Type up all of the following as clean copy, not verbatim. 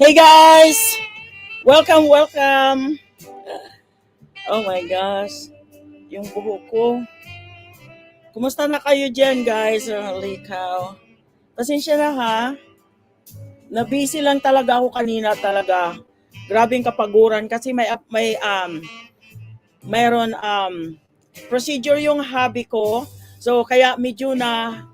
Hey guys! Welcome, welcome! Oh my gosh, yung buhok ko. Kumusta na kayo dyan guys? Holy cow. Pasensya na ha. Na-busy lang talaga ako kanina talaga. Grabing kapaguran kasi mayroon procedure yung hobby ko. So kaya medyo na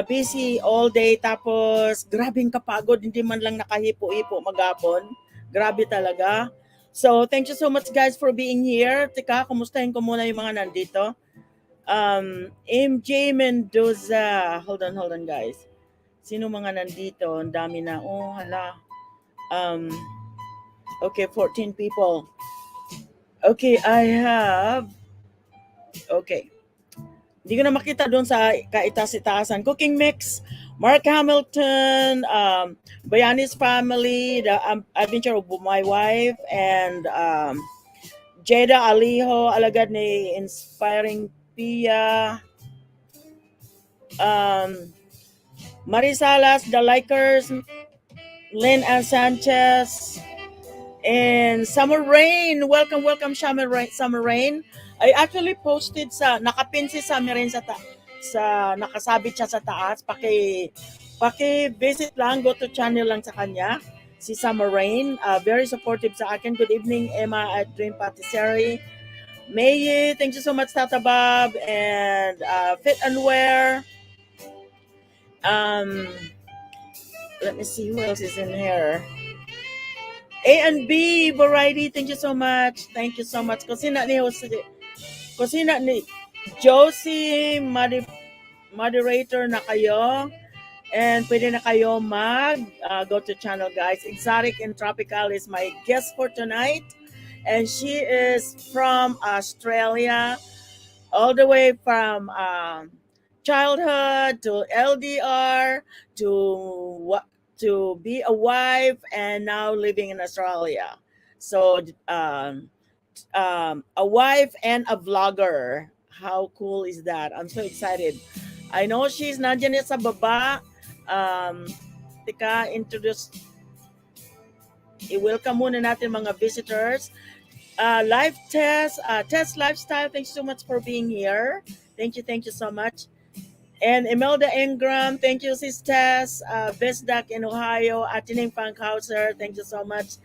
busy all day tapos grabing kapagod, hindi man lang nakahipo-hipo magapon. Grabe talaga. So thank you so much guys for being here. Teka, kumustahin ko muna yung mga nandito. MJ Mendoza. Hold on guys. Sino mga nandito? Ang dami na. Oh, hala. Um, okay, 14 people. Okay, I have... Okay. Hindi ko na makita doon sa kaitaas-itaasan. Cooking Mix, Mark Hamilton, Bayani's Family, The Adventure of My Wife, and Jada Alijo, alagad ni Inspiring Pia, Marisalas, The Likers, Lynn and Sanchez, and Summer Rain. Welcome, welcome, Summer Rain. I actually posted nakapin si Summer Rain sa nakasabit siya sa taas. Paki-visit lang, go to channel lang sa kanya. Si Summer Rain, very supportive sa akin. Good evening, Emma at Dream Patisserie. May, thank you so much, Tata Bob, and Fit and Wear. Let me see who else is in here. A and B Variety, thank you so much. Thank you so much. Kusina ni Josie, moderator na kayo. And pwede na kayo go to channel guys. Exotic and Tropical is my guest for tonight. And she is from Australia. All the way from childhood to LDR to be a wife and now living in Australia. So a wife and a vlogger. How cool is that? I'm so excited. I know she's nandiyan sa baba. Introduce. I-welcome muna natin mga visitors. Live Test Lifestyle, thank you so much for being here. Thank you so much. And Imelda Ingram, thank you, Sis Tess. Vesdak in Ohio, Atining Funkhauser, thank you so much.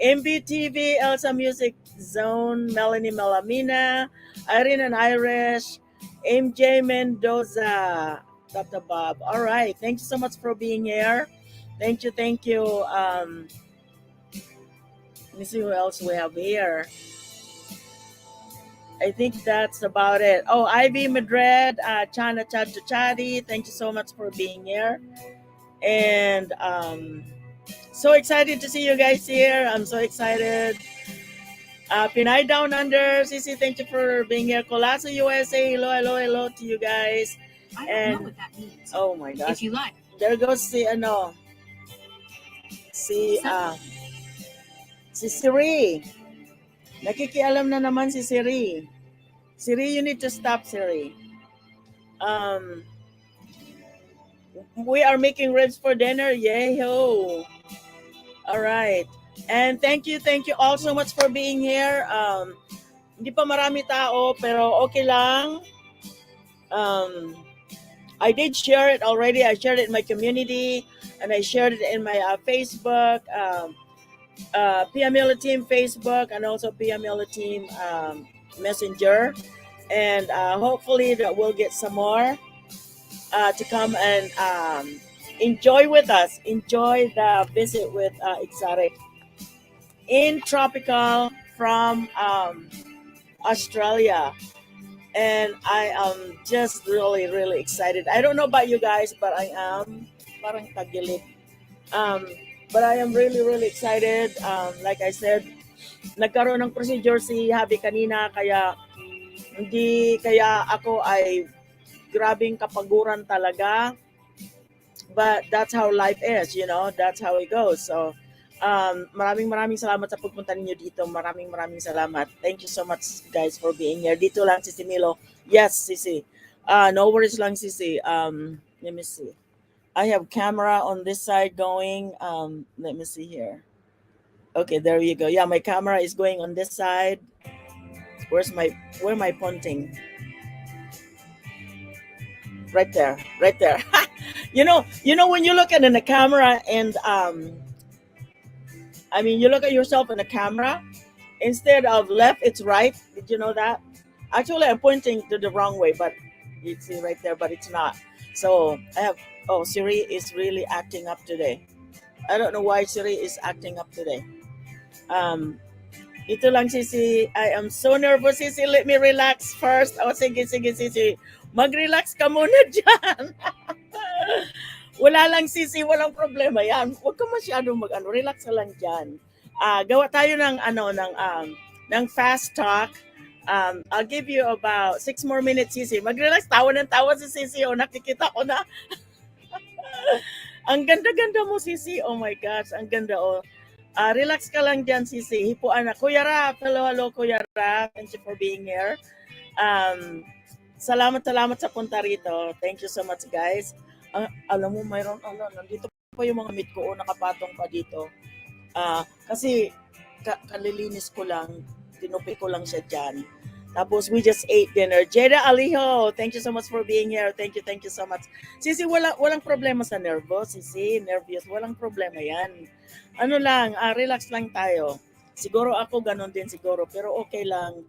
MBTV, Elsa Music Zone, Melanie Melamina, Irene and Irish, MJ Mendoza, Dr. Bob. All right, thank you so much for being here. Thank you. Let me see who else we have here. I think that's about it. Oh, Ivy Madrid, Chana Chad to Chadi, thank you so much for being here. And so excited to see you guys here. I'm so excited. Pinay Down Under, Sisi, thank you for being here. Colasso USA, hello to you guys. I don't know what that means. Oh my gosh. If you like. There goes si Siri. Nakikialam na naman si Siri. Siri, you need to stop, Siri. We are making ribs for dinner. Yay ho. All right. And thank you all so much for being here. Hindi pa marami tao, pero okay lang. I did share it already. I shared it in my community, and I shared it in my Facebook, PML Team Facebook, and also PML Team Messenger. And hopefully that we'll get some more to come and enjoy with us. Enjoy the visit with Exotic in Tropical from Australia. And I am just really excited. I don't know about you guys, but I am parang tagilid. But I am really excited. Like I said, nagkaroon ng procedure si Habi kanina, kaya ako ay grabing kapaguran talaga. But that's how life is, that's how it goes. So maraming salamat sa pagpunta ninyo dito. Maraming salamat. Thank you so much guys for being here. Dito lang Sisi Milo. Yes, Sisi. No worries lang, Sisi. Let me see. I have camera on this side going. Let me see here. Okay, there you go. Yeah, my camera is going on this side. Where am I pointing? Right there, right there. You know when you look at in the camera and I mean you look at yourself in the camera instead of left, it's right. Did you know that? Actually, I'm pointing to the wrong way, but you see right there, but it's not. So I have. Oh, Siri is really acting up today. I don't know why Siri is acting up today. Um, ito lang Sisi, I am so nervous Sisi, let me relax first. Oh, sige, sige Sisi, mag-relax ka muna dyan. Wala lang Sisi, walang problema yan. Huwag ka masyadong relax ka lang dyan. Gawa tayo ng fast talk. I'll give you about 6 more minutes Sisi. Mag-relax, tawa ng tawa si Sisi. O, nakikita ko na. Ang ganda-ganda mo Sisi. Oh my gosh, ang ganda oh. Relax ka lang dyan, Sisi. Hipuan na. Kuya Rap, hello, hello, Kuya Rap. Thank you for being here. Salamat sa punta rito. Thank you so much, guys. Alam mo, nandito pa yung mga meat ko, nakapatong pa dito. Kasi, kalilinis ko lang, tinupi ko lang siya dyan. Tapos, we just ate dinner. Jeda Aliho, thank you so much for being here. Thank you so much. Sisi, walang problema sa nervous. Sisi, nervous, walang problema yan. Ano lang, relax lang tayo. Siguro ako ganun din siguro, pero okay lang.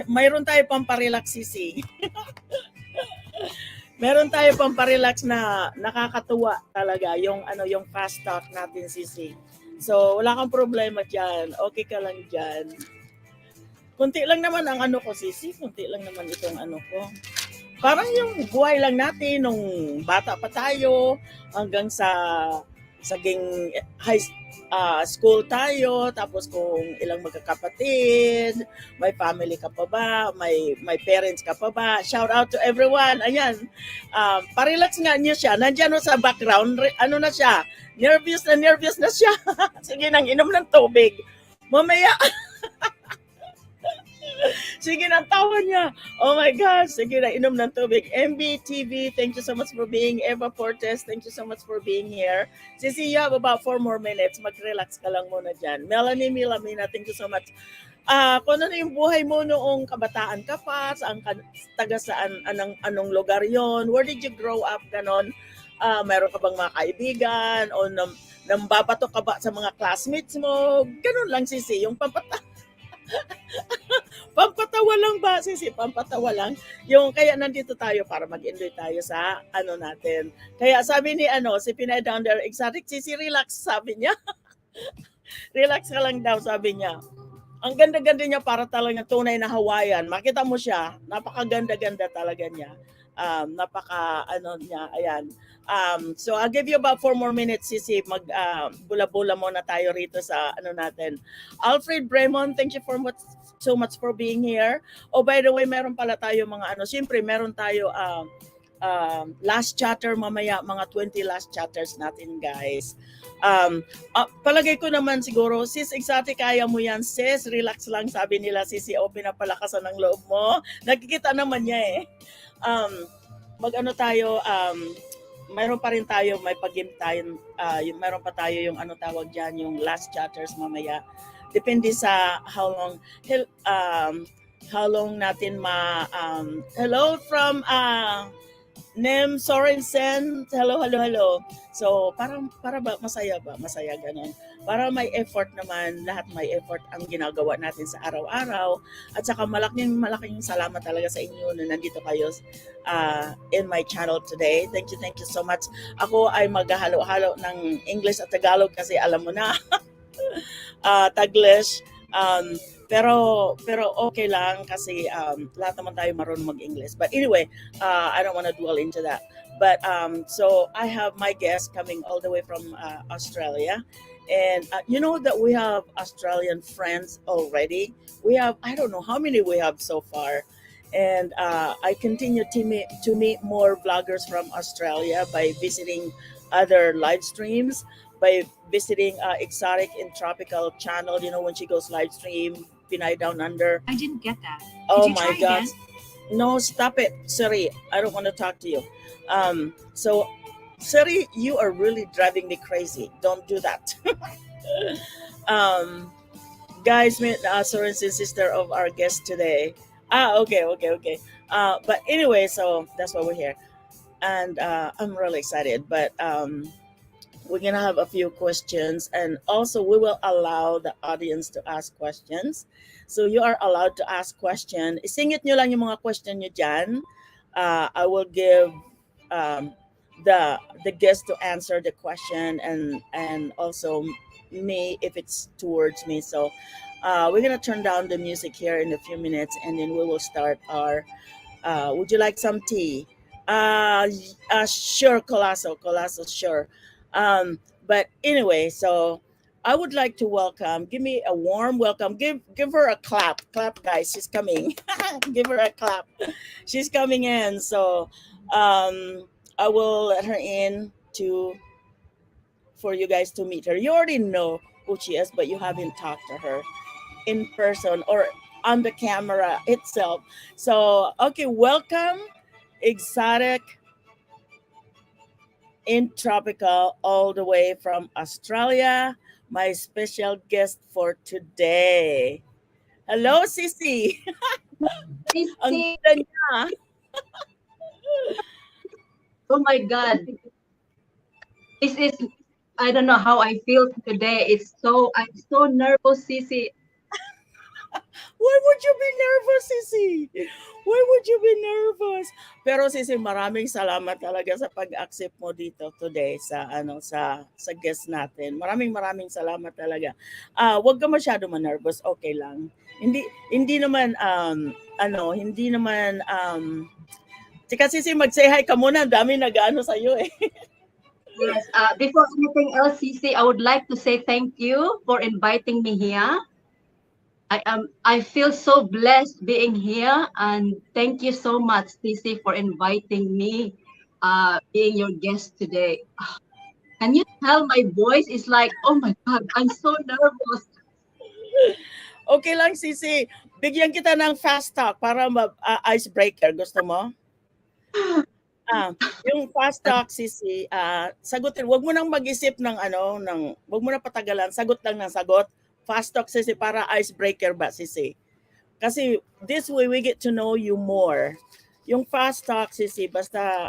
Mayroon tayo pamparelax Sisi. Meron tayo pamparelax na nakakatuwa talaga yung fast talk natin Sisi. So wala kang problema diyan. Okay ka lang diyan. Kunti lang naman ang ko Sisi, kunti lang naman itong ko. Parang yung buhay lang natin nung bata pa tayo hanggang sa saging school tayo, tapos kung ilang magkakapatid, may family ka pa ba, may parents ka pa ba, shout out to everyone, ayan, parelax nga niyo siya, nandyan sa background, na siya, nervous na siya, sige nang inom ng tubig, mamaya, sige nang tawa niya. Oh my gosh. Sige na, inom ng tubig. MBTV, thank you so much for being. Eva Portes, thank you so much for being here. Sisi, you have about 4 more minutes. Mag-relax ka lang muna dyan. Melanie Milamina, thank you so much. Kung ano yung buhay mo noong kabataan ka pa, taga-saan, anong lugar yon? Where did you grow up? Ganon. Meron ka bang mga kaibigan? O nambabato ka ba sa mga classmates mo? Ganon lang, Sisi. Yung pampatawa lang ba, Sisi? Pampatawa lang. Yung kaya nandito tayo para mag-enjoy tayo sa natin. Kaya sabi ni si Pinay down there, exotic Sisi, relax, sabi niya. Relax ka lang daw, sabi niya. Ang ganda-ganda niya para talaga tunay na Hawaiian. Makita mo siya, napakaganda-ganda talaga niya. Niya, ayan. So I'll give you about 4 more minutes, Sisi. Bula-bula muna tayo rito sa natin. Alfred Bremon, thank you so much for being here. Oh, by the way, meron pala tayo mga siyempre meron tayo last chatter mamaya, mga 20 last chatters natin, guys. Palagay ko naman siguro, sis, exotic, kaya mo yan, sis, relax lang, sabi nila, Sisi, pinapalakasan ng loob mo. Nakikita naman niya tayo, mayroon pa rin tayo, may pag-game tayo, mayroon pa tayo yung tawag dyan, yung last chatters mamaya. Depende sa how long natin hello from Nem Sorensen, hello. So para ba masaya ganon. Para may effort naman, lahat may effort ang ginagawa natin sa araw-araw. At saka malaking salamat talaga sa inyo na nandito kayo in my channel today. Thank you so much. Ako ay maghahalo-halo ng English at Tagalog kasi alam mo na. Taglish. Pero okay lang kasi lahat naman tayo marunong mag-English. But anyway, I don't want to dwell into that. But so I have my guest coming all the way from Australia. And you know that we have Australian friends already. We have, I don't know how many we have so far. And I continue to meet more vloggers from Australia by visiting other live streams, by visiting Exotic and Tropical channel, when she goes live stream, Pinay Down Under. I didn't get that. Oh Did you my try God. again? No, stop it. Siri, I don't want to talk to you. So, Siri, you are really driving me crazy. Don't do that. Um, guys, meet Sorensen's sister of our guest today. Okay, okay, okay. But anyway, so that's why we're here, and I'm really excited. But we're gonna have a few questions, and also we will allow the audience to ask questions. So you are allowed to ask question. Isingit nyo lang yung mga question nyo dyan. I will give um, the guest to answer the question, and also me if it's towards me. So we're gonna turn down the music here in a few minutes, and then we will start our would you like some tea? Sure, Colosso, Colosso, sure. But anyway, so I would like to welcome. Give me a warm welcome. Give her a clap, clap, guys. She's coming. Give her a clap. She's coming in. So I will let her in to for you guys to meet her. You already know who she is, but you haven't talked to her in person or on the camera itself. So, okay, welcome, exotic in tropical, all the way from Australia, my special guest for today. Hello, Sissy. Ang Sissy, ganda niya. oh my God, this is, I don't know how I feel today. I'm so nervous, Sissy. Why would you be nervous, Sissy? Why would you be nervous? Pero Sissy, maraming salamat talaga sa pag-accept mo dito today sa sa guest natin. Maraming salamat talaga. Wag ka masyado ma-nervous, okay lang. Hindi naman hindi naman Tika Sissy, mag-say hi ka muna. Ang dami nag-ano sa iyo eh. Yes, before anything else, Sissy, I would like to say thank you for inviting me here. I feel so blessed being here, and thank you so much, Sissy, for inviting me, being your guest today. Can you tell my voice is like, oh my God, I'm so nervous. Okay lang, Sissy. Bigyan kita ng fast talk para icebreaker. Gusto mo? Yung fast talk, Sissy, sagutin. Wag mo nang mag-isip ng wag mo na patagalan. Sagot lang ng sagot. Fast talk, Sissy, para icebreaker ba, Sissy? Kasi this way we get to know you more. Yung fast talk, Sissy, basta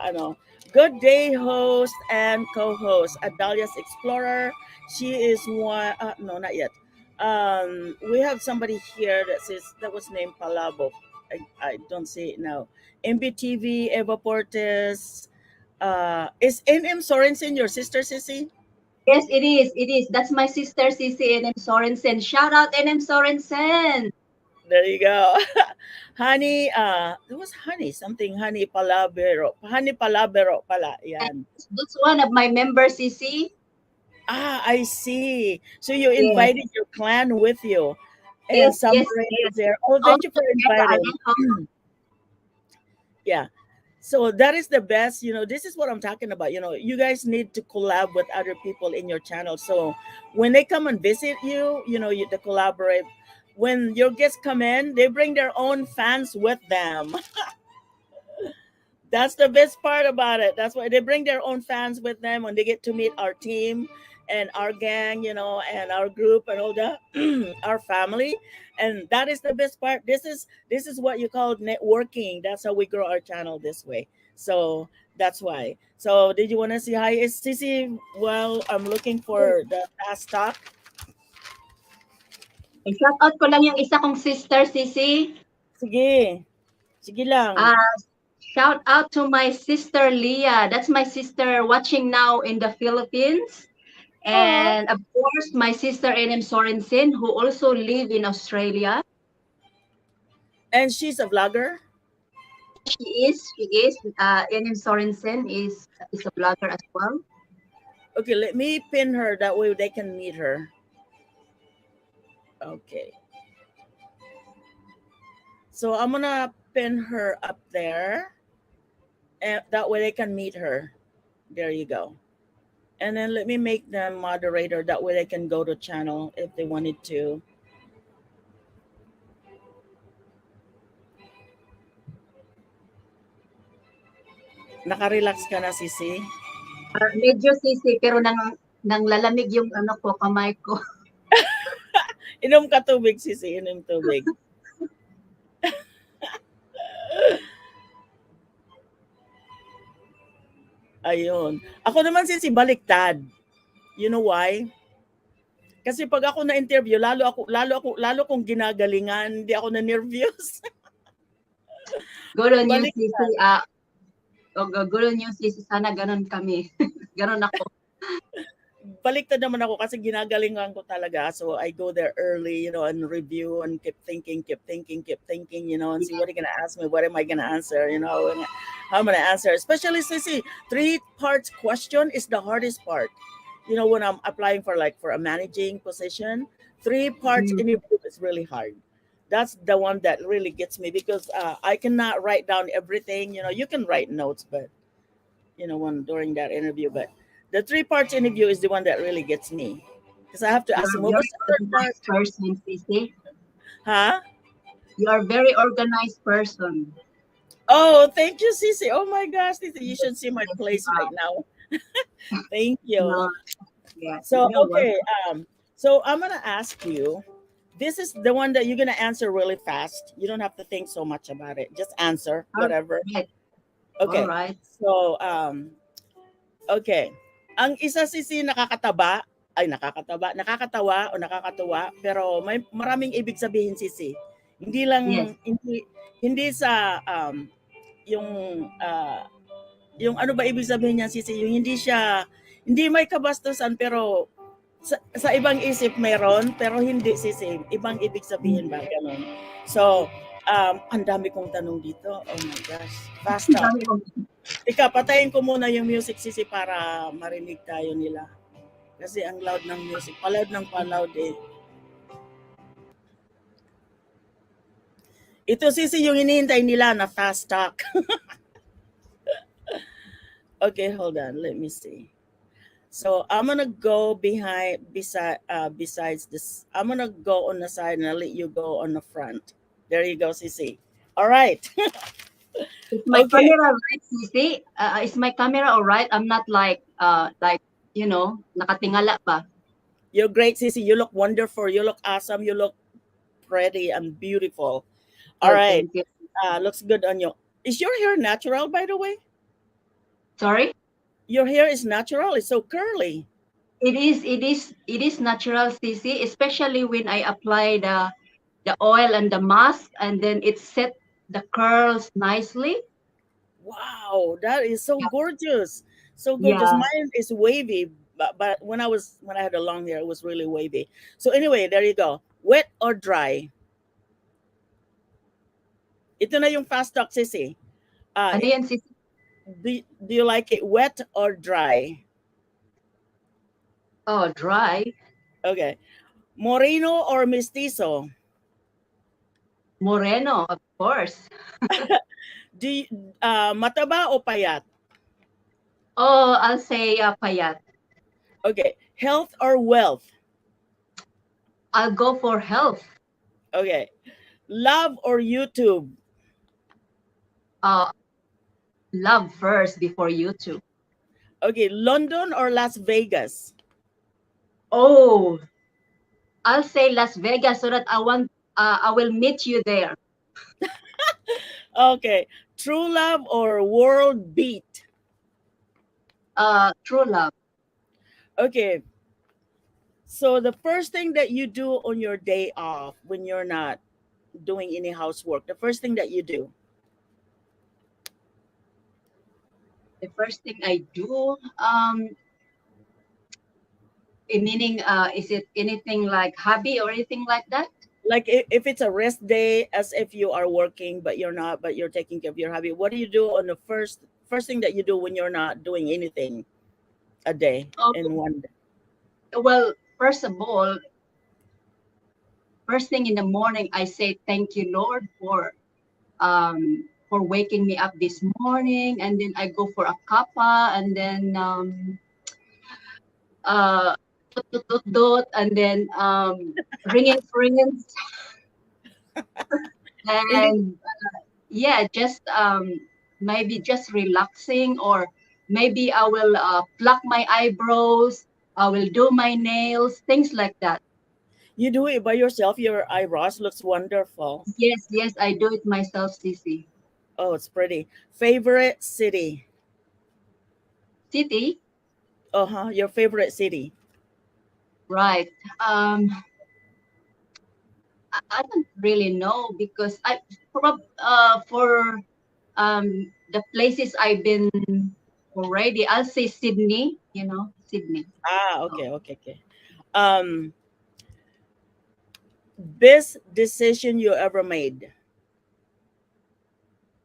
good day host and co-host, Adalia's Explorer. She is one, no, not yet. We have somebody here that was named Palabo. I don't see it now. MBTV, Eva Portes. Is NM Sorensen your sister, Sissy? Yes, it is. It is. That's my sister, Sissy N.M. Sorensen. Shout out N.M. Sorensen. There you go. Honey, it was Honey, something Honey Palabero. Honey Palabero pala, yan. That's one of my members, Sissy. I see. So you Yes. invited your clan with you and Yes, celebrated yes. there. Oh, thank you for inviting. Yeah. So that is the best, this is what I'm talking about. You guys need to collab with other people in your channel. So when they come and visit you, you to collaborate. When your guests come in, they bring their own fans with them. That's the best part about it. That's why they bring their own fans with them when they get to meet our team and our gang, and our group and all that, our family. And that is the best part. This is what you call networking. That's how we grow our channel this way. So that's why. So did you want to say hi? Is Sissy? Well, I'm looking for the fast talk. Shout out ko lang yung isa kong sister, Sissy. Sige. Sige lang. Shout out to my sister Leah. That's my sister watching now in the Philippines. And of course, my sister N.M. Sorensen, who also live in Australia. And she's a vlogger? She is. N.M. Sorensen is a vlogger as well. Okay, let me pin her. That way they can meet her. Okay. So I'm gonna pin her up there. And that way they can meet her. There you go. And then let me make them moderator. That way they can go to channel if they wanted to. Naka-relax ka na, Sissy? Medyo, Sissy, pero nang lalamig yung ano ko, kamay ko. Inom ka tubig, Sisi. Inom tubig. Ayun. Ako naman, Sisi, baliktad. You know why? Kasi pag ako na-interview, lalo kong ginagalingan, hindi ako na-nervous. Good on you, Balik, Sisi. Good on you, Sisi. Sana ganun kami. Ganun ako. baliktad naman ako kasi ginagalingan ko talaga. So I go there early, and review and keep thinking, and see what you're gonna ask me, what am I gonna answer, how am I gonna answer? Especially, Sisi, 3 parts question is the hardest part. When I'm applying for a managing position, 3 parts Mhm. interview is really hard. That's the one that really gets me because I cannot write down everything. You can write notes, but when during that interview, but the 3 parts interview is the one that really gets me because I have to ask You're them, a what was very the third part? organized person, Sisi. Huh? You're a very organized person. Oh, thank you, Cici. Oh my gosh, Cici, you should see my place right now. Thank you. No, yeah, So, you're okay. welcome. So I'm gonna ask you. This is the one that you're gonna answer really fast. You don't have to think so much about it. Just answer All whatever. right. All Okay. right. So, okay. Ang isa, Cici, nakakatawa o nakakatuwa, pero may maraming ibig sabihin, Cici. Hindi Yes. lang hindi sa yung yung ano ba ibig sabihin niyan, Cici, yung hindi may kabastusan pero sa ibang isip meron pero hindi, Cici, ibang ibig sabihin ba ganun. So, ang dami kong tanong dito. Oh my gosh. Fast Ang up. dami kong- Ika, patayin ko muna yung music, Cici, para marinig tayo nila. Kasi ang loud ng music. Paloud ng paloud eh. Ito, Cici, yung hinihintay nila na fast talk. Okay, hold on. Let me see. So I'm gonna go besides this. I'm gonna go on the side and I'll let you go on the front. There you go, Cici. All right. Is my Okay. camera right, Sisi? Is my camera all right? I'm not like nakatingala pa. You're great, Cici. You look wonderful. You look awesome. You look pretty and beautiful. All Oh, right. thank you. Looks good on you. Is your hair natural, by the way? Sorry? Your hair is natural. It's so curly. It is natural, Sisi, especially when I apply the oil and the mask, and then it set the curls nicely. Wow, that is so Yeah. gorgeous. So gorgeous. Yeah. Mine is wavy, but when I had a long hair, it was really wavy. So anyway, there you go. Wet or dry? Ito na yung fast talk, Sisi. Ano yan, Sisi? Do you like it wet or dry? Oh, dry. Okay. Moreno or mestizo? Moreno, of course. Mataba o payat? Oh, I'll say payat. Okay. Health or wealth? I'll go for health. Okay. Love or YouTube? Love first before YouTube. Okay. London or Las Vegas? Oh, I'll say Las Vegas so that I will meet you there. Okay. True love or world beat? True love. Okay. So the first thing that you do on your day off when you're not doing any housework, the first thing that you do? The first thing I do, meaning, is it anything like hobby or anything like that? Like if it's a rest day, as if you are working but you're not, but you're taking care of your hobby, what do you do on the first thing that you do when you're not doing anything a day Oh, in one day? well, first of all, first thing in the morning, I say thank you, Lord, for waking me up this morning, and then I go for a kappa, and then dot, dot, dot, dot, and then ringing friends, and yeah, just maybe just relaxing, or maybe I will pluck my eyebrows, I will do my nails, things like that. You do it by yourself. Your eyebrows looks wonderful. Yes, yes, I do it myself, Sissy. Oh, it's pretty. Favorite city? City, Uh-huh. Your favorite city? right. I don't really know because for the places I've been already, I'll say Sydney, Sydney. Ah, Oh, okay, okay, okay. Um, best decision you ever made?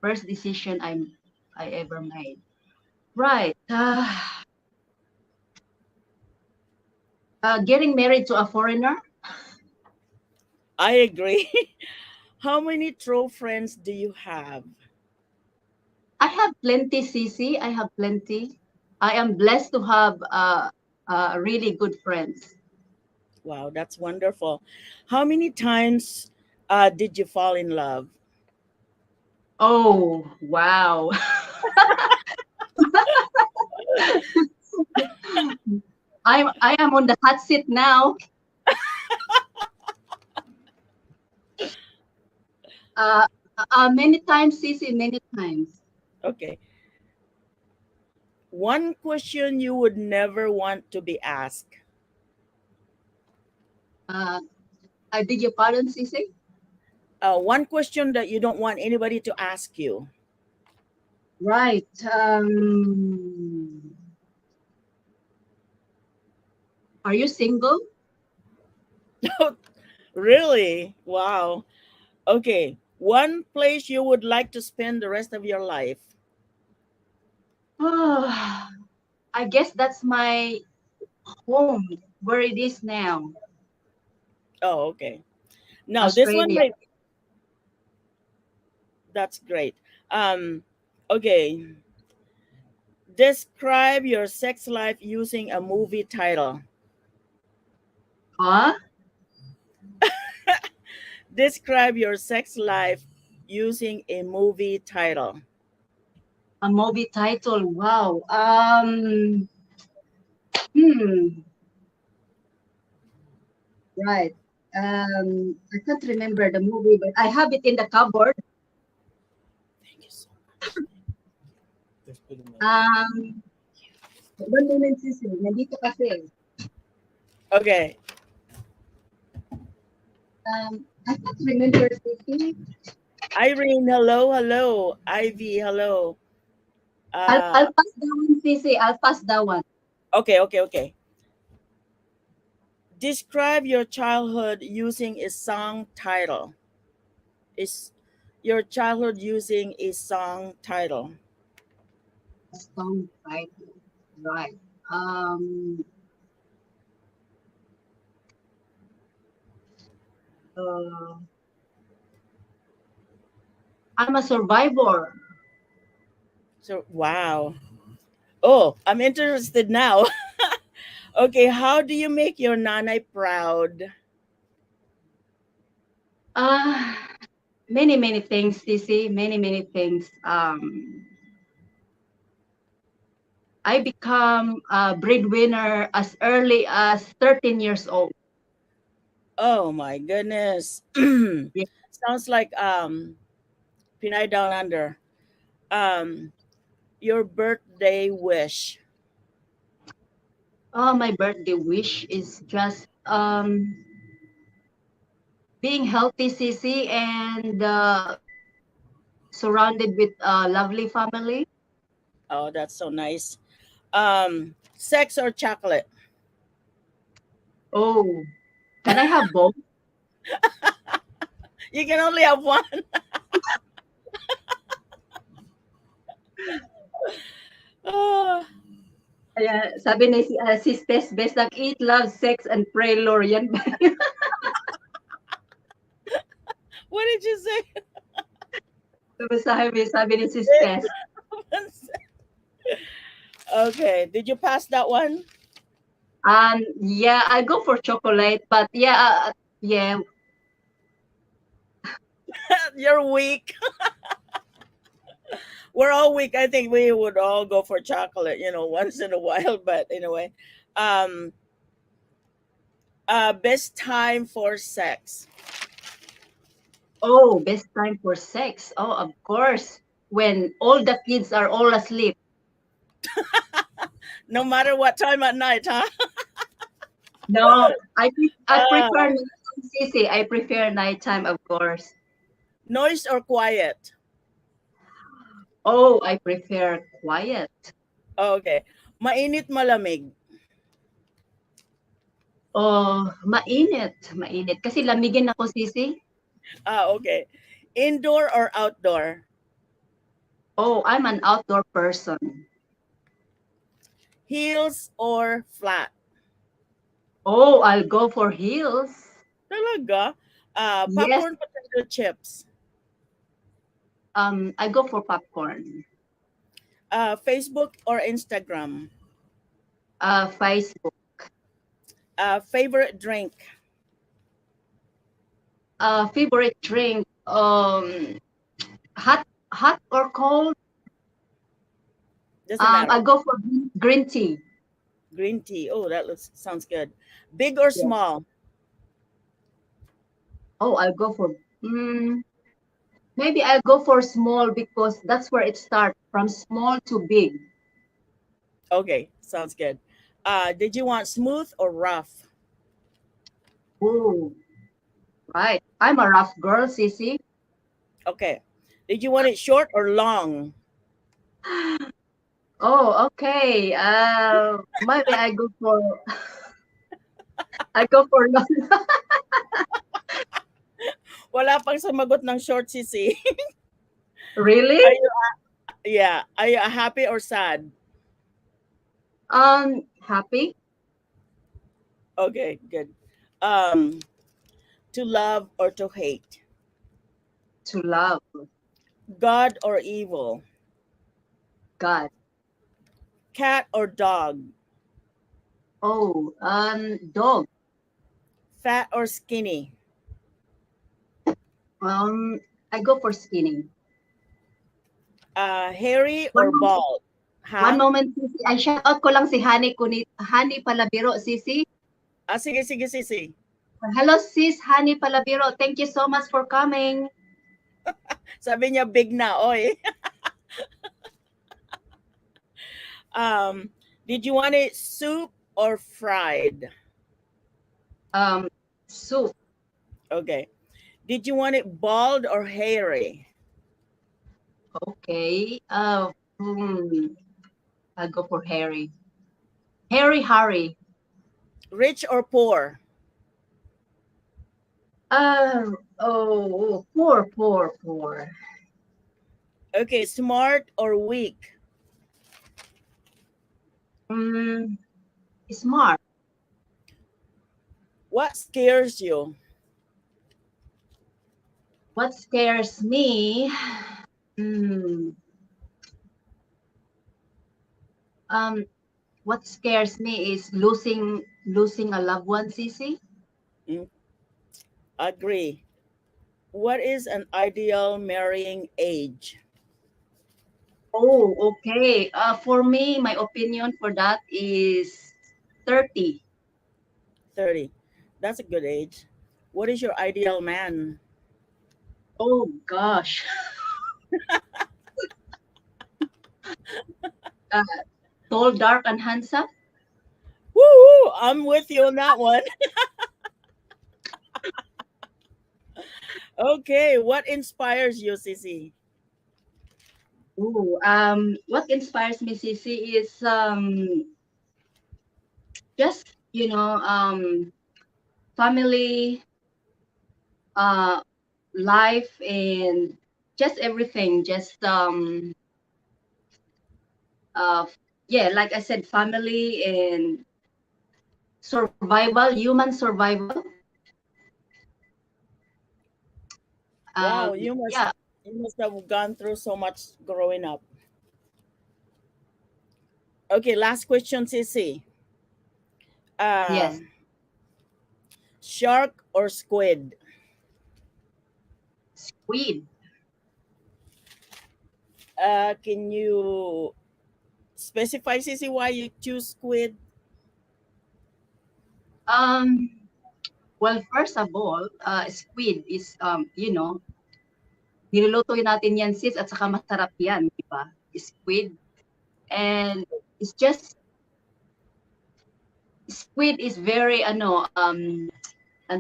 first decision I ever made. Right. Getting married to a foreigner. I agree. How many true friends do you have? I have plenty, Cece. I have plenty. I am blessed to have really good friends. Wow, that's wonderful. How many times did you fall in love? Oh, wow. I am on the hot seat now. Uh, many times, Cece, many times. Okay. One question you would never want to be asked. Uh, I beg your pardon, Cece. One question that you don't want anybody to ask you. Right. Are you single? Really? Wow. Okay. One place you would like to spend the rest of your life. Oh, I guess that's my home, where it is now, Oh, okay. Now this one Australia. might that's great. Um okay. Describe your sex life using a movie title. Huh? Describe your sex life using a movie title. A movie title. Wow. Hmm. Right. I can't remember the movie, but I have it in the cupboard. Thank you so much. There's pretty much. Um, one moment, Sisi. Nandito kasi. Okay. I can't remember, Sisi. Irene, hello, hello. Ivy, hello. I'll Uh pass that one, Sisi. I'll pass that one. okay, okay, okay. Describe your childhood using a song title. Is your childhood using a song title? Song title. Right. Um, uh, I'm a survivor. So wow. Oh, I'm interested now. Okay, how do you make your nanay proud? Uh, many things, Sisi. Many things. I become a breadwinner as early as 13 years old. Oh my goodness. Yeah. Sounds like Pinay Down Under. Um your birthday wish. Oh, my birthday wish is just being healthy, Sisi, and surrounded with a lovely family. Oh, that's so nice. Sex or chocolate? Oh, can I have both? You can only have one. Oh, Sabi ni si Tess Besak, eat, love, sex, and pray, Lord. Yan ba? what did you say? sabi ni si Tess. Okay, did you pass that one? Yeah, I go for chocolate, but yeah, You're weak. We're all weak. I think we would all go for chocolate, once in a while. But anyway, Um, best time for sex. Oh, best time for sex. Oh, of course. When all the kids are all asleep. No matter what time at night, huh? No, I prefer Uh, nighttime, Sissy. I prefer nighttime, of course. noise or quiet? Oh, I prefer quiet. Okay. Mainit, malamig. Oh, mainit. Mainit. Kasi lamigin ako, Sissy. Okay. Indoor or outdoor? Oh, I'm an outdoor person. Heels or flat? Oh, I'll go for heels. Talaga? Yes, Popcorn, potato chips. I go for popcorn. Facebook or Instagram? Facebook. Favorite drink? Favorite drink. Hot, hot or cold? Doesn't I matter. go for green tea. Green tea. Oh, that looks sounds good. Big or Yes. small? Oh, I'll go for. Maybe I'll go for small because that's where it starts from small to big. Okay, sounds good. Did you want smooth or rough? Oh, right. I'm a rough girl, Sissy. Okay. Did you want it short or long? Oh, okay. Maybe I go for I go for long. Wala pang sumagot ng short, sisi. Really? Are you, yeah. Are you happy or sad? Happy Okay, good. Um, to love or to hate? to love God or evil? God. Cat or dog? Oh, dog. Fat or skinny? I go for skinny. Hairy One or moment, bald? one Huh? moment, Sissy. I shout out ko lang si Honey Kunit, Honey Palabiro, Sissy. Sige, sige, sisi. Hello, sis, Honey Palabiro. Thank you so much for coming. Sabi niya, big na, oy. Um, did you want it soup or fried? Um, soup. Okay. Did you want it bald or hairy? Okay. I'll go for Harry. Harry. Rich or poor? Poor. Okay, smart or weak? Mm, smart. What scares you? What scares me? Mm, um, what scares me is losing a loved one, Sissy. Mm, agree. What is an ideal marrying age? Oh, okay. For me, my opinion for that is 30. 30. That's a good age. What is your ideal man? Oh gosh. Uh, Tall, dark, and handsome. Woo! I'm with you on that one. Okay, what inspires you, Sisi? Ooh, what inspires me, Sissy, is just family, uh, life, and just everything. Just uh, yeah, like I said, family and survival, human survival. Wow, Yeah, you must have gone through so much growing up. Okay, last question, Sisi. yes, Um, shark or squid? squid. Can you specify, Sisi, why you choose squid? Well, first of all, squid is, niluluto natin yan sis at saka masarap yan, di ba? Squid. And it's just, squid is very, ang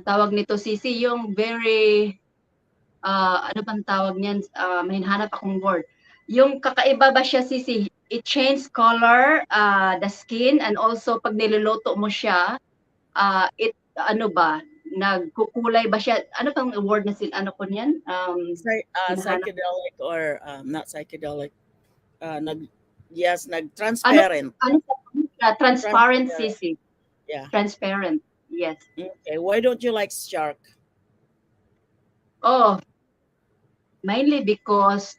tawag nito sisi, yung very, ano bang tawag niyan? May hinahanap akong word. Yung kakaiba ba siya sisi? It changes color, the skin, and also pag niluluto mo siya, it, ano ba, nagkukulay ba siya? Ano bang word na ano ko niyan? Hinahanap. Psychedelic or not psychedelic. Yes, Ano, transparent. ano siya? Transparent Transparent. sisi. Yeah. Transparent. Yes. Okay. Why don't you like shark? Oh, mainly because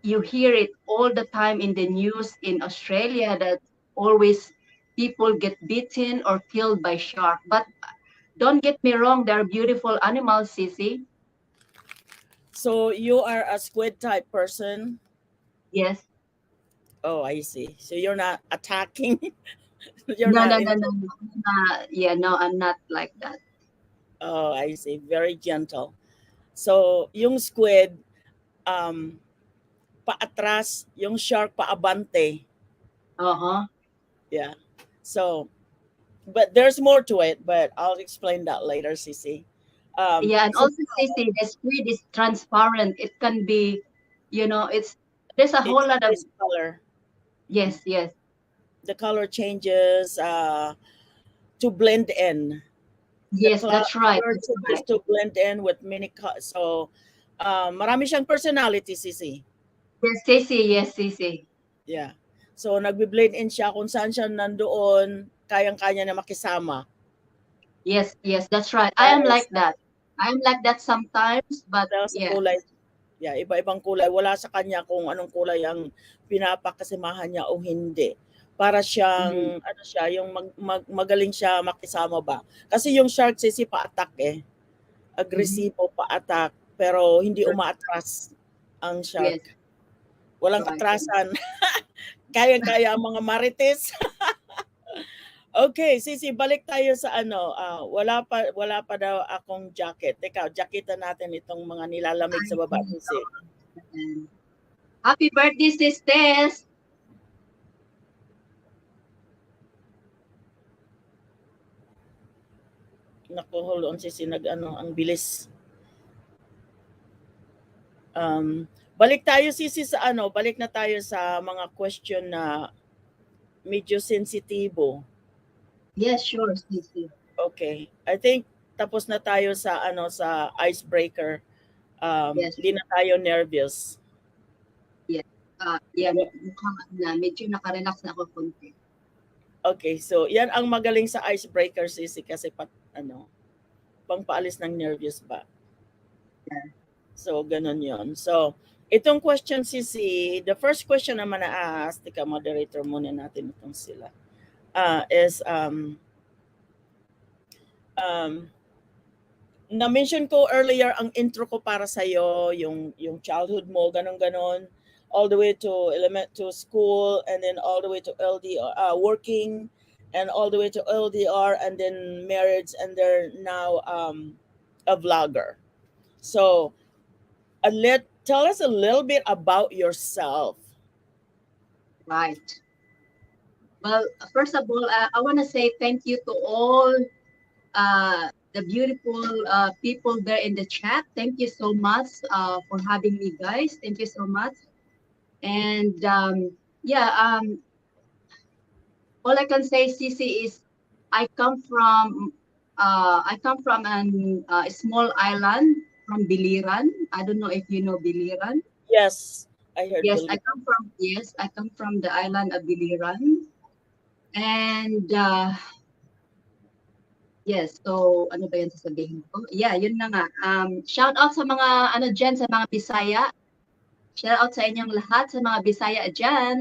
you hear it all the time in the news in Australia that always people get bitten or killed by shark. But don't get me wrong, they're beautiful animals, Sissy. So you are a squid type person. Yes. Oh, I see. So you're not attacking. You're No, not no, into. no, no, no. Yeah, no, I'm not like that. Oh, I see. Very gentle. So yung squid, um, paatras, yung shark paabante. Uh-huh. Yeah. So, but there's more to it. But I'll explain that later, Cici. Yeah, and So also Sissy, the squid is transparent. It can be, there's a it whole lot of, changes color. Mhm. yes, yes, The color changes to blend in. The yes, that's right. color That's changes right. to blend in with mini so marami siyang personality, Sisi. Yes, Sissy, yes, Sissy. Yeah. So nagbi-blend in siya kung saan siya nandoon, kayang-kanya na makisama. Yes, yes, that's right. I am Dahil like sa, that. I am like that sometimes, but dahil sa yeah. kulay. Yeah, iba-ibang kulay. Wala sa kanya kung anong kulay ang pinapakasimahan niya o hindi. Para Mhm. siyang, ano siya, yung magaling siya makisama ba. Kasi yung shark, Sisi, pa-attack eh. Mhm. Agresibo, pa-attack. Pero hindi That's umaatras ang yes, shark. Walang right. atrasan. Kayang-kaya ang mga marites. Okay, Sisi, balik tayo sa ano. Wala pa daw akong jacket. Teka, jacketan natin itong mga nilalamig sa baba, Sisi. And happy birthday, sisters. Naku, hold on, Sisi, ang bilis. Balik tayo, Sisi, sa ano. Balik na tayo sa mga question na medyo sensitibo. Yes, sure, Sissy. Okay. I think tapos na tayo sa ano sa icebreaker. Yes, Hindi na tayo nervous. yes. Yeah, mukhang na, medyo nakarelax na ako konti. Okay, so yan ang magaling sa icebreaker, Sisi, kasi pangpaalis ng nervous ba. Yeah. So, ganun yon. So, itong question, Sisi, the first question naman na-ask, tika, moderator muna natin itong sila, is, na-mention ko earlier ang intro ko para sa iyo, yung childhood mo, ganon all the way to school, and then all the way to LDR, working, and all the way to LDR, and then marriage, and they're now a vlogger. So, tell us a little bit about yourself. Right. Well, first of all, I want to say thank you to all the beautiful people there in the chat. Thank you so much for having me, guys. Thank you so much. And all I can say, Cici, is I come from a small island from Biliran. I don't know if you know Biliran. Yes, I heard. Yes, I come from the island of Biliran. And yes, so ano ba 'yan sasabihin ko? Yeah, yun na nga. Shout out sa mga ano diyan sa mga Bisaya. Shout out sa inyong lahat sa mga Bisaya diyan.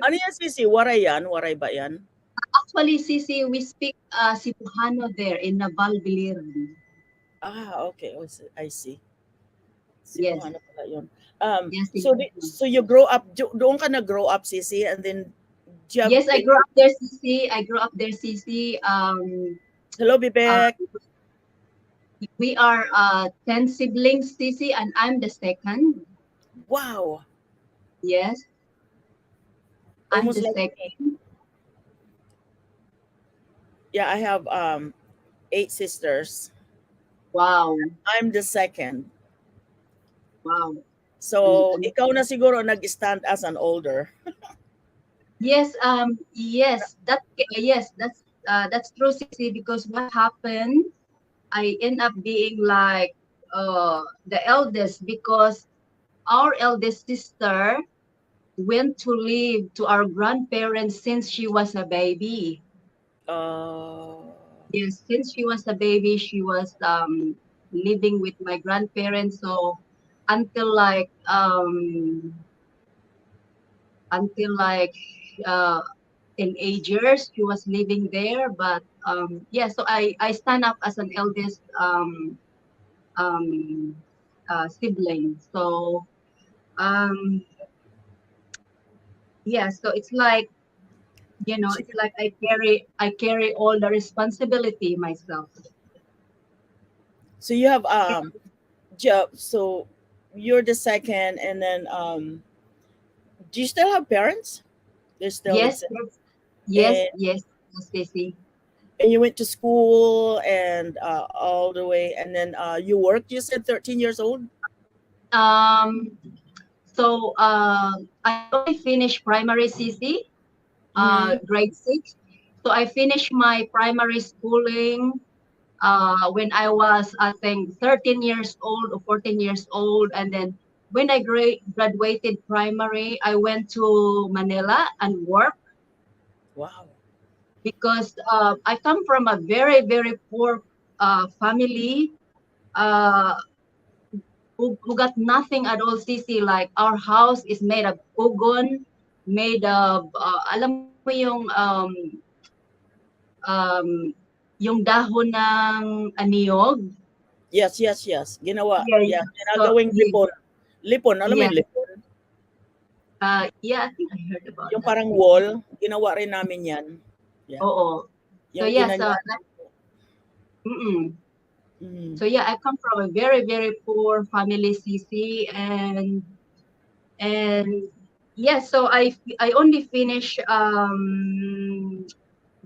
Ano yan, Sisi? Waray yan? Waray ba yan? Actually, Sisi, we speak Cebuano there in Naval, Biliran. Okay. Oh, I see. Yes. Cebuano pala yun. Yes, So you grow up, doon ka na-grow up, Sisi, and then yes, I grew up there, Sisi. Hello, Uh, Bibek. we are 10 siblings, Sisi, and I'm the second. Wow, Yes, I'm almost the like me. second. Yeah, I have 8 sisters. Wow, I'm the second. wow. So, And ikaw na siguro nag-stand as an older. yes, yes, that's true, Sisi, because what happened, I end up being like the eldest because our eldest sister went to live to our grandparents since she was a baby. Uh, Yes, since she was a baby, she was living with my grandparents. So until like um until like uh teenagers, she was living there. But yeah, so I stand up as an eldest um sibling. So um yeah, so it's like so, it's like I carry all the responsibility myself. so you have job. So you're the second, and then do you still have parents? They still Yes, exist, yes, yes, and yes, yes, Stacy. you went to school and all the way, and then you worked. You said 13 years old. Um, so I only finished primary CC, Mm-hmm. grade six. So I finished my primary schooling when I was, I think, 13 years old or 14 years old. And then when I graduated primary, I went to Manila and worked Wow. because I come from a very, very poor family. Uh, who got nothing at all, CC. Like our house is made of ugon, made of, alam mo um, yung dahon ng aniyog. Yes, yes, yes. Ginawa. Yeah, Yeah, so, ginagawing yeah, lipon. Lipon, alam mo yeah, yung lipon? yeah, I think I heard about Yung that, parang CC. wall, ginawa rin namin yan. Yeah. Oo. So, Yung yeah, so, ginanyan. mm-mm. Mm. So, yeah, I come from a very, very poor family, CC, and yeah, so I only finished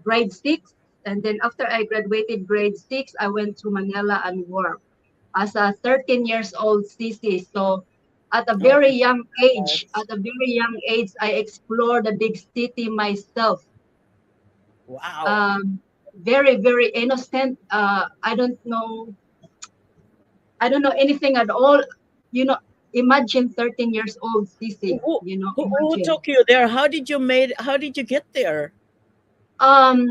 grade six. And then after I graduated grade six, I went to Manila and worked as a 13 years old CC. So Oh my at gosh. a very young age, I explored the big city myself. Wow. Um, very, very innocent. I don't know anything at all. You know, imagine 13 years old Who, CC, who, who imagine. took you there? How did you get there? Um,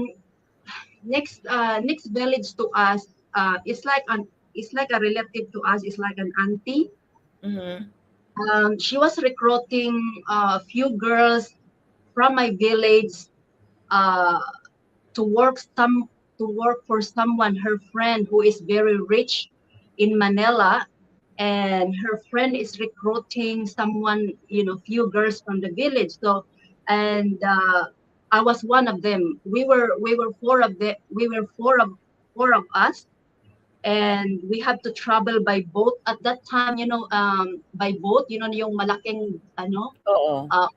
next village to us it's like a relative to us. It's like an auntie. Mm-hmm. She was recruiting a few girls from my village uh, to work for someone, her friend who is very rich in Manila, and her friend is recruiting someone, few girls from the village. So, and I was one of them. We were four of us, and we had to travel by boat at that time. By boat. Yung malaking Oo. uh,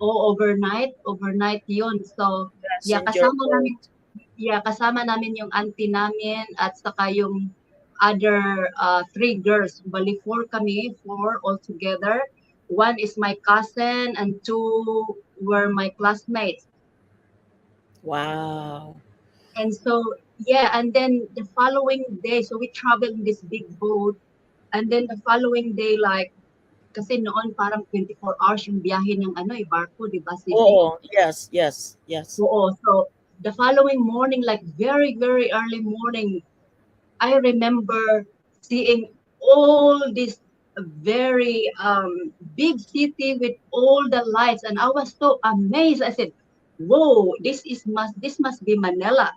overnight yun. So, Yes, yeah, in cheerful. kasama namin yung auntie namin at saka yung other three girls. Bali, four altogether. One is my cousin and two were my classmates. Wow. And so, yeah, and then the following day, so we traveled in this big boat. And then the following day, like, kasi noon parang 24 hours yung biyahe ng barko, di ba, Sisi? Oo. Yes, yes, yes. Oo. So the following morning, like very, very early morning, I remember seeing all this very big city with all the lights, and I was so amazed. I said, "Whoa, this must be Manila."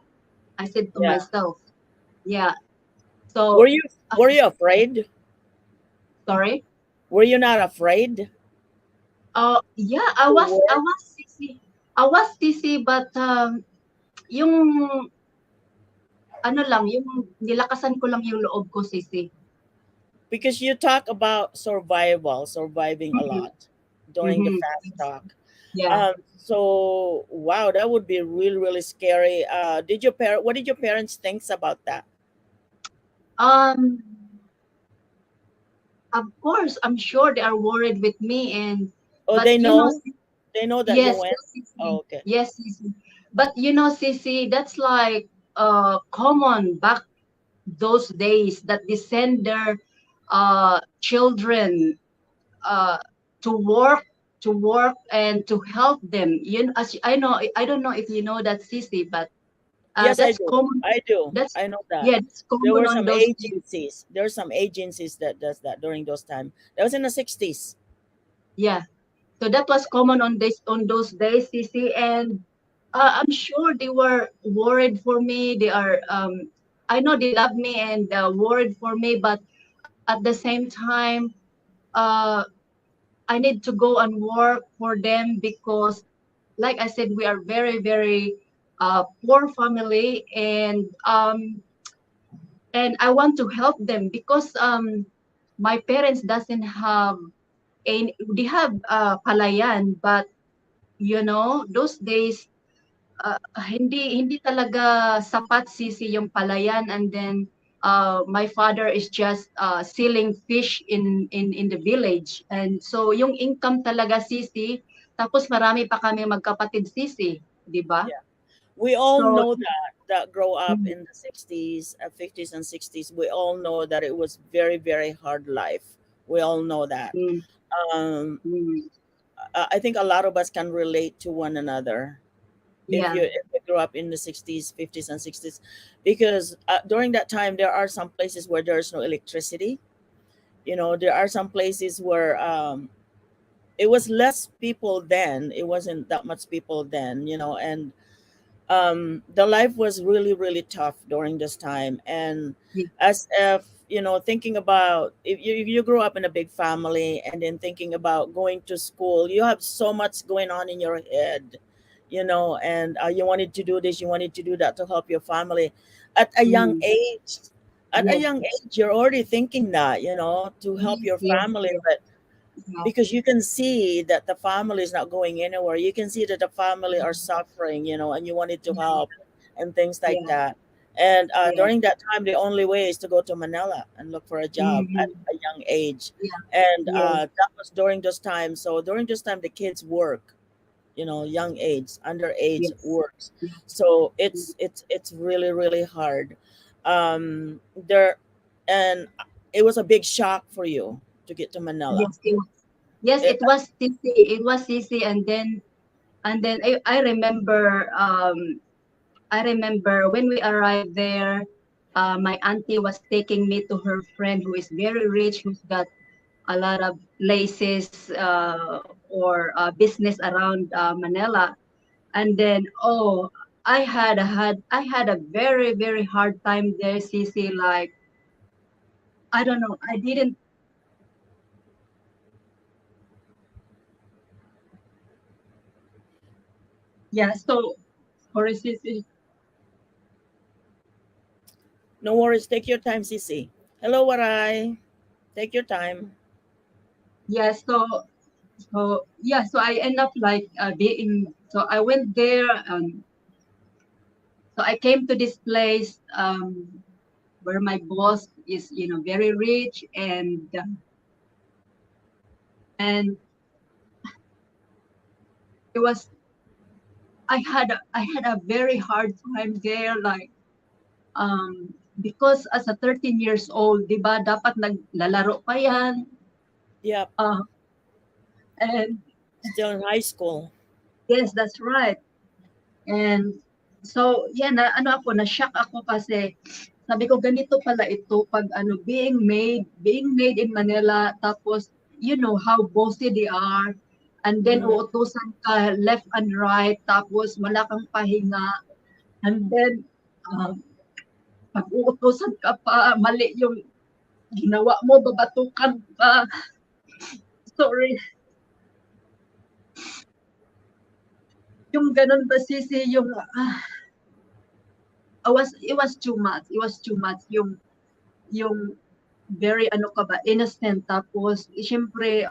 I said to Yeah. myself, "Yeah." Were So, you uh, were you afraid? sorry. Were you not afraid Yeah, to work? I was sissy, but yung ano lang, yung nilakasan ko lang yung loob ko, Sisi. Because you talk about surviving a Mm-hmm. lot during the Mm-hmm. fast talk. Yeah. So wow, that would be really, really scary. What did your parents think about that? Um, of course, I'm sure they are worried with me, and Oh, but they you know, know. They know that you yes, went. yes, Oh, Sisi. okay. Yes, Sisi. But you know, Sisi, that's like common back those days that they send their children uh to work and to help them. You know, I know, I don't know if you know that, Sisi, but Yes, I that's do. common. I do. That's I know that. yeah, that's There common were on some those days. agencies. There were some agencies that does that during those time. That was in the 60s. Yeah, so that was common on those days, Sisi, and I'm sure they were worried for me. They are I know they love me and worried for me, but at the same time, uh, I need to go and work for them because, like I said, we are very, very poor family, and I want to help them because my parents doesn't have any. They have palayan, but you know, those days hindi talaga sapat, Sisi, yung palayan, and then my father is just selling fish in the village, and so yung income talaga, Sisi, tapos marami pa kami magkapatid, Sisi, di ba? Yeah. We all So know that grow up mm, in the 60s, 50s and 60s. We all know that it was very, very hard life. We all know that. mm, Um, mm, I think a lot of us can relate to one another yeah, if you grew up in the 60s, 50s and 60s, because during that time there are some places where there's no electricity. You know, there are some places where it was less people then. It wasn't that much people then, you know, and the life was really, really tough during this time. And yeah, as if, you know, thinking about if you grew up in a big family and then thinking about going to school, you have so much going on in your head, you know, and you wanted to do this, you wanted to do that to help your family at a young mm, age. At a yes, young age, you're already thinking that, you know, to help yes, your yes, family. yes, But yeah, because you can see that the family is not going anywhere, you can see that the family are suffering, you know, and you wanted to yeah, help and things like yeah, that. And yes, during that time the only way is to go to Manila and look for a job at mm-hmm, a young age. yeah, And yes, that was during those times. So during this time the kids work, you know, young age, underage yes, works. yes, So yes, it's really, really hard. There and it was a big shock for you to get to Manila. yes, yes, It, it was easy. It was easy, and then I remember when we arrived there, my auntie was taking me to her friend who is very rich, who's got a lot of places or business around Manila. And then I had a very, very hard time there, Cece. Like, I don't know, I didn't. Yeah, so sorry, Cece. no worries. Take your time, Sisi. Hello, Warai. Take your time. Yeah, so I end up like being. So I went there. So I came to this place where my boss is, you know, very rich, and it was I had a very hard time there, like because as a 13 years old, 'di ba, dapat naglalaro pa yan. Yep. Uh, and Still in high school. yes, that's right. And so, yeah, na ano ako, na-shock ako kasi sabi ko ganito pala ito pag ano being made in Manila, tapos you know how bossy they are, and then Hmm. uutusan ka left and right, tapos wala kang pahinga, and then um, pag uutusan ka pa mali yung ginawa mo, babatukan pa. Sorry, yung ganun ba, Sisi, yung it was too much. It was too much. Yung very ano ka ba, innocent. Tapos, syempre,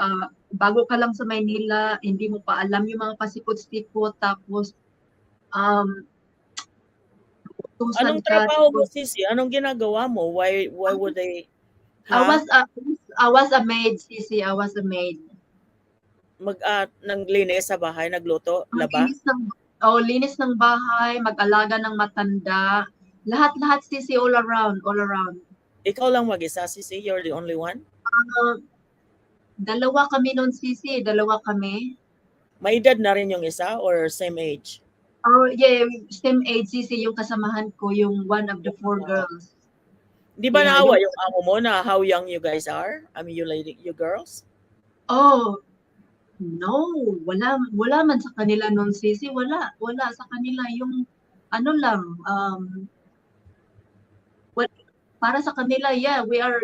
bago ka lang sa Maynila, hindi mo pa alam yung mga pasikot-sikot. Tapos, um, utusan Anong ka. trabaho mo, Sisi? Anong ginagawa mo? Why would they, I ha? was a, I was a maid, Sisi. I was a maid. Naglinis sa bahay, nagluto, Ang laba? linis ng bahay, mag-alaga ng matanda. Lahat-lahat, Sisi, all around, all around. Ikaw lang mag-isa, Sisi? You're the only one? Dalawa kami noon, Sisi. Dalawa kami. May edad na rin yung isa or same age? Oh, yeah, same age, Sisi, yung kasamahan ko, yung one of the four girls. Di ba Yeah, naawa yung- yung amo mo na how young you guys are? I mean, you girls? Oh, no, wala man sa kanila noon, Sisi. Wala sa kanila. Yung, ano lang, para sa kanila, yeah, we are,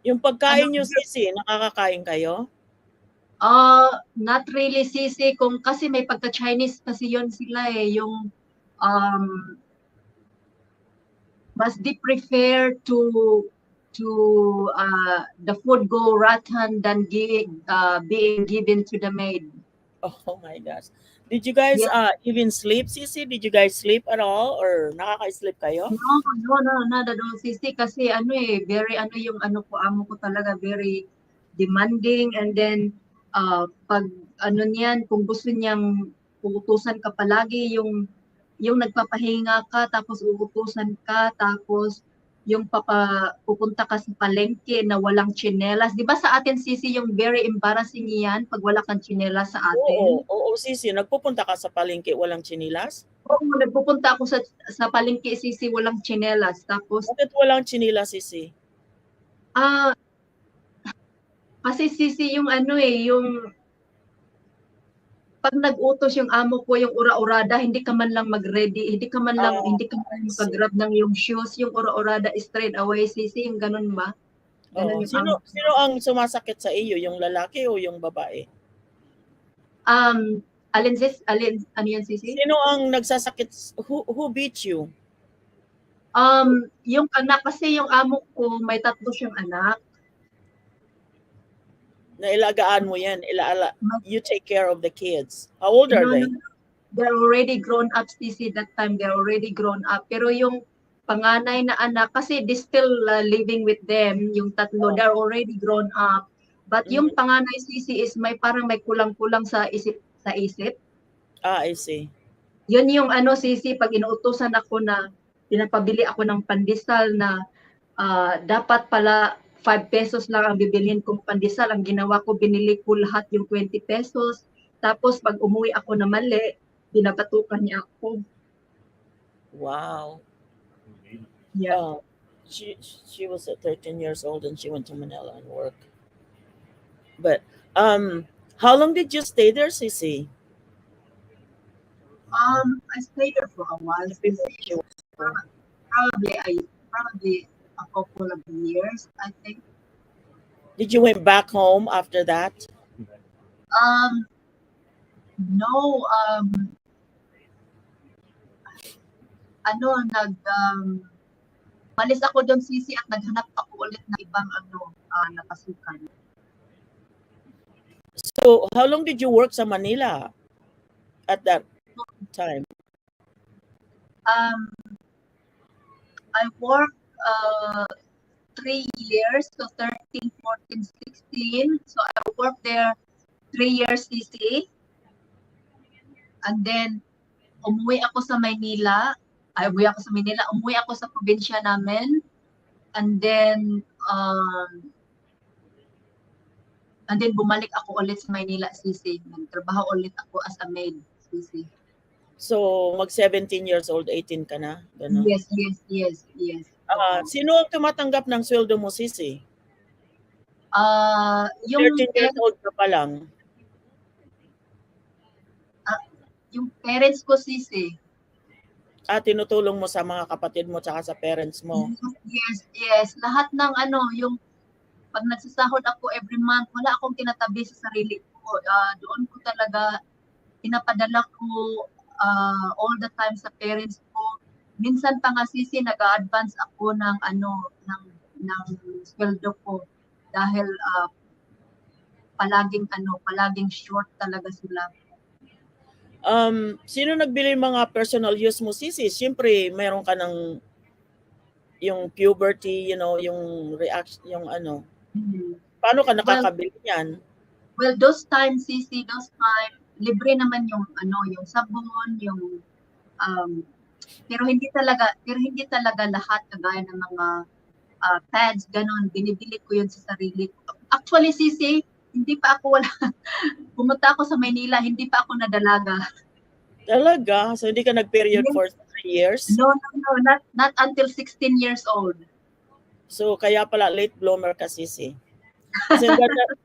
Yung pagkain ano, nyo, Sisi, nakakakain kayo? not really, Sisi, kasi may pagka-Chinese kasi yon sila yung um, mas they prefer to the food go rotten than being given to the maid. Oh my gosh. Did you guys Yeah. even sleep, Sisi? Did you guys sleep at all or nakaka-sleep kayo? No, not at all, Sisi, kasi very yung amo ko talaga, very demanding, and then pag niyan, kung gusto niyang uutusan ka palagi, yung nagpapahinga ka, tapos uutusan ka, tapos yung pupunta ka sa palengke na walang tsinelas. Di ba sa atin, Sisi, yung very embarrassing yan pag wala kang tsinelas sa atin? Oo, Sisi. Nagpupunta ka sa palengke, walang chinilas? Oo, nagpupunta ako sa palengke, Sisi, walang tsinelas. Tapos, Bakit walang chinilas, Sisi? ah, kasi, Sisi, yung yung pag nag-utos yung amo ko, yung ura-urada, hindi ka man lang mag-ready, hindi ka man lang I see. mag-grab ng yung shoes, yung ura-urada straight away, Sisi, yung ganun ba? Oo. Ganun yung amo. Sino ang sumasakit sa iyo? Yung lalaki o yung babae? Ano yan, Sisi? Sino ang nagsasakit? Who beat you? Yung anak, kasi yung amo ko, may 3 siyang anak. Nailagaan mo yan. You take care of the kids. How old are they? No, they're already grown up, Sisi, that time. They're already grown up. Pero yung panganay na anak, kasi they still living with them, yung 3, they're already grown up. But yung panganay, Sisi, is parang may kulang-kulang sa isip. I see. Yun yung Sisi, pag inuutosan ako na pinapabili ako ng pandesal na dapat pala 5 pesos lang ang bibilhin kong pandesal. Ang ginawa ko, binili ko lahat yung 20 pesos. Tapos pag umuwi ako na mali, binabatukan niya ako. Wow. Yeah. She was 13 years old and she went to Manila and worked. But how long did you stay there, Sisi? I stayed there for a while. Probably a couple of years, I think. Did you went back home after that? No, malis ako doon, Sisi, at naghanap ako ulit ng ibang napasukan. So, how long did you work sa Manila at that time? I worked 3 years, so 13, 14, 16. So I worked there 3 years, Sisi. And then, umuwi ako sa Maynila. Umuwi ako sa probinsya namin. And then bumalik ako ulit sa Maynila, Sisi. Nagtrabaho ulit ako as a maid, Sisi. So, mag 17 years old, 18 ka na? Ganun. Yes. Sino ang tumatanggap ng sweldo mo, Sisi? Yung 13 years old ka pa lang. Yung parents ko, Sisi. Tinutulong mo sa mga kapatid mo tsaka sa parents mo. Yes. Lahat ng yung pag nagsasahod ako every month, wala akong tinatabi sa sarili ko. Doon ko talaga pinapadala ko all the time sa parents ko. minsan pa nga sisi nag-advance ako ng ano ng sweldo ko dahil palaging short talaga sila. Sino nagbili mga personal use mo, Sisi? Siyempre, meron ka ng yung puberty, yung reaction, yung ano. Paano ka nakakabili niyan? Well, those times, sisi, libre naman yung yung sabon, yung pero hindi talaga lahat kagaya ng mga pads, ganon. Binibili ko yun sa sarili ko. Actually, sisi, hindi pa ako pumunta ako sa Maynila, hindi pa ako nadalaga. Talaga? So, hindi ka nag-period for 3 years? No, not until 16 years old. So, kaya pala late bloomer ka, Sisi. Kasi ang ganda,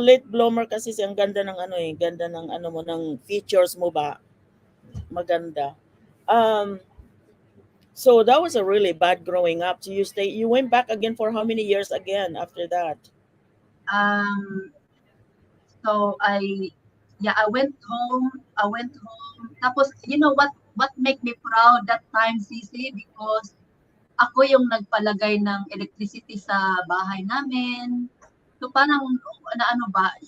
late bloomer kasi ang ganda ng ganda ng mo, ng features mo ba? Maganda. So that was a really bad growing up. So you went back again for how many years again after that? So I went home. Tapos, you know what make me proud that time, Sisi? Because ako yung nagpalagay ng electricity sa bahay namin. So parang,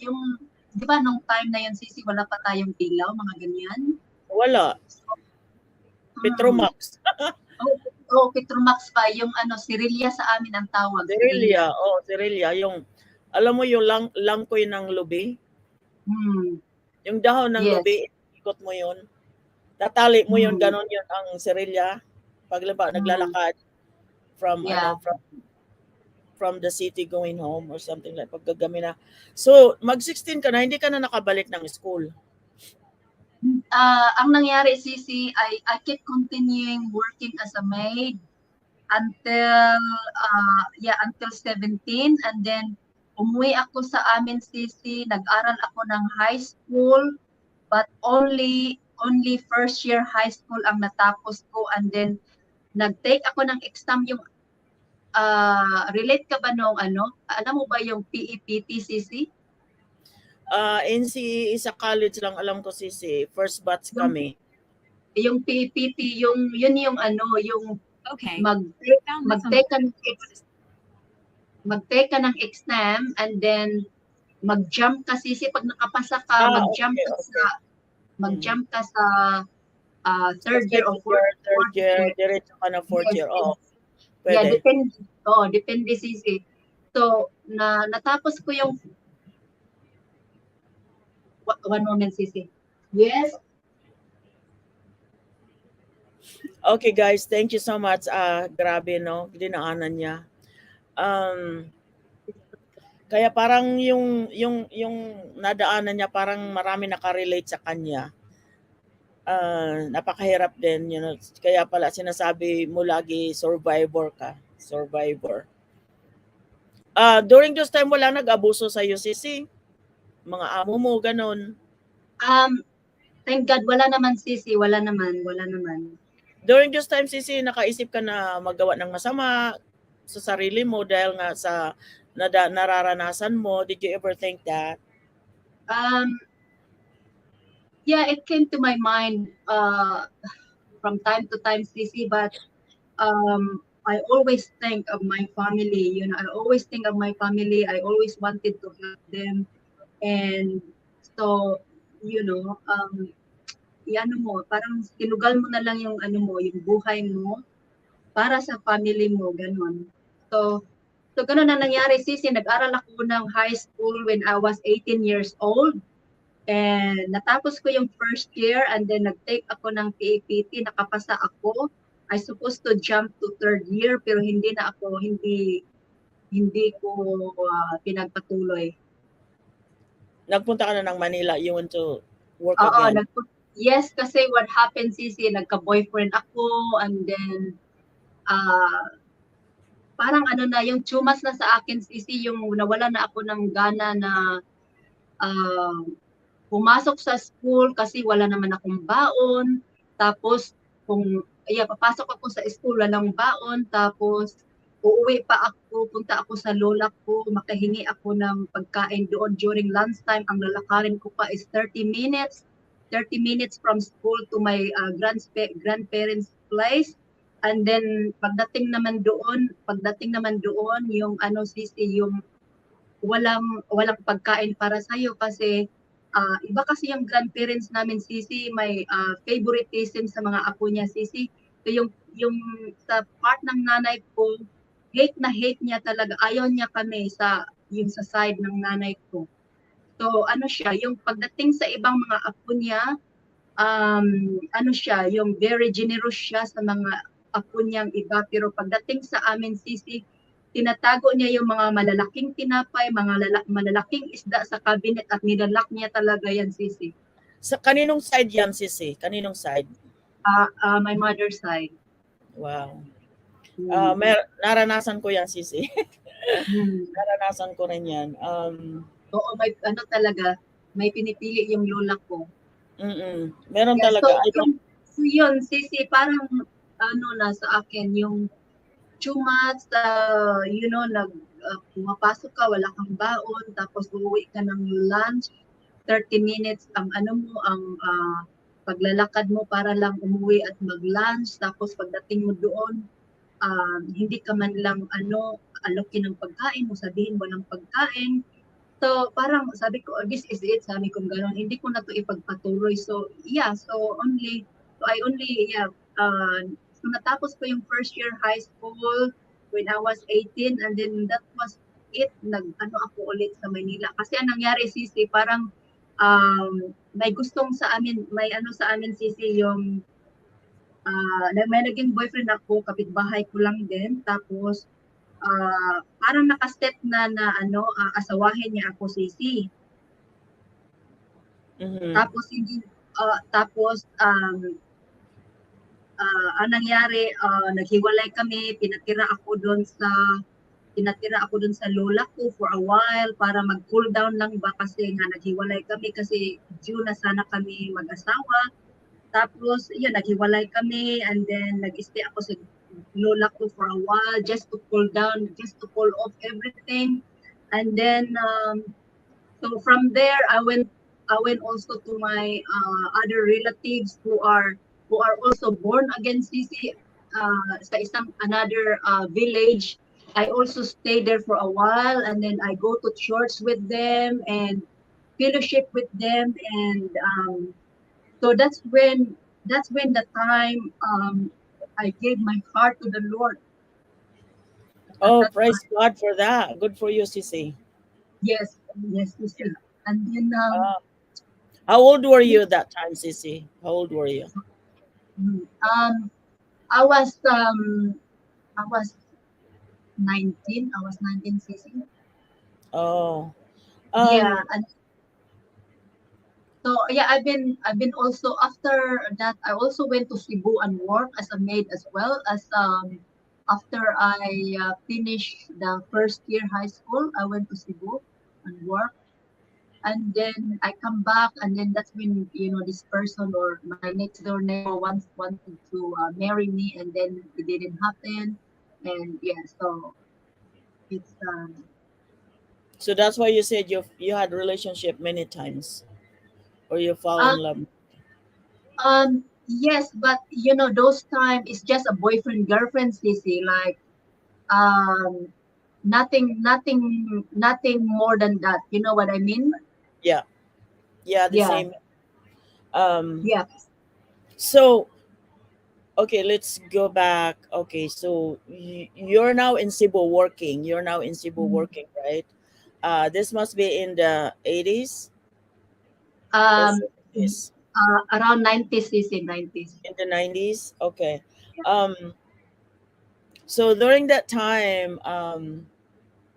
yung, di ba nung time na yun, Sisi, wala pa tayong ilaw, mga ganyan? Wala. Petromax. Petromax pa. Yung Sirilya sa amin ang tawag. Sirilya. Sirilya. Yung, alam mo yung langkoy ng lubi? Yung dahon ng lubi, ikot mo yun. Tatali mo yun, ganon yun ang sirilya. Paglaba, naglalakad from the city going home or something like pagkagami na. So, mag-16 ka na, hindi ka na nakabalik ng school? Ang nangyari, Sisi, I kept continuing working as a maid until 17, and then umuwi ako sa amin, Sisi, nag-aral ako ng high school, but only first year high school ang natapos ko, and then nag-take ako ng exam. Yung relate ka ba nung alam mo ba yung PEPT, Sisi? NCE sa college lang alam ko, Sisi. First batch kami. Yung PEPT, yung yung Okay. mag-take ka ng exam, and then mag-jump ka, Sisi, pag nakapasa ka, mag-jump ka sa third year or fourth year. Diretso ka na fourth year. Pwede. Yeah, depende, Sisi. So, natapos ko yung one moment, Sisi. Yes. Okay, guys, thank you so much. Grabe, no? Dinaanan niya. Kaya parang yung nadaanan niya, parang marami nakarelate sa kanya. Napakahirap din, Kaya pala sinasabi mo lagi survivor ka. Survivor. During those time, wala nag-abuso sa iyo, Sisi? Mga amo mo, ganun? Thank God, wala naman, Sisi. Wala naman. During those time, Sisi, nakaisip ka na magawa ng masama sa sarili mo dahil nga sa nararanasan mo? Did you ever think that? Yeah, it came to my mind from time to time, Sisi, but I always think of my family. I always think of my family. I always wanted to help them. And so, parang tinugal mo na lang yung yung buhay mo para sa family mo, ganun. So ganun ang nangyari, Sisi. Nag-aral ako ng high school when I was 18 years old. And natapos ko yung first year, and then nag-take ako ng PAPT, nakapasa ako. I supposed to jump to third year, pero hindi ko pinagpatuloy. Nagpunta ka na ng Manila, you want to work again? Yes, kasi what happened, Sisi, nagka-boyfriend ako, and then parang yung tumas na sa akin, Sisi, yung nawala na ako ng gana na pumasok sa school kasi wala naman akong baon. Tapos papasok ako sa school, walang baon. Tapos uuwi pa ako, punta ako sa lola ko, makahingi ako ng pagkain doon during lunchtime. Ang lalakarin ko pa is 30 minutes from school to my grandparents' place. And then pagdating naman doon yung ano sisi, yung walang pagkain para sa'yo kasi iba kasi yung grandparents namin sisi, may favoritism sa mga apo niya sisi. So yung sa part ng nanay ko, hate na hate niya talaga. Ayaw niya kami sa side ng nanay ko. So ano siya, yung pagdating sa ibang mga apo niya, ano siya, yung very generous siya sa mga apo niyang iba. Pero pagdating sa amin sisi, tinatago niya yung mga malalaking tinapay, malalaking isda sa cabinet at nilalak niya talaga yan sisi. Sa kaninong side yan, sisi? Kaninong side? My mother's side. Wow. Hmm. Naranasan ko yan, sisi. Hmm. Naranasan ko rin yan. Oo, may ano talaga, may pinipili yung lola ko. Meron Yeah, talaga. so yun, sisi, parang ano na sa akin, yung chumats, pumapasok ka, wala kang baon, tapos uuwi ka ng lunch, 30 minutes ang ano mo, ang paglalakad mo para lang umuwi at mag-lunch, tapos pagdating mo doon, hindi ka man lang alokin ng pagkain mo, sabihin walang pagkain. So parang sabi ko, oh, this is it, sabi ko gano'n, hindi ko na to ipagpatuloy. So yeah, so natapos ko yung first year high school when I was 18, and then that was it. Ako ulit sa Manila. Kasi ang nangyari sisi, parang may sa amin sisi yung may naging boyfriend ako, kapitbahay ko lang din. Tapos parang nakaset na asawahin niya ako sisi. Tapos ang nangyari, naghiwalay kami, pinatira ako doon sa lola ko for a while para mag-cool down lang ba kasi nga naghiwalay kami kasi due na sana kami mag-asawa. Tapos yun, naghiwalay kami, and then nag-stay ako sa lola ko for a while just to cool down, just to cool off everything. And then so from there I went also to my other relatives who are also born again sisi sa another village. I also stayed there for a while, and then I go to church with them and fellowship with them, and so that's when the time I gave my heart to the Lord. Oh, praise God for that. Good for you, sisi. Yes, you see. And then how old were you that time, sisi? How old were you? I was 19. I was 19 cc. Oh. Yeah, and so yeah, I've been also after that. I also went to Cebu and work as a maid as well as after I finished the first year high school. I went to Cebu and work, and then I come back, and then that's when this person or my next door neighbor wanted to marry me, and then it didn't happen, and yeah, so it's So that's why you said you had relationship many times, or you fall in love. Yes, but those time it's just a boyfriend girlfriend, Sissy. Like nothing more than that. You know what I mean? Yeah, the Yeah, same. yeah. So okay, let's go back. Okay, so you're now in Cebu working. You're now in Cebu working, right? This must be in the 80s or Um, 70s. Around 90s, Sissy, 90s. In the 90s. Okay. So during that time,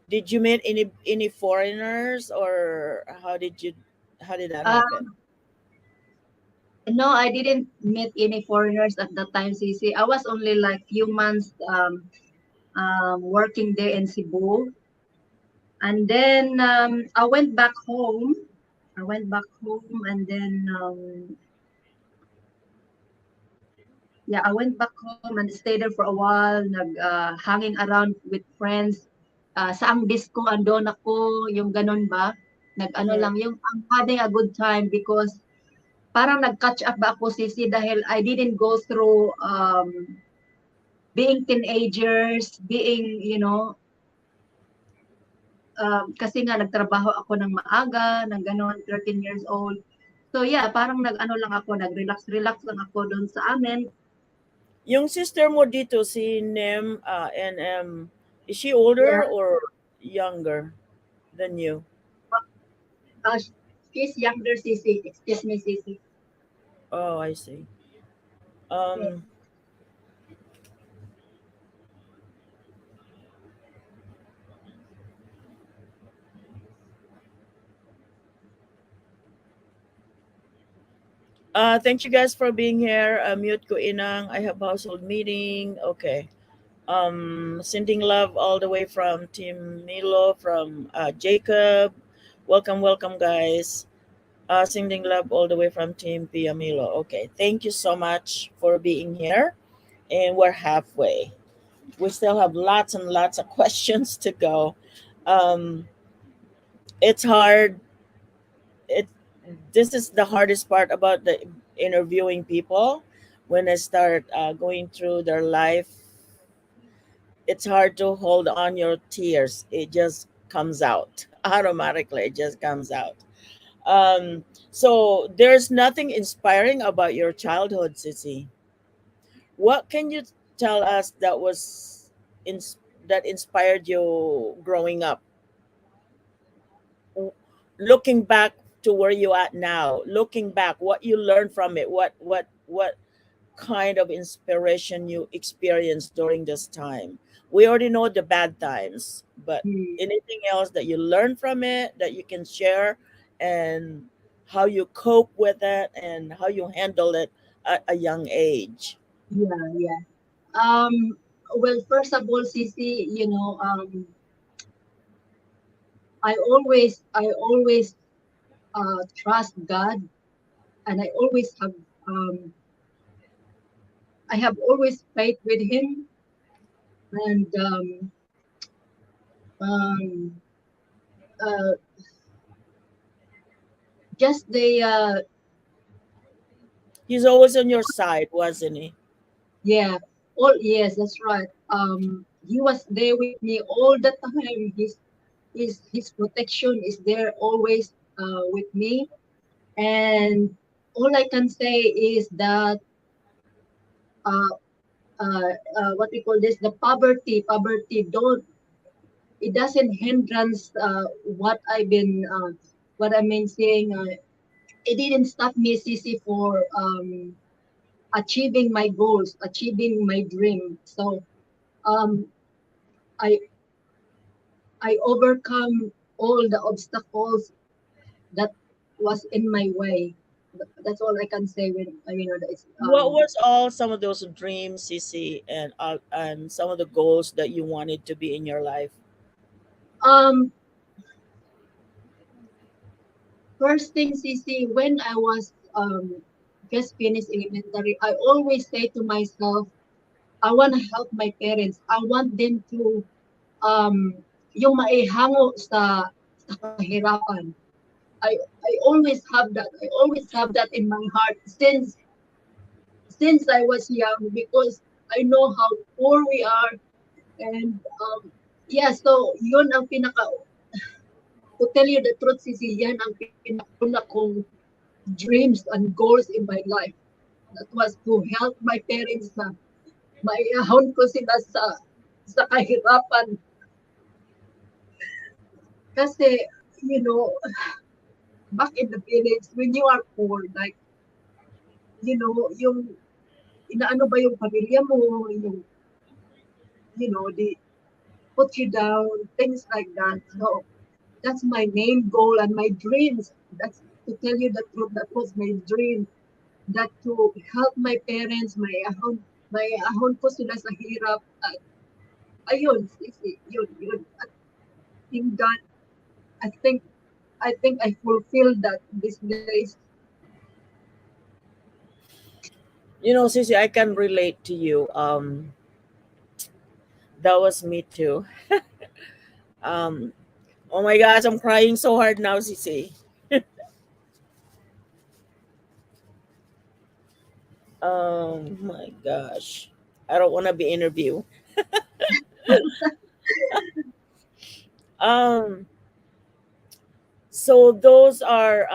did you meet any foreigners, or how did that happen? No, I didn't meet any foreigners at that time, Sissy. I was only like few months working there in Cebu, and then I went back home. And then I went back home and stayed there for a while, hanging around with friends. Saang disco andon ako, yung ganun ba? Nag-ano lang, yung I'm having a good time because parang nag-catch up ba ako, Sisi, dahil I didn't go through being teenagers, being, kasi nga nagtrabaho ako ng maaga, ng gano'n, 13 years old. So yeah, parang nag-ano lang ako, nag-relax-relax lang ako doon sa amin. Yung sister mo dito, si Nem, NM, is she older Yeah, or younger than you? uh, she's younger, Sisi. Excuse me, Sisi. Oh, I see. Yeah. Um, thank you guys for being here. Mute ko inang. I have household meeting. Okay. Sending love all the way from Team Milo, from Jacob. Welcome, welcome, guys. Sending love all the way from Team Pia Milo. Okay. Thank you so much for being here. And we're halfway. We still have lots and lots of questions to go. Um, it's hard. It This is the hardest part about the interviewing people. When I start going through their life, it's hard to hold on your tears. It just comes out automatically. It just comes out. So there's nothing inspiring about your childhood, Sissy. What can you tell us that was in, that inspired you growing up? Looking back to where you at now, looking back, what you learned from it, what kind of inspiration you experienced during this time. We already know the bad times, but Hmm. anything else that you learned from it that you can share, and how you cope with it and how you handle it at a young age. Yeah, yeah. Um, well, first of all, Sisi, I always trust God, and um, I have always faith with Him, and um, uh, just the He's always on your side, wasn't he? yeah, all yes, that's right. He was there with me all the time. His protection is there always with me, and all I can say is that uh, what we call this, the poverty don't, it doesn't hindrance what I've been saying. It didn't stop me, CC, for achieving my goals, achieving my dream. So um, I I overcome all the obstacles that was in my way. That's all I can say when that is What was all some of those dreams, Sissy, and some of the goals that you wanted to be in your life? um first thing, CC, when I was just finished elementary, I always say to myself, I want to help my parents. I want them to um yung maihango sa kahirapan. I always have that. I always have that in my heart since I was young, because I know how poor we are. And yeah, so yun ang pinaka, to tell you the truth, Sisi, yan ang pinakauna kong dreams and goals in my life. That was to help my parents na maiahon ko sila sa kahirapan. Kasi, you know, back in the village, when you are poor, like, yung inaano ba yung pamilya mo, they put you down, things like that. So that's my main goal and my dreams. That's, to tell you the truth, that was my dream. That to help my parents, may ahon ko sila sa hirap. At ayun, yun. At in God, I think, I fulfilled that these days. Sissy, I can relate to you. That was me too. Um, oh my gosh, I'm crying so hard now, Sissy. Oh my gosh. I don't want to be interviewed. Um, so those are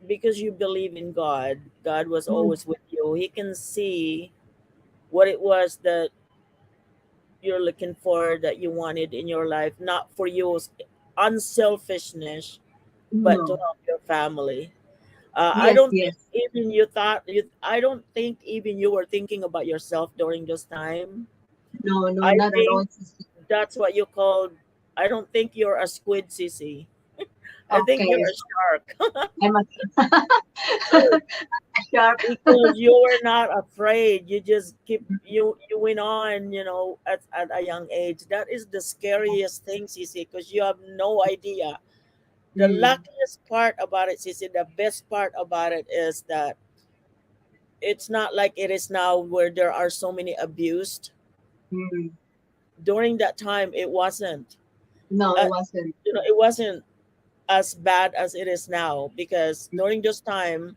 because you believe in God. God was Mm, always with you. He can see what it was that you're looking for, that you wanted in your life, not for your unselfishness, but to no. help your family. I Yes, don't think yes. even you thought you. I don't think even you were thinking about yourself during this time. No, no, I not at all, think Sissy. that's what you called. I don't think you're a squid, sissy. I think Okay. you're a shark. I'm a shark. Because you were not afraid. You just keep you went on, at a young age. That is the scariest thing, Sissy, because you have no idea. The Mm, luckiest part about it, Sissy, the best part about it is that it's not like it is now where there are so many abused. mm. During that time, it wasn't. No, it Uh, wasn't. it wasn't as bad as it is now because Mm, during this time,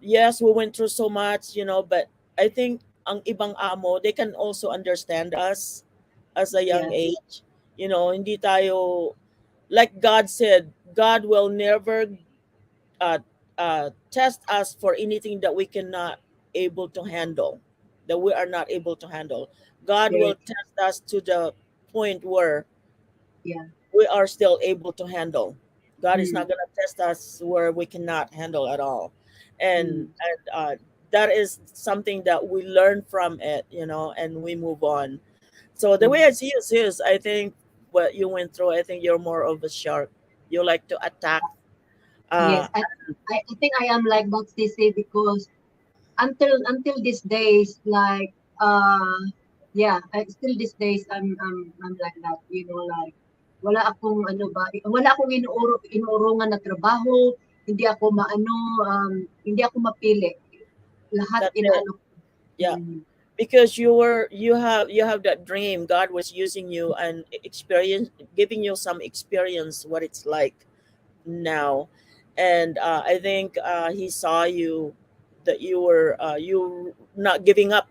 yes, we went through so much, but I think ang ibang amo, they can also understand us as a young yeah. age. Hindi tayo, like God said, God will never uh, test us for anything that we cannot able to handle, that we are not able to handle. God will Very true. test us to the point where Yeah. we are still able to handle. God is Mm, not going to test us where we cannot handle at all, and mm, that is something that we learn from it, and we move on. So the way mm. I see it is, I think what you went through, I think you're more of a shark. You like to attack. Uh, Yes, I think I am like that, Sissy, because until these days, like yeah, still these days I'm like that, like wala akong ano ba, wala akong inuurungan na trabaho, hindi ako maano, hindi ako mapili. Lahat that's it. inaano ko. Yeah, Mm, because you have that dream. God was using you and experience, giving you some experience what it's like now, and I think he saw you, that you not giving up.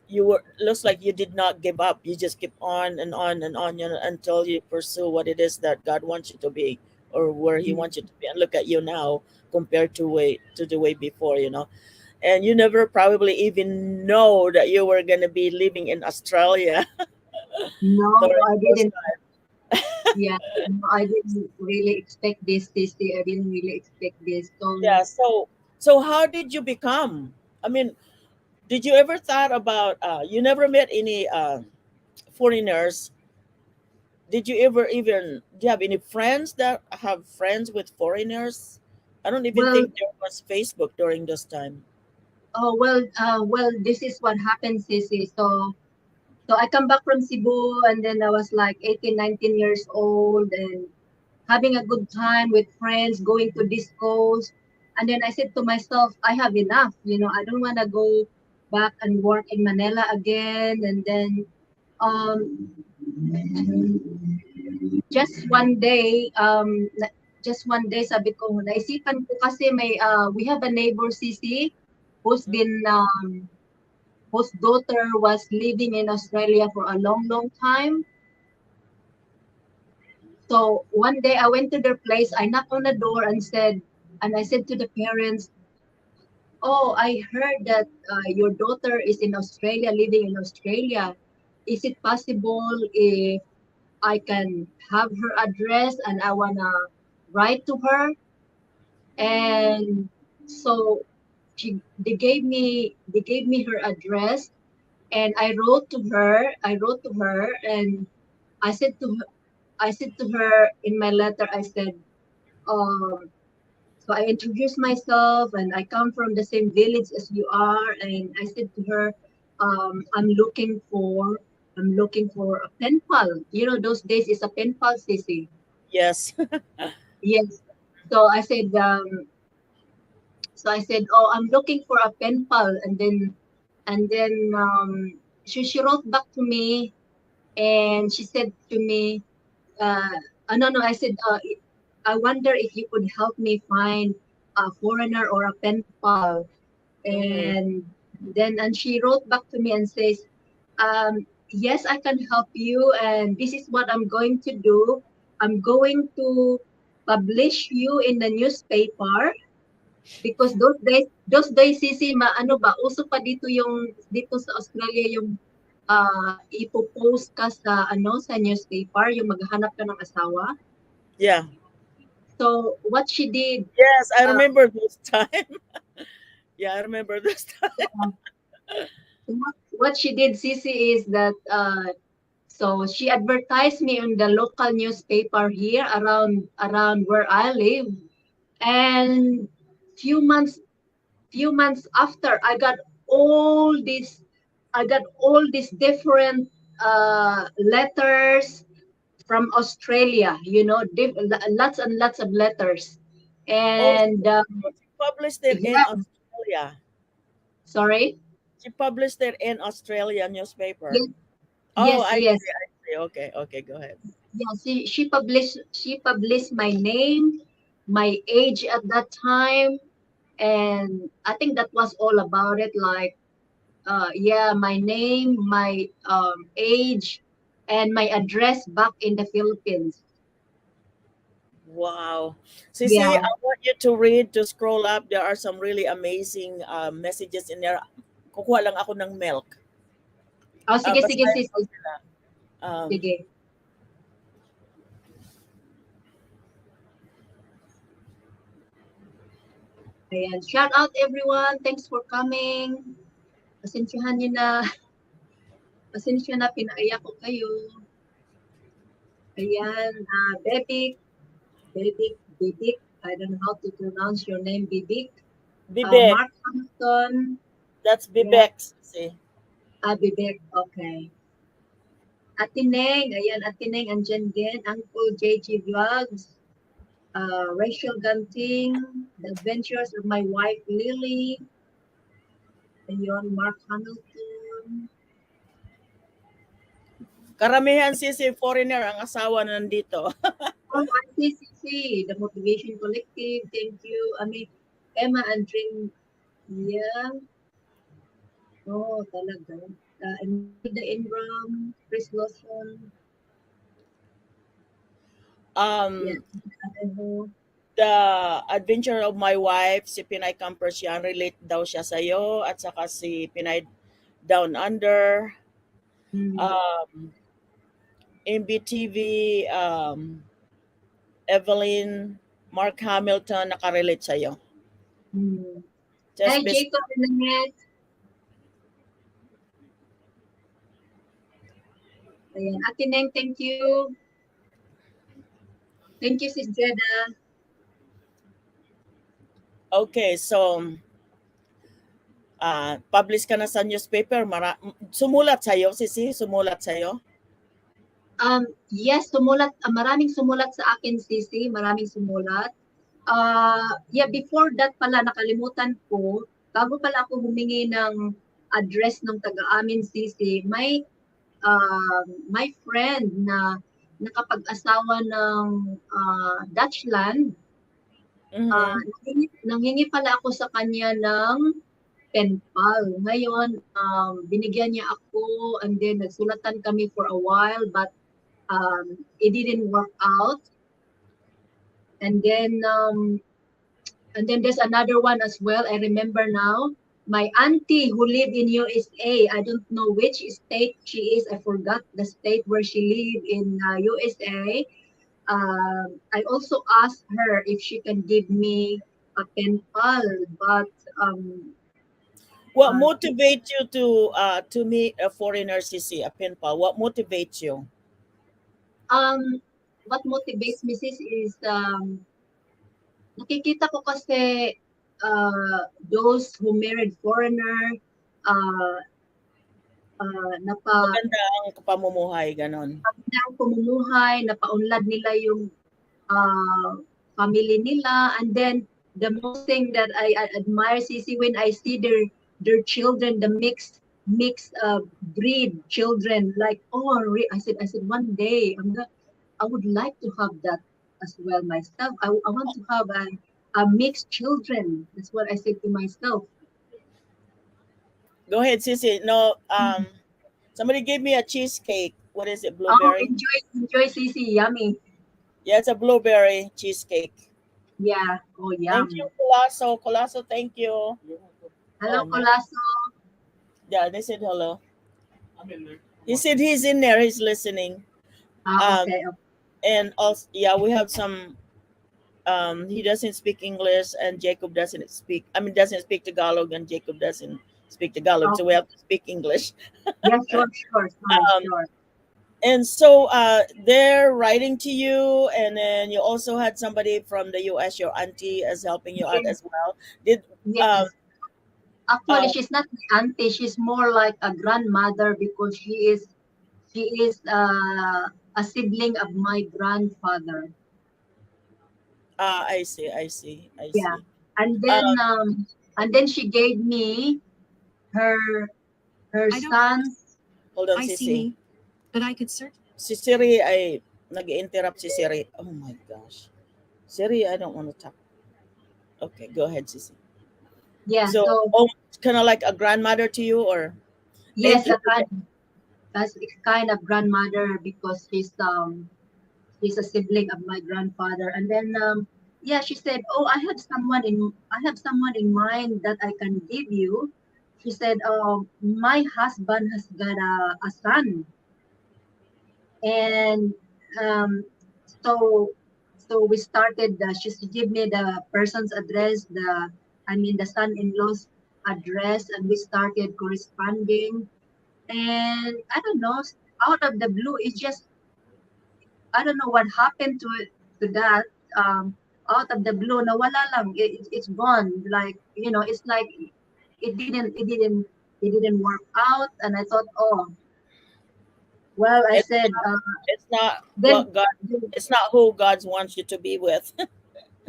You were, looks like you did not give up. You just keep on and on and on, until you pursue what it is that God wants you to be, or where He mm. wants you to be. And look at you now compared to the way before. And you never probably even know that you were gonna be living in Australia No, during I those didn't. times. Yeah, no, I didn't really expect this, Sissy. I didn't really expect this. So, Yeah. So how did you become? I mean, did you ever thought about? You never met any foreigners. Did you ever even do you have any friends that have friends with foreigners? I don't even well, think there was Facebook during this time. well, this is what happened, Sissy. So I come back from Cebu and then I was like 18, 19 years old and having a good time with friends, going to discos. And then I said to myself, I have enough. I don't want to go back and work in Manila again. And then um, just one day, sabi ko, naisipan ko kasi we have a neighbor, Sisi, who's Mm. been whose daughter was living in Australia for a long, long time. So one day I went to their place, I knocked on the door and I said to the parents, "Oh, I heard that your daughter is in Australia, living in Australia. Is it possible if I can have her address and I wanna write to her?" And so they gave me her address and I wrote to her and I said to her, in my letter, I said, um, so I introduced myself and I come from the same village as you are. And I said to her, I'm looking for a pen pal. Those days is a pen pal, Sissy. Yes. Yes. So I said, oh, I'm looking for a pen pal. And then she wrote back to me and she said to me, uh, no, no, I said, I wonder if you could help me find a foreigner or a pen pal. Hmm. And Then and she wrote back to me and says, yes, I can help you, and this is what I'm going to do. I'm going to publish you in the newspaper because those days sisi ano ba uso pa dito sa Australia yung ipo-post ka sa sa newspaper yung maghahanap ka ng asawa. Yeah. So what she did, Yes, I uh, remember those time. Yeah, I remember those time. what she did, Sisi, is that so she advertised me on the local newspaper here around where I live, and few months few months after all these I got all these different letters from Australia, lots and lots of letters. Oh, And so she published it in yeah, Australia. sorry. She published it in Australia newspaper. Yes, Oh, yes, I yes. see, I see. Okay, okay, go ahead. Yeah, she published my name, my age at that time, and I think that was all about it. Like, yeah, my name, my age, and my address back in the Philippines. Wow. Sisi, Yeah. I want you to read, to scroll up. There are some really amazing messages in there. Kukuha lang ako ng milk. Oh, sige, sige, Basahin sis. ko sila. Um, Sige. Ayan. Shout out everyone. Thanks for coming. Pasensyahan niyo na. Pasensya na, pinaiyak ko kayo. Ayan. Bebik. Bebik. Bebik. I don't know how to pronounce your name, Bibik. Bibek. Mark Hampton. That's Yeah. Bibek, Sisi. Bibik. Okay. Atineng. Ayan, Atineng. Andyan din. Uncle JG Vlogs. Rachel Ganting. The Adventures of My Wife, Lily. Ayun, Mark Hamilton. Karamihan, Sisi, foreigner ang asawa na nandito. Oh, I see. The Motivation Collective. Thank you. I mean, Emma and Dream. Yeah. Oh, talaga. Imelda Ingram, Chris Lawson. Yeah. Ano, The Adventure of My Wife, si Pinay Campers yan, relate daw siya sa'yo, at saka si Pinay Down Under, um, MBTV, Evelyn, Mark Hamilton, nakarelate sa'yo. Hi, Just best. Jacob Nanette. Ayan. Ate Neng, thank you. Thank you, Sis Jeda. Okay, so, publish ka na sa newspaper. Sumulat sa'yo, Sisi? Sumulat sa'yo? Yes, maraming sumulat sa akin, Sisi. Maraming sumulat. Yeah, before that pala, nakalimutan ko, bago pala ako humingi ng address ng taga-amin, Sisi, my friend na nakapag-asawa ng Dutchland, Mhm. nanghingi pala ako sa kanya ng pen pal. Ngayon, binigyan niya ako and then nagsulatan kami for a while but it didn't work out. And then there's another one as well. I remember now. My auntie who lived in USA, I don't know which state she is. I forgot the state where she lived in USA. I also asked her if she can give me a pen pal, but What uh, motivates you to meet a foreigner, Sisi, a pen pal? What motivates you? um, what motivates me sis is nakikita ko kasi those who married foreigner, uh, Maganda ang pamumuhay, ganon. napagandang pamumuhay, napaunlad nila yung family nila, and then the most thing that I admire, Sisi, when I see their children, the mixed breed children, like I said one day I would like to have that as well myself. I want to have a mixed children. That's what I said to myself. Go ahead, Sissy. No, somebody gave me a cheesecake. What is it? Oh, Blueberry? enjoy, Sisi. Yummy. Yeah, it's a blueberry cheesecake. Yeah. Oh, Thank you, yum. Colosso. Colosso, thank you. Hello, Oh man. Colasso. Yeah, they said hello. He said he's in there. He's listening. Ah, Um, okay. and also, yeah, we have some. He doesn't speak English, and Jacob doesn't speak. I mean, doesn't speak Tagalog, and Jacob doesn't speak Tagalog. So we Okay. have to speak English. Yeah, sure, Um, sure. and so they're writing to you, and then you also had somebody from the U.S. Your auntie is helping you out Yes, as well. Did um, yes. Actually, uh, she's not my auntie. She's more like a grandmother because she is a sibling of my grandfather. I see, I see, I Yeah. see. And Um, then um and then she gave me her her I don't son's. hold on, I see Sisi. me, but I could search. Si Siri ay nag-interrupt si Siri. Oh my gosh. Siri, I don't want to talk. Okay, go ahead, Sisi. Yeah, So, so oh, kind of like a grandmother to you, or yes, thank you. a kind of grandmother because she's a sibling of my grandfather. And then yeah, she said, "Oh, I have someone in mind that I can give you." She said, "My husband has got a son, and um, so we started. She gave me the person's address, the son-in-law's address, and we started corresponding. And I don't know, out of the blue, it's just I don't know what happened to that. Out of the blue, nawala lang. It's gone. Like it's like it didn't work out. And I thought, oh well, I It's said it's not then. what God. It's not who God wants you to be with.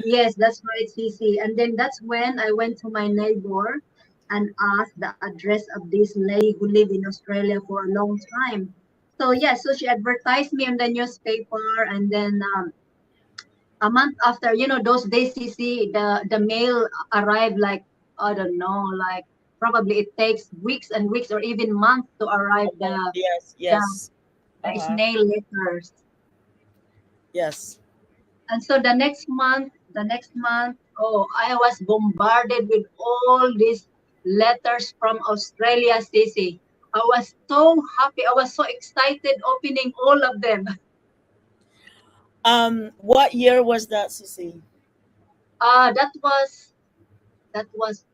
Yes, that's right, CC. And then that's when I went to my neighbor and asked the address of this lady who lived in Australia for a long time. So yeah, so she advertised me in the newspaper, and then a month after, those days, CC, the mail arrived like I don't know, like probably it takes weeks and weeks or even months to arrive Yes, the, yes, the uh-huh, snail letters. yes. And so the next month, oh, I was bombarded with all these letters from Australia, Sissy. I was so happy. I was so excited opening all of them. What year was that, Sisi? That was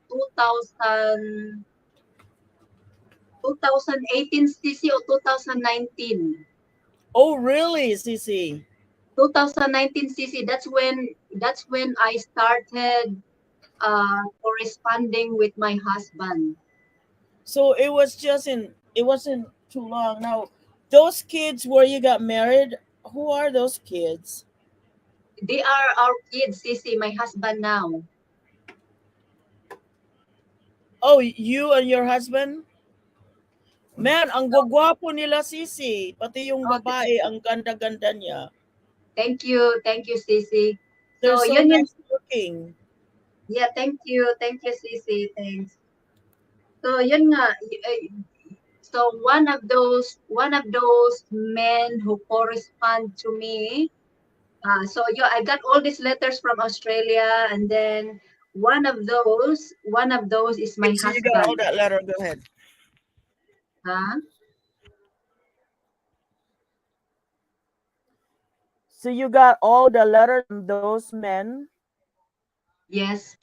2018, Sissy, or 2019. Oh, really, Sisi? 2019, Sissy. That's when I started corresponding with my husband. So it was just in. It wasn't too long. Now, those kids where you got married, who are those kids? They are our kids, Sissy, my husband now. Oh, you and your husband? Man, ang gwagwapo nila, Sisi. Pati yung Oh, babae, ang ganda-ganda niya. thank you, Sissy. They're So so yun. nice looking. Yeah, thank you, Sissy, thanks. So yun nga, so one of those men who correspond to me. So yeah, I got all these letters from Australia, and then one of those is Okay, my so you got all husband. that letter. Go ahead. Huh? So you got all the letters from those men. Yes.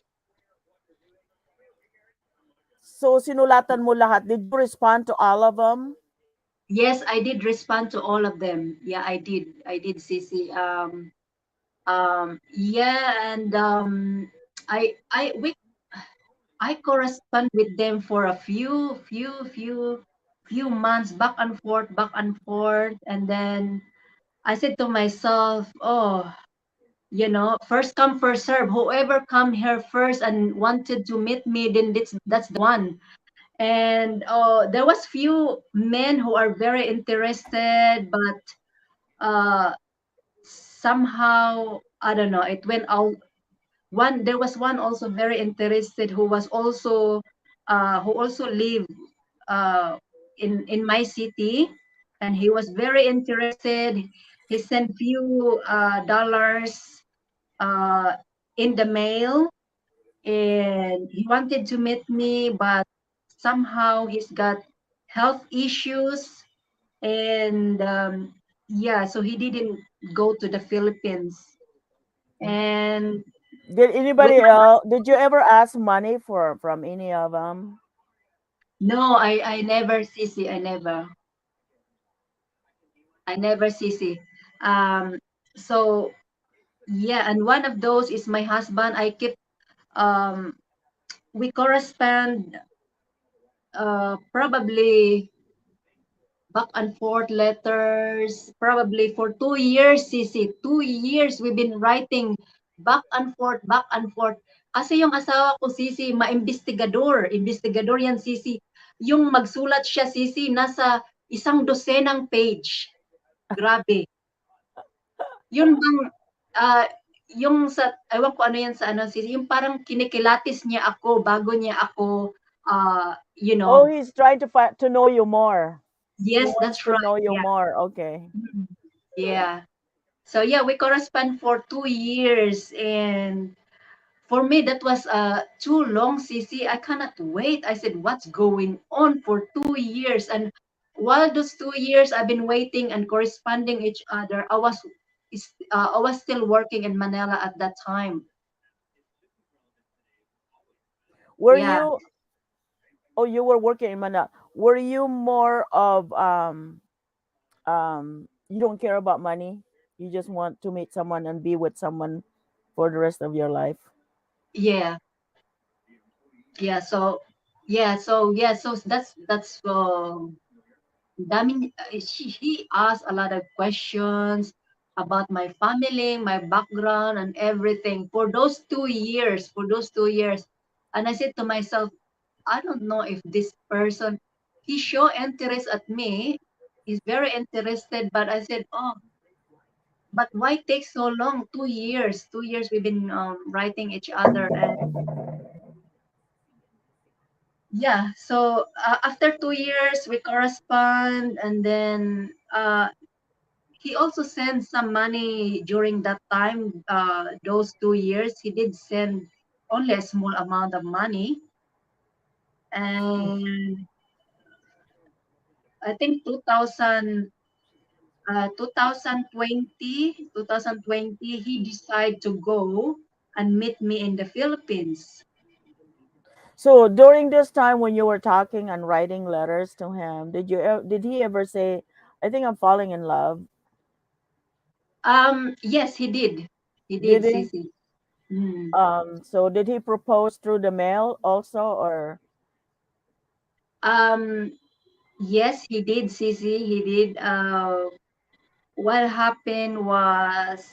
So sinulatan mo lahat. Did you respond to all of them? Yes, I did respond to all of them. Yeah, I did, Sissy. Yeah, and I correspond with them for a few months, back and forth, and then I said to myself, oh, first come, first serve. Whoever come here first and wanted to meet me, then that's the one. And there was few men who are very interested, but uh, somehow I don't know. It went out. There was one also very interested who was also who also live uh, in my city, and he was very interested. He sent few dollars uh, in the mail, and he wanted to meet me, but somehow he's got health issues, and yeah, so he didn't go to the Philippines. And Did with anybody my else? Did you ever ask money for from any of them? no, I never CC, I never CC. Um, so yeah, and one of those is my husband. I keep um we correspond probably back and forth letters, probably for 2 years, Sisi. 2 years we've been writing back and forth. Kasi yung asawa ko, Sisi, investigador yan, Sisi. Yung magsulat siya, Sisi, nasa 100 page. Grabe. Yun bang, ah, yung sa, ewan ko ano yan sa ano, Sisi, yung parang kinikilatis niya ako bago niya ako, you Oh, know, he's trying to to know you more. He yes, wants that's to right. know you Yeah. more. Okay. Mhm. Yeah. So yeah, we correspond for 2 years, and for me that was too long, Cc. I cannot wait. I said, what's going on for 2 years? And while those 2 years I've been waiting and corresponding each other, I was still working in Manila at that time. Were Yeah, you? Oh, you were working in Manila. Were you more of you don't care about money? You just want to meet someone and be with someone for the rest of your life. yeah, yeah. So that's daming he asked a lot of questions about my family, my background, and everything for those 2 years. And I said to myself, I don't know if this person he show interest at me. He's very interested, but I said, oh, but why take so long? 2 years. 2 years we've been writing each other, and yeah. So after 2 years we correspond, and then he also sent some money during that time. Those 2 years, he did send only a small amount of money, and I think 2020, he decided to go and meet me in the Philippines. So during this time when you were talking and writing letters to him, did he ever say, "I think I'm falling in love"? Yes, he did. He did, Did he? Sisi. Mm. So did he propose through the mail also, or Um, yes, he did, Sisi. He did. What happened was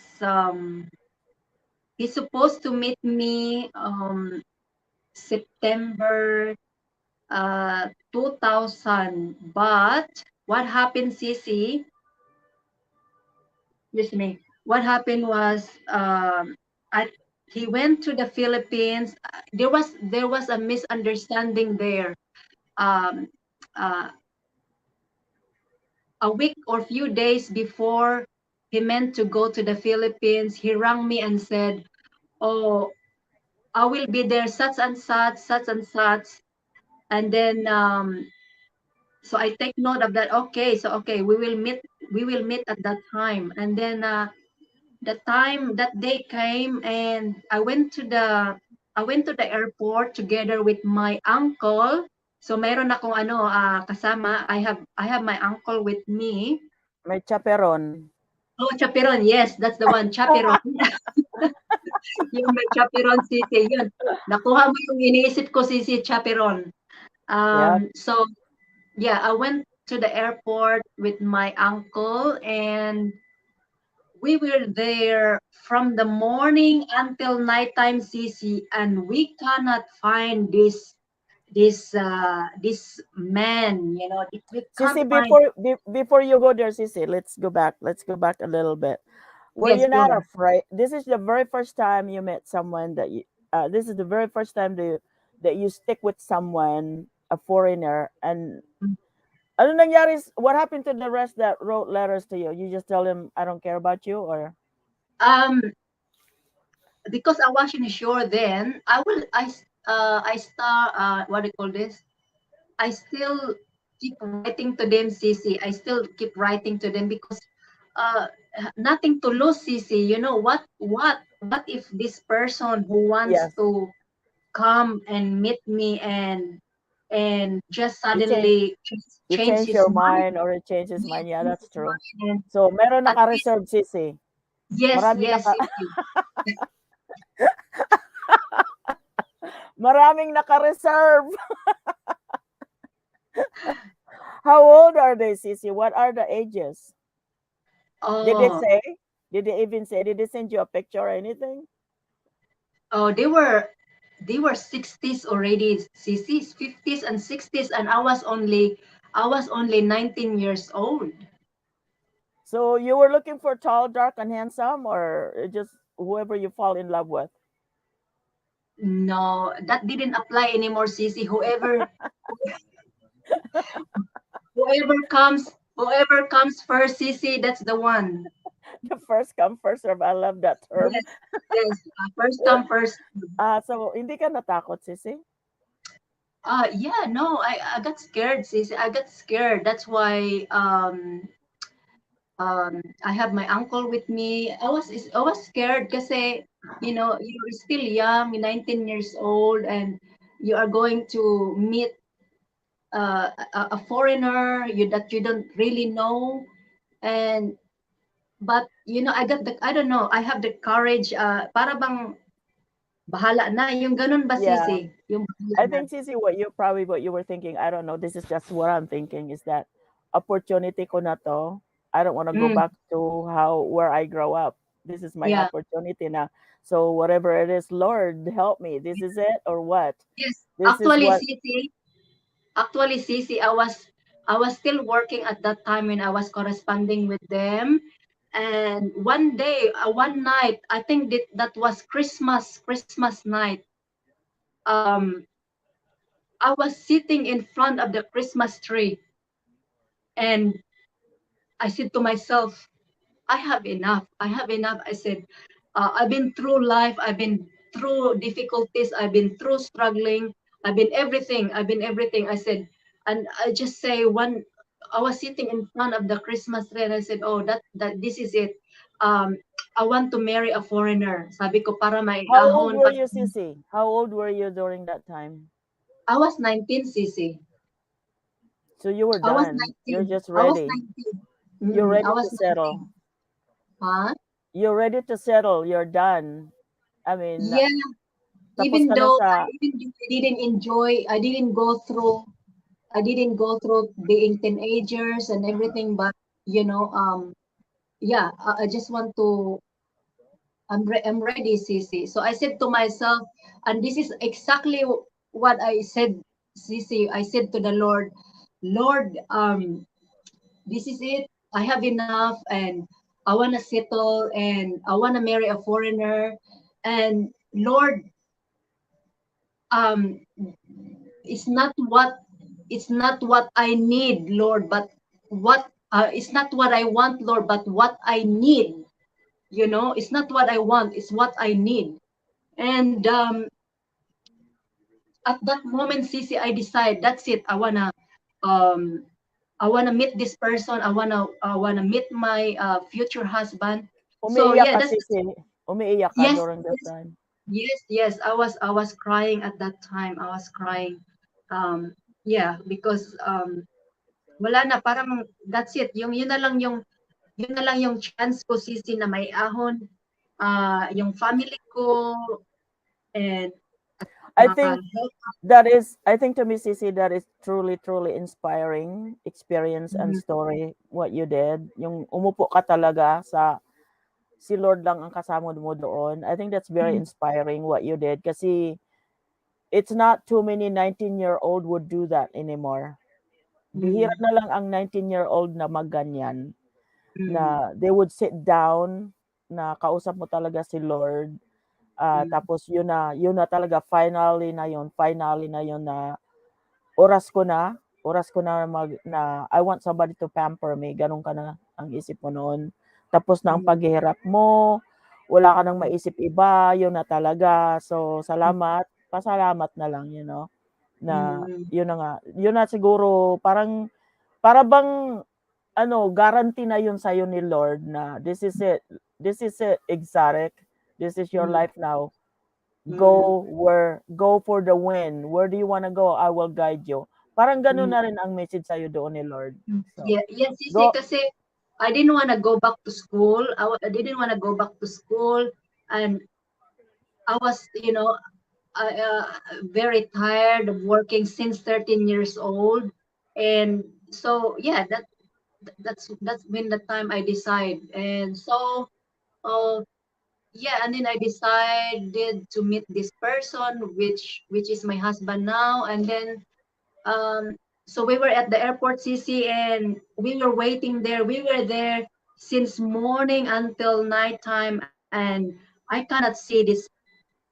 he's supposed to meet me September 2000, but what happened, Sisi? Excuse me. What happened was I he went to the Philippines. There was a misunderstanding there. Um, uh, a week or few days before he meant to go to the Philippines, he rang me and said, "Oh, I will be there such and such, such and such." And then so I take note of that. Okay, so okay, we will meet at that time. And then the time that day came, and I went to the airport together with my uncle. So meron akong kasama. I have my uncle with me. may chaperon? Oh, chaperon. Yes, that's the one. Chaperon. Yung may chaperon, Sisi. Yun. Nakuha mo yung iniisip ko, Sisi, chaperon. Yeah. So yeah, I went to the airport with my uncle, and we were there from the morning until nighttime, Sisi, and we cannot find this man. We can't Sissy, find. before you go there, Sissy, let's go back. Let's go back a little bit. Were Yes, you not sure. afraid? This is the very first time you met someone that you. This is the very first time that you stick with someone, a foreigner, and ano nangyari, what happened to the rest that wrote letters to you? You just tell them I don't care about you, or Um, because I wasn't sure then, I start, what do you call this? I still keep writing to them, CC. I still keep writing to them because uh, nothing to lose, CC. You know what if this person who wants yes, to come and meet me and just you change suddenly you change change his your mind? mind or it changes mind. Yes, Yeah, change that's his true. mind. And So meron at least, naka-reserve sisi. yes, Maraming yes, naka CC. maraming naka-reserve. How old are they, Sisi? What are the ages? Did they Oh, say? Did they even say? Did they send you a picture or anything? oh, they were 60s already, CCs, 50s and 60s, and I was only 19 years old. So you were looking for tall, dark, and handsome, or just whoever you fall in love with? No, that didn't apply anymore, CC. Whoever comes first, CC, that's the one. The first come, first serve. I love that term. Yes, yes. First come, first. So hindi ka natakot, Sisi? Yeah, no, I got scared, CC. I got scared. That's why I have my uncle with me. I was scared because you're still young, 19 years old, and you are going to meet a foreigner that you don't really know. And but I don't know, I have the courage. Para bang bahala na, yung ganun ba, Yeah. Sisi? Yung bahala I na. think, Sisi, what you were thinking, I don't know, this is just what I'm thinking, is that opportunity ko na to. I don't want to go Mm, back to where I grow up. This is my yeah. opportunity now. So whatever it is, Lord, help me. This is it or what? Yes. This is what Actually, Sisi, I was still working at that time when I was corresponding with them. And one day, one night, I think that was Christmas night. Um, I was sitting in front of the Christmas tree, and I said to myself, I have enough. I have enough. I said, I've been through life. I've been through difficulties. I've been through struggling. I've been everything. I've been everything. I said, and I just say I was sitting in front of the Christmas tree and I said, oh, that this is it. Um, I want to marry a foreigner. Sabi ko para may How old ahon. were you, Sisi? How old were you during that time? I was 19, Sisi. So you were I was done. You're 19. just I was ready. 19. You're Mm-mm, I ready was to settle. 19. Huh? You're ready to settle. You're done. I mean, Yeah, tapos ka na sa even though I didn't enjoy, I didn't go through being teenagers and everything, but yeah, I just want to. I'm ready, Cece. So I said to myself, and this is exactly what I said, Cece. I said to the Lord, Lord, this is it. I have enough, and I wanna settle, and I wanna marry a foreigner, and Lord, um, it's not what it's not what I need, Lord, but what it's not what I want, Lord, but what I need. It's not what I want, it's what I need. And at that moment, Sisi, I decide that's it. Um, I wanna meet this person. I wanna meet my future husband. So umiiyak yeah, ka, that's Sisi. Umiiyak ka yes, during that yes, time. yes, yes. I was crying at that time. I was crying. Yeah, because wala na, parang that's it. Yun na lang yung chance ko, Sisi, na may ahon yung family ko and I think maka-help. I think to me, Sisi, that is truly, truly inspiring experience and Mhm, story what you did. Yung umupo ka talaga sa si Lord lang ang kasama mo doon. I think that's very mhm, inspiring what you did kasi it's not too many 19-year-old would do that anymore. Bihira mhm, na lang ang 19-year-old na magganyan, mhm, na they would sit down, na kausap mo talaga si Lord, mm, Tapos yun na talaga finally na yun na oras ko na, oras ko na na I want somebody to pamper me, gano'n ka na ang isip mo noon. Tapos na ang mm, paghihirap mo, wala ka ng mm, maisip iba, yun na talaga. So, salamat, pasalamat na lang, na mm, yun na nga, yun na siguro parang para bang ano, guarantee na yun sa'yo ni Lord na this is it, exotic, this is your mm, life now. mm, Go for the win. Where do you wanna go? I will guide you. Parang gano'n mm. na rin ang message sa'yo doon ni Lord. So, Yeah, yes, Sisi, go kasi I didn't want to go back to school. I didn't want to go back to school, and I was, very tired of working since 13 years old, and so yeah, that's been the time I decide, and so uh, yeah, and then I decided to meet this person, which is my husband now, and then um, so we were at the airport, CC, and we were waiting there. We were there since morning until nighttime, and I cannot see this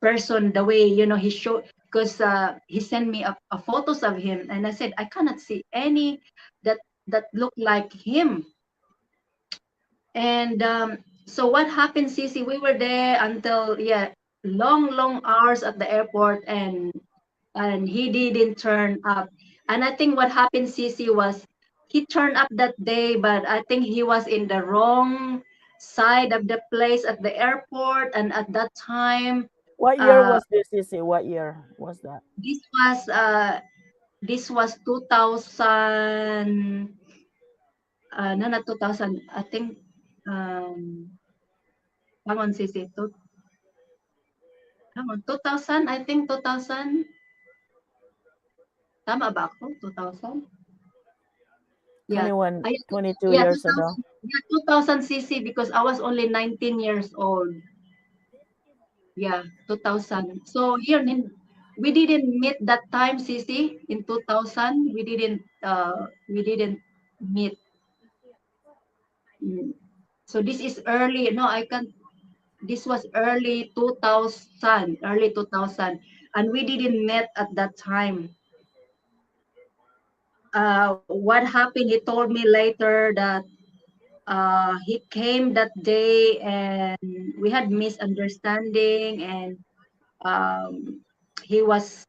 person the way he showed, because he sent me a photos of him, and I said I cannot see any that look like him. And so what happened, Cece? We were there until, yeah, long hours at the airport, and he didn't turn up. And I think what happened, Cece, was he turned up that day, but I think he was in the wrong side of the place at the airport. And at that time, what year uh, was this, Sissy? What year was that? this was uh, this was 2000. No, not 2000. I think. Hang on, Cece. Hang on, 2000. I think 2000. Tama ba ako? 2000? Yeah. 21, I 22 yeah, years ago. 2000. Yeah, 2000 CC, because I was only 19 years old. Yeah, 2000. So here we didn't meet that time, CC, in 2000. We didn't meet. Mm. So this is early. No, I can't. This was early 2000, early 2000, and we didn't met at that time. What happened? He told me later that he came that day, and we had misunderstanding, and um, he was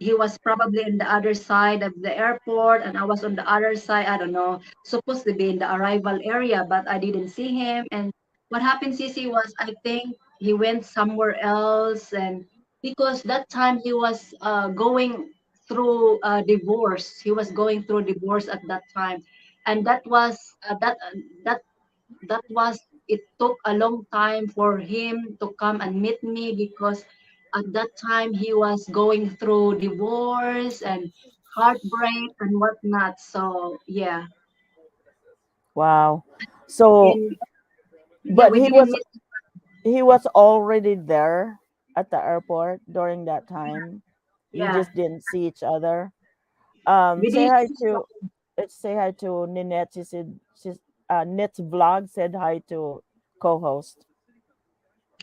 he was probably in the other side of the airport, and I was on the other side. I don't know, supposed to be in the arrival area, but I didn't see him. And what happened, Cici, was I think he went somewhere else, and because that time he was going through divorce. He was going through divorce at that time, and that was it took a long time for him to come and meet me, because at that time he was going through divorce and heartbreak and whatnot. So yeah, Wow. So, in yeah, but we didn't meet. he was already there at the airport during that time. You Yeah, just didn't see each other. we Say didn't hi see. to say hi to Ninette. She's Net's vlog said hi to co-host.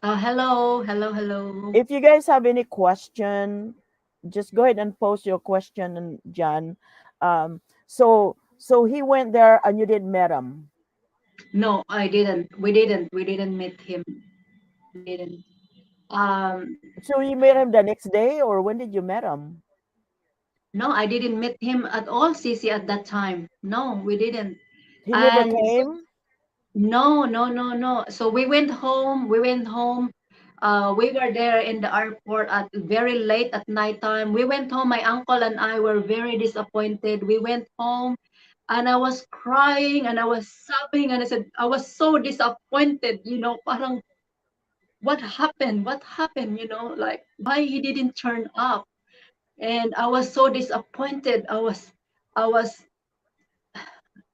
Hello. If you guys have any question, just go ahead and post your question, and John. So he went there and you didn't meet him. No, I didn't. We didn't meet him. We didn't. So you met him the next day, or when did you meet him? No, I didn't meet him at all, Cici, at that time. No, we didn't. He never And came. no. So we went home. We went home. We were there in the airport at very late at night time. We went home. My uncle and I were very disappointed. We went home, and I was crying and I was sobbing, and I said I was so disappointed. Parang what happened? What happened? Like why he didn't turn up, and I was so disappointed. I was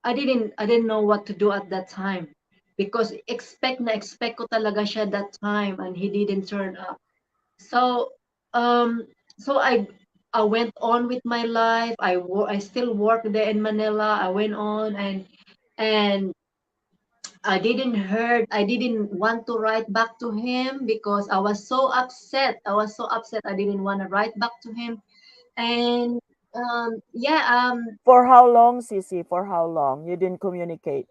I didn't know what to do at that time, because expect ko talaga siya that time, and he didn't turn up. So um so I went on with my life. I still work there in Manila. I went on, and I didn't want to write back to him because I was so upset. I was so upset. I didn't want to write back to him. And yeah, For how long, Sissy? For how long? You didn't communicate?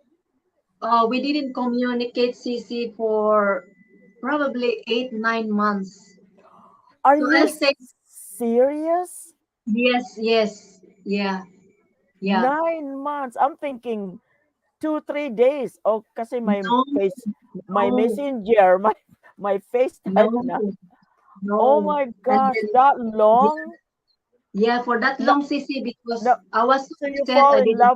we didn't communicate, CC, for probably 8, 9 months. Are So you I'll say serious? yes, yes, yeah, yeah. 9 months. I'm thinking 2, 3 days. Oh, kasi No, my no, messenger, my no, FaceTime na. Oh no. my And gosh, then that yeah, long? yeah, for that No, long, CC, because no. I was so So upset. I didn't.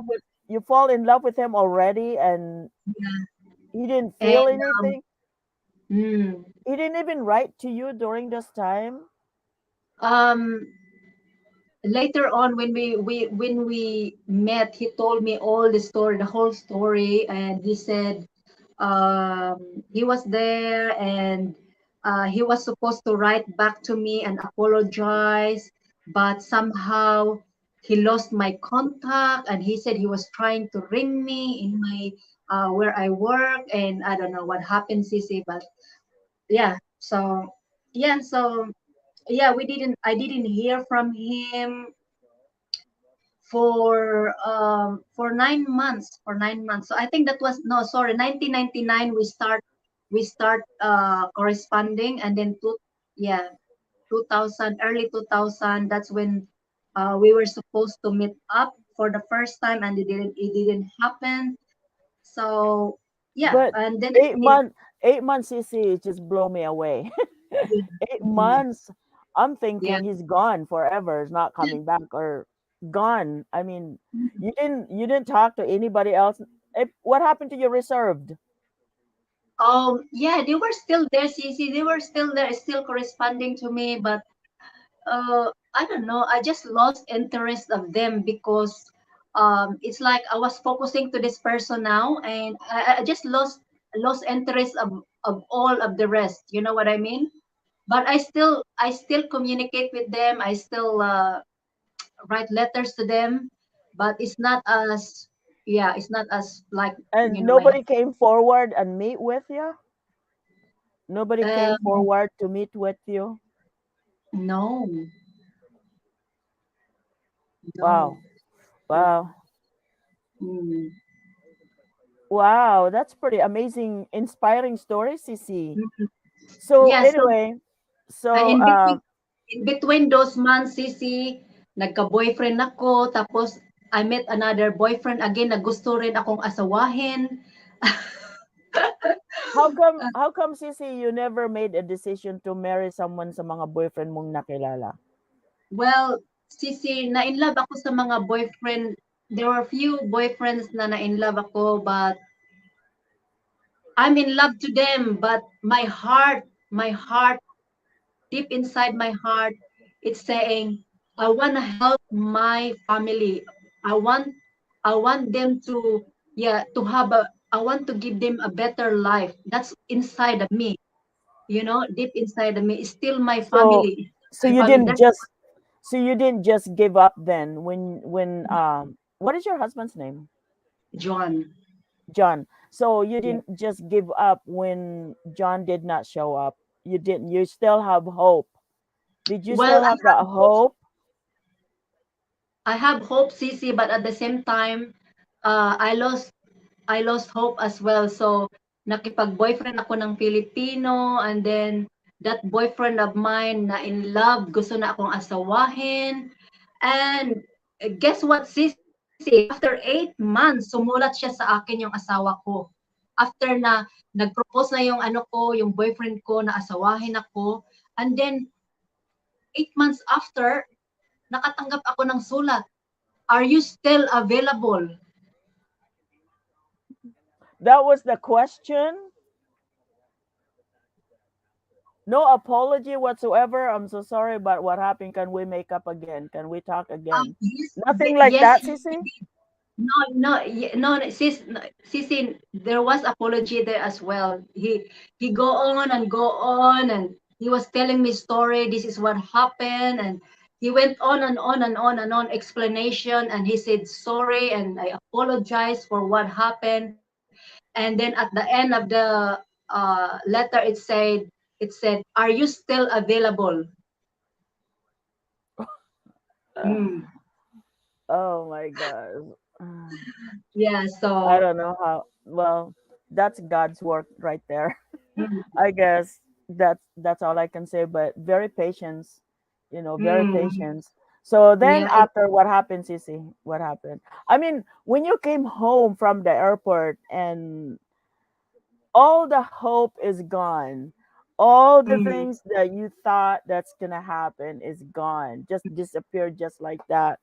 you fall in love with him already, and Yeah. he didn't feel And anything. mm, He didn't even write to you during this time. um, later on when we met, he told me all the story, the whole story, and he said he was there, and he was supposed to write back to me and apologize, but somehow he lost my contact, and he said he was trying to ring me in my where I work, and I don't know what happened, Sissy, but yeah. So yeah, yeah, we didn't I didn't hear from him for 9 months, so I think that was, no, sorry, 1999 we start corresponding, and then yeah, 2000, early 2000, that's when we were supposed to meet up for the first time, and it didn't happen. So yeah, But and then 8 months, 8 months, Sissy, it just blow me away. eight mm, months. I'm yeah. thinking he's gone forever. He's not coming back or gone. I mean, you didn't talk to anybody else. What happened to your reserved? Yeah, they were still there, CC. They were still there, still corresponding to me, but I don't know. I just lost interest of them because it's like I was focusing to this person now, and I just lost interest of all of the rest. You know what I mean? But I still communicate with them. I still write letters to them, but it's not as, yeah, it's not as like, And I have. nobody came forward and meet with you? Nobody came Um, forward to meet with you? no, no, Wow. no. Wow. Mm. Wow. That's pretty amazing, inspiring story, Sissy. Mm. So Yeah, so anyway, so in between those months, Sisi, nagka-boyfriend ako, tapos I met another boyfriend again na gusto rin akong asawahin. how come Sissy you never made a decision to marry someone sa mga boyfriend mong nakilala? Well, Sisi, na-in love ako sa mga boyfriend. There were few boyfriends na na-in love ako, but I'm in love to them. But my heart, deep inside my heart, it's saying, I want to help my family. I want I want them to, yeah, to have a I want to give them a better life. That's inside of me, deep inside of me. It's still my So family. so My you family. didn't That's just so you didn't just give up then when what is your husband's name? John. John. So you Yeah. didn't just give up when John did not show up. You still have hope. Did you Well, still have that hope? I have hope, Cece, but at the same time, I lost hope as well. So nakipag-boyfriend ako ng Filipino, and then that boyfriend of mine na in love, gusto na akong asawahin. And guess what, Sisi? After 8 months, sumulat siya sa akin yung asawa ko. After na nag-propose na yung ano ko, yung boyfriend ko na asawahin ako. And then 8 months after, nakatanggap ako ng sulat. Are you still available? That was the question. No apology whatsoever. I'm so sorry about what happened. Can we make up again? Can we talk again? Yes, Nothing like yes, that, Sissy? no, no, no, sis, no, Sisi, there was apology there as well. He go on and go on, and he was telling me story. This is what happened, and he went on and on and on and on explanation, and he said sorry, and I apologize for what happened. And then at the end of the letter, it said, "Are you still available?" Mm. Oh my God. Yeah. I So don't know how. Well, that's God's work right there. mm, I guess that's all I can say. But very patience, very mm, patience. So then yeah, after what happened, Sissy? What happened? I mean, when you came home from the airport and all the hope is gone, all the mm, things that you thought that's gonna happen is gone, just disappeared just like that.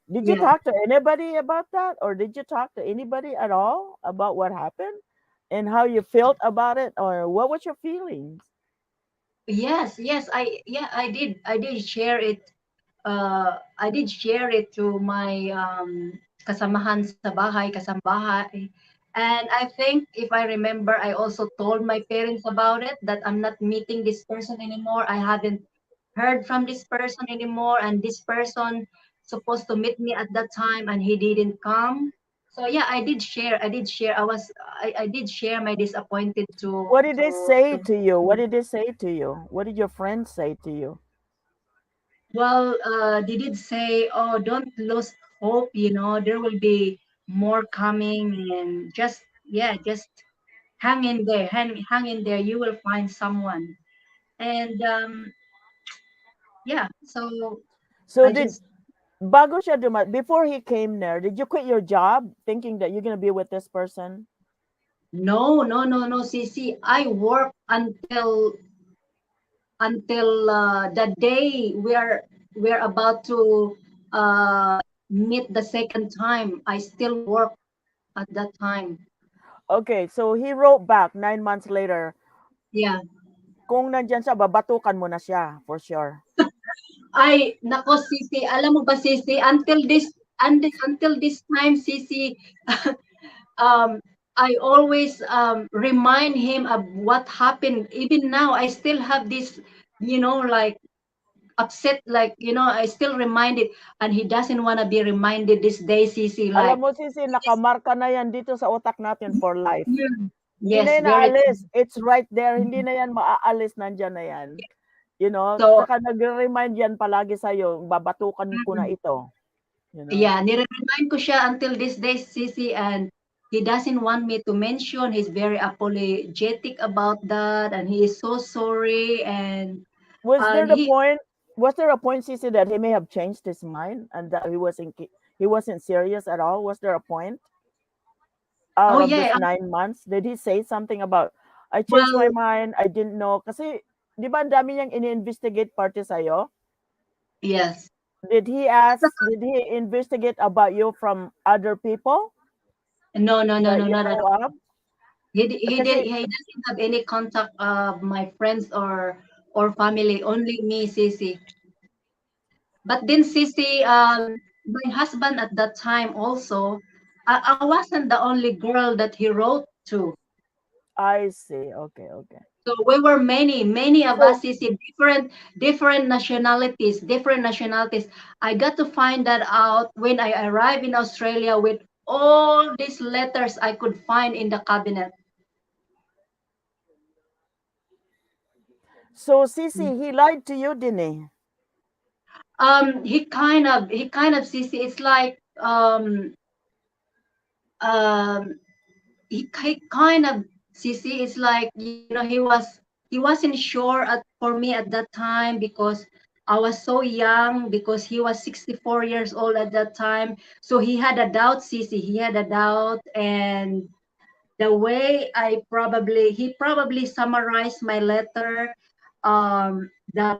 Did you yeah. talk to anybody about that, or did you talk to anybody at all about what happened and how you felt about it, or what was your feelings? Yes, yes, I did share it. I did share it to my kasamahan sa bahay, kasambahay. And I think if I remember, I also told my parents about it, that I'm not meeting this person anymore. I haven't heard from this person anymore, and this person supposed to meet me at that time, and he didn't come. So yeah, I did share. I did share. I did share my disappointed What did they say to to you? What did they say to you? What did your friends say to you? Well, they did say, "Oh, don't lose hope. There will be more coming, and just hang in there, hang in there. You will find someone." And yeah, so So I did just Bago siya before he came there, did you quit your job thinking that you're gonna be with this person? no, no, no, no, CC. I work until the day we're about to uh, meet the second time. I still work at that time. Okay, so he wrote back 9 months later. Yeah. Kung nandyan siya, babatukan mo na siya, for sure. Ay, nako Sisi, alam mo ba Sisi, until this time Sisi, um I always remind him of what happened. Even now I still have this, like upset, like, I still reminded, and he doesn't want to be reminded this day, Sisi, Alam like mo, Sisi, nakamarka na yan dito sa utak natin for life. mm, Hindi na yes, yan very naalis. true. It's right there. Hindi na yan maaalis. Nandyan na yan. So Tsaka nagre-remind yan palagi sa'yo, babatukan ko na mm, ito. yeah, nire-remind ko siya until this day, Sisi, and he doesn't want me to mention. He's very apologetic about that, and he is so sorry. Was there And the point? Was there a point, Sisi, that he may have changed his mind and that he wasn't serious at all? Was there a point out oh of yeah, this 9 months? Did he say something about I changed my well, mind, I didn't know? Kasi, di ba ang dami niyang ini-investigate parte sa'yo? yes, Did he investigate about you from other people no, no, no, that no, you not at know all. of? Kasi, He doesn't have any contact of my friends or family. Only me, Sisi. But then, Sisi, my husband at that time also, I wasn't the only girl that he wrote to. I see. Okay, okay. So we were many of So, us is in different nationalities. I got to find that out when I arrived in Australia with all these letters I could find in the cabinet. Sisi, he lied to you, didn't he? He kind of sees it's like um he kind of Sisi is like, he wasn't sure for me at that time, because I was so young, because he was 64 years old at that time. So he had a doubt, Sisi. He had a doubt, and the way he probably summarized my letter, that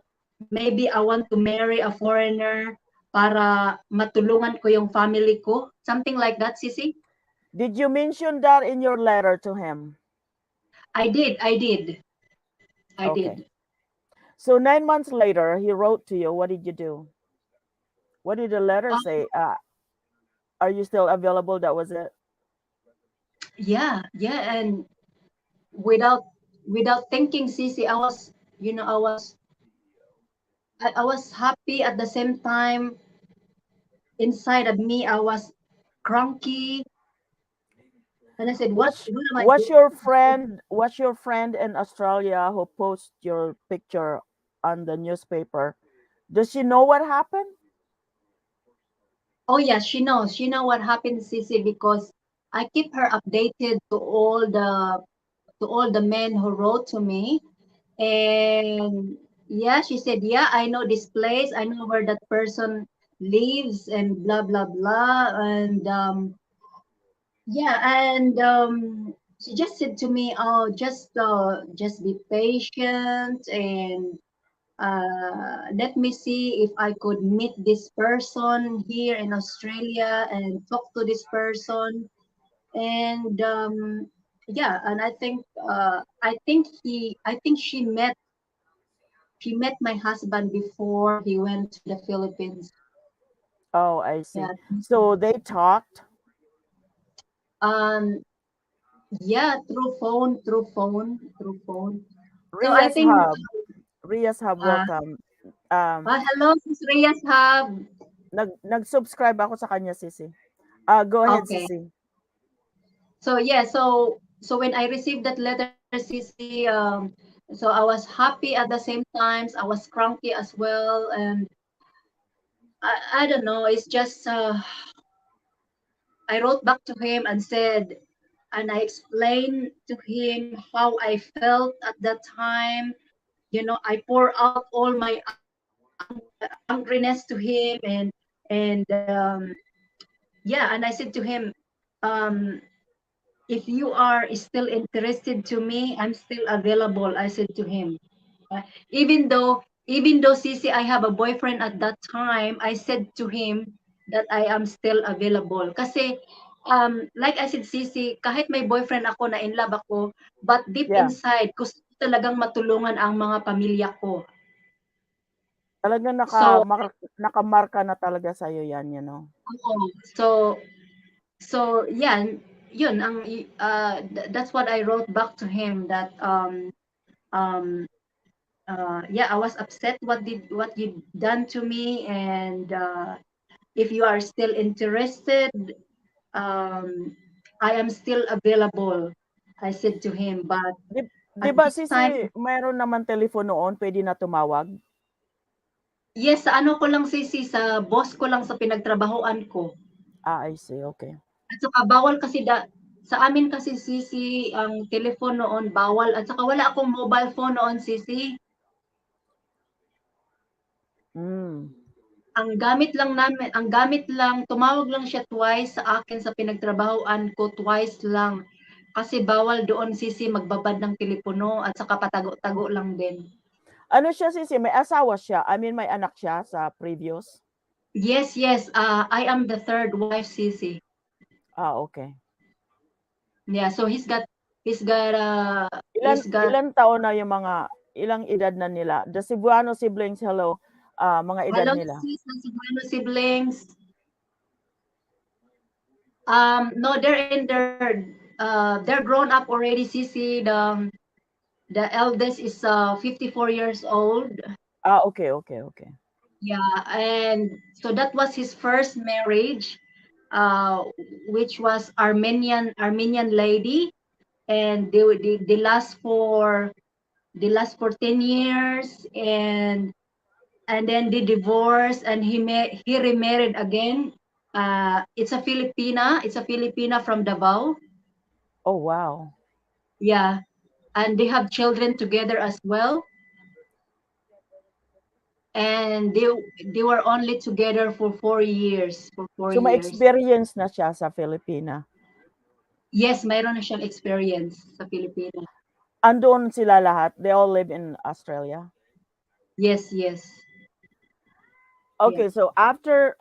maybe I want to marry a foreigner para matulungan ko yung family ko, something like that, Sisi. Did you mention that in your letter to him? I did. Okay. So 9 months later, he wrote to you. What did you do? What did the letter Um, say? Are you still available? That was it. yeah, yeah, and without without thinking, Sisi, I was happy at the same time. Inside of me, I was cranky. And I said, What's what am I what's doing? your friend what's your friend in Australia who posts your picture on the newspaper? Does she know what happened? Oh yeah, she knows. She know what happened, Sissy, because I keep her updated to all the men who wrote to me. And yeah, she said, yeah, I know this place. I know where that person lives and blah blah blah. And yeah, and she just said to me, oh, just be patient and let me see if I could meet this person here in Australia and talk to this person. And yeah, and I think she met my husband before he went to the Philippines. Oh, I see. Yeah. So they talked. Um. Yeah, through phone. So I Ria's think. Hub. Ria's Hub, Uh, welcome. Um, Hello, Sis Reyes Hub. nag-subscribe ako sa kanya, Sisi. Go ahead, Okay. Sisi. So yeah, so when I received that letter, CC, so I was happy at the same times. I was cranky as well, and I don't know. It's just I wrote back to him and said, and I explained to him how I felt at that time. You know, I pour out all my angriness to him, and yeah, and I said to him, um, if you are still interested to me, I'm still available. I said to him, uh, even though Sisi, I have a boyfriend at that time, I said to him that I am still available. Kasi like I said, Sisi, kahit may boyfriend ako na in love ako, but deep Yeah. inside, gusto ko talagang matulungan ang mga pamilya ko. Talagang So, nakamarka na talaga sa'yo yan, you know. oo. So yeah, yun ang that's what I wrote back to him that um yeah, I was upset what you done to me, and if you are still interested, um I am still available, I said to him. But Di, di at ba, this Sisi, time, mayroon naman telephone noon, pwede na tumawag? yes, sa ano ko lang, Sisi, sa boss ko lang sa pinagtrabahoan ko. I see, okay. At saka bawal kasi sa amin kasi, Sisi, ang telephone noon bawal, at saka wala akong mobile phone noon, Sisi. Mm. Ang gamit lang, tumawag lang siya twice sa akin sa pinagtrabahoan ko, twice lang. Kasi bawal doon, Sisi, magbabad ng telepono at saka patago-tago lang din. Ano siya, Sisi? May asawa siya? I mean, may anak siya sa previous? Yes, yes, I am the third wife, Sisi. Okay. Yeah, so he's got Ilan ilan taon na yung ilang edad na nila? The Cebuano siblings, hello. Mga edad hello, nila. sis, ng Cebuano siblings. No, they're grown up already, Sisi. The eldest is 54 years old. Okay, okay, okay. Yeah, and so that was his first marriage, uh, which was Armenian lady, and they last for 10 years, and then they divorced, and he remarried again. It's a Filipina from Davao. Oh, wow. Yeah, and they have children together as well, and they were only together for 4 years. For four So, may years. experience na siya sa Filipina. Yes, mayroon na siyang experience sa Pilipinas. Andoon sila lahat? They all live in Australia? Yes, yes. Okay, Yeah. so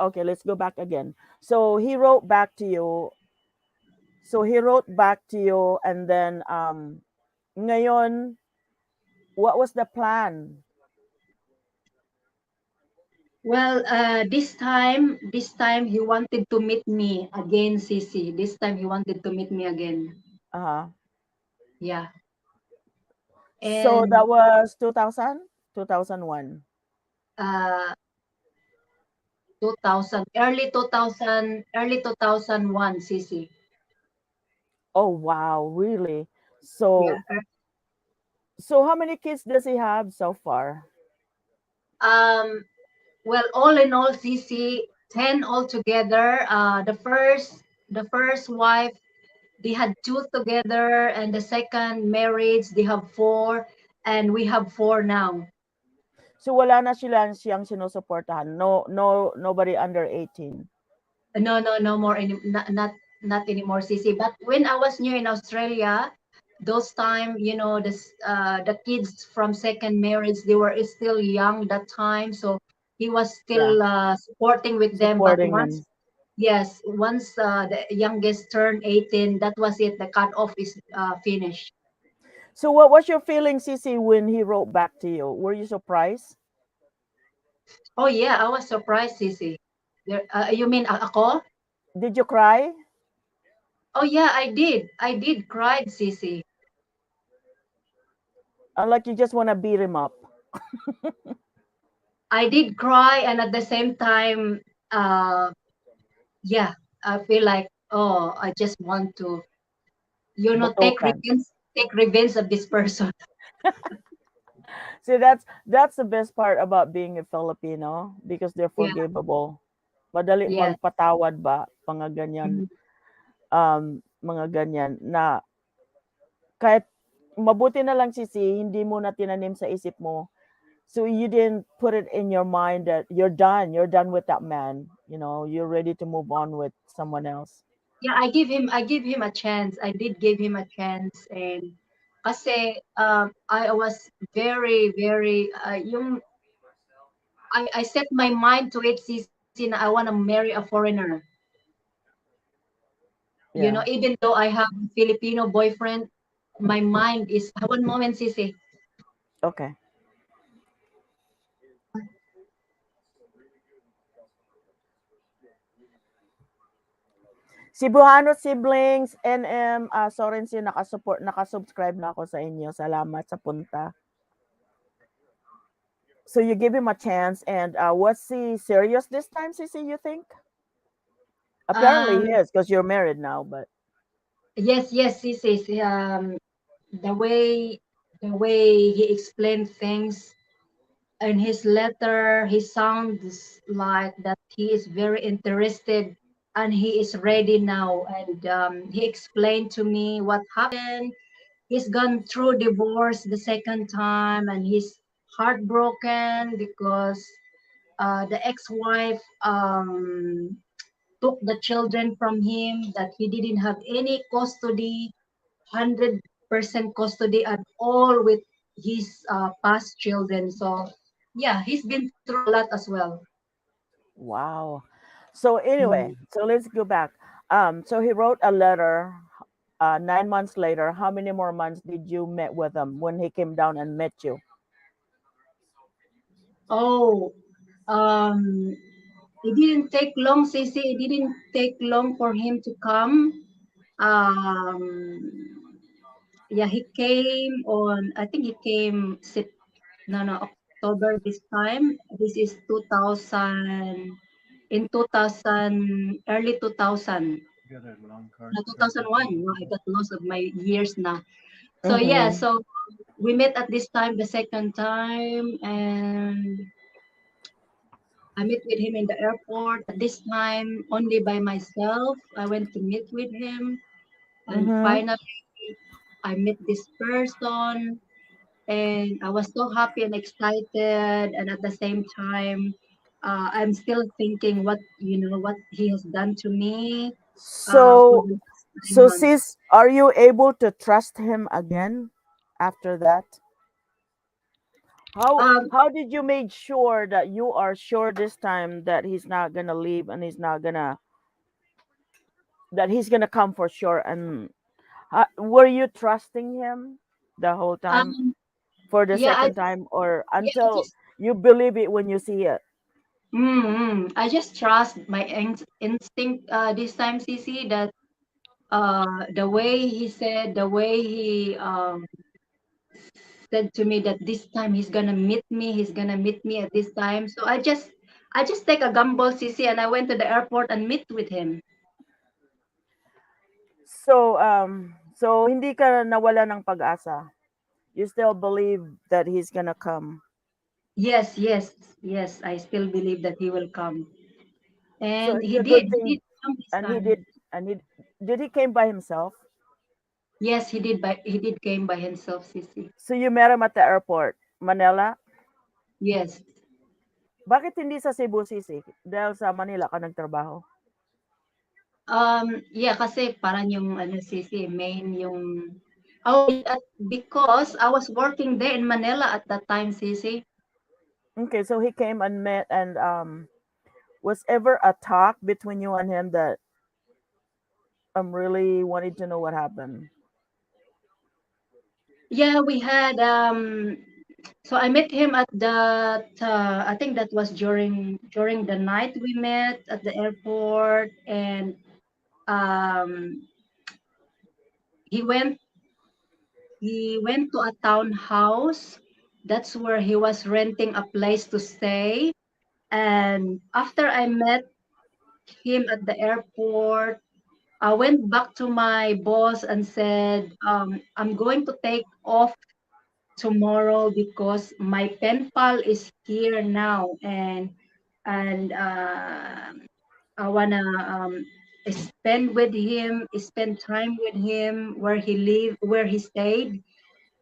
okay, let's go back again. So, he wrote back to you. And then, ngayon, what was the plan? Well, this time he wanted to meet me again, Sisi. This time he wanted to meet me again. Uh-huh. Yeah. So, And that was 2000? 2001. uh 2000, early 2001, Sisi. Oh wow, really? Yeah. So so how many kids does he have so far? Um, well, all in all, CC, 10 altogether. The first wife, they had two together, and the second marriage, they have four, and we have four now. So wala na siyang sinusuportahan. No, no, nobody under 18. No, no, no more any, not anymore, CC. But when I was new in Australia, those time, the kids from second marriage, they were still young that time, so he was Yeah, still supporting with them. But supporting once, them. yes, once the youngest turned 18, that was it. The cutoff is finished. So what was your feeling, Cici, when he wrote back to you? Were you surprised? Oh yeah, I was surprised, CC. You mean ako? Did you cry? Oh yeah, I did. I did cried, CC. Like you just want to beat him up? I did cry, and at the same time, uh, yeah, I feel like, oh, I just want to, Botokan. take revenge of this person. See, that's the best part about being a Filipino because they're Yeah, forgivable. Madali yeah. magpatawad ba mga ganyan, Mhm. mga ganyan na kahit mabuti na lang Sisi, hindi mo na tinanim sa isip mo. So you didn't put it in your mind that you're done. You're done with that man. You know, you're ready to move on with someone else. Yeah, I give him a chance. I did give him a chance, and kasi I was very, very, I set my mind to it, Sisi, na I want to marry a foreigner. Yeah. Even though I have a Filipino boyfriend, my mind is, one moment, Sisi. Okay. Cebuano siblings, NM, Sorensen, nakasubscribe na ako sa inyo. Salamat sa punta. So you give him a chance, and was he serious this time, Sisi, you think? Apparently he Um, is, because you're married now, but yes, yes, Sisi. The way the way he explained things in his letter, he sounds like that he is very interested and he is ready now. And he explained to me what happened. He's gone through divorce the second time, and he's heartbroken because the ex-wife took the children from him, that he didn't have any custody, 100% custody at all with his past children. So, yeah, he's been through a lot as well. wow. So Mm. anyway, so let's go back. So he wrote a letter 9 months later. How many more months did you met with him when he came down and met you? Oh, um, it didn't take long, Sissy. It didn't take long for him to come. Yeah, he came on, I think he came, no, no, October this time. This is 2000, in 2000, early 2000. No, 2001. No, I got lost of my years now. So yeah, Mm-hmm. so we met at this time the second time, and I met with him in the airport. At this time, only by myself. I went to meet with him, and Mm-hmm. finally I met this person, and I was so happy and excited. And at the same time, I'm still thinking what he has done to me for So, the last nine so months. sis, are you able to trust him again after that? How Um, how did you make sure that you are sure this time that he's not gonna leave and he's gonna come for sure? And were you trusting him the whole time um, for the yeah, second time, or yeah, I until just you believe it when you see it? I just trust my instinct this time, CC, that the way he said, the way he said to me that this time he's gonna meet me at this time. So I just take a gamble, CC, and I went to the airport and meet with him. So hindi ka nawala ng pag-asa. You still believe that he's gonna come. Yes, yes, yes. I still believe that he will come. So And it's a good he thing, did come this and he time. did, and he came by himself. Yes, he did. By he did came by himself, Sissy. So you met him at the airport, Manila. Yes. Bakit hindi sa Cebu City? Dahil sa Manila ka nagtrabaho. Yeah, kasi parang yung ano, Sissy, main yung because I was working there in Manila at that time, Sissy. Okay, so he came and met, and was ever a talk between you and him that really wanted to know what happened? Yeah, we had so I met him at that I think that was during the night we met at the airport, and um he went he went to a townhouse. That's where he was renting a place to stay. And after I met him at the airport, I went back to my boss and said, I'm going to take off tomorrow because my pen pal is here now, and I wanna spend time with him where he where he stayed,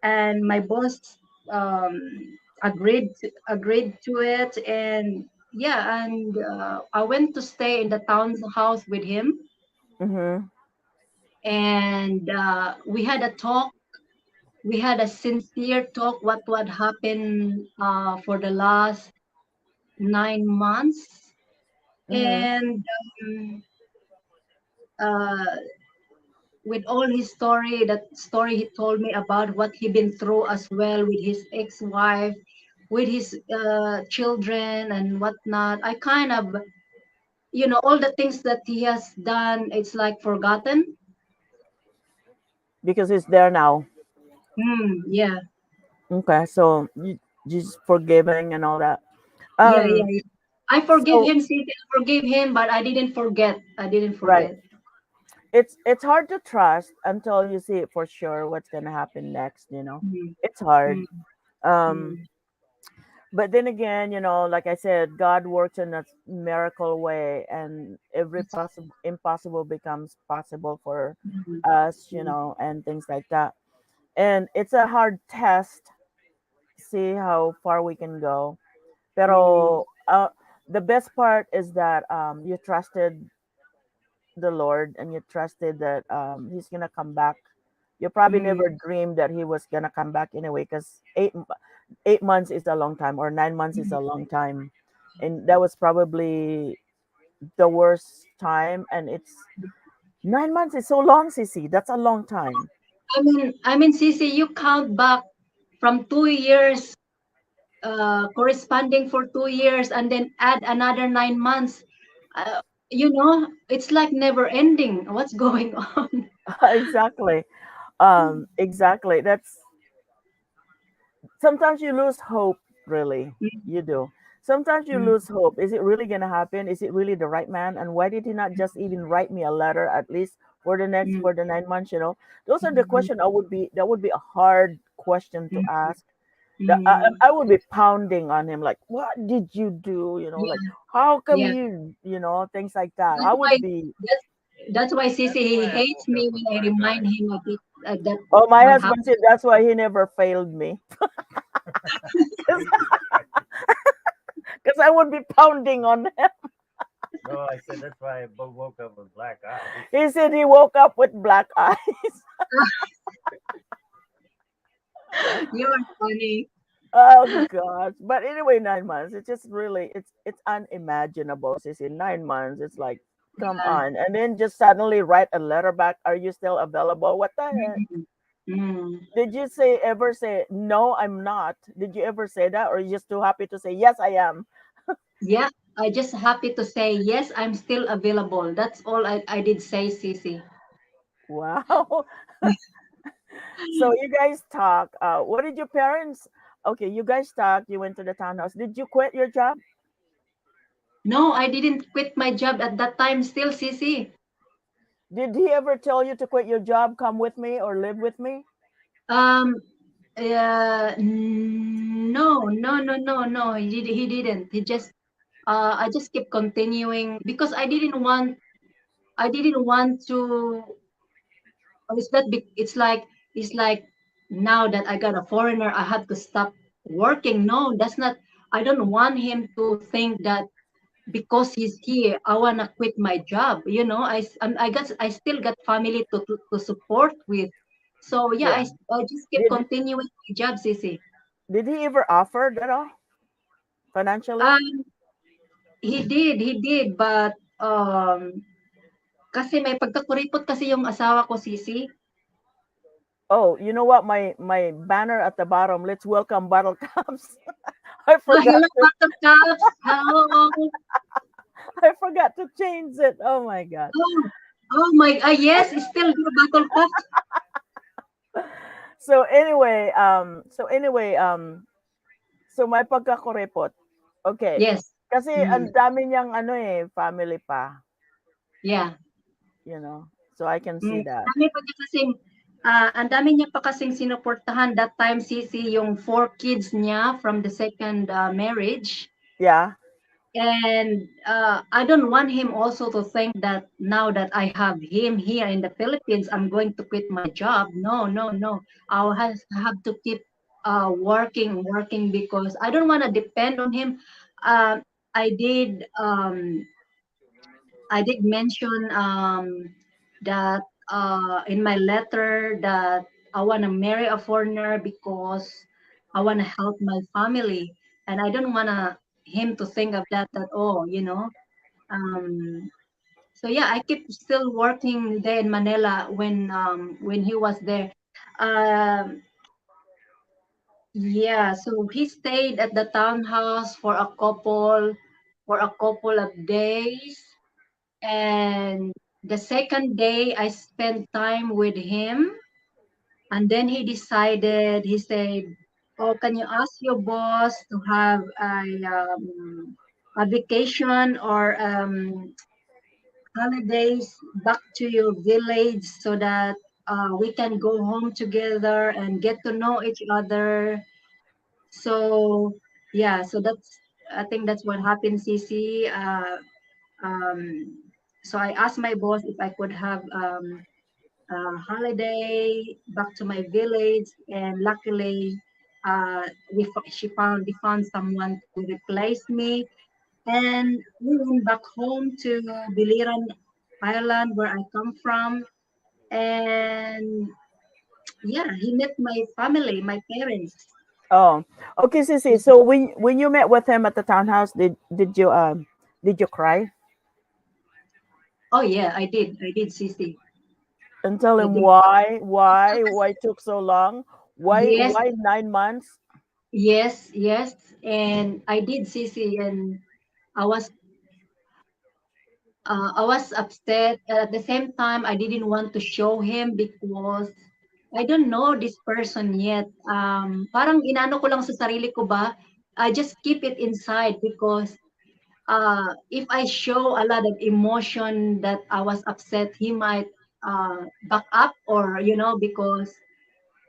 and my boss agreed to it, and yeah, and I went to stay in the townhouse with him, Mm-hmm. and we had a talk. We had a sincere talk. What happened for the last 9 months, Mm-hmm. and uh, with all his story, that story he told me about what he been through as well with his ex-wife, with his children and whatnot. I kind of, all the things that he has done, it's like forgotten. Because he's there now. Yeah, Okay, so you just forgiving and all that. yeah, yeah, Um, yeah. I forgive so him, see, I forgive him, but I didn't forget. I didn't right, forget. it's hard to trust until you see it for sure what's gonna happen next. Mm, It's hard. mm, Um, mm, but then again, like I said, God works in a miracle way, and every possible impossible becomes possible for mm, us, mm, and things like that. And it's a hard test. See how far we can go. mm, Pero the best part is that you trusted the Lord, and you trusted that He's gonna come back. You probably mm, never dreamed that He was gonna come back anyway, because 8 months is a long time, or 9 months is a long time, and that was probably the worst time. And it's 9 months is so long, Sissy. That's a long time. Sisi, you count back from 2 years, corresponding for 2 years, and then add another 9 months. Uh, it's like never ending. What's going on? Exactly. Exactly. That's sometimes you lose hope, really. You do. Sometimes you Mm, lose hope. Is it really gonna happen? Is it really the right man? And why did he not just even write me a letter at least mm, for the 9 months? Those are the mm, questions. That would be a hard question to mm, ask. mm. I would be pounding on him like, what did you do? Like, Yeah, how come yeah. things like that. I That's why would be. that's that's why Sisi he hates me when I remind him of it. That Oh, my what husband happened. said that's why he never failed me, because I would be pounding on him. No, I said that's why I woke up with black eyes. He said he woke up with black eyes. You're funny. Oh gosh. But anyway, 9 months. It's just really it's unimaginable. Sis, in 9 months, it's like, come Yeah. on. And then just suddenly write a letter back. Are you still available? What the heck? Mm, mm. Did you ever say no, I'm not? Did you ever say that? Or are you just too happy to say yes, I am? Yeah, I just happy to say yes, I'm still available. That's all I did say, Sisi. Wow. So you guys talk. What did your parents? Okay, you guys talk. You went to the townhouse. Did you quit your job? No, I didn't quit my job at that time still, Sisi. Did he ever tell you to quit your job, come with me, or live with me? Um, no, no, no, no, no. He didn't. He just I just kept continuing because I didn't want to. It's not big. It's like now that I got a foreigner, I have to stop working. No, that's not. I don't want him to think that because he's here, I wanna quit my job. You know, I still got family to support with. So yeah, Yeah. I just kept Did continuing my job, Sissy. did he ever offer that all financially? Um, he did, but kasi may pagkakuripot kasi yung asawa ko, Sisi. Oh, you know what? My banner at the bottom. Let's welcome bottle caps. I forgot Hello, to buttercups. Hello. I forgot to change it. Oh my god. Oh, oh my, yes, it's still the buttercups. So may pagkakuripot. Okay. Yes. Kasi Mm, ang dami niyang ano family pa, yeah. you know. So I can see that. Dami pa niya kasing, ang dami niya pa kasing sinuportahan that time, Sisi, yung 4 kids niya from the second marriage. Yeah. And I don't want him also to think that now that I have him here in the Philippines, I'm going to quit my job. No, no, no. Have to keep working because I don't want to depend on him. Uh, I did I did mention that in my letter that I want to marry a foreigner because I want to help my family, and I don't want him to think of that at all. You know. So yeah, I keep still working there in Manila when he was there. Um, yeah, so he stayed at the townhouse for a couple of days. And the second day, I spent time with him. And then he said, "Oh, can you ask your boss to have a vacation or holidays back to your village so that we can go home together and get to know each other?" So, yeah, so I think that's what happened, Cici. Um, so I asked my boss if I could have holiday back to my village, and luckily, we found someone to replace me, and we went back home to Biliran Ireland, where I come from, and yeah, he met my family, my parents. Oh. Okay, Sissy. So when you met with him at the townhouse, did you cry Oh yeah, I did, Sisi, and tell I him did. why it took so long? Yes, Why 9 months? yes, yes, and I did, Sisi, and I was I was upset. At the same time, I didn't want to show him because I don't know this person yet. Parang inano ko lang sa sarili ko ba, I just keep it inside because if I show a lot of emotion that I was upset, he might back up, or because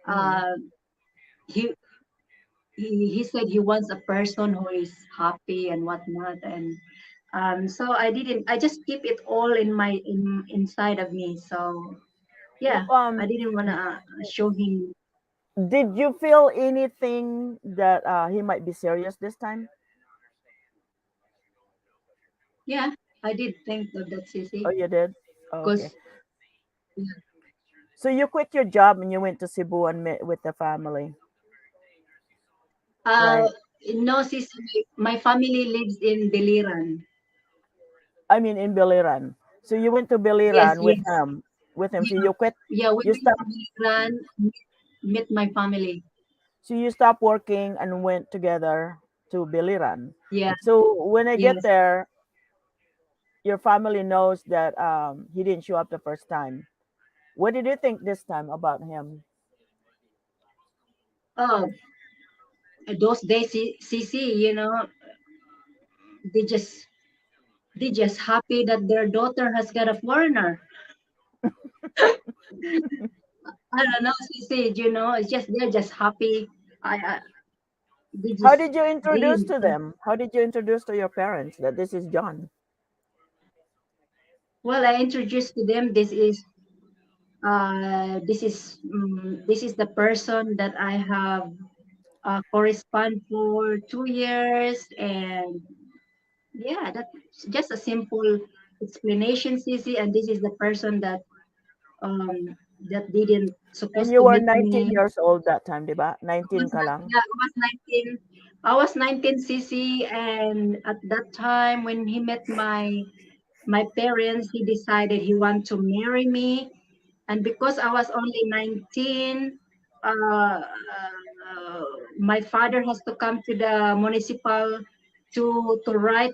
Mm. uh, he he said he wants a person who is happy and whatnot, and so I just keep it all inside of me. So yeah, I Um, didn't want to show him. did you feel anything that he might be serious this time? Yeah, I did think of that, Oh, Sissy, you did. Oh, okay. because So you quit your job and you went to Cebu and met with the family, uh, right? no, Sissy, my family lives in Biliran. I mean, in Biliran. So you went to Yes, Biliran with yes, him. With him. So yeah, you quit. yeah. We You went to stopped. Biliran, meet my family. So you stopped working and went together to Biliran. Yeah, So when I get yes. there, your family knows that he didn't show up the first time. What did you think this time about him? Oh, those days, Sissy, they just they just happy that their daughter has got a foreigner. I don't know, Sissy, it's just they're just happy. I they How just did you they introduce to them? How did you introduce to your parents that this is John? well, I introduced to them this is the person that I have correspond for 2 years, and yeah, that's just a simple explanation, Sissy, and this is the person that didn't And supposed you to were meet 19 me. years old that time, di ba? 19 ka lang? Yeah, I was 19. I was 19, Sissy, and at that time when he met my parents, he decided he want to marry me, and because I was only 19, my father has to come to the municipal to write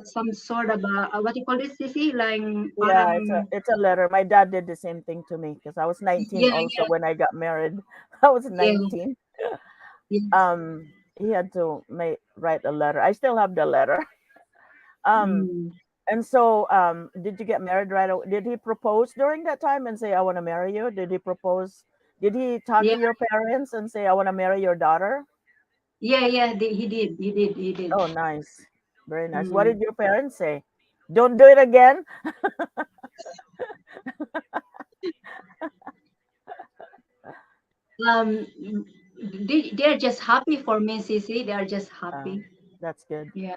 some sort of what do you call this, Sissy? Like Yeah, parang it's a letter. My dad did the same thing to me because I was 19 yeah, also when I got married. I was yeah, 19. yes. He had to write a letter. I still have the letter. Um, Mm, and so did you get married right away? Did he propose during that time and say I want to marry you? Did he propose? Did he talk yeah, to your parents and say I want to marry your daughter? yeah. He did. Oh, nice. Very nice. What Mm. did your parents say? Don't do it again? Um, they're just happy for me, Sissy. They are just Uh, happy. that's good. Yeah.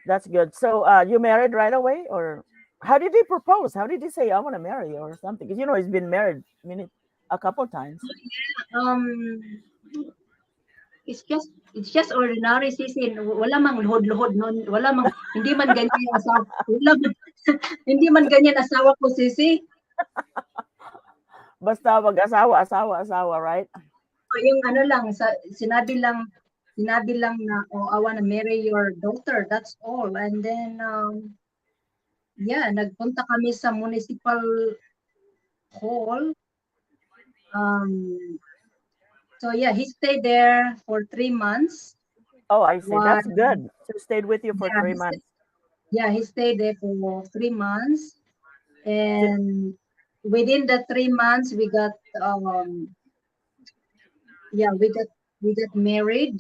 That's good. So you married right away, or how did he propose? How did he say I want to marry you or something? Because he's been married a couple times. Um, it's just ordinary, Sissy. Wala mang luhod-luhod nun. Hindi man ganyan yung asawa. Hindi man ganyan asawa ko, Sissy. Basta mag-asawa, asawa, asawa, right? Yung ano lang, sinabi lang na, oh, I wanna marry your daughter. That's all. And then, yeah, nagpunta kami sa municipal hall. Um, so yeah, he stayed there for 3 months. Oh, I see. While That's good. So stayed with you for yeah, 3 months. he stayed there for 3 months, So, and within the 3 months, um, yeah, we got married.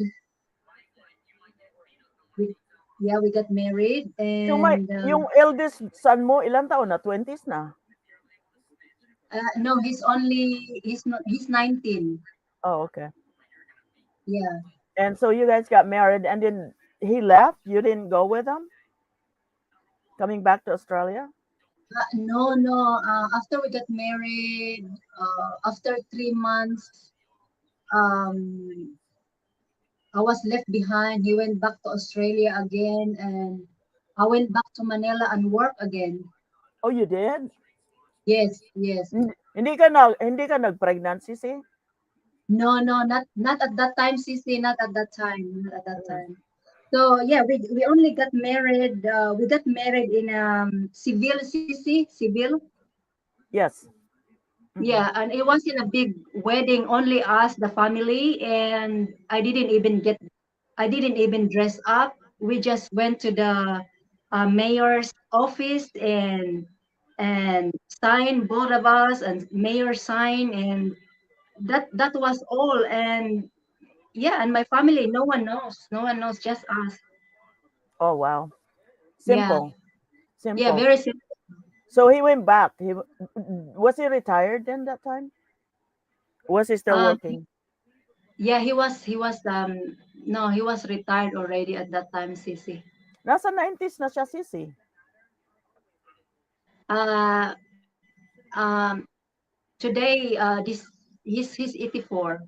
We we got married, so and yung eldest son mo, ilang taon na? 20s na? no, he's 19. Oh, okay. Yeah. And so you guys got married and then he left? You didn't go with him? Coming back to Australia? No, no. After we got married, after 3 months, um, I was left behind. He went back to Australia again, and I went back to Manila and work again. Oh, you did? Yes, yes. Hindi ka nag-pregnancy, see? No, no, not at that time, Sissy. Not at that time. Not at that Mm. time. So yeah, we only got married. We got married in civil, Sissy, civil. Yes. Mm-mm. Yeah, and it wasn't a big wedding, only us, the family, and I didn't even dress up. We just went to the mayor's office and signed, both of us, and mayor signed, and that was all. And yeah, and my family, no one knows, just us. Oh, wow. Yeah, Simple. yeah, Simple. very simple. So he went back. Was he retired then that time? Was he still Um, working? yeah, no, he was retired already at that time, Sissy. Nasa 90s na siya, sisi. Uh, um, today, he's 84.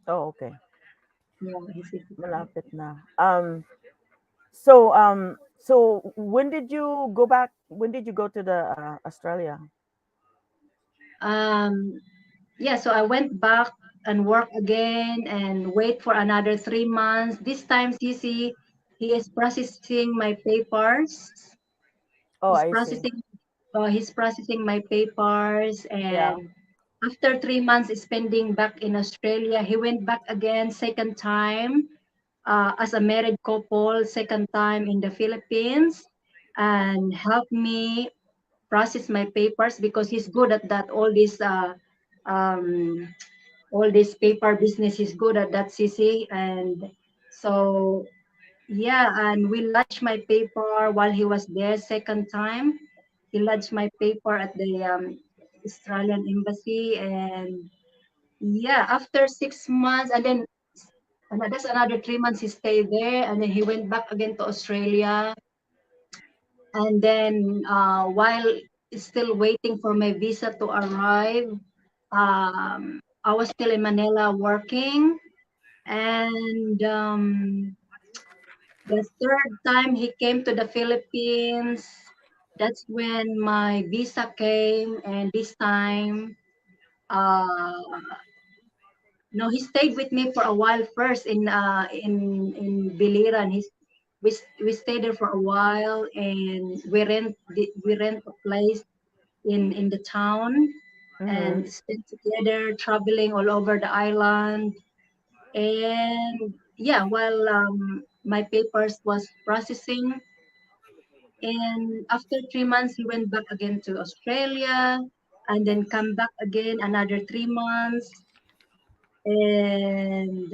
Oh, okay. Yeah, he's 84. Malapit na. So when did you go back? When did you go to the Australia? Um, yeah, so I went back and work again and wait for another 3 months. This time, CC, he is processing my papers. Oh, He's I see. processing, he's processing my papers, Yeah. and after 3 months spending back in Australia, he went back again, second time, as a married couple, second time in the Philippines, and helped me. process my papers because he's good at that. Um, all this paper business, he's good at that, CC. And so yeah, and we lodged my paper while he was there second time. He lodged my paper at the Australian embassy, and yeah, after 6 months, and then that's another 3 months he stayed there, and then he went back again to Australia. And then while still waiting for my visa to arrive, I was still in Manila working. And the third time he came to the Philippines, that's when my visa came. And this time, uh, no, he stayed with me for a while first in Biliran. We stayed there for a while, and we rent a place in the town and Mm-hmm. spent together traveling all over the island. And yeah, while my papers was processing, and after 3 months he went back again to Australia, and then come back again another 3 months. And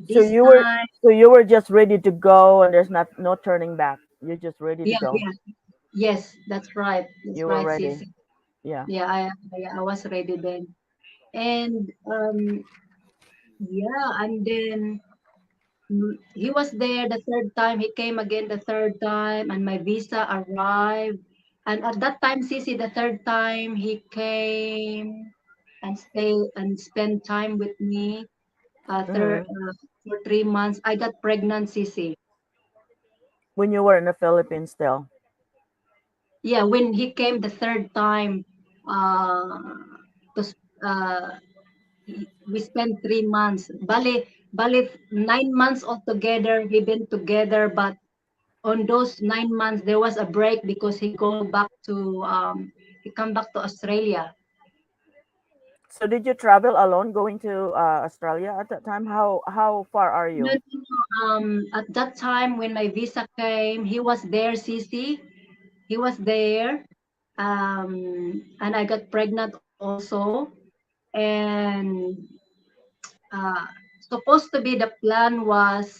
So this you were time, so you were just ready to go, and there's not no turning back. You're just ready to yeah, go. yeah, yes, that's right, You were ready. Cece. Yeah. Yeah, I was ready then. And yeah, and then he was there the third time. He came again the third time, and my visa arrived. And at that time, Sisi, the third time he came and stay and spend time with me. Mm-hmm. For 3 months, I got pregnant, Sisi. When you were in the Philippines still. Yeah, when he came the third time, uh, to, uh, we spent 3 months. Bali, 9 months altogether. We been together, but on those 9 months there was a break because he come back to Australia. So did you travel alone going to Australia at that time? How far are No, you? no, no, at that time when my visa came, he was there, CC. He was there. And I got pregnant also. And uh, supposed to be the plan was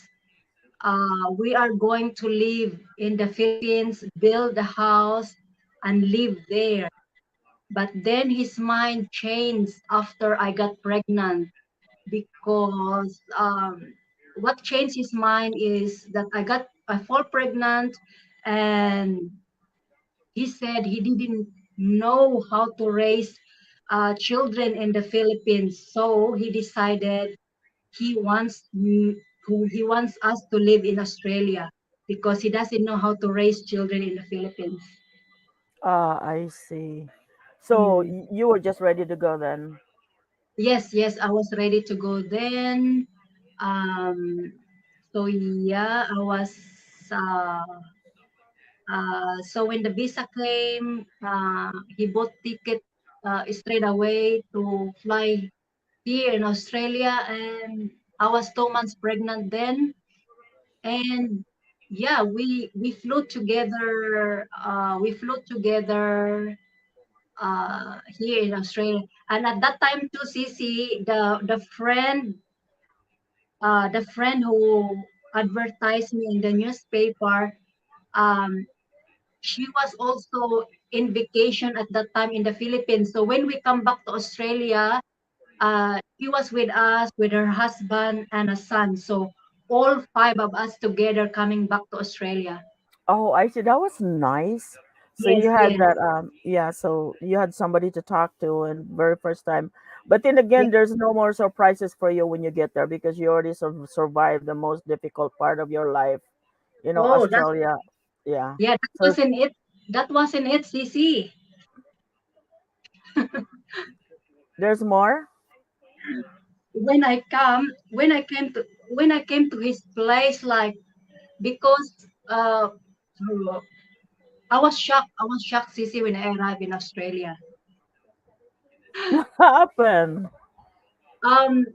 we are going to live in the Philippines, build a house, and live there. But then his mind changed after I got pregnant because what changed his mind is that I fall pregnant, and he said he didn't know how to raise children in the Philippines. So he decided he wants he wants us to live in Australia because he doesn't know how to raise children in the Philippines. I see. So Mm. you were just ready to go then. Yes, yes, I was ready to go then. So yeah, I was. Uh, so when the visa came, he bought ticket straight away to fly here in Australia, and I was 2 months pregnant then. And yeah, we flew together. We flew together here in Australia. And at that time too, CC, the friend who advertised me in the newspaper, um, she was also in vacation at that time in the Philippines. So when we come back to Australia, she was with us, with her husband and a son. So all five of us together coming back to Australia. Oh, I see. That was nice. So Yes, you had yes, that yeah, so you had somebody to talk to and very first time. But then yes. again, there's no more surprises for you when you get there because you already survived the most difficult part of your life, Oh, that's Australia. Yeah. yeah. That So wasn't it. That wasn't it, CC. there's more? When I came to his place, like because I was shocked. I was shocked, CC, when I arrived in Australia. What happened? Um,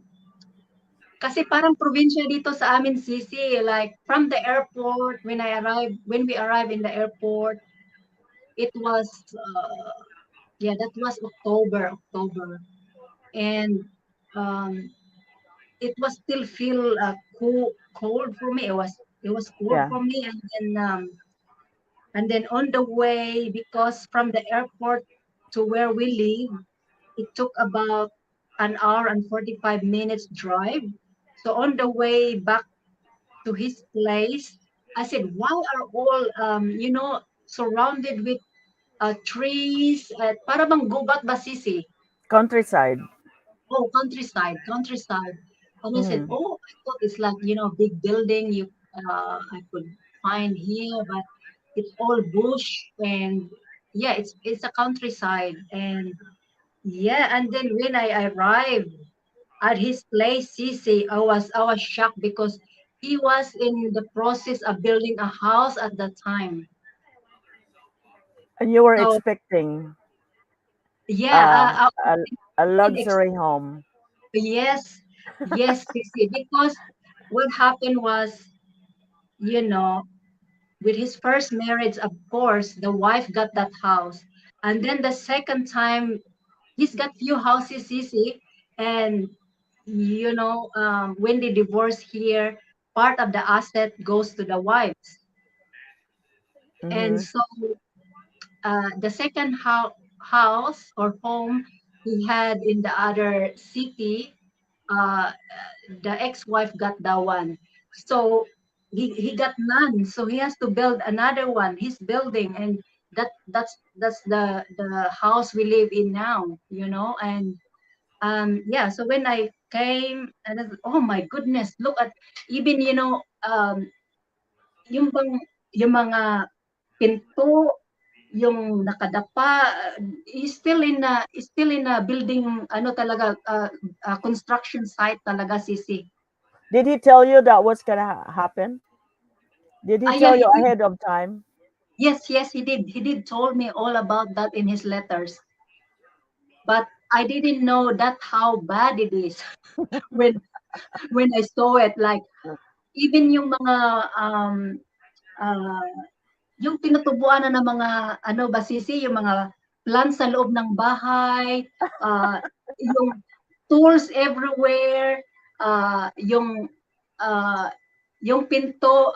Kasi parang probinsya dito sa amin, CC. Like from the airport, when we arrived in the airport, It was yeah, that was October, and um, it was still feel cold for me. It was cold Yeah. for me, and then on the way, because from the airport to where we live, it took about an hour and 45 minutes drive. So on the way back to his place, I said, why are all surrounded with trees? Para bang gubat ba sisi? Countryside. Oh, countryside. And I said, Hmm. oh, I thought it's like, big building I could find here, but it's all bush, and yeah, it's a countryside. And yeah, and then when I arrived at his place, Sisi, I was shocked because he was in the process of building a house at that time. And you were So expecting yeah, uh, I a, a didn't ex- luxury home. yes, yes, Sisi, because what happened was, you know, with his first marriage, of course, the wife got that house. And then the second time, he's got few houses, Sisi. And, when they divorce here, part of the asset goes to the wives. And Hmm. so the second house or home he had in the other city, uh, the ex-wife got that one. So he got none. So he has to build another one. He's building, and that's the house we live in now. And yeah. So when I came, and I said, oh my goodness, look at even yung bang yung mga pinto yung nakadapa, is still in a building, ano talaga, construction site talaga, Sisi. Did he tell you that was gonna happen? Did he Yeah, tell he you did. ahead of time? Yes, he did told me all about that in his letters, but I didn't know that how bad it is when I saw it, like even yung mga uh, yung tinutubuan na ng mga ano ba, Sisi, yung mga plants sa loob ng bahay, yung tools everywhere, yung uh, yung pinto,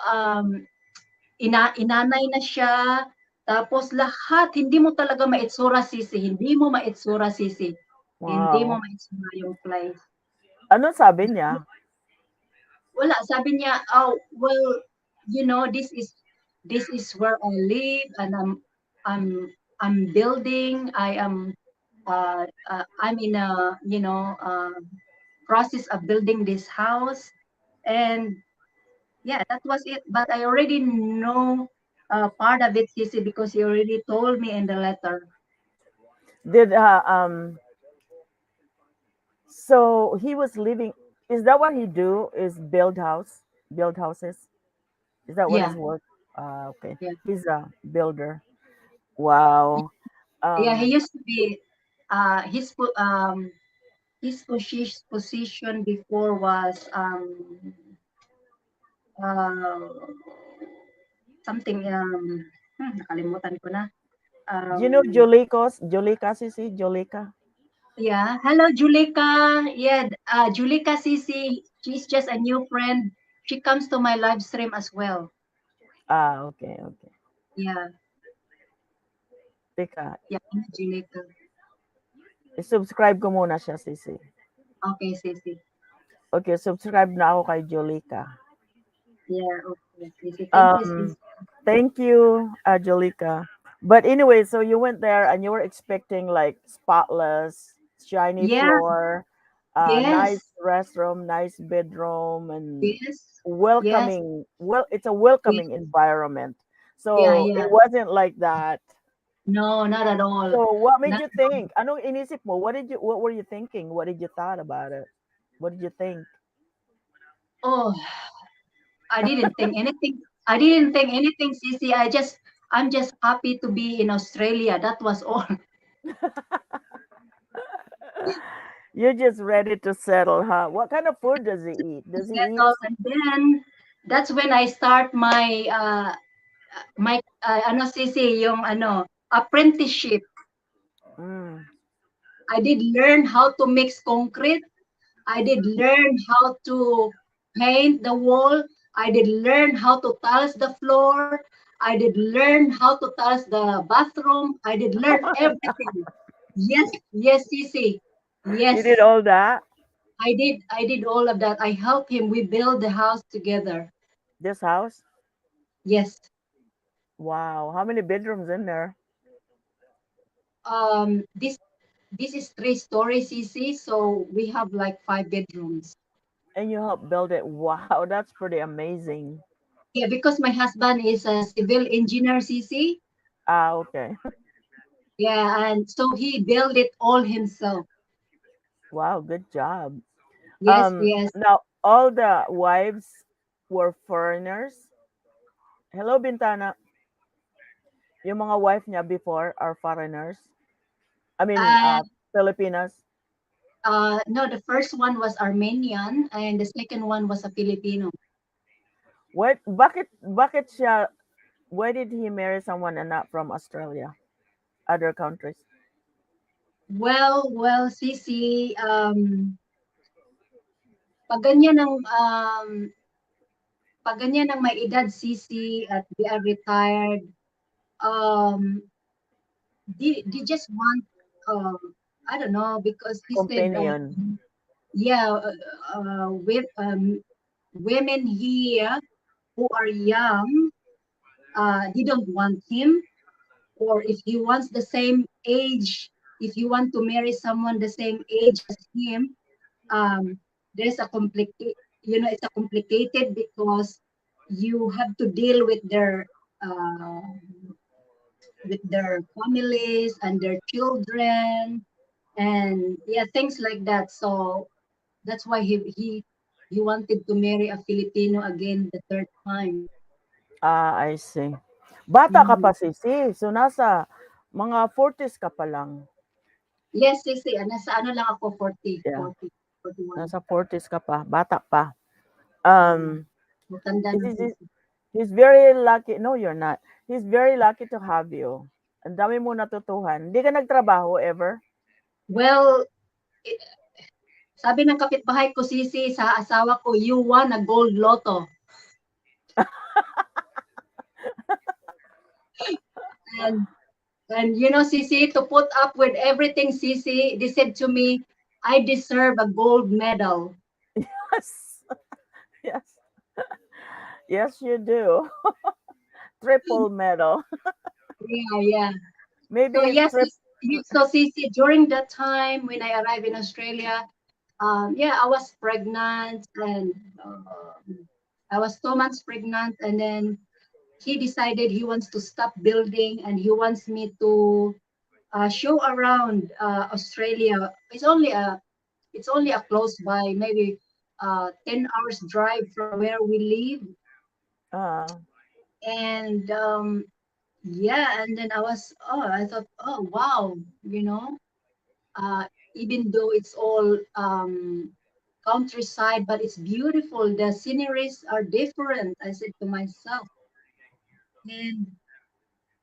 inanay na siya, tapos lahat hindi mo talaga maitsura, Sisi, hindi mo maitsura, Sisi, hindi mo Wow. maitsura yung place. Ano sabi niya? Wala, sabi niya, oh, well, this is where I live, and I'm I'm building. I'm in a process of building this house, and yeah, that was it. But I already know part of it, Sissy, because he already told me in the letter. Did so he was living, is that what he do? Is build houses? Is that what his Yeah, work? Okay. yeah, He's a builder. Wow. yeah. He Um used to be his position before was uh, something, nakalimutan ko na. you know Um, Julika Sisi, Julika? yeah. Hello, Julika. Yeah, Julika Sisi. She's just a new friend. She comes to my live stream as well. Ah, okay, okay. Yeah, Teka, yeah, Julika. i-subscribe ko muna siya, Sisi. Okay, Sisi. Okay, subscribe na ako kay Julika. Yeah, okay, Sisi. Thank you, Um, Sisi. thank you, Julika. But anyway, so you went there and you were expecting like spotless, shiny Yeah, floor, nice yes, restroom, nice bedroom, and yes, yes, welcoming. Well, it's a yes. welcoming environment. Yeah, So yeah. it wasn't like that. No, not at all. So what made Not, you think? Anong inisip mo? What were you thinking? What did you thought about it? What did you think? oh, I didn't think anything. I didn't think anything, Sisi. I'm just happy to be in Australia. That was all. You're just ready to settle, huh? What kind of food does he eat? Does he eat? And then that's when I start my ano, Sisi, yung ano. apprenticeship. Mm. I did learn how to mix concrete. I did learn how to paint the wall. I did learn how to tiles the floor. I did learn how to tiles the bathroom. I did learn everything. Yes, yes, Sisi. You did Yes, all that? I did all of that. I helped him. We built the house together. This house? Yes. Wow. How many bedrooms in there? This is three stories, Sisi. So we have like five bedrooms. And you helped build it. Wow, that's pretty amazing. Yeah, because my husband is a civil engineer, Sisi. Ah, okay. Yeah, and so he built it all himself. Wow, good job. Yes, yes. Now all the wives were foreigners. Hello, Bintana. Yung mga wife niya before are foreigners. I mean, Uh, Filipinas. no, the first one was Armenian, and the second one was a Filipino. What? Bakit siya? Why did he marry someone and not from Australia, other countries? Well, Sisi, pag ganyan ng pag ganyan ng may edad, Sisi, at they are retired, um, they just want, I don't know, because he said, Companion. yeah, with women here who are young, they don't want him, or if he wants the same age, if you want to marry someone the same age as him, um, there's a complicated, it's a complicated because you have to deal uh, with their families and their children, and yeah, things like that. So that's why he wanted to marry a Filipino again the third time. Ah, I see. Bata ka Mhm. pa, Sisi. So, nasa mga 40s ka pa lang. Yes, yes, yes. Nasa ano lang ako, 40, Yeah, 40, 41. nasa 40s ka pa. Bata pa. Yeah. Um, Matanda na he's, siya. he's very lucky. No, you're not. He's very lucky to have you. Ang dami mo natutuhan. Hindi ka nagtrabaho ever? Well, i- sabi ng kapitbahay ko, Sisi, sa asawa ko, you won a gold lotto. And Sisi, to put up with everything, Sisi, they said to me, I deserve a gold medal. Yes. Yes. Yes, you do. Triple medal. Yeah, yeah. So Maybe yes, trip. so Sisi, during that time when I arrived in Australia, yeah, I was pregnant, and I was 2 months pregnant, and then he decided he wants to stop building and he wants me to show around Australia. It's only a close by, maybe 10 hours drive from where we live, Uh, and yeah, and then I thought, oh wow, you know, uh, even though it's all countryside, but it's beautiful. The sceneries are different, I said to myself. And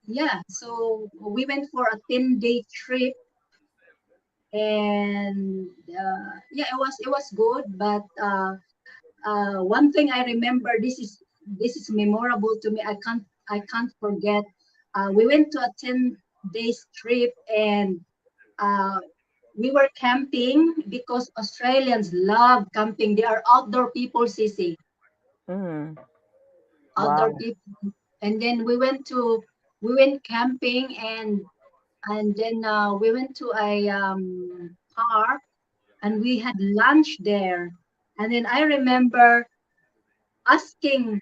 yeah, so we went for a 10-day trip, and yeah, it was good. But one thing I remember, this is memorable to me. I can't forget. We went to a 10 days trip, and uh, we were camping because Australians love camping. They are outdoor people, Sisi. mm, Outdoor wow. people. And then we went camping, and then we went to a park, and we had lunch there. And then I remember asking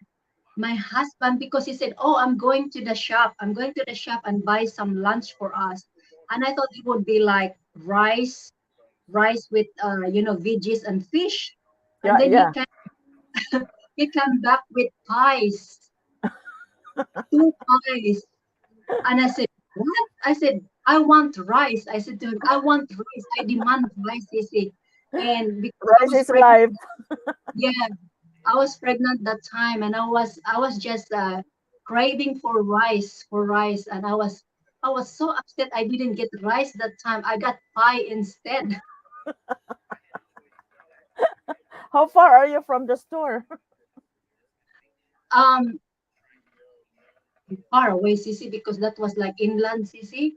my husband, because he said, "Oh, I'm going to the shop. I'm going to the shop and buy some lunch for us." And I thought it would be like rice with veggies and fish. And Yeah, then he yeah. came he came back with pies, two pies. And I said, "What?" I said, "I want rice." I said to him, "I want rice. I demand rice," he said. And because I Rice was is pregnant, life. yeah, I was pregnant that time, and I was just craving for rice, and I was I was so upset I didn't get rice that time. I got pie instead. How far are you from the store? Um, Far away, Sisi, because that was like inland, Sisi.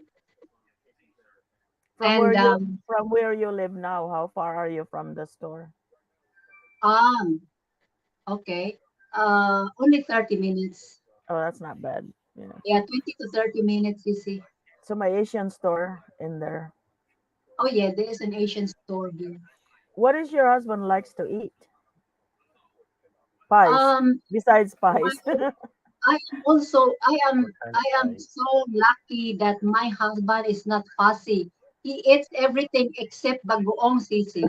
From where And you from where you live now, how far are you from the store? um, okay. Only 30 minutes. Oh, that's not bad. Yeah. Yeah, 20 to 30 minutes, Sisi. So my Asian store in there. Oh yeah, there is an Asian store here. What is your husband likes to eat? Pies. Um, Besides pies. well, I am also What kind I of am pie? so lucky that my husband is not fussy. He eats everything except bagoong, Sisi.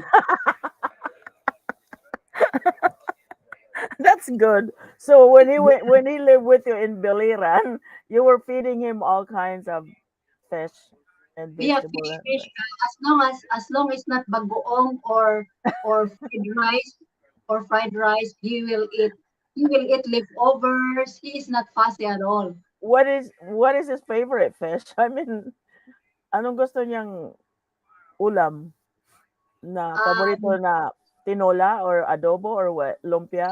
That's good. So when he lived with you in Biliran, you were feeding him all kinds of fish and Yeah, vegetable. fish. As long as not bagoong or fried rice, he will eat leftovers. He is not fussy at all. What is his favorite fish? I mean, anong gusto niyang ulam na paborito Um, na tinola or adobo or what? Lumpia?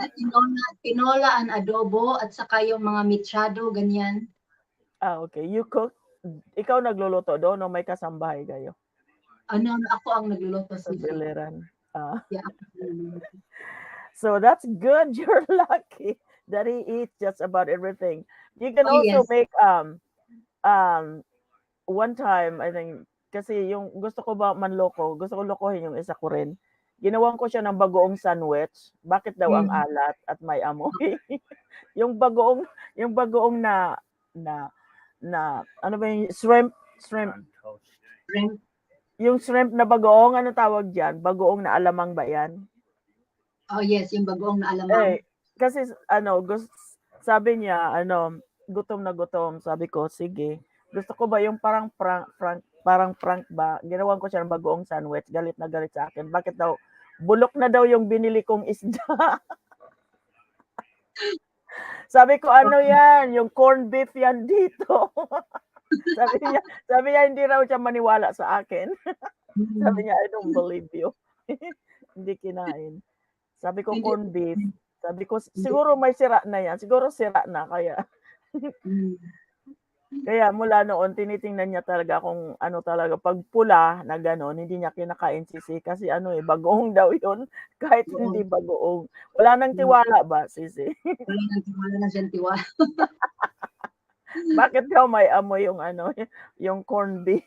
tinola and adobo at saka yung mga mechado, ganyan. Ah, okay. You cook? Ikaw nagluluto doon o may kasambahay kayo Ano, ako ang nagluluto, sa Sisi. Biliran? Ah. Yeah, ako ang nagluluto. So that's good. You're lucky that he eats just about everything. You can Oh, also yes. make um one time I think kasi yung gusto ko ba manloko, gusto ko lokohin yung isa ko rin. Ginawan ko siya ng bagoong sandwich. Bakit daw ang Mm. alat at may amoy? yung bagoong yung bagoong na na ano ba yung shrimp On toast. Shrimp. yung shrimp na bagoong ano tawag diyan? Bagoong na alamang ba 'yan? Oh, yes, yung bagoong na alamang. Eh, kasi ano, sabi niya, ano, gutom na gutom. Sabi ko, sige. Gusto ko ba yung parang prank ba? Ginawan ko siya ng bagoong sandwich. Galit na galit sa akin. Bakit daw? Bulok na daw yung binili kong isda. Sabi ko, ano yan? Yung corned beef yan dito. sabi niya, hindi raw siya maniwala sa akin. Sabi Mm. niya, I don't believe you. Hindi kinain. Sabi ko, Hindi. corned beef. Sabi ko, Hindi. siguro may sira na yan. Siguro sira na. Kaya, Mm. kaya mula noon, tinitingnan niya talaga kung ano talaga. Pag pula na gano'n, hindi niya kinakain sisi. Kasi ano eh, bagoong daw yun. Kahit hindi Oo. bagoong. Wala nang Mm. tiwala ba, sisi? Wala na siyang tiwala. Bakit daw may amoy yung ano, yung corned beef?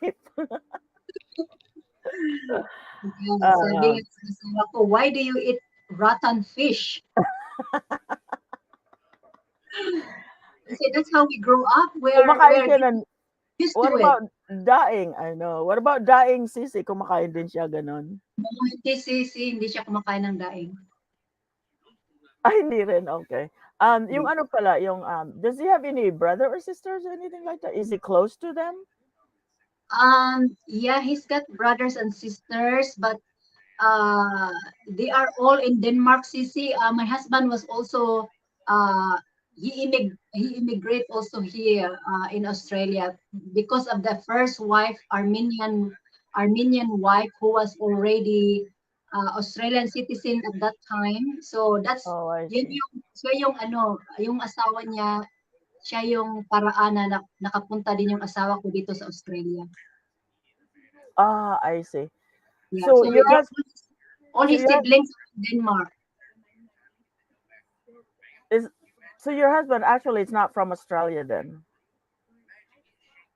Yeah, sabi Ah, nga sa asawa ko, why do you eat rotten fish? Kasi that's how we grow up. kumakain We're siya ng, used what to it. about daing? Ano, what about daing, sisi? Kumakain din siya ganon. Hindi hindi siya kumakain ng daing. Ay, hindi rin, okay. Yung ano pala, yung, does he have any brother or sisters or anything like that? Is he close to them? Yeah, he's got brothers and sisters, but uh, they are all in Denmark, CC. My husband was also uh, he immigrate also here in Australia because of the first wife, Armenian wife who was already Australian citizen at that time. So that's Oh, I yun see. yung ano, yung asawa niya, siya yung paraan na nakapunta din yung asawa ko dito sa Australia. Ah, I see. Yeah, So so your hus all so his your siblings are in Denmark. is so your husband actually is not from Australia then.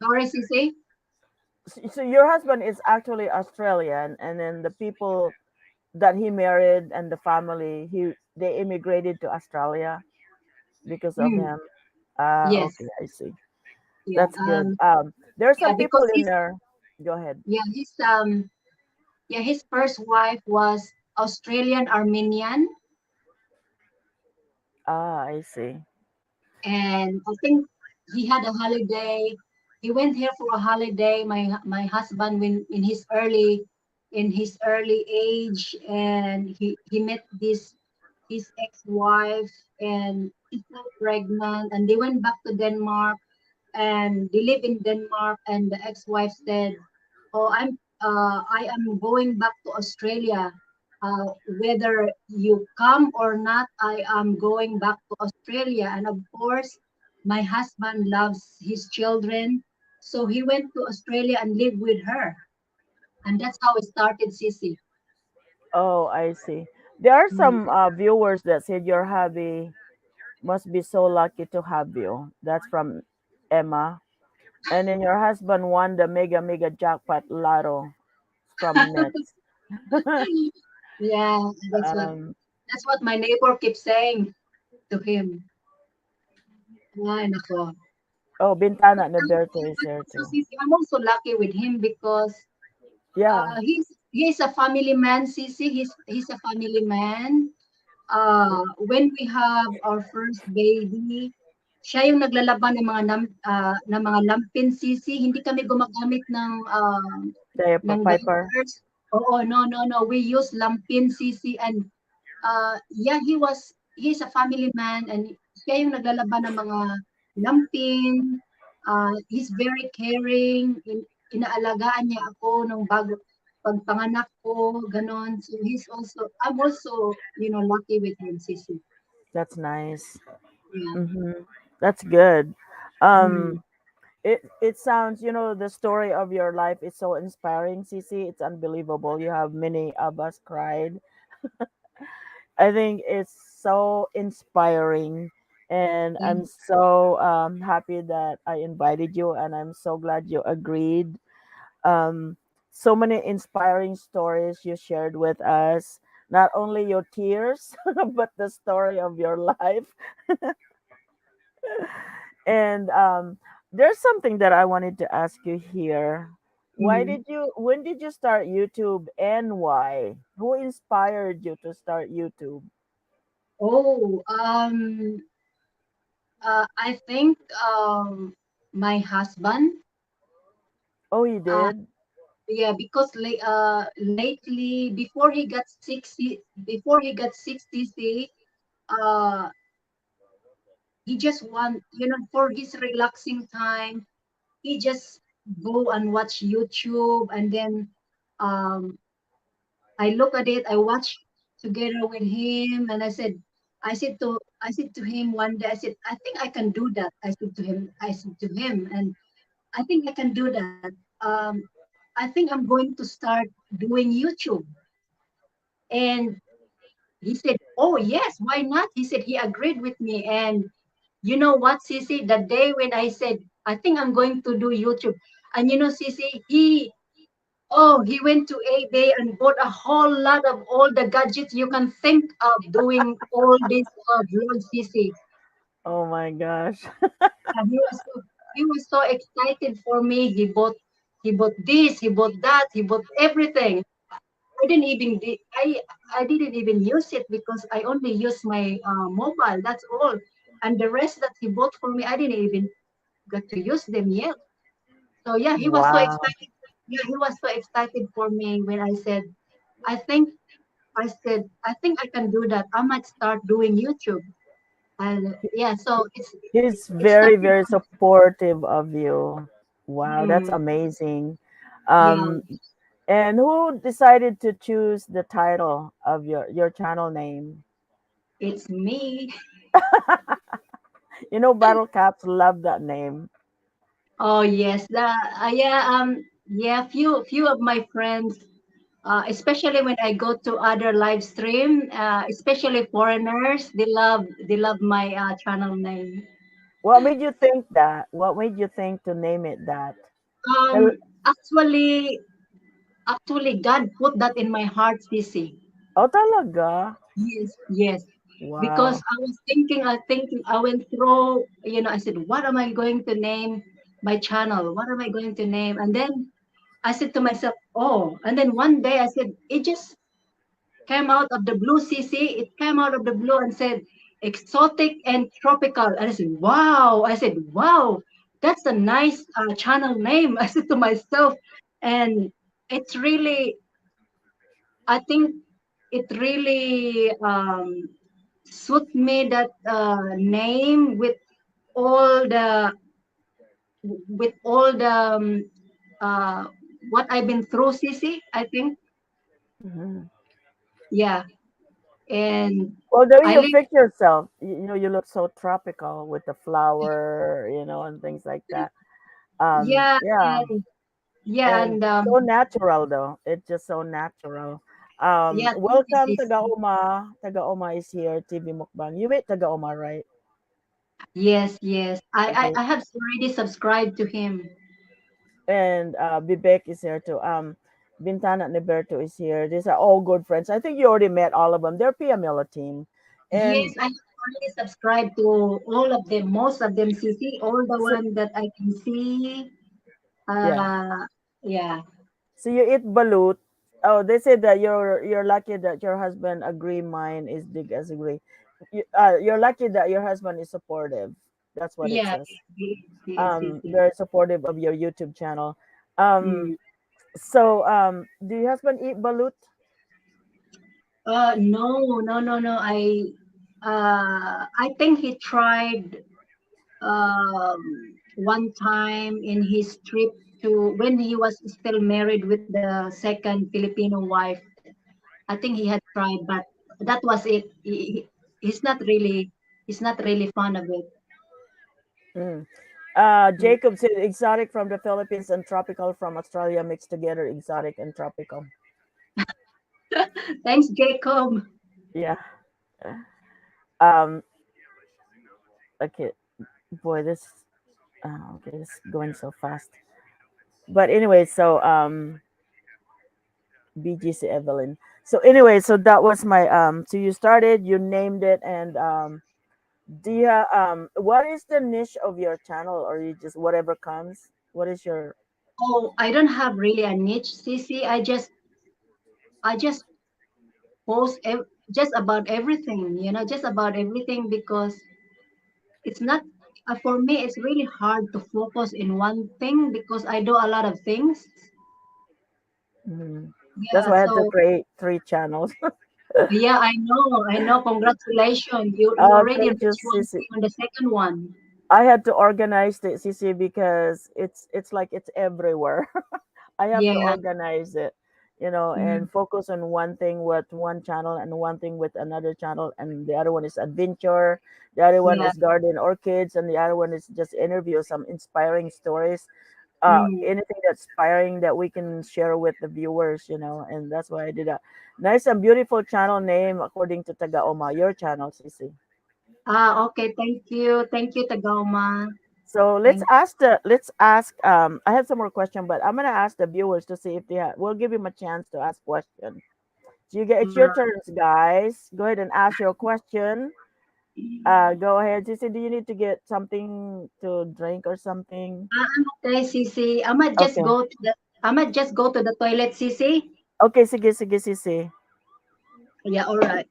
Sorry, Sisi. So your husband is actually Australian, and then the people that he married and the family they immigrated to Australia because of Mm, him. Ah, yes, okay, I see. yeah, That's good. There are yeah, some people because in there. Go ahead. his first wife was Australian Armenian, Ah, I see. and I think he had a holiday. He went here for a holiday. My husband, when in his early age, and he met his ex-wife, and she fell pregnant, and they went back to Denmark. and they live in Denmark. And the ex-wife said, "Oh, I am going back to Australia. Whether you come or not, I am going back to Australia." And of course, my husband loves his children, so he went to Australia and lived with her, and that's how it started, Sissy. Oh, I see. There are Mm. some viewers that said your hubby must be so lucky to have you. That's from Emma. And then your husband won the mega jackpot lotto from Nets. Yeah, um, that's what my neighbor keeps saying to him. Ay, nako. oh, Bintana Neberto is here So too. Sissy, I'm also lucky with him because Yeah, he's a family man, Sissy. He's a family man. When we have our first baby, siya yung naglalaban ng mga lampin, Sissy. Hindi kami gumagamit diaper ng Piper. diapers. Oo, no, no, no. We use lampin, Sissy, and yeah, he's a family man, and siya yung naglalaban ng mga lampin. He's very caring. Inaalagaan niya ako nung bago pagpanganak ko, ganon. So I'm also, lucky with him, Sissy. That's nice. Yeah. Mm-hmm. That's good. Mm. Um, it sounds, the story of your life is so inspiring, Cici. It's unbelievable. You have many of us cried. I think it's so inspiring, and I'm Yeah. so happy that I invited you, and I'm so glad you agreed. Um, so many inspiring stories you shared with us. Not only your tears, but the story of your life. And there's something that I wanted to ask you here. Mm. When did you start YouTube and why? Who inspired you to start YouTube? Oh, I think my husband. Oh, you Uh, did? yeah, because lately, before he got 60, uh, he just want, for his relaxing time, he just go and watch YouTube, and then um, I look at it, I watch together with him, and I said to him one day, I said, I think I can do that. I said to him, and I think I can do that. I think I'm going to start doing YouTube. And he said, "Oh, yes, why not?" He said he agreed with me. And you know what, Sissy? The day when I said, I think I'm going to do YouTube. And Sissy, he went to eBay and bought a whole lot of all the gadgets you can think of doing all this vlog, Sissy. Oh my gosh. And he was so excited for me. He bought this, he bought that, he bought everything. I didn't even use it because I only use my mobile. That's all. And the rest that he bought for me, I didn't even get to use them yet. So yeah, he was so Wow. excited. Yeah, he was so excited for me when I think I think I can do that. I might start doing YouTube. And yeah, so He's it very, started very from supportive of you. Wow, that's mm, amazing. yeah, Um, and who decided to choose the title of your channel name? it's me. Battle Caps love that name. Oh yes, few of my friends, especially when I go to other live stream, especially foreigners, they love my channel name. What made you think that? What made you think to name it that? Hel- Um, actually, God put that in my heart, Sissy. Oh, talaga? Yes, yes. Because Wow. I went through, I said, what am I going to name my channel? What am I going to name? And then I said to myself, oh, and then one day I said, it just came out of the blue, CC. It came out of the blue and said exotic and tropical. And I said, wow. That's a nice channel name. I said to myself, and it's really, I think it really suit me that name with all the with all the uh, what I've been through, Sisi, I think. Mhm. Yeah. And Well, the way I you live, fix yourself, you know, you look so tropical with the flower, you know, and things like that. yeah, Yeah, yeah, and and so natural though. It's just so natural. yeah, thank you, Welcome, Taga Sisi. Uma. Taga Uma is here. TV Mukbang. You met Taga Uma, right? Yes, yes. Okay, I have already subscribed to him. and Vivek is here too. Bintana and Liberto is here. These are all good friends. I think you already met all of them. They're PML team, Yes, and I have already subscribed to all of them, most of them, Sisi, all the so one that I can see. yeah. Uh, yeah, So you eat balut. Oh, they said that you're lucky that your husband agree. Mine is big as agree. You're lucky that your husband is supportive. That's what it yeah, says. he is, Sisi. Very supportive of your YouTube channel. Um, Mm. so do your husband eat balut? No, no, no, no. I think he tried one time in his trip to when he was still married with the second Filipino wife. I think he had tried, but that was it. He's not really fond of it. Mm. Jacob said exotic from the Philippines and tropical from Australia mixed together, exotic and tropical. Thanks, Jacob. Yeah. Um. Okay. Boy, this. Okay, this is going so fast. But anyway, so BGC Evelyn. So anyway, so that was my so you started, you named it, and do you what is the niche of your channel, or you just whatever comes? What is your Oh, I don't have really a niche, CC. I just post just about everything, just about everything because it's not for me. It's really hard to focus in one thing because I do a lot of things. Mhm. That's Yeah, why I had to so create three channels. yeah, I know. Congratulations, you already Thank you, reached one Sissy. thing on the second one. I had to organize the CC because it's like it's everywhere. I have to Yeah, organize it, you know, mm, and focus on one thing with one channel and one thing with another channel, and the other one is adventure, the other one yeah, is garden orchids, and the other one is just interview some inspiring stories. mm. Anything that's inspiring that we can share with the viewers, you know, and that's why I did a nice and beautiful channel name according to Tagaoma, your channel, CC. Okay. Thank you, Tagauma. So Thank. let's ask I have some more question, but I'm gonna ask the viewers to see if they have, we'll give him a chance to ask question. So you get it's your turns, guys. Go ahead and ask your question. Go ahead. Sissy, do you need to get something to drink or something? I'm okay, Sisi. Okay. I might just go to the toilet, Sisi. Okay, sige, sige, Sissy. Yeah, all right.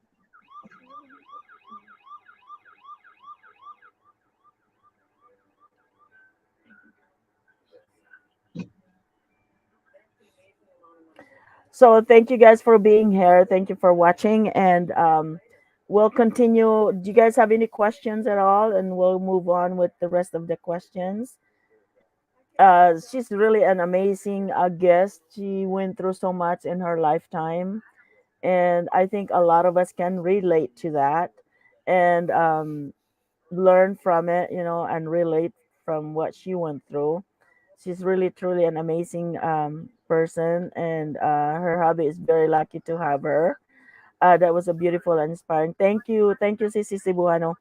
So thank you guys for being here. Thank you for watching, and we'll continue. Do you guys have any questions at all? And we'll move on with the rest of the questions. She's really an amazing guest. She went through so much in her lifetime, and I think a lot of us can relate to that and learn from it, you know, and relate from what she went through. She's really truly an amazing person, and her hubby is very lucky to have her. That was a beautiful and inspiring. Thank you, Sisi Cebuano.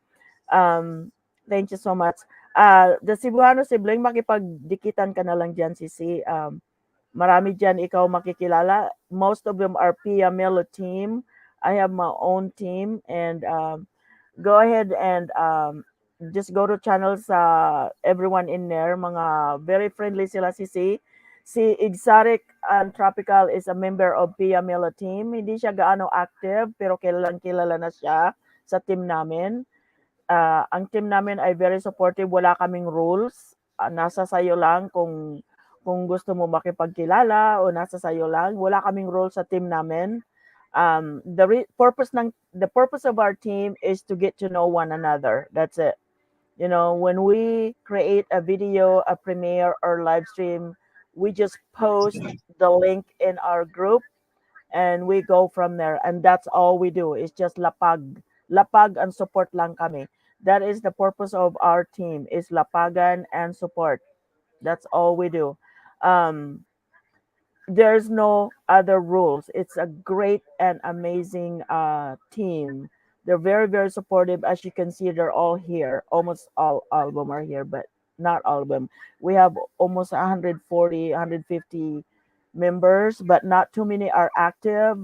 Um, thank you so much. The Cebuano sibling, makipagdikitan ka na lang dyan, Sisi. Marami dyan ikaw makikilala. Most of them are Pia Melo team. I have my own team, and go ahead and just go to channels everyone in there, mga very friendly sila, si Exotic and Tropical is a member of Pia Melo team. Hindi siya gaano active pero kilalang kilala na siya sa team namin. Ang team namin ay very supportive, wala kaming rules. Nasa sayo lang kung gusto mo makipagkilala o nasa sayo lang. Wala kaming rules sa team namin. The purpose of our team is to get to know one another. That's it. When we create a video, a premiere, or live stream, we just post the link in our group and we go from there. And that's all we do. It's just lapag. Lapag and support lang kami. That is the purpose of our team, is lapagan and support. That's all we do. Um, there's no other rules. It's a great and amazing team. They're very, very supportive. As you can see, they're all here. Almost all of them are here, but not all of them. We have almost 140, 150 members, but not too many are active.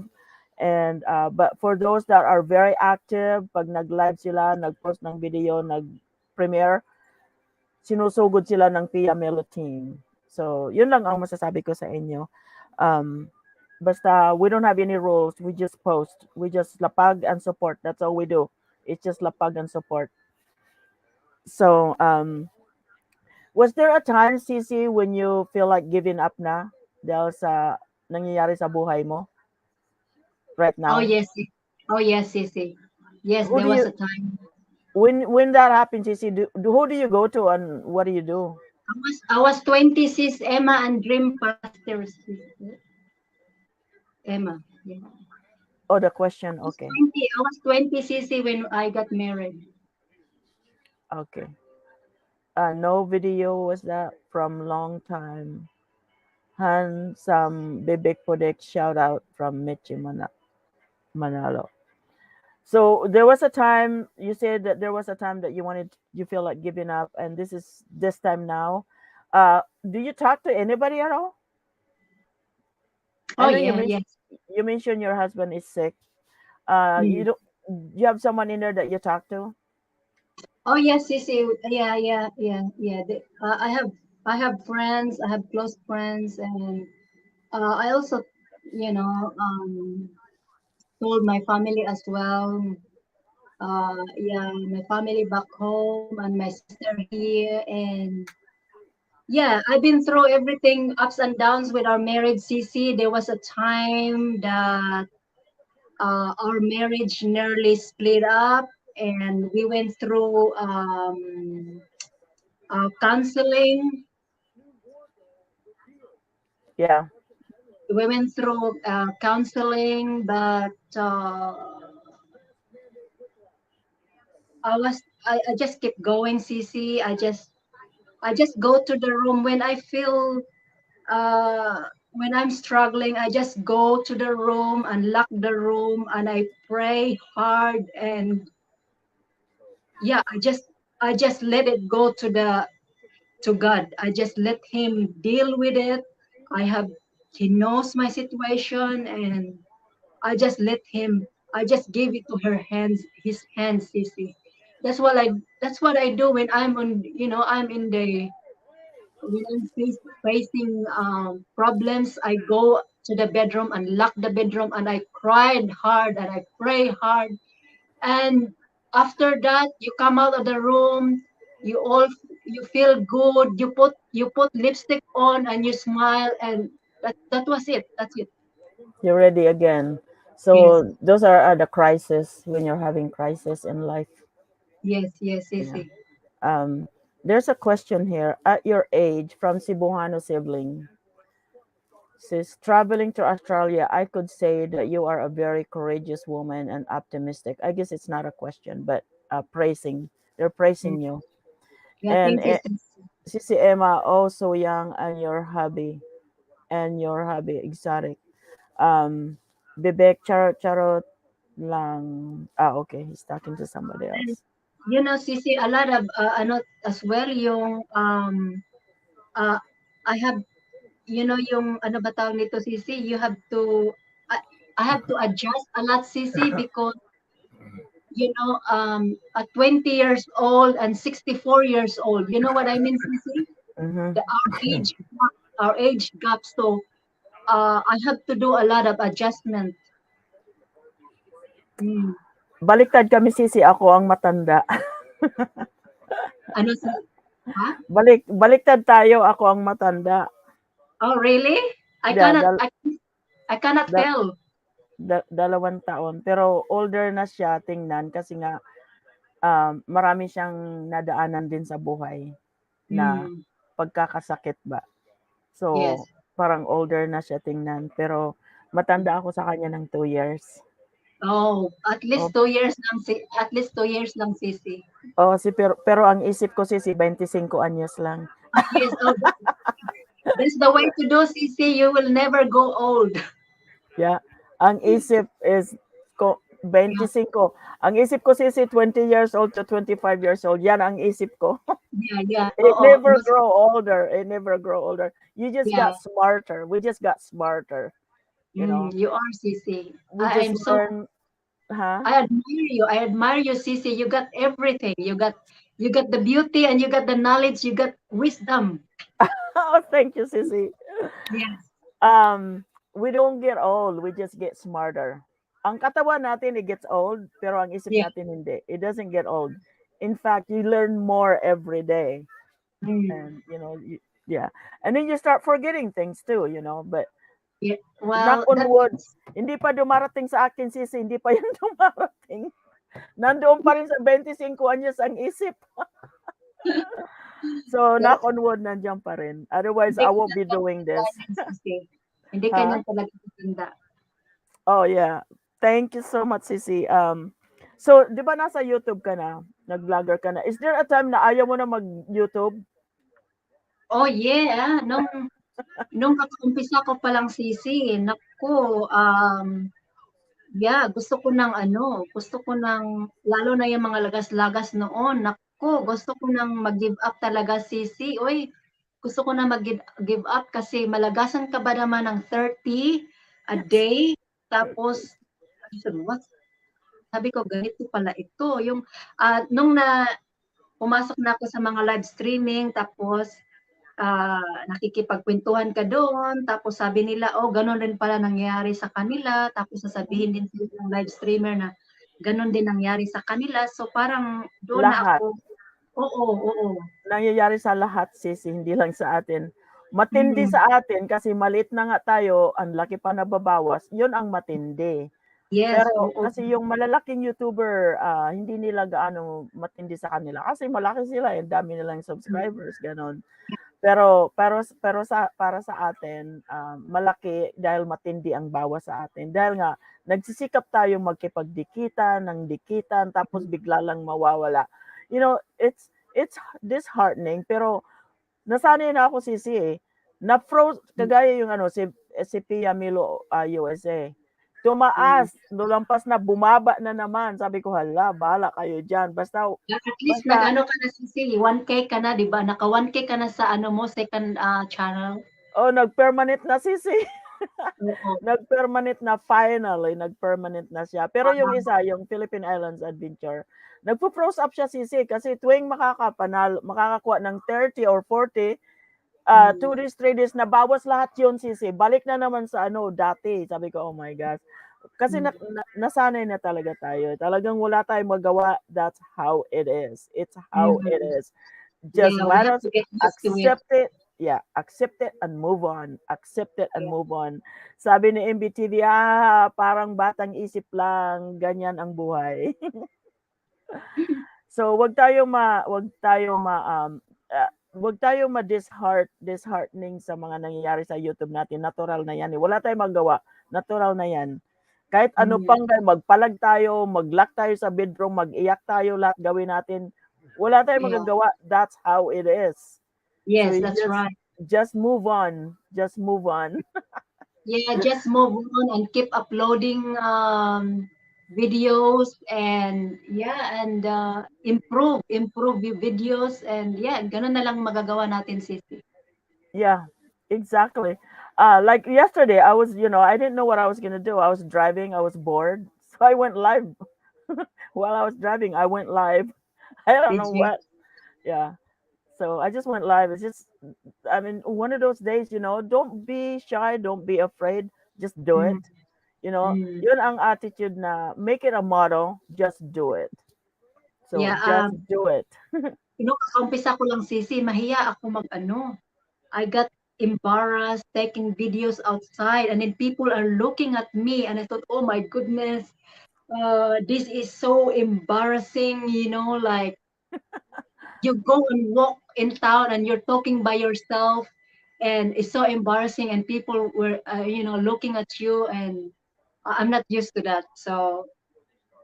And but for those that are very active, pag nag-live sila, nag-post ng video, nag-premiere, sinusugod sila ng Pia Melo team. So, yun lang ang masasabi ko sa inyo. Um, Basta we don't have any rules. We just post. We just lapag and support. That's all we do. It's just lapag and support. So, was there a time, Cici, when you feel like giving up na dahil sa nangyayari sa buhay mo right Oh now? yes. Oh yes, Sissy. Yes, Who there do was you a time. when that happens, Cici, who do you go to and what do you do? I was 20, sis Emma and Dream Pastor, sis Emma. Yeah. Oh, the question. Okay. I was 20, Sissy, when I got married. Okay. No video was that from long time. Handsome Bibik Podek shout out from Manalo. So there was a time you said that there was a time that you feel like giving up, and this time now. Do you talk to anybody at all? I Oh know yeah, yes. you mentioned your husband is sick. You Mm. don't you have someone in there that you talk to? Oh yes, Sissy. Yeah, yeah, yeah, yeah. I have friends. I have close friends, and I also, you know, told my family as well. Yeah, my family back home and my sister here, and yeah, I've been through everything, ups and downs with our marriage, CC. There was a time that our marriage nearly split up, and we went through counseling. Yeah, We went through counseling, but I just kept going, CC. I just go to the room when I feel when I'm struggling. I just go to the room and lock the room, and I pray hard, and yeah, I just let it go to God. I just let Him deal with it. I have He knows my situation, and I just let Him. I just gave it to her hands, His hands, Sissy. That's what I. That's what I do when I'm on. I'm in the when I'm facing problems. I go to the bedroom and lock the bedroom, and I cried hard and I pray hard. And after that, you come out of the room. You feel good. You put lipstick on and you smile, and that was it. That's it. you're ready again. Yes, So those are the crisis when you're having crisis in life. yes, yes, yes, Yeah. yes. Um, there's a question here. At your age, from Cebuano sibling, says traveling to Australia, I could say that you are a very courageous woman and optimistic. I guess it's not a question, but praising. They're Mm. praising you. Yeah, And thank you, sis. Sisi Emma, oh so young, and your hobby exotic. Um, Bibek charot charot lang. Okay, he's talking to somebody And else. Sisi, a lot of ano as well yung uh, I have yung ano ba tawag nito, Sisi, you have to I, I have to adjust a lot, Sisi, because at 20 years old and 64 years old, you know what I mean, Sisi? Mm-hmm. Our age gap. So I have to do a lot of adjustment. Mm. Baliktad kami sisi, ako ang matanda. Ano si ha? Baliktad tayo, ako ang matanda. Oh, really? I Da, cannot dal, I, I cannot da, tell. 2 taon. Pero older na siya tingnan kasi nga marami siyang nadaanan din sa buhay na Mm. pagkakasakit ba. So, Yes. parang older na siya tingnan, pero matanda ako sa kanya ng 2 years. Oh, at Oh, least 2 years lang at least 2 years lang, Sisi. oh pero ang isip ko si 25 anyos lang. Yes, oh, that's the way to do, Sisi. You will never go old. Yeah. Ang isip is ko 25. Ang isip ko si 20 years old to 25 years old. Yan ang isip ko. Yeah, yeah. It Oo, never grow older. It never grow older. You just yeah. got smarter. We just got smarter. You know, You are, Sisi. we I just am so learn, huh? I admire you. I admire you, Sisi. You got everything. You got the beauty and you got the knowledge. You got wisdom. Oh, thank you, Sissy. Yes. We don't get old. We just get smarter. Ang katawan natin, it gets old, pero ang isip Yeah. natin hindi. It doesn't get old. In fact, you learn more every day. And, yeah. And then you start forgetting things too, But Yeah. knock Well, on wood, hindi pa dumarating sa akin, Sissy. Hindi pa yan dumarating. Nandoon pa rin sa 25 anyos ang isip. So, knock on wood, nandiyan pa rin. Otherwise, I won't be doing this. Hindi ka niyan talaga matanda. Oh, yeah. Thank you so much, Sissy. So, di ba nasa YouTube ka na? Nag-vlogger ka na. Is there a time na ayaw mo na mag-YouTube? Oh, yeah. Nung kaka-umpisa ko pa lang, Sisi, naku, yeah, gusto ko lalo na yung mga lagas-lagas noon, naku, gusto ko nang mag-give up talaga, Sisi. Uy, gusto ko na mag-give up kasi malagasan ka ba naman ng 30 a day? Tapos, what? Sabi ko, ganito pala ito. Yung, nung pumasok na ako sa mga live streaming, tapos, nakikipagkwentuhan ka doon, tapos sabi nila, oh, ganun rin pala nangyari sa kanila, tapos sasabihin din sila ng live streamer na ganun din nangyari sa kanila. So parang doon na Lahat. ako, oo. Nangyayari sa lahat, Sissy, hindi lang sa atin. Matindi sa atin kasi maliit na nga tayo, ang laki pa nababawas, yun ang matindi. Yes, Pero oo. kasi yung malalaking YouTuber, hindi nila gaano matindi sa kanila kasi malaki sila, ang dami nilang subscribers, ganon. Pero para sa atin, malaki dahil matindi ang bawas sa atin. Dahil nga nagsisikap tayong magkipagdikitan, ng dikitan, tapos bigla lang mawawala. It's disheartening, pero nasanay na ako, Sisi, eh. Na-froze, kagaya yung si Pia Milo, USA. Tumaas, lulampas na, bumaba na naman. Sabi ko, hala, bahala kayo dyan. Basta, At least nag-ano ka na, Sisi, 1K ka na, di ba? Naka 1K ka na sa second channel. Oh, nag-permanent na, Sisi. Oo. Nag-permanent na, finally, nag-permanent na siya. Pero yung isa, yung Philippine Islands Adventure, nagpo-froze up siya, Sisi, kasi tuwing makakakuha ng 30 or 40, 2 days, 3 days, nabawas lahat yun, Sisi. Balik na naman sa dati. Sabi ko, oh my gosh. Kasi nasanay na talaga tayo. Talagang wala tayong magawa. That's how it is. It's how it is. Just matter of accept it. Yeah, accept it and move on. Accept it and move on. Sabi ni MBTV, parang batang isip lang, ganyan ang buhay. So, wag tayo disheartening sa mga nangyayari sa YouTube natin. Natural na yan. Wala tayong magawa. Natural na yan. Kahit ano pang magpalag tayo, mag-lock tayo sa bedroom, mag-iyak tayo, lahat gawin natin. Wala tayong magagawa. That's how it is. Yes, so that's right. Just move on. Just move on. Yeah, just move on and keep uploading videos and improve your videos and ganun na lang magagawa natin, Sisi. Yeah, exactly. Like yesterday, I didn't know what I was gonna do. I was driving, I was bored, so I went live. While I was driving, I went live. I don't know what. Yeah. So I just went live. It's just, one of those days, don't be shy, don't be afraid, just do it. Yun ang attitude na make it a motto, just do it. So just do it. Kaumpisa ko lang, Sisi, mahiya ako I got embarrassed taking videos outside and then people are looking at me and I thought, oh my goodness, This is so embarrassing, like you go and walk in town and you're talking by yourself, and it's so embarrassing, and people were, looking at you, and I'm not used to that. So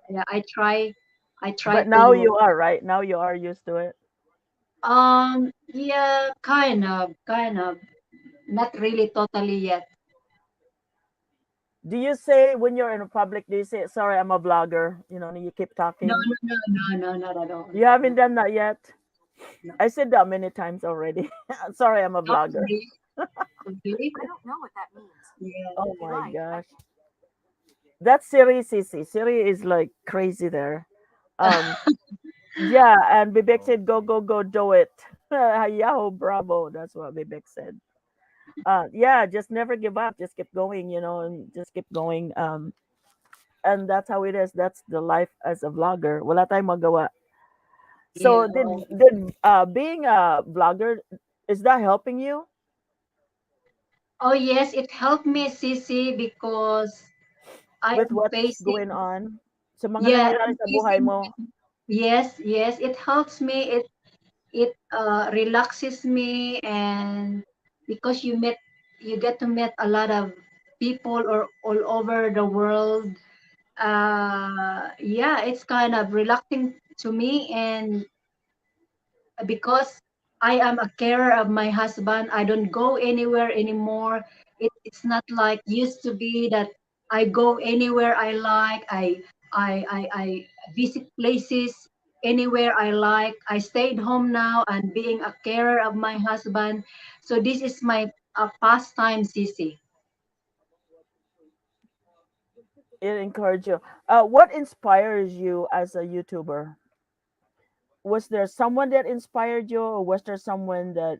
yeah, I try But now to, you are, right? Now you are used to it. yeah, kind of, not really totally yet. Do you say when you're in a public, do you say, sorry, I'm a vlogger? You keep No, talking. no, no, no, no, not at all. You No, haven't done that yet? no. I said that many times already. Sorry, I'm a Oh, vlogger. really? Okay. Yeah. Oh my gosh. That's Siri Sisi. Siri is like crazy there. Um, yeah, and Bibek said, go, go, go, do it. Yahoo, bravo. That's what Bibek said. Yeah, just never give up. Just keep going, and just keep going. And that's how it is. That's the life as a vlogger. Wala tayong magawa. Yeah. So did being a vlogger, is that helping you Oh yes, it helped me, Sisi, because I with am what's going facing, on? Sa mga yeah, nangyayari I'm sa buhay facing, mo? yes, yes, it helps me. It relaxes me, and because you get to meet a lot of people or all over the world. Yeah, it's kind of relaxing to me, and because I am a carer of my husband, I don't go anywhere anymore. It's not like used to be that I go anywhere I like. I visit places anywhere I like. I stayed home now and being a carer of my husband. So this is my pastime, Sisi. It encourage you. What inspires you as a YouTuber? Was there someone that inspired you, or was there someone that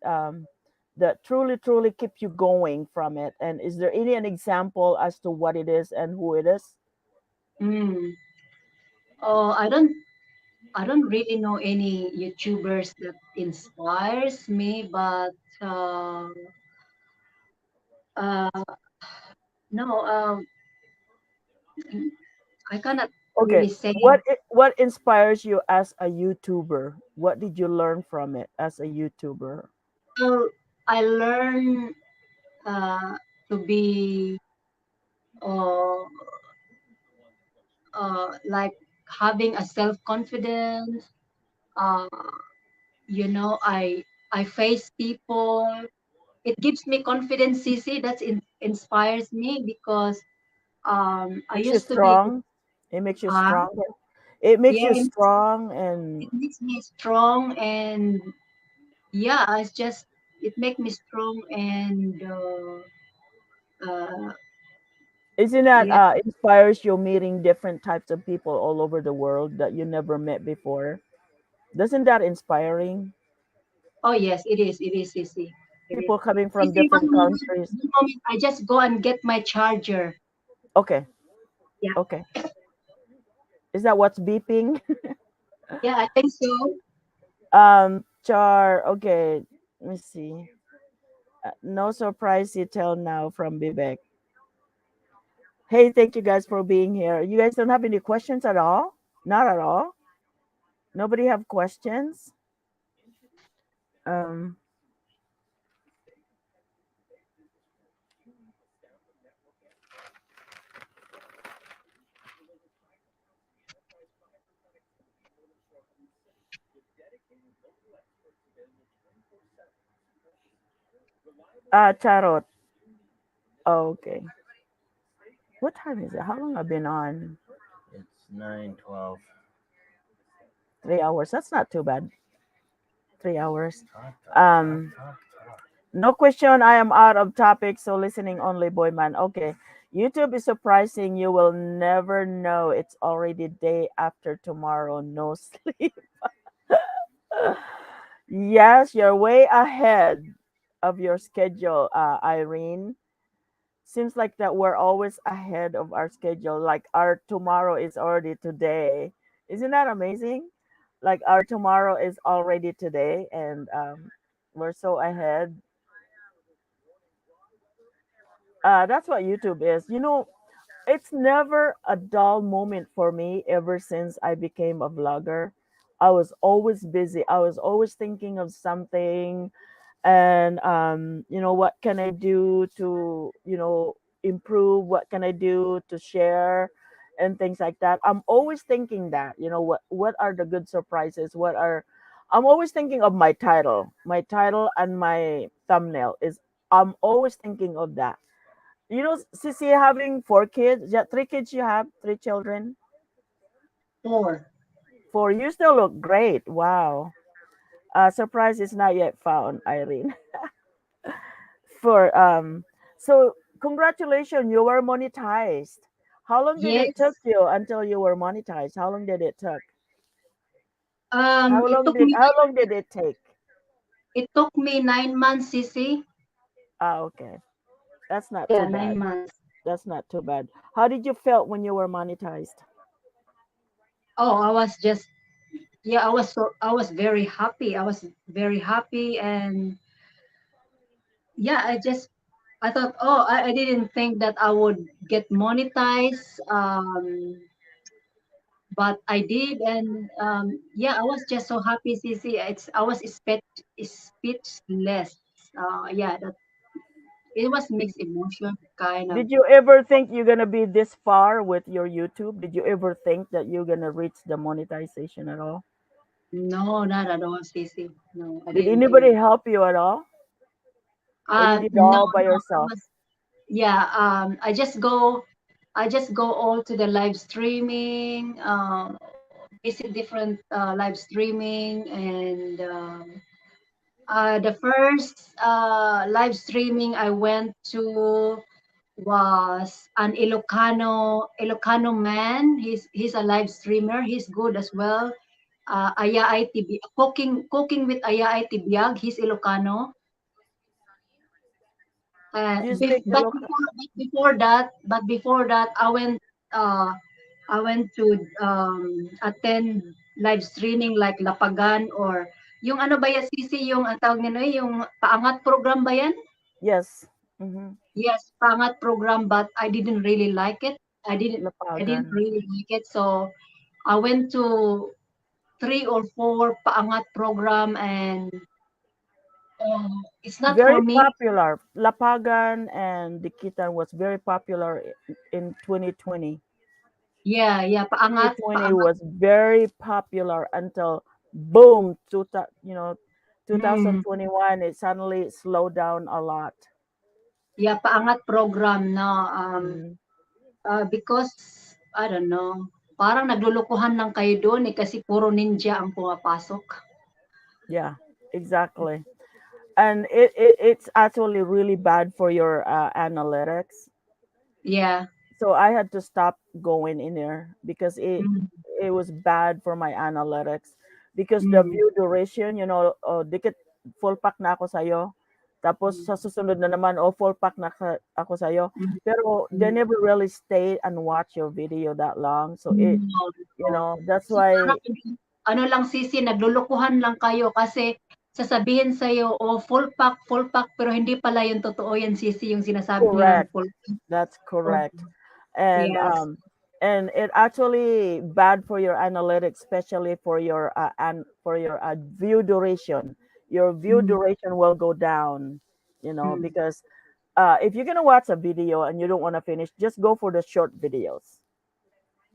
truly, truly kept you going from it? And is there any an example as to what it is and who it is? Mm. Oh, I don't really know any YouTubers that inspires me, but uh, uh, no, I cannot Okay, really say. what inspires you as a YouTuber? What did you learn from it as a YouTuber? Well, I learn to be uh, like having a self confidence. Uh, I face people. It gives me confidence, CC. Inspires me because I Makes you used to be. strong. It makes you Uh, stronger. It makes yeah, you it strong it and makes me strong, and yeah, it makes me strong, and uh, isn't that yeah. inspires you meeting different types of people all over the world that you never met before? Doesn't that inspiring? Oh yes, it is. It is, CC. It is. People coming from CC, different countries. one moment. I just go and get my charger. Okay, Yeah, okay. Is that what's beeping? yeah, I think so. Char. Okay, let me see. No surprise you tell now from Vivek. Hey, thank you guys for being here. You guys don't have any questions at all? Not at all. Nobody have questions? Um, Charot. Oh, okay. What time is it? How long I've been on? It's 9:12. 3 hours. That's not too bad. 3 hours. Talk, talk, talk, Um, talk, talk. no question. I am out of topic, so listening only, boy man. Okay. YouTube is surprising. You will never know. It's already day after tomorrow. No sleep. Yes, you're way ahead of your schedule, Irene. Seems like that we're always ahead of our schedule. Like our tomorrow is already today. Isn't that amazing? Like our tomorrow is already today, and we're so ahead. That's what YouTube is. it's never a dull moment for me ever since I became a vlogger. I was always busy. I was always thinking of something, and what can I do to improve? What can I do to share, and things like that. I'm always thinking that what are the good surprises? What are I'm always thinking of my title and my thumbnail is. I'm always thinking of that. Sissy having 4 kids. Yeah, 3 kids. You have 3 children. Four. 4. You still look great. Wow. Surprise is not yet found, Irene. For So congratulations, you were monetized. How long did it took Yes. you until you were monetized? How long did it took? It took me How long did it take? 9 months, Sissy. Okay. That's not too Yeah, bad. 9 months. That's not too bad. How did you felt when you were monetized? Oh, I was just yeah, I was very happy. I was very happy, and yeah, I thought, oh, I didn't think that I would get monetized. But I did, and yeah, I was just so happy, Cece. I was speechless. Yeah, that it was Did, mixed emotion, kind of. did you ever think you're gonna be this far with your YouTube? Did you ever think that you're gonna reach the monetization at all? No, not at all, Cece. No, I Did didn't think. anybody help you at all? Or you did No, all by no, I yourself? was yeah. I just go all to the live streaming, visit different live streaming, and the first live streaming I went to was an Ilocano man. He's a live streamer. He's good as well. Aya ITB, cooking with Aya ITBiag. He's Ilocano. Do you speak Ilocano? But before that, uh, I went to attend live streaming like Lapagan or yung ano ba yan, Sisi, yung ang tawag nila, yung paangat program ba yan? Yes. Mm-hmm. Yes, paangat program, but I didn't really like it. I didn't Lapagan. really like it. So I went to 3 or 4 paangat program, and it's not for Very me. popular. Lapagan and Dikitan was very popular in 2020. Yeah, yeah, Twenty paangat. was very popular until boom, Mm, 2021, it suddenly slowed down a lot. yeah, paangat program no. Mm, Because I don't know, parang naglulukuhan lang kayo doon eh kasi puro ninja ang pumapasok. yeah, exactly. And it's actually really bad for your analytics. Yeah. So I had to stop going in there because Mm, it was bad for my analytics because the mm, view duration, dikit full pack na ako sa'yo. Tapos mm, sa susunod na naman, full pack na ako sa'yo. mm, Pero they mm. never really stay and watch your video that long. So No, no. that's So parang why, ano lang Sisi, naglulukuhan lang kayo kasi sasabihin sa'yo, oh, full pack, pero hindi pala yung totoo yan Sisi, yung sinasabi nilang correct. full pack. That's Oh, correct. And yes. it actually bad for your analytics, especially for your view duration. Your view Mm, duration will go down, mm, because if you're gonna watch a video and you don't want to finish, just go for the short videos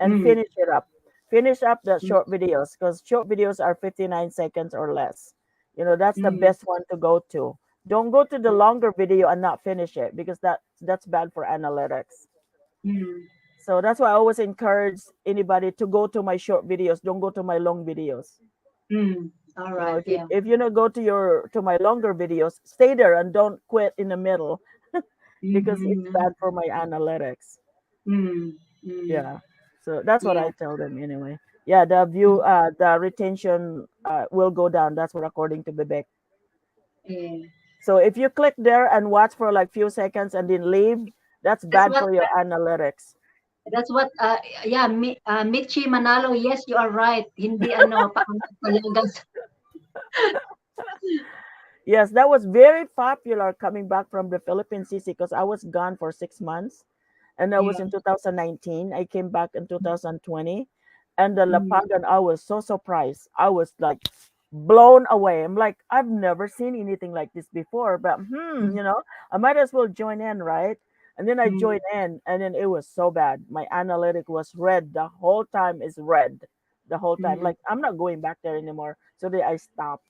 and mm, finish it up. Finish up the mm, short videos because short videos are 59 seconds or less. That's the mm, best one to go to. Don't go to the longer video and not finish it because that's bad for analytics. mm, So that's why I always encourage anybody to go to my short videos. Don't go to my long videos. mm. All right, If you yeah. if you not go to my longer videos, stay there and don't quit in the middle because it's Mhm, bad for my analytics. mm, mm, Yeah. So that's what yeah, I tell them anyway. Yeah, mm, the retention will go down. That's what according to Bebek. yeah. So if you click there and watch for like few seconds and then leave, that's That's bad what for your analytics. that's what yeah, Michi Manalo, yes, you are right. Hindi ano, paangat talaga. Yes, that was very popular coming back from the Philippines, CC, because I was gone for 6 months. and that was Yeah. in 2019. I came back in 2020, and the Mm, Lapagan, I was so surprised. I was like blown away. I'm like, I've never seen anything like this before, but mm, I might as well join in, right? And then I mm, joined in, and then it was so bad. My analytic was red the whole time. Is red the whole time. mm, Like I'm not going back there anymore. So then I stopped.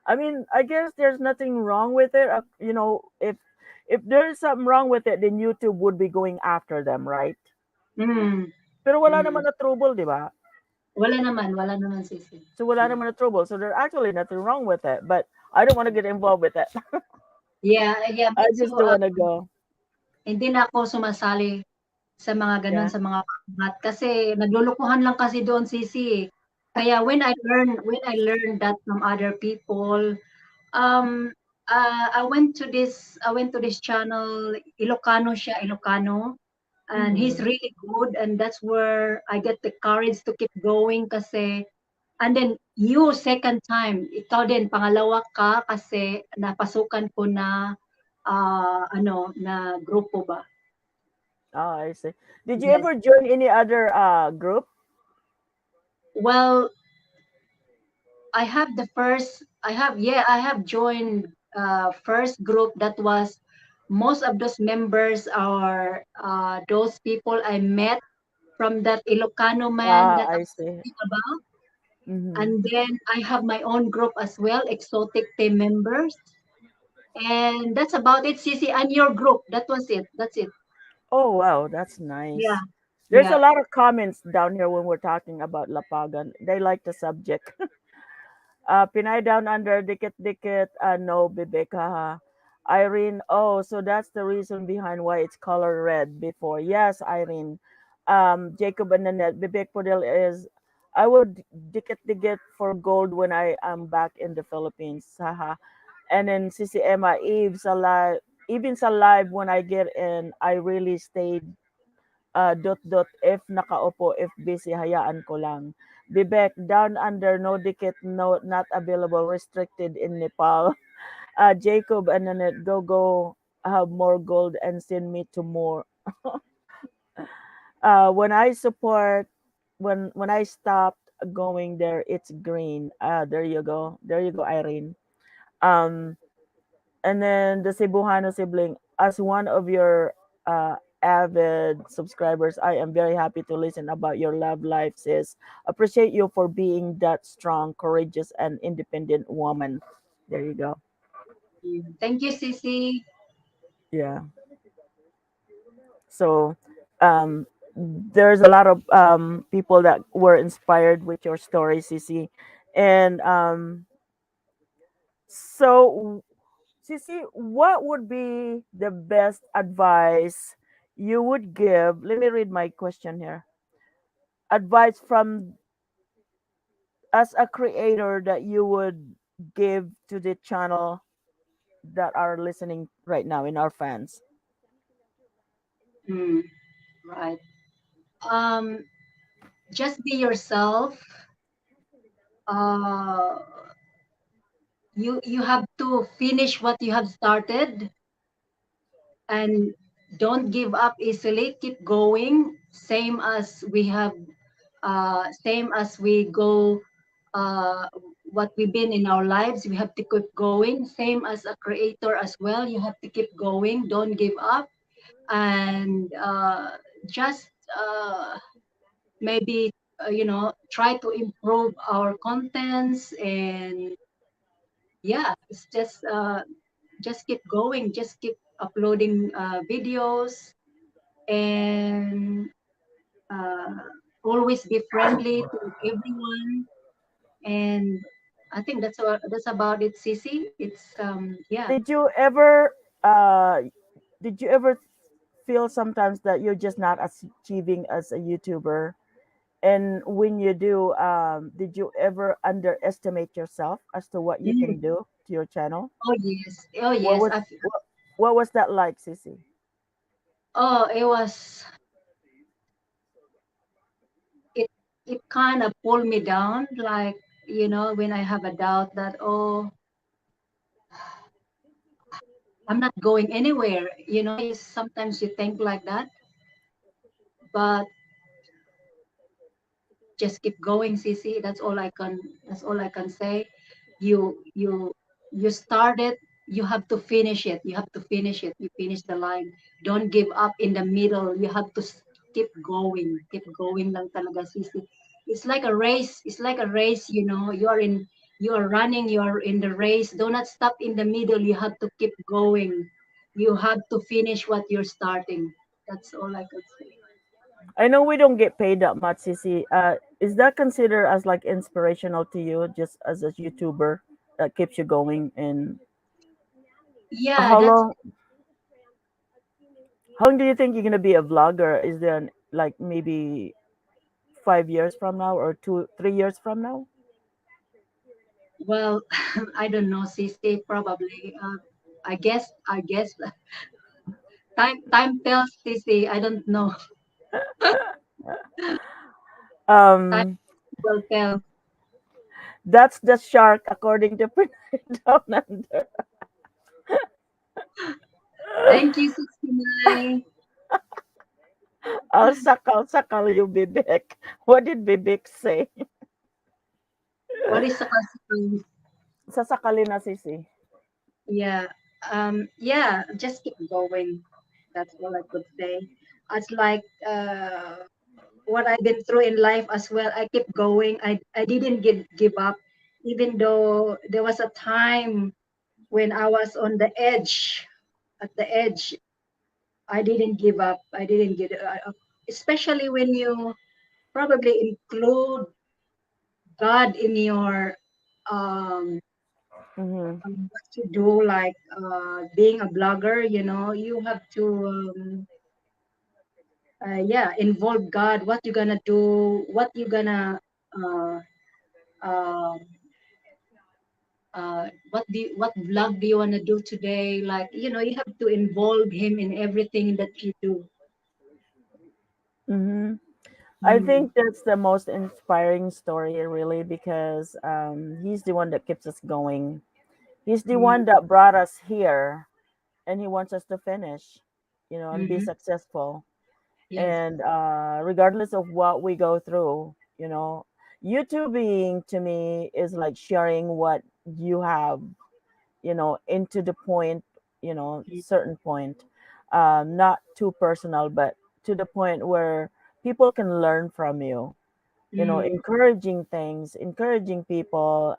I mean, I guess there's nothing wrong with it. If there is something wrong with it, then YouTube would be going after them, right? mm, Pero wala naman mm. na trouble, di ba? Wala naman sisi. So wala Mm. naman na trouble. So there's actually nothing wrong with it. But I don't want to get involved with it. Yeah, yeah, me I too. just don't want to go. Hindi na ako sumasali sa mga gano'n, Yeah. sa mga paangat kasi naglulukuhan lang kasi doon sisi, eh. Kaya when I learned that from other people, um, I went to this channel, Ilocano siya, Ilocano, and he's Mm. really good, and that's where I get the courage to keep going kasi and then you second time, ikaw din pangalawa ka kasi napasukan ko na, ano, na grupo ba. Oh, I see. Did you Yes. ever join any other group? Well, I have joined first group that was most of those members are those people I met from that Ilocano man Ah, that I I was see. talking about. Mm-hmm. And then I have my own group as well, exotic team members. And that's about it, Cici. And your group. That was it. That's it. Oh wow, that's Yeah. nice. There's a Yeah. lot of comments down here when we're talking about Lapagan. They like the subject. Pinay down under, dikit-dikit, no, bibik, haha. Irene, oh, so that's the reason behind why it's color red before. Yes, Irene. Jacob and Nanette, bibik pudel is, I would dikit-dikit for gold when I am back in the Philippines, haha. And then Sisi Emma, Eve's alive, even alive when I get in, I really stayed dot dot if nakaupo, if busy, hayaan ko lang. Bibek, down under, no dikit, no, not available, restricted in Nepal. Jacob and Nanette, go, have more gold and send me to more. When I support, when I stopped going there, it's green. There you go, Irene. Um, and then the Cebuano sibling, as one of your avid subscribers, I am very happy to listen about your love life, sis. Appreciate you for being that strong, courageous, and independent woman. There you go. Thank you, Cici. Yeah. So, um, there's a lot of people that were inspired with your story, Sisi, and so Sisi, what would be the best advice you would give? Let me read my question here. Advice from as a creator that you would give to the channel that are listening right now in our fans. Mm, right. Um, just be yourself. Uh, you have to finish what you have started and don't give up easily. Keep going. Same as we go what we've been in our lives, we have to keep going. Same as a creator as well, you have to keep going, don't give up, and just maybe try to improve our contents. And yeah, it's just keep going, just keep uploading videos, and uh, always be friendly to everyone. And I think that's about it, Cece. It's yeah. Did you ever uh did you ever feel sometimes that you're just not achieving as a YouTuber? And when you do, did you ever underestimate yourself as to what you Mm. can do to your channel? Oh yes, oh What yes. was what was that like, Sissy? Oh, it it kind of pulled me down, like when I have a doubt that, oh, I'm not going anywhere. Sometimes you think like that. but just keep going, Cece. That's all I can say. You you you started, you have to finish it. You have to finish it. You finish the line. Don't give up in the middle. You have to keep going. Keep going lang talaga, Cece. It's like a race. It's like a race, you know. You are running, you are in the race. Do not stop in the middle. You have to keep going. You have to finish what you're starting. That's all I could say. I know we don't get paid that much, Sissy. Is that considered as like inspirational to you, just as a YouTuber that keeps you going? And Yeah, how that's long? How long do you think you're gonna be a vlogger? Is there like maybe 5 years from now or 3 years from now? well, I don't know, CC, probably. I guess time tells, CC. I don't know. Time Um, will tell. that's the shark, according to Pinoy Down Under. Thank you, 69. I'll sakal you, Bibik. What did Bibik say? What is sakal? Sasakalin na, Sissy. Yeah. Yeah, just keep going. That's all I could say. It's like what I've been through in life as well. I keep going. I didn't give up, even though there was a time when I was on the edge, at the edge. I didn't give up. I didn't give up. Especially when you probably include God in your Mm-hmm. what you do, like being a blogger. You know, you have to yeah, involve God. What you gonna do? What you gonna uh, uh, what vlog do you wanna do today? Like, you know, you have to involve Him in everything that you do. Mm-hmm. I Mm, think that's the most inspiring story, really, because he's the one that keeps us going. He's the mm, one that brought us here, and he wants us to finish, and be mm-hmm. successful. Yes. And regardless of what we go through, YouTubing to me is like sharing what you have, into the point, certain point, not too personal, but to the point where people can learn from you, Mm, encouraging things, encouraging people.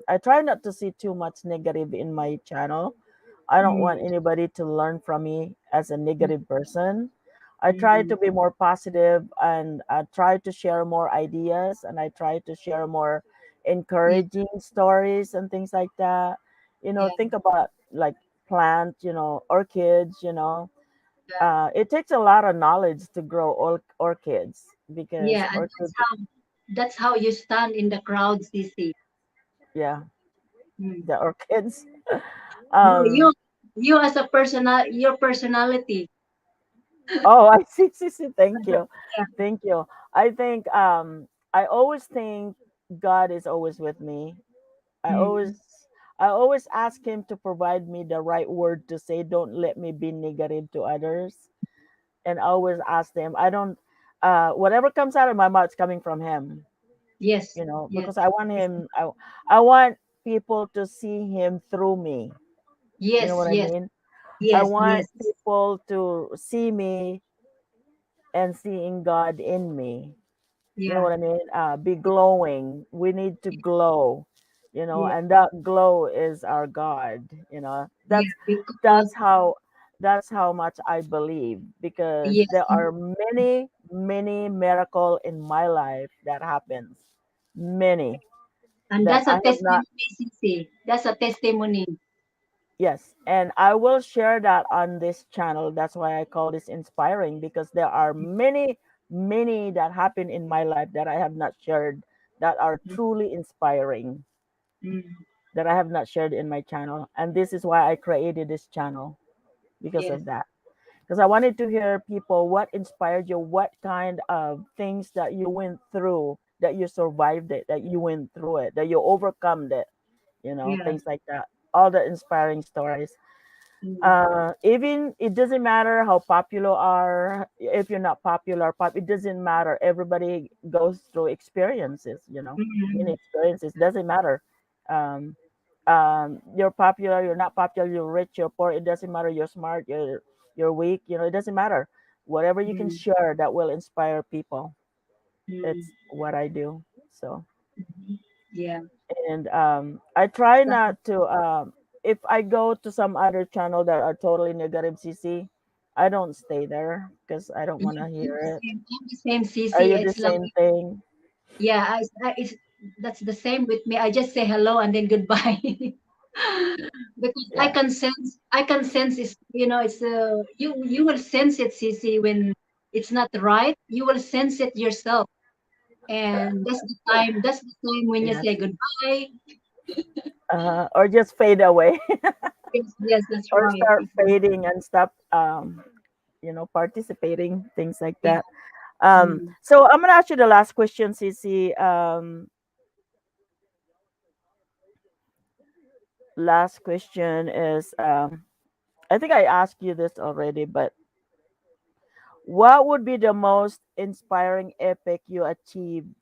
I try not to see too much negative in my channel. I don't want mm, anybody to learn from me as a mm, negative person. I try mm. to be more positive, and I try to share more ideas, and I try to share more Yeah, encouraging stories and things like that. yeah, Think about like plant, orchids, yeah, it takes a lot of knowledge to grow orchids, because yeah. And orchid, that's how you stand in the crowd, CC. yeah, Mm. the orchids. No, um you as a personal, your personality. oh, I see. Thank you. Yeah. Thank you. I think I always think God is always with me. i always Mm. I always ask him to provide me the right word to say. Don't let me be negative to others. And I always ask them. I don't whatever comes out of my mouth is coming from him, Yes, yes, because I want him. I want people to see him through me. You know yes, what I yes, mean? I yes, want yes, people to see me and seeing God in me. You know yeah, what I mean? Be glowing. We need to glow, yeah, and that glow is our God. yeah. That's Because how that's how much I believe, because yes, there are many, many miracle in my life that happens. Many and that that's I a have not. testimony, CC. That's a testimony. Yes, and I will share that on this channel. That's why I call this inspiring, because there are many, many that happen in my life that I have not shared, that are truly inspiring, Mm. that I have not shared in my channel. And this is why I created this channel, because Yes, of that. Because I wanted to hear people what inspired you, what kind of things that you went through, that you survived it, that you went through it, that you overcome it, yeah, things like that. All the inspiring stories. Mm, Even it doesn't matter how popular are, if you're not popular pop, it doesn't matter, everybody goes through experiences, many mm, experiences, doesn't matter. um, you're popular, you're not popular, you're rich, you're poor, it doesn't matter, you're smart, you're weak, it doesn't matter. Whatever you can mm, share that will inspire people, mm. it's what I do. So, Mhm. Yeah. and I try That- not to, if I go to some other channel that are totally negative, CC, I don't stay there because I don't yeah, want to hear it. I'm the same, Are CC. you the It's like, same thing? yeah, it's that's the same with me. I just say hello and then goodbye. Because Yeah, I can sense it's, it's you will sense it, CC, when it's not right. You will sense it yourself. And that's the time when you yes. say goodbye. Or just fade away, Yes, yes, that's or right. start fading and stop, participating, things like Yeah. that. Mm. So I'm gonna ask you the last question, CC. Last question is, I think I asked you this already, but what would be the most inspiring epic you achieved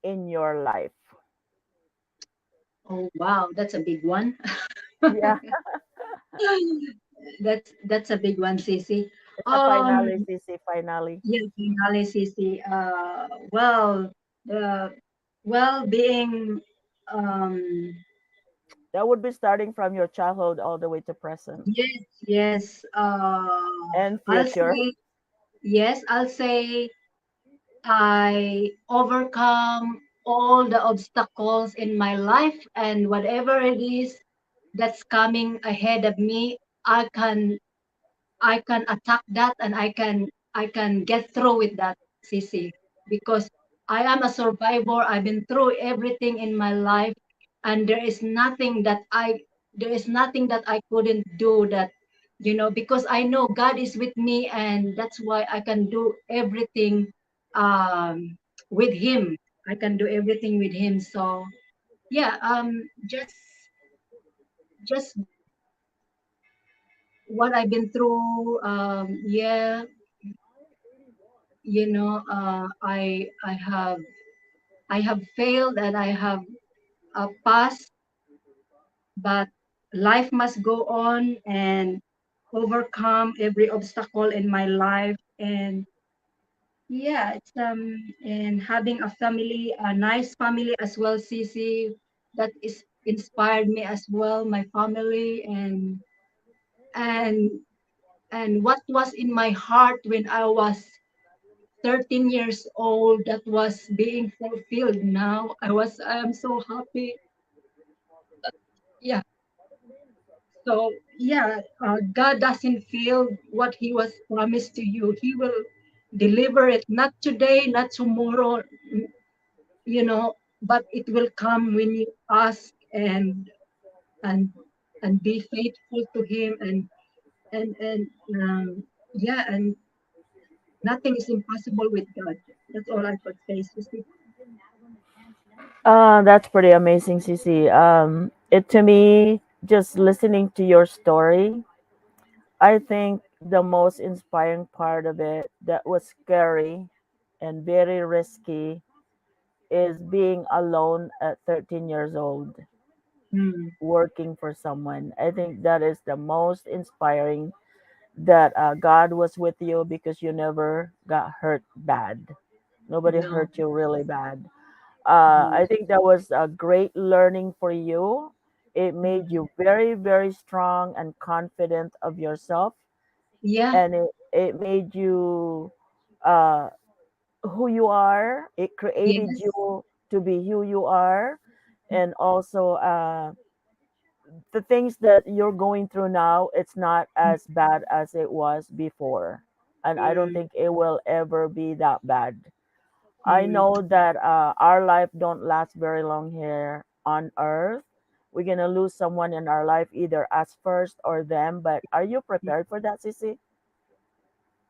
in your life? Oh wow, that's a big one. Yeah, That's a big one, Cece. it's a Um, finale, CC, finale. yeah, finale, Cece. Well, uh, being, um, That would be starting from your childhood all the way to present yes, yes. and I'll future. say yes. I'll say I overcome all the obstacles in my life, and whatever it is that's coming ahead of me, I can I can attack that, and I can get through with that, CC, because I am a survivor. I've been through everything in my life, and there is nothing that I couldn't do, that, because I know God is with me, and that's why I can do everything, with him. I can do everything with him. So yeah, just what I've been through, yeah, I have failed, and I have passed, but life must go on, and overcome every obstacle in my life. And yeah, it's and having a family, a nice family as well, CC, that is inspired me as well, my family. And and what was in my heart when I was 13 years old, that was being fulfilled now. I am so happy. Yeah. So yeah, God doesn't feel what he was promised to you. He will deliver it, not today, not tomorrow, you know, but it will come when you ask, and and be faithful to him. And yeah, and nothing is impossible with God. That's all I could say, Sissy. That's pretty amazing, CC. It to me, just listening to your story, I think the most inspiring part of it that was scary and very risky is being alone at 13 years old, Mm, working for someone. I think that is the most inspiring, that God was with you because you never got hurt bad. Nobody no, hurt you really bad. no. I think that was a great learning for you. It made Mm, you very, very strong and confident of yourself, yeah, and it made you uh, who you are. It created yes. you to be who you are, and also the things that you're going through now, it's not as bad as it was before, and I don't Mm, think it will ever be that bad. I mm, know that our life don't last very long here on earth. We're gonna lose someone in our life, either us first or them, but are you mm. prepared for that, Sissy?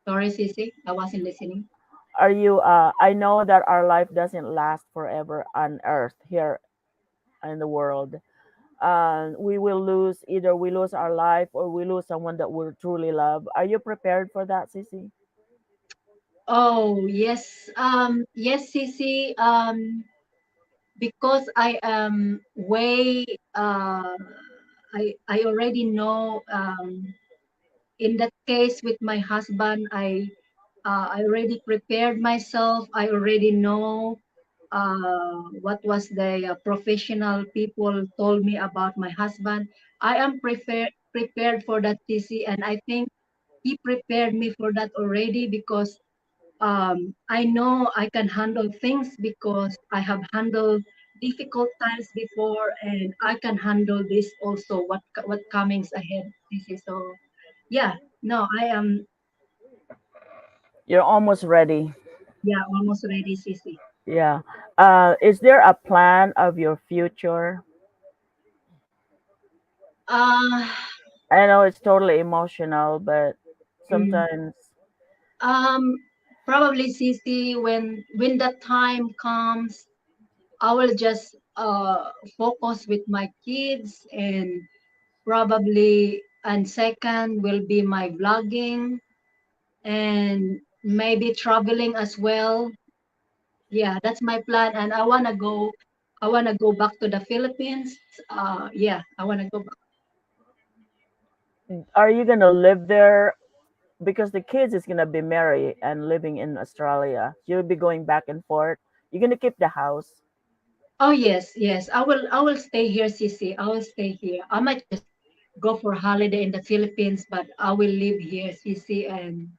Sorry, Sissy, I wasn't listening. Are you I know that our life doesn't last forever on earth here in the world. we will lose, either we lose our life or we lose someone that we truly love. Are you prepared for that, Sissy? Oh, yes. Yes, Cici. Because I am way, I already know, in that case with my husband, I already prepared myself. I already know what was the professional people told me about my husband. I am prepared for that, TC, and I think he prepared me for that already because I know I can handle things because I have handled difficult times before, and I can handle this also. What comings ahead, TC. So yeah, no, I am, You're almost ready. yeah, almost ready, CC. Yeah. Is there a plan of your future? Uh, I know it's totally emotional, but mm, sometimes um, probably CC, when that time comes, I will just focus with my kids, and probably, and second will be my vlogging and maybe traveling as well. Yeah, that's my plan, and I wanna go back to the Philippines. Yeah, I wanna go back. are you gonna live there? Because the kids is gonna be married and living in Australia. You'll be going back and forth. You're gonna keep the house. Oh yes, yes. I will stay here, Cici. I will stay here. I might just go for holiday in the Philippines, but I will live here, Cici, and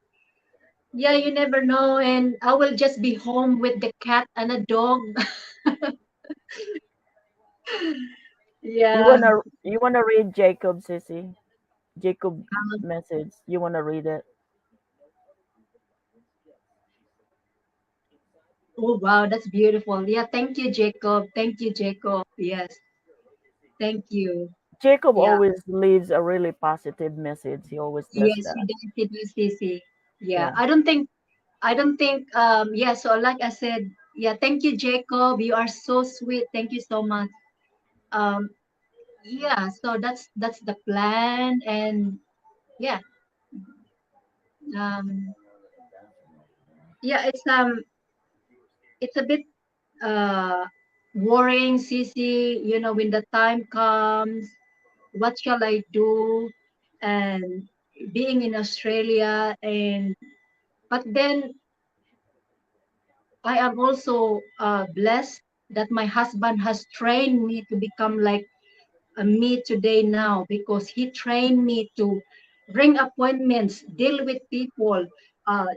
yeah, you never know. And I will just be home with the cat and a dog. Yeah. You wanna read Jacob, Sissy? Jacob message. You wanna read it? Oh wow, that's beautiful. Yeah, thank you, Jacob. Thank you, Jacob. Yes, thank you. Jacob Yeah. always leaves a really positive message. He always does Yes, that. he does, Cici. Yeah. Yeah. I don't think yeah, so like I said, yeah, thank you, Jacob. You are so sweet. Thank you so much. Um yeah, so that's the plan, and yeah, um yeah, it's a bit uh worrying, Cici, when the time comes, what shall I do? And being in Australia, and but then I am also blessed that my husband has trained me to become like me today now, because he trained me to bring appointments, deal with people,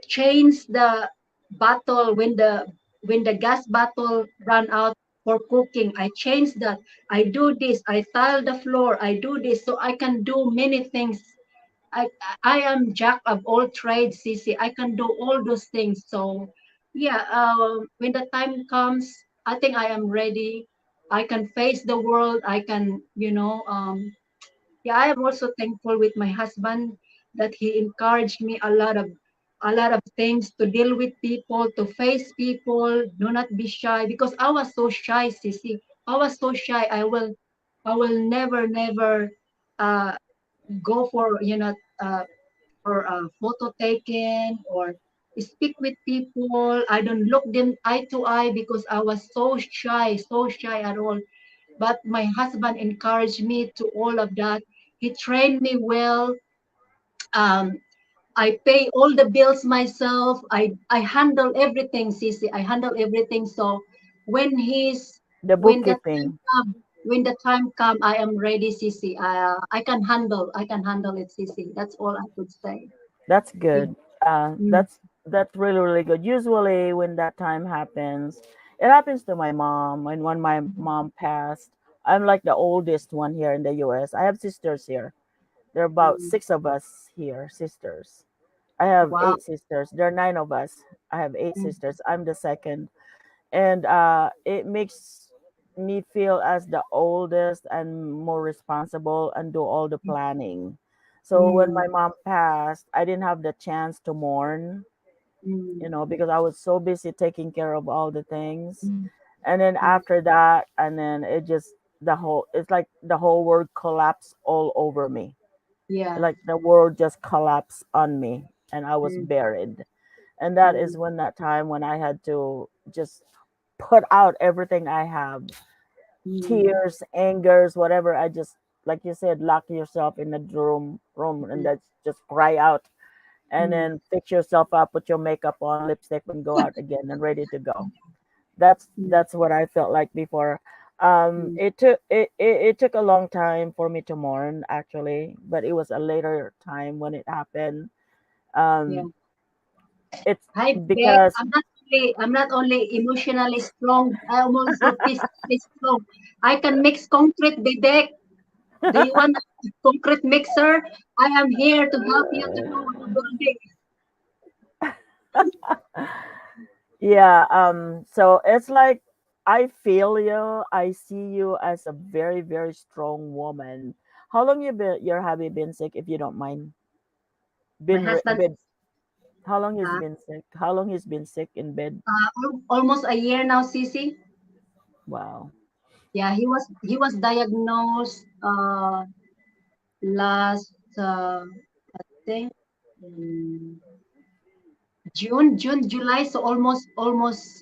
change the bottle when the gas bottle run out for cooking. I change that. I do this. I tile the floor. I do this, so I can do many things. I I am jack of all trades, Cici. I can do all those things. So yeah, when the time comes, I think I am ready. I can face the world. I can, yeah, I am also thankful with my husband that he encouraged me a lot of things to deal with people, to face people, do not be shy, because I was so shy, Cici. I was so shy. I will never uh go for for photo taken or speak with people. I don't look them eye to eye because I was so shy at all. But my husband encouraged me to all of that. He trained me well. Um, I pay all the bills myself. I handle everything, Sisi. I handle everything. So when he's The when the time bookkeeping. come, when the time come, I am ready, Sisi. I can handle it, Sisi. That's all I could say. That's Yeah. good. Mm, That's really really good. Usually when that time happens, it happens to my mom. And when my mom passed, I'm like the oldest one here in the U.S. I have sisters here. There are about mm. six of us here, sisters. I have Wow. eight sisters. There are nine of us. I have eight Mm, sisters. I'm the second, and it makes me feel as the oldest and more responsible and do all the planning. So when mm, my mom passed, I didn't have the chance to mourn, mm, because I was so busy taking care of all the things. mm, And then mm, after that, and then it just it's like the whole world collapsed all over me. Yeah. Like the world just collapsed on me and I was Mm, buried. And that mm, is when that time when I had to just put out everything I have, mm, tears, angers, whatever. I just, like you said, lock yourself in the room and mm, that's just cry out and mm, then fix yourself up, put your makeup on, lipstick, and go out again and ready to go. That's what I felt like before. mm, It took a long time for me to mourn actually, but it was a later time when it happened. yeah. Um, it's Hi, Vic. because I'm not only emotionally strong, I'm also physically strong. I can mix concrete, Vivek. Do you want a concrete mixer? I am here to help you to do the building. yeah, so it's like I feel you. I see you as a very, very strong woman. How long your hubby been sick, if you don't mind? My Been husband, been How long he's uh, been sick? How long he's been sick in bed? almost a year now, Cici. Wow. Yeah, he was diagnosed last I think mm, June, July, so almost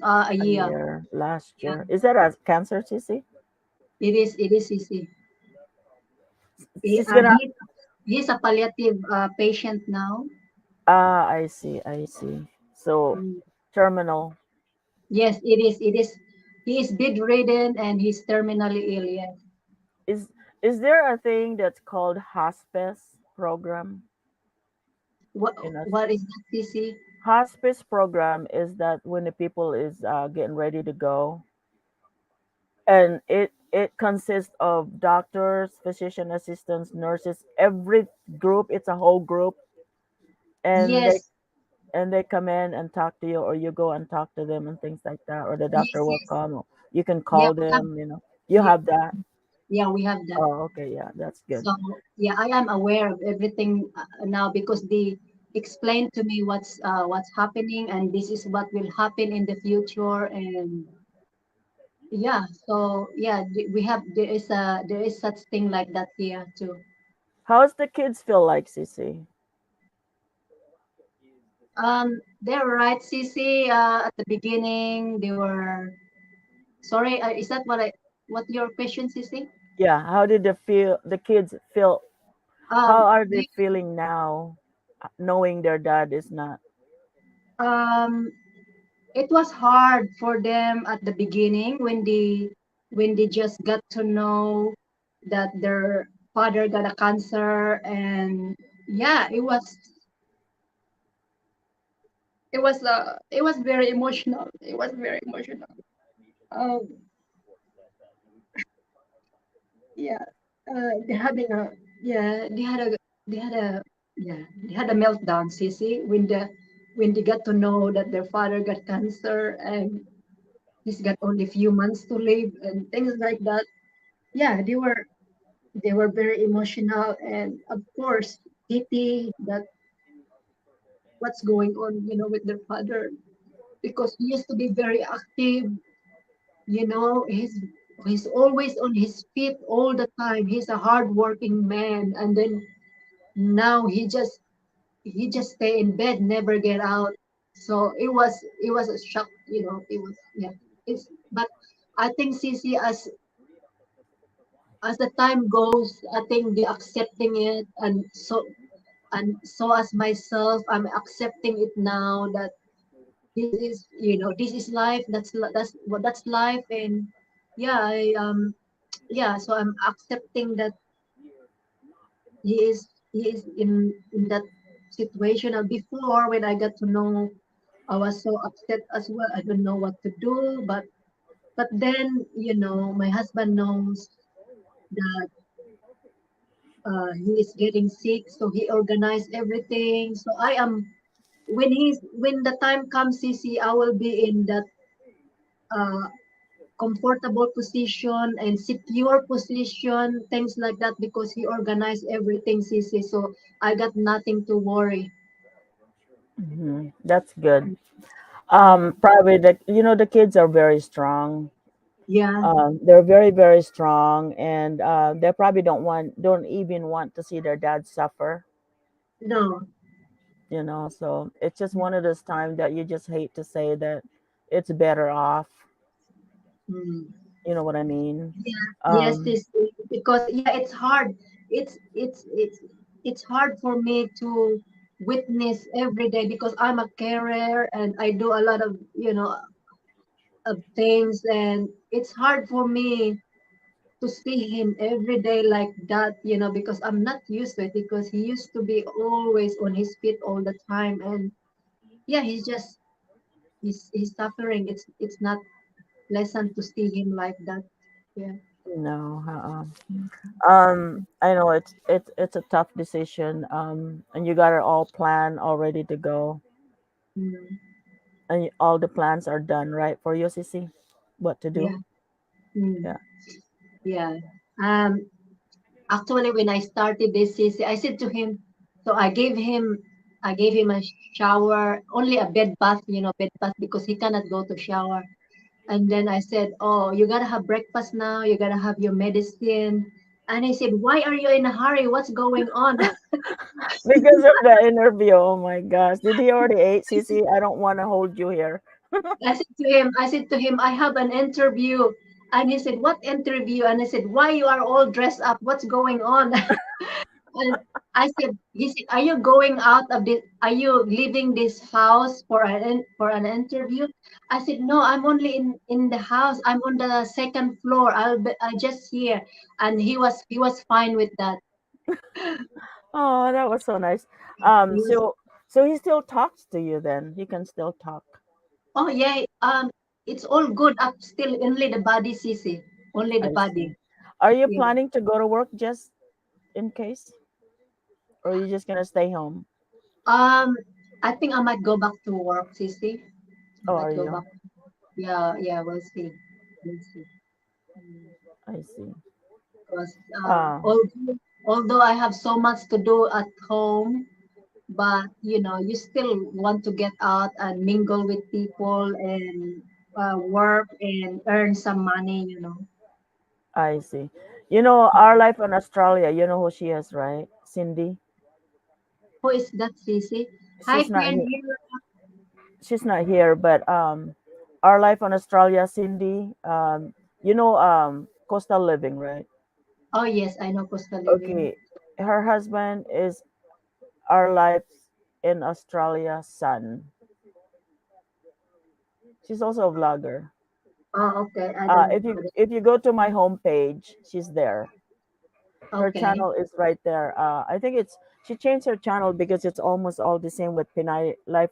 a A year. year last Yeah, year. Is that a cancer, Sissy? it is, Cici. He, She's gonna. he's a palliative patient now. Ah, I see. I see. So Mm. terminal. Yes, it is. He is bedridden and he's terminally ill. Yes. Is is there a thing that's called hospice program What in us? what is that, Cici? Hospice program is that when the people is getting ready to go, and it consists of doctors, physician assistants, nurses, every group. It's a whole group, and Yes, they come in and talk to you, or you go and talk to them and things like that, or the doctor yes, will yes. come, or you can Yeah, call we have. them, you Yeah, have that. yeah, we have that. Oh, okay, yeah, that's good. So yeah, I am aware of everything now because they explained to me what's happening and this is what will happen in the future. And yeah, so yeah, there is such thing like that here too. How's the kids feel like, Cece? They're right, Cici. At the beginning, they were sorry. Is that what your question, Cici? Yeah, how did the kids feel? How Um, are they they, feeling now, knowing their dad is not? um, it was hard for them at the beginning when they just got to know that their father got a cancer, and yeah, it was very emotional. It was very emotional. Um, yeah, they're having a yeah, they had a meltdown, Sissy, when they got to know that their father got cancer and he's got only few months to live and things like that. Yeah, they were very emotional and of course pity that what's going on, with their father because he used to be very active. He's always on his feet all the time. He's a hardworking man, and then now he just stay in bed, never get out. So it was a shock. It was, yeah. It's but I think Cici, as the time goes, I think they accepting it, and so as myself, I'm accepting it now that this is life. That's life, and yeah, yeah. So I'm accepting that he is in that situation. And before, when I got to know, I was so upset as well. I don't know what to do, but then my husband knows that he is getting sick, so he organized everything. So I am when the time comes, CC, I will be in that uh, comfortable position and secure position, things like that, because he organized everything, CC. So I got nothing to worry. That's good. Yeah. Probably the kids are very strong. Yeah. They're very, very strong, and they probably don't even want to see their dad suffer. No. So it's just one of those times that you just hate to say that it's better off. Mm. You know what I mean? Yeah. Yes, Um, this because yeah, it's hard. It's hard for me to witness every day because I'm a carer and I do a lot of of things, and it's hard for me to see him every day like that, because I'm not used to it because he used to be always on his feet all the time, and yeah, he's suffering. It's not pleasant to see him like that. Yeah. no, I know it's a tough decision. And you got it all planned, all ready to go, Mm, and all the plans are done, right, for you, Sissy? What to do? yeah. Mm, Yeah. yeah. Um, Actually, when I started this CC, I said to him, so I gave him a shower, only a bed bath, bed bath because he cannot go to shower. And then I said, oh, you gotta have breakfast now. You gotta have your medicine. And he said, why are you in a hurry? What's going on? Because of the interview. Oh my gosh. Did he already ate, Sissy? I don't want to hold you here. I said to him, I have an interview. And he said, what interview? And I said, why you are all dressed up? What's going on? And he said, are you going out of this? Are you leaving this house for an interview? I said, no, I'm only in the house. I'm on the second floor. I just here. And he was fine with that. Oh, that was so nice. He was, So he still talks to you then. He can still talk. oh yeah, it's all good up still only the body, Sisi. Only the I see. body. Are you Yeah. planning to go to work just in case? Or are you just gonna stay home? Um, I think I might go back to work, Sisi. I Oh, are might go you? back. Yeah, yeah, we'll see. We'll see. Mm. I see. Because Uh, although I have so much to do at home, but you still want to get out and mingle with people and work and earn some money. I see. Our life in Australia, you know who she is, right? Cindy. Who is that, Cece? Hi, She's not Queen. here. She's not here, but our life on Australia, Cindy. Coastal living, right? Oh yes, I know Costa Living. Okay. Her husband is our life in Australia son. She's also a vlogger. Oh, okay. I don't know about it. If you go to my homepage, she's there. Her Okay. channel is right there. I think it's she changed her channel because it's almost all the same with Pinay life,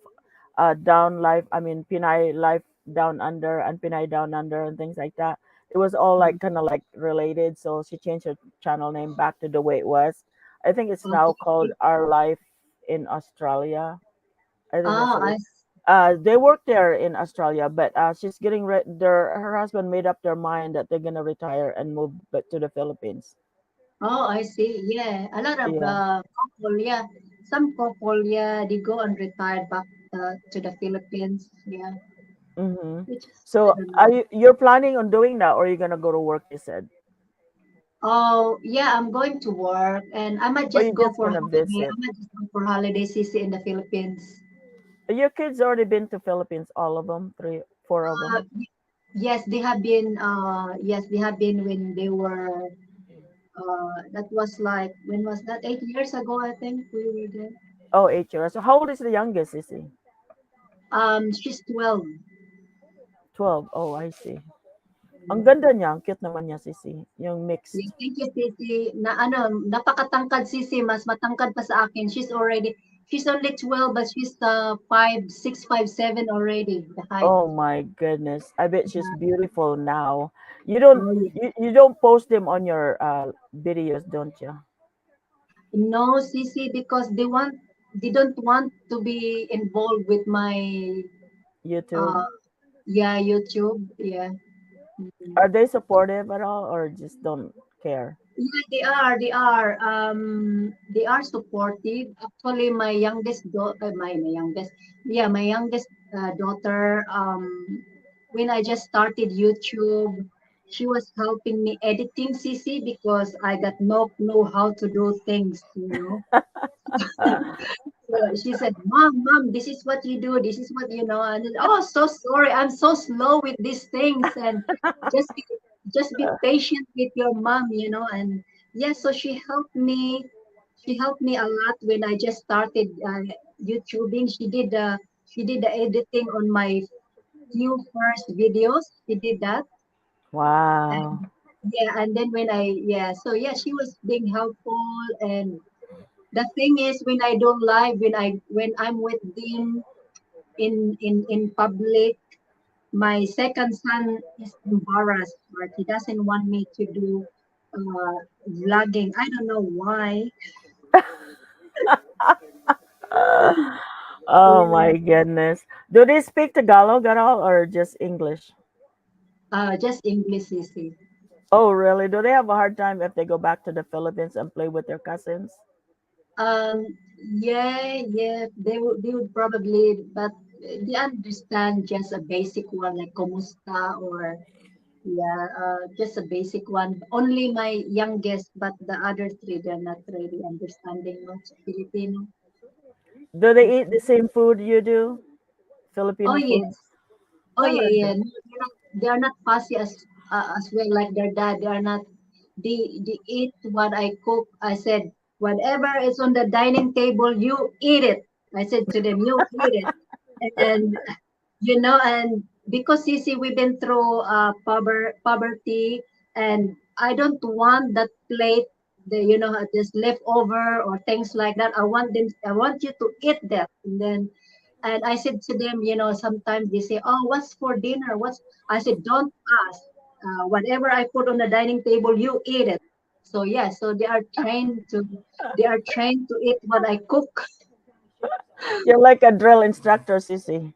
down life. I mean Pinay life down under and Pinay down under and things like that. It was all like Mm. kind of like related, so she changed her channel name back to the way it was. I think it's now called Okay. Our Life in Australia. I think that's Oh, it. They work there in Australia, but she's getting her husband made up their mind that they're gonna retire and move back to the Philippines. I see. Yeah, a lot of Yeah. couple. Yeah, some couple. Yeah, they go and retire back to the Philippines. Yeah, Mm-hmm. which is I So don't are know. you're planning on doing that, or are you gonna go to work? You said, Oh, yeah, I'm going to work and I might or just you go just for gonna holiday. I visit? might just go for holiday, CC, in the Philippines. Your kids already been to Philippines, all of them, three, four of Uh, them. yes, they have been. Yes, they have been when they were. That was like when was that? 8 years ago, I think we were there. Oh, 8 years. So how old is the youngest? Is he She's 12. 12? Oh, I see. Ang Mm. ganda niya, ang cute naman niya, Sisi. Yung Yeah, mixed. thank you, Sisi. Napakatangkad, Sisi. Mas matangkad pa sa akin. She's only 12, but she's 5'6", 5'7" already, the height. Oh my goodness. I bet she's Yeah. beautiful now. You don't Oh, yeah. you don't post them on your videos, don't you? No, Sisi, because they don't want to be involved with my, YouTube. uh, yeah, YouTube. Yeah. Mm. Are they supportive at all or just don't care? Yeah, they are. They are. They are supportive. Actually, my youngest daughter, my youngest, yeah, my youngest daughter. When I just started YouTube, she was helping me editing CC because I got no clue how to do things, you know. So she said, Mom, this is what you do. This is what you know. And then, oh, so sorry. I'm so slow with these things. And just be, just be patient with your mom, you know. And yeah, so she helped me. She helped me a lot when I just started YouTubing. She did the editing on my few first videos. She did that. Wow. And yeah, and then when yeah, so yeah, she was being helpful. And the thing is, when I don't live, when I'm with them in public, my second son is embarrassed, but he doesn't want me to do uh, vlogging. I don't know why. Oh Yeah, my goodness. Do they speak Tagalog at all or just English? just English, you see. Oh, really? Do they have a hard time if they go back to the Philippines and play with their cousins? Um, yeah, they would probably, but they understand just a basic one like "Kumusta" or yeah, just a basic one. Only my youngest, but the other three, they're not really understanding much Filipino. Do they eat the same food you do? Oh Filipino food? yes, oh yeah, Talaga. yeah. No, they are not fussy as well like their dad. They are not. They eat what I cook. I said whatever is on the dining table, you eat it. I said to them, you eat it, and you know, and because you see, we've been through poverty, and I don't want that plate, the you know, just leftover or things like that. I want you to eat that. And then and I said to them, you know, sometimes they say, oh, what's for dinner? What's I said, don't ask. Whatever I put on the dining table, you eat it. So yeah, so they are trained to eat what I cook. You're like a drill instructor, Sissy.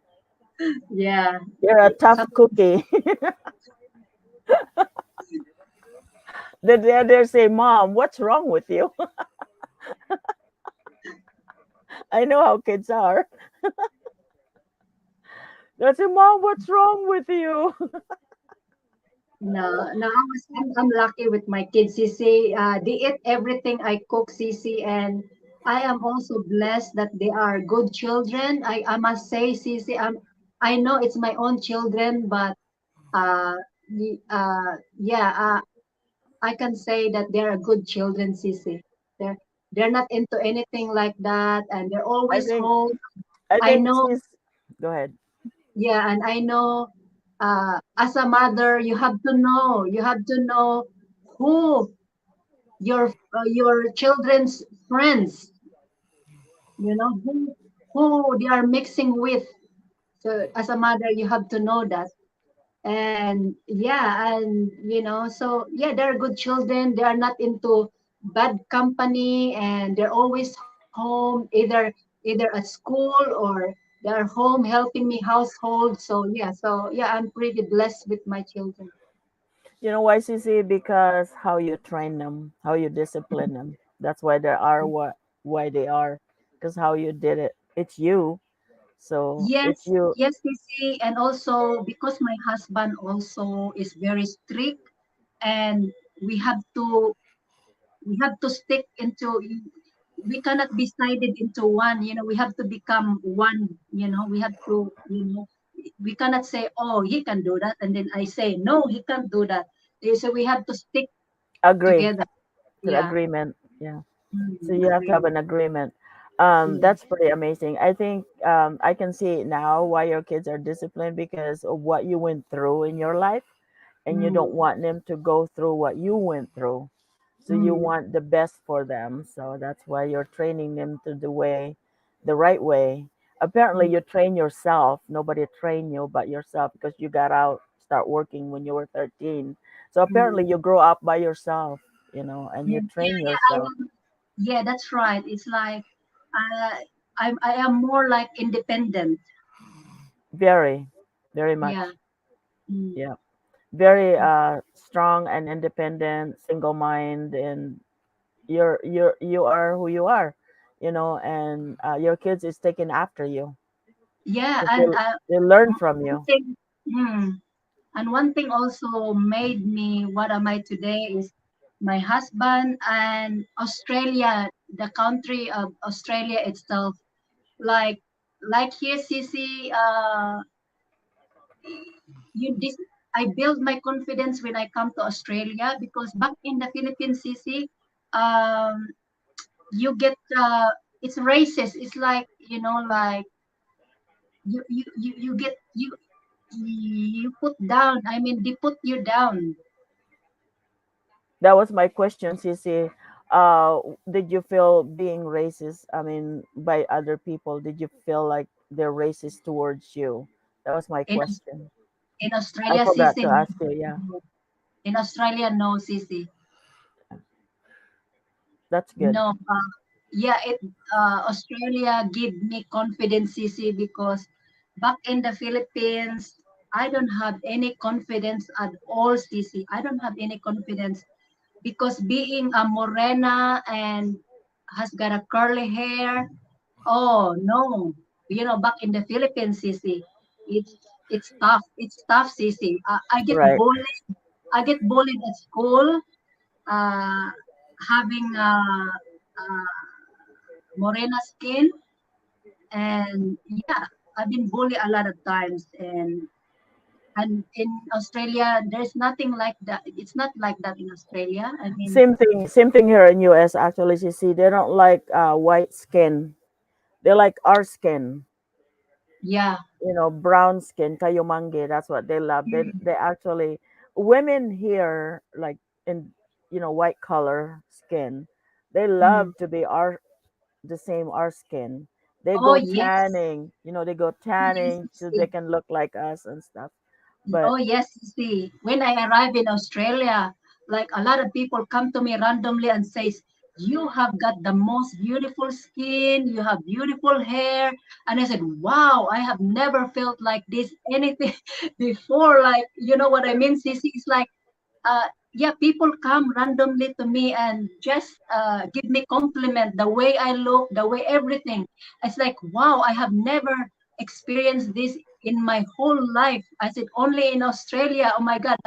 Yeah. You're a tough Some, cookie. They say, Mom, what's wrong with you? I know how kids are. They say, Mom, what's wrong with you? No, no, I'm lucky with my kids, Sisi. They eat everything I cook, Sisi, and I am also blessed that they are good children. I must say, Sisi, I know it's my own children, but uh, yeah, I can say that they are good children, Sisi. They're they're not into anything like that, and they're I always think home. I I think know, she's go ahead. yeah, and I know, as a mother, you have to know who your children's friends, you know, who they are mixing with. So as a mother, you have to know that. And yeah, and you know, so yeah, they're good children. They are not into bad company, and they're always home, either at school or they're home helping me household. So yeah, I'm pretty blessed with my children. You know why, Sissy? Because how you train them, how you discipline them. That's why they are why they are. Because how you did it. It's you. So it's Yes, you. yes, Sisi, and also because my husband also is very strict, and we have to we have to stick into. We cannot be sided into one. You know, we have to become one. You know, we have to. You know, we cannot say, "Oh, he can do that," and then I say, "No, he can't do that." So we have to stick Agree together. to the Yeah, agreement. Yeah. So you have to have agreement. an agreement. Yeah. That's pretty amazing. I think I can see it now why your kids are disciplined because of what you went through in your life, and you don't Mm, want them to go through what you went through. So you mm, want the best for them. So that's why you're training them to the right way. Apparently, mm, you train yourself. Nobody trained you but yourself because you got out, start working when you were 13. So apparently, mm. you grow up by yourself, and Yeah, you yeah, train yeah. yourself. Yeah, that's right. It's like uh, I am more like independent. Very, very Yeah. much. Mm. Yeah. Very strong and independent, single mind, and you are who you are, and your kids is taking after you Yeah, because and they learn from one you. thing, mm, And one thing also made me what am I today is my husband and Australia, the country of Australia itself. Like like here, Sisi, you this I build my confidence when I come to Australia because back in the Philippines, Sisi, um, you get it's racist. It's like like you get you put down. I mean, they put you down. That was my question, Sissy. Did you feel being racist? I mean, by other people, did you feel like they're racist towards you? That was my In question. in I Australia, forgot Sisi, to ask you. Yeah, in Australia, no, Sisi. that's good. No, yeah, Australia give me confidence, Sisi, because back in the Philippines, I don't have any confidence at all, Sisi. I don't have any confidence because being a morena and has got a curly hair, oh no, back in the Philippines, Sisi, it's it's tough. It's tough, Sisi. I get Right. bullied. I get bullied at school. Uh, having morena skin, and yeah, I've been bullied a lot of times, and in Australia, there's nothing like that. It's not like that in Australia. I mean, Same thing. Same thing here in U.S. Actually, Sissy. They don't like white skin. They like our skin. yeah, Brown skin, kayomangi. That's what they love. They actually women here like in white color skin. They mm. love to be the same our skin. They Oh go yes, tanning. They go yes, tanning so they see. can look like us and stuff. But Oh yes, see. When I arrive in Australia, like a lot of people come to me randomly and says, "You have got the most beautiful skin. You have beautiful hair." And I said, "Wow, I have never felt like this anything before." Like, you know what I mean, Sissy? It's like yeah, people come randomly to me and just give me compliment the way I look, the way everything. It's like, wow, I have never experienced this in my whole life. I said, only in Australia. Oh my God.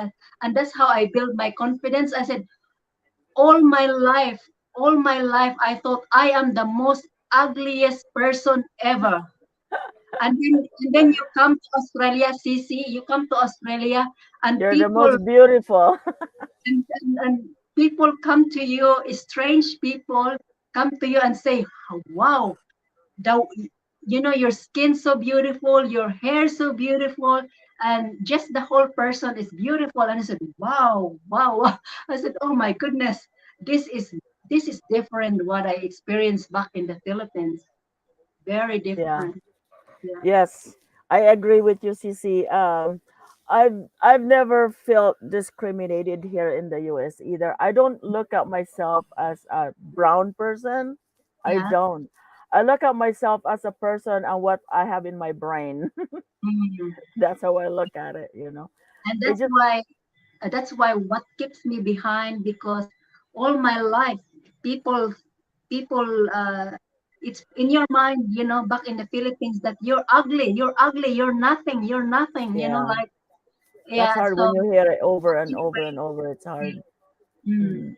And that's how I build my confidence. I said, all my life, all my life, I thought I am the most ugliest person ever. And then you come to Australia, Cici, you come to Australia, and you're the people most beautiful. and people come to you, strange people come to you and say, wow, the, your skin so beautiful, your hair so beautiful, and just the whole person is beautiful. And I said, wow, wow, wow. I said, oh my goodness, this is this is different what I experienced back in the Philippines. Very Yeah. different. Yeah. Yes, I agree with you, Cici. I've never felt discriminated here in the U.S. either. I don't look at myself as a brown person. I Yeah. don't. I look at myself as a person and what I have in my brain. Mhm. That's how I look at it. And It just that's why what keeps me behind, because all my life people people it's in your mind, back in the Philippines, that you're nothing, you're nothing, yeah. like, That's yeah, hard so when you hear it over and over anyway. and over. It's hard. Mm, Mhm.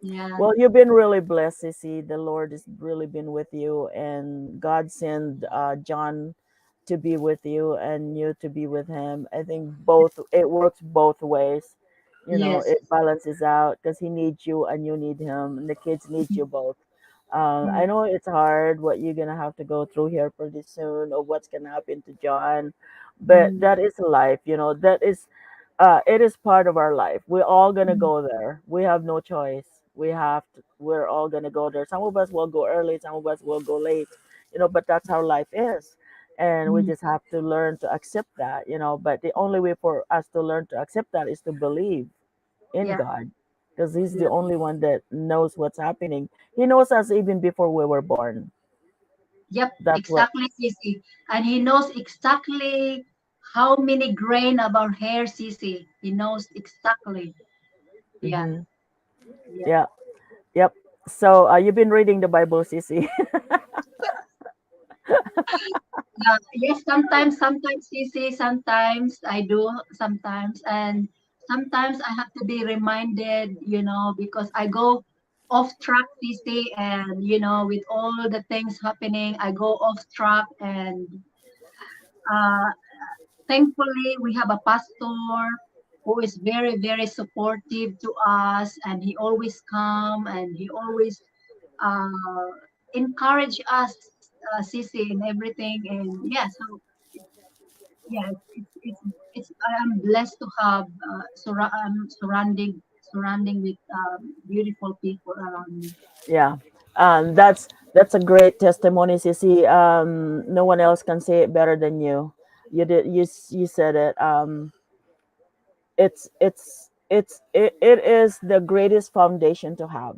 yeah. Well, you've been really blessed, Sissy. The Lord has really been with you, and God sent John to be with you and you to be with him. I think both it works both ways. Yes. It balances out because he needs you and you need him, and the kids need you both. I Mm, know it's hard what you're gonna have to go through here pretty soon, or what's gonna happen to John, but mm, that is life. That is it is part of our life. We're all gonna mm, go there. We have no choice. We're all gonna go there. Some of us will go early, some of us will go late, but that's how life is. And we mm, just have to learn to accept that. But the only way for us to learn to accept that is to believe in yeah. God. Because He's the Yeah. only one that knows what's happening. He knows us even before we were born. Yep, That's what exactly, Sissy. And he knows exactly how many grain of our hair, Sissy. He knows exactly. Yeah. hmm Yeah. yeah. Yep. So you've been reading the Bible, Sissy. Yes, sometimes CC, sometimes I do, sometimes, and sometimes I have to be reminded, because I go off track CC, and with all the things happening, I go off track, and uh, thankfully we have a pastor who is very, very supportive to us, and he always come and he always uh, encourage us, CC, in everything, and yeah, so yeah, it's I am blessed to have surrounding with beautiful people around me. Yeah. That's a great testimony, Sissy. No one else can say it better than you. You said it. It is the greatest foundation to have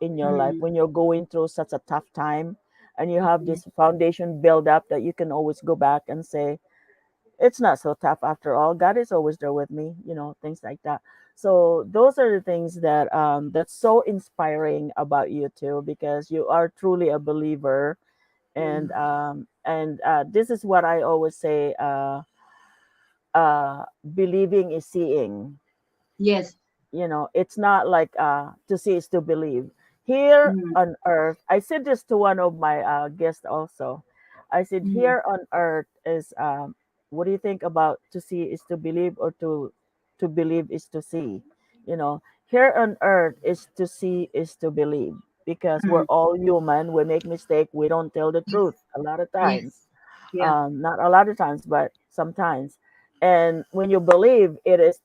in your life Mm, when you're going through such a tough time, and you have mm, this foundation build up that you can always go back and say, it's not so tough after all. God is always there with me, things like that. So those are the things that that's so inspiring about you too, because you are truly a believer. mm. And this is what I always say, believing is seeing. Yes. It's not like to see is to believe. Here Mm, on earth, I said this to one of my guests also. I said, mm, here on earth is, what do you think about to see is to believe, or to believe is to see? Here on earth is to see is to believe, because we're mm. all human. We make mistake. We don't tell the Yes. truth a lot of times. Yes. Yeah. Not a lot of times, but sometimes. And when you believe, it is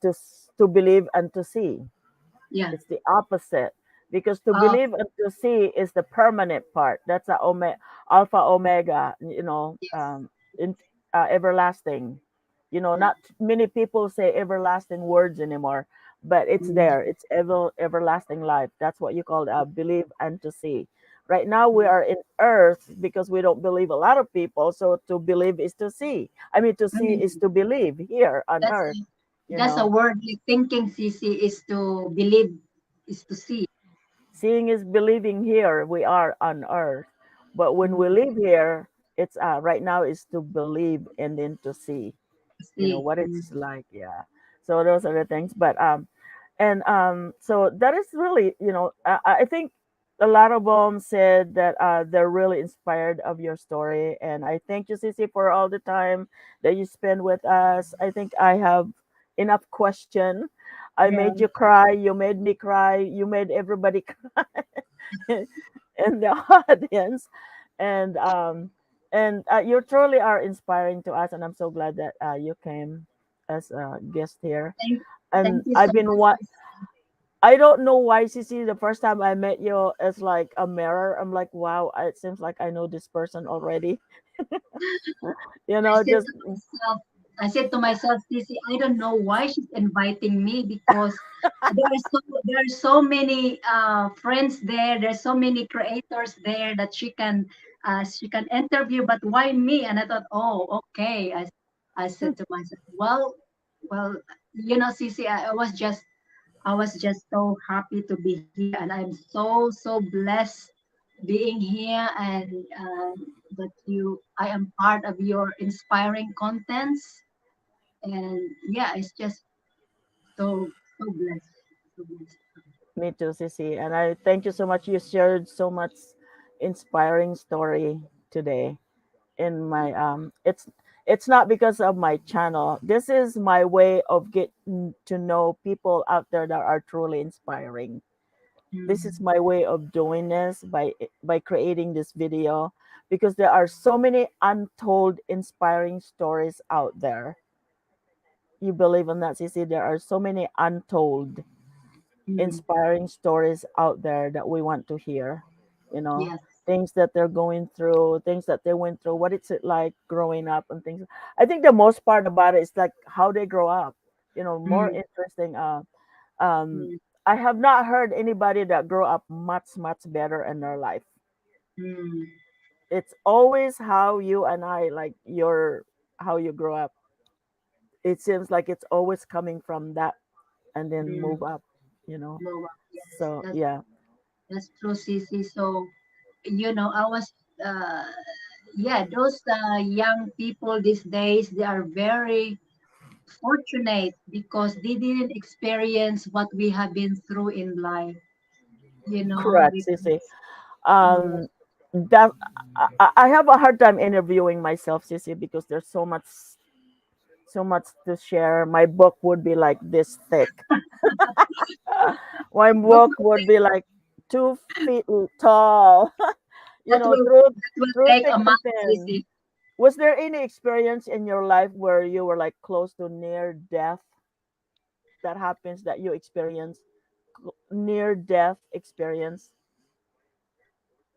to believe and to see. Yeah. It's the opposite, because to Uh, believe and to see is the permanent part. That's a alpha omega. yes. In everlasting. Yeah. Not many people say everlasting words anymore, but it's Mm, there. It's everlasting life. That's what you call believe and to see. Right now we mm. are in earth because we don't believe a lot of people. So to believe is to see. I mean, to see is Mm. to believe here on That's earth. You that's a know, word like thinking, CC, is to believe, is to see. Seeing is believing here. We are on earth. But when we Mm, live here, it's right now is to believe and then to see, see. what Mm, it's like. Yeah. So those are the things. But and so that is really, I think a lot of them said that they're really inspired of your story. And I thank you, Cici, for all the time that you spend with us. I think I have enough question. I yeah. made you cry, you made me cry, you made everybody in the audience. And you truly are inspiring to us, and I'm so glad that you came as a guest here. Thank, And thank you so I've been much. what I don't know why, Cici, the first time I met you, it's like a mirror. I'm like, wow, it seems like I know this person already. I said Just to myself, Sissy, I don't know why she's inviting me, because there are so many friends there. There's so many creators there that she can interview, but why me? And I thought, oh, okay. I said to myself, well, Sissy, I was just so happy to be here, and I'm so blessed being here, and that I am part of your inspiring contents, and yeah, it's just so blessed, so blessed. me too, Cici. And I thank you so much. You shared so much inspiring story today. In my it's not because of my channel. This is my way of getting to know people out there that are truly inspiring. This is Mm, my way of doing this by creating this video, because there are so many untold inspiring stories out there. You believe in that, Cici? There are so many untold mm, inspiring stories out there that we want to hear. You know, yes. things that they're going through, things that they went through. What it's it like growing up and things. I think the most part about it is like how they grow up. More Mm, interesting. Um, mm, I have not heard anybody that grew up much better in their life. mm, It's always how you and I like your how you grow up. It seems like it's always coming from that and then mm. move up. You know. No, yes, So that's yeah. that's true, Cece. So I was uh yeah, those young people these days, they are very fortunate because they didn't experience what we have been through in life, you know, Correct, Sissy. because yeah, Um, that I have a hard time interviewing myself, Sissy, because there's so much to share. My book would be like this thick. My book book would be like 2 feet tall. that will Through that will take thick a to month, thin. Sissy. Was there any experience in your life where you were like close to near death that happens that you experience near death experience?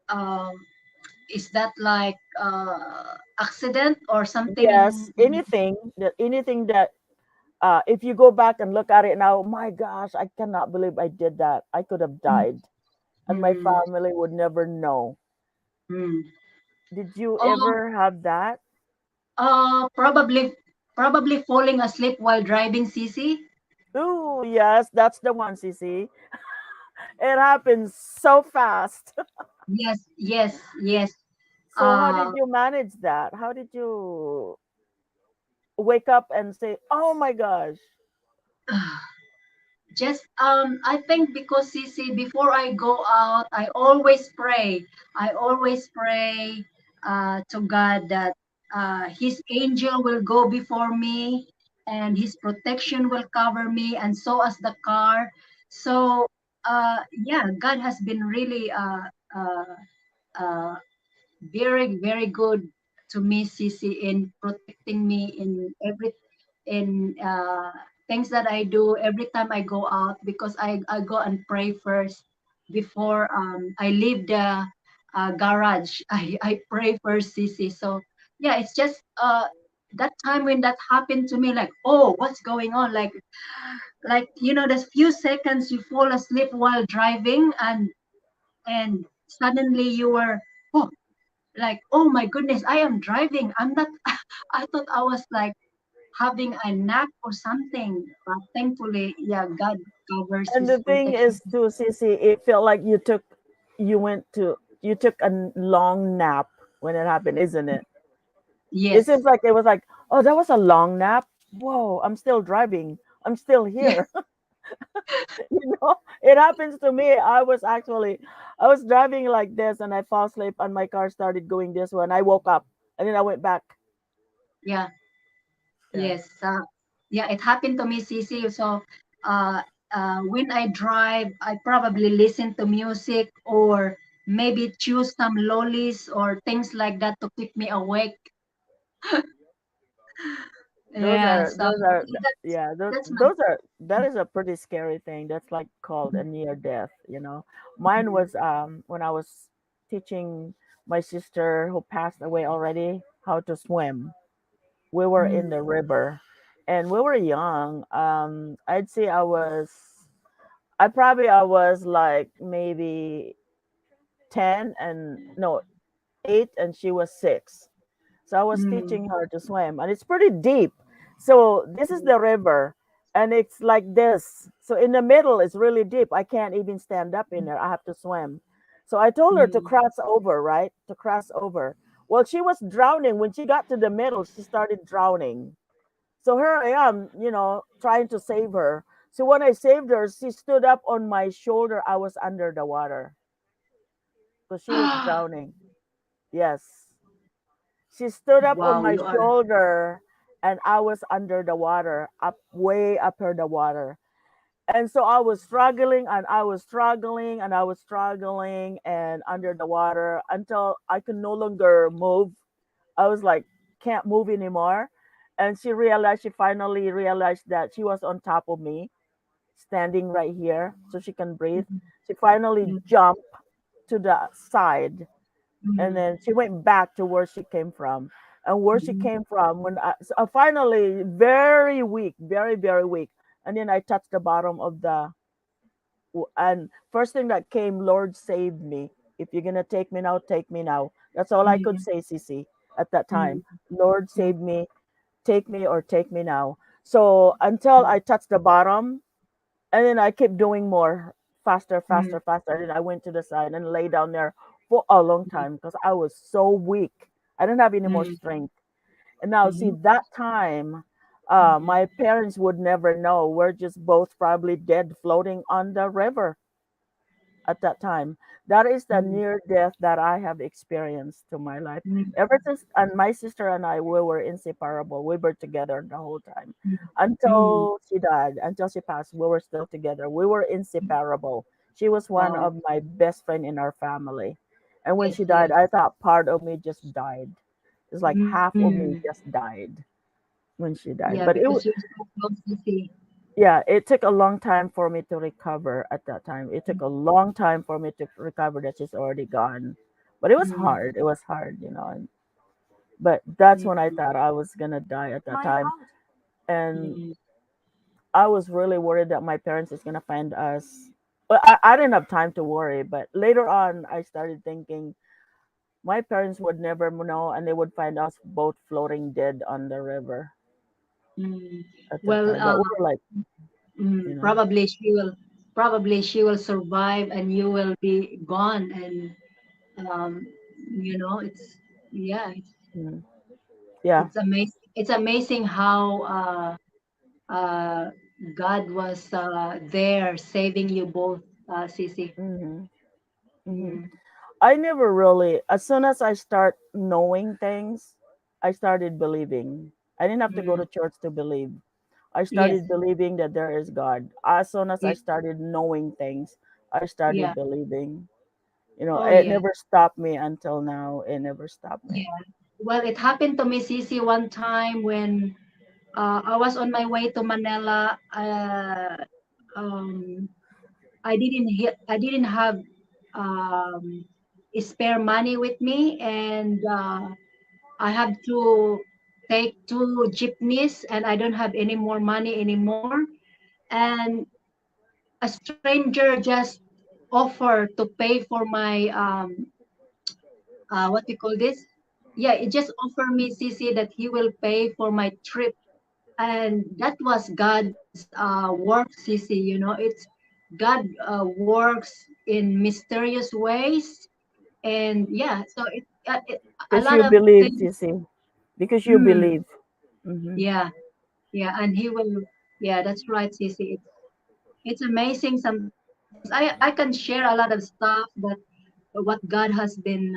Um, is that like accident or something? Yes, anything that if you go back and look at it now, my gosh, I cannot believe I did that. I could have died and my Mm, family would never know. mm. Did you Oh, ever have that? probably falling asleep while driving, Sissy. Ooh, yes, that's the one, Cece. It happens so fast. Yes, yes, yes. So how did Uh, you manage that? How did you wake up and say, "Oh my gosh"? just I think because Sissy, before I go out, I always pray. I always pray to God that His angel will go before me and His protection will cover me, and so as the car. So yeah, God has been really uh, very very good to me, Sissy, in protecting me in every in things that I do every time I go out, because I go and pray first before I leave the garage. I pray first, Sissy. So yeah, it's just that time when that happened to me, like, oh, what's going on, like you know, there's few seconds you fall asleep while driving, and suddenly you were, oh, like, oh my goodness, I am driving, I'm not. I thought I was like having a nap or something, but thankfully, yeah, God covers And His the thing protection. is, too, Cece, it felt like you took a long nap when it happened, isn't it? It Yes. seems like it was like, oh, that was a long nap. Whoa, I'm still driving. I'm still Yes. here. It happens to me. I was driving like this and I fell asleep and my car started going this way and I woke up and then I went back. Yeah. Yeah. Yes. Yeah, it happened to me, Cece. So uh, when I drive, I probably listen to music or maybe choose some lollies or things like that to keep me awake. Yeah. So Those are that's yeah, that's my. those are that is a pretty scary thing. That's like called a near death. Mine was when I was teaching my sister who passed away already how to swim. We were in Mm, the river and we were young. I'd say I was like maybe 10 and no 8 and she was 6. So I was mm, teaching her to swim, and it's pretty deep. So this is mm, the river, and it's like this. So in the middle, it's really deep. I can't even stand up in there. I have to swim. So I told her to mm. cross over, right? To cross over. Well, she was drowning. When she got to the middle, she started drowning. So here I am, trying to save her. So when I saved her, she stood up on my shoulder. I was under the water. So she was drowning. Yes. She stood up on Wow, my you are. shoulder and I was under the water, up way under the water. And so I was struggling and I was struggling and I was struggling and under the water until I could no longer move. I was like, can't move anymore. And she finally realized that she was on top of me, standing right here so she can breathe. Mm, She finally mm, jumped to the side and mm, then she went back to where she came from. And where she mm, came from, finally very weak, very very weak, and then I touched the bottom of and first thing that came, Lord save me. If you're gonna take me now, take me now. That's all I could mm, say, Cece, at that time. mm, Lord mm, save me, take me or take me now. So until I touched the bottom, and then I kept doing more, faster, mm, faster, faster. And then I went to the side and lay down there for a long time because I was so weak. I didn't have any more Mm, strength. And now, see, mhm, that time, mhm, my parents would never know. We're just both probably dead floating on the river at that time. That is the mm, near death that I have experienced to my life. mm, Ever since, and my sister and I, we were inseparable. We were together the whole time mm, mm, until she died, until she passed. We were still together. We were inseparable. She was one wow. of my best friend in our family, and when Yes, she died, yes. I thought part of me just died. It's like half of me Mm, just died when she died. yeah, But because you're so close to see. yeah, it took a long time for me to recover at that time. It took a long time for me to recover that she's already gone. But it was Mm, hard. It was hard, you know. But that's when I mm, thought I was gonna die at that time. And mm, I was really worried that my parents is gonna find us. Well, I didn't have time to worry, but later on I started thinking my parents would never know and they would find us both floating dead on the river mm. at that Well, time. But we were like, you know, probably she will survive and you will be gone and um it's yeah mm, yeah. it's amazing how uh God was there saving you both, Sissy. Hmm. Hmm. Mm, I never really, as soon as I start knowing things, I started believing. I didn't have to go mm. to church to believe. I Yes, started believing that there is God. As soon as I yeah, started knowing things, I yeah. started believing. You know, Oh it yeah, never stopped me until now. It never stopped me. yeah. Well, it happened to me, Sissy, one time when I was on my way to Manila. Um, I didn't have um, spare money with me, and I have to take two jeepneys, and I don't have any more money anymore. And a stranger just offered to pay for my what we call this? Yeah, it just offered me, CC, that he will pay for my trip, and that was God's work, CC. It's God works in mysterious ways, and yeah, so a Because lot you of believe, things. you see. Because you Mm, believe. Hmm. yeah, yeah, and he will. Yeah, that's right, CC. It's amazing sometimes. I can share a lot of stuff that what God has been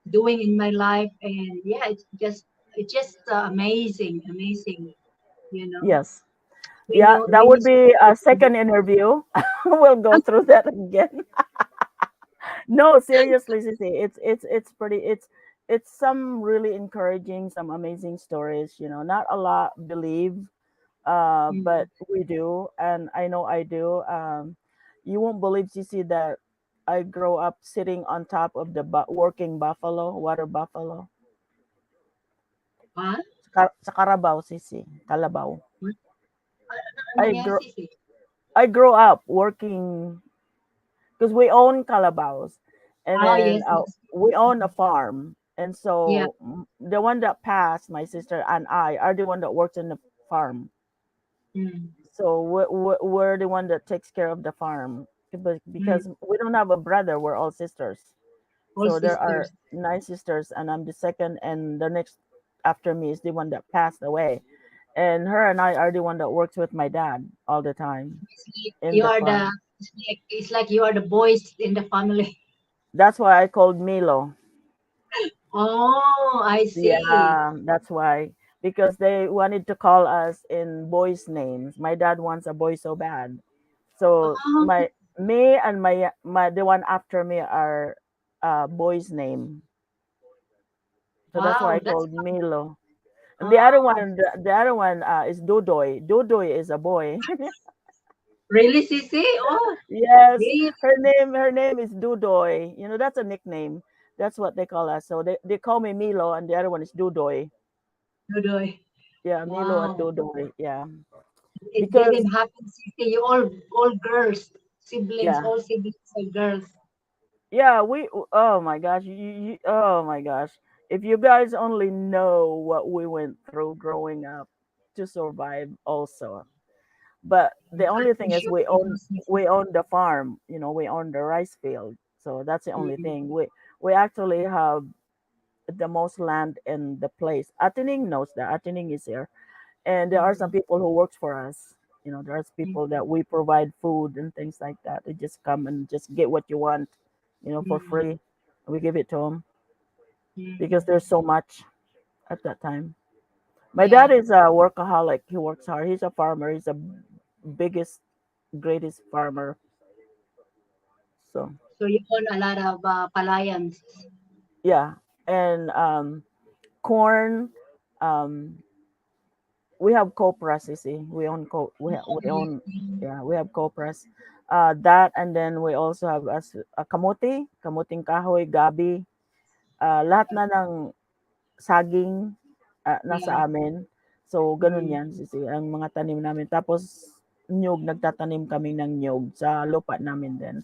doing in my life, and yeah, it's just amazing. You know, Yes. when Yeah, you that when you would be a speak. second interview. We'll go through that again. No, seriously, Sissy, it's pretty. It's some really encouraging, some amazing stories. You know, not a lot believe, but Mm, we do, and I know I do. You won't believe, Sissy, that I grow up sitting on top of the working buffalo, water buffalo, what? sa Carabao, Sissy, Kalabaw. What? Ano I yan, grew Sisi? I grew up working because we own calabaos, and Oh, then yes, yes. we own a farm, and Yeah. so the one that passed, my sister and I, are the one that works in the farm. Mm. So we're the one that takes care of the farm. But Mm. because we don't have a brother, we're all sisters. All So there are sisters. 9 sisters, and I'm the second, and the next after me is the one that passed away. And her and I are the one that works with my dad all the time It's like in you the are farm. it's like you are the boys in the family. That's why I called Milo. Oh, I see. Yeah, that's why. Because they wanted to call us in boys' names. My dad wants a boy so bad. So Oh, my me and my the one after me are boys' name. So that's why wow, I that's called Milo. And oh, the other one is Dudoy. Dudoy is a boy. really, Sisi? Oh, Yes, really? her name is Dudoy. You know, that's a nickname. That's what they call us. So they call me Milo and the other one is Dudoy. Dudoy. Yeah, Milo and Wow. Dudoy. Yeah. It Because didn't happen, Sisi. You all girls, siblings, yeah. all siblings are girls. Yeah, oh my gosh, oh my gosh. If you guys only know what we went through growing up to survive also. But the God only for thing is sure we you own know, Sisi. we own the farm, we own the rice field. So that's the only Mm, thing. We actually have the most land in the place. Atining knows that. Atining is here, and there are some Mm, people who works for us. There's people mm, that we provide food and things like that. They just come and just get what you want, for mm, free. We give it to them because mm. there's so much at that time. My dad Yeah. is a workaholic. He works hard. He's a farmer. He's the biggest, greatest farmer. So So you own a lot of palayans. yeah, and corn. Um, we have copras. You see, we own, Mm, yeah, we have copras. That, and then we also have as kamote, kamuting kahoy, gabi. Lahat na ng saging nasa yeah. amin. So ganun Mm, yan, sisi, ang mga tanim namin. Tapos niyog, nagtatanim kami ng niyog sa lupa namin din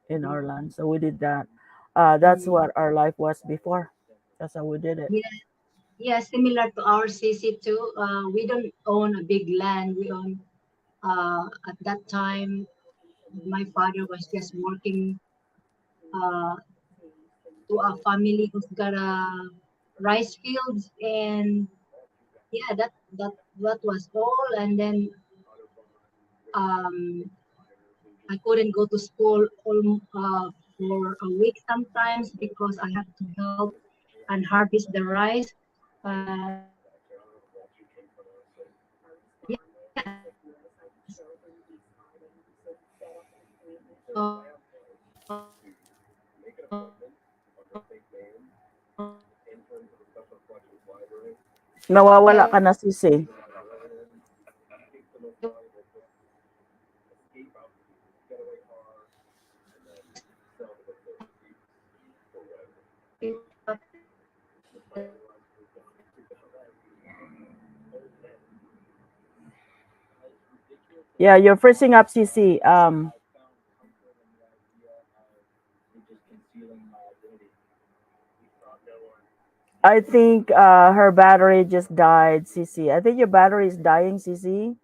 in our mm, land. So we did that. That's mm. what our life was before. That's how we did it. Yeah, yeah, similar to our CC too. We don't own a big land. We own at that time my father was just working uh, to a family who's got rice fields, and yeah, that was all. And then um, I couldn't go to school for a week sometimes because I have to help and harvest the rice. But yeah, Nawawala ka na, sisi. Yeah, you're freezing up, sisi. I think her battery just died, Cece. I think your battery is dying, Cece.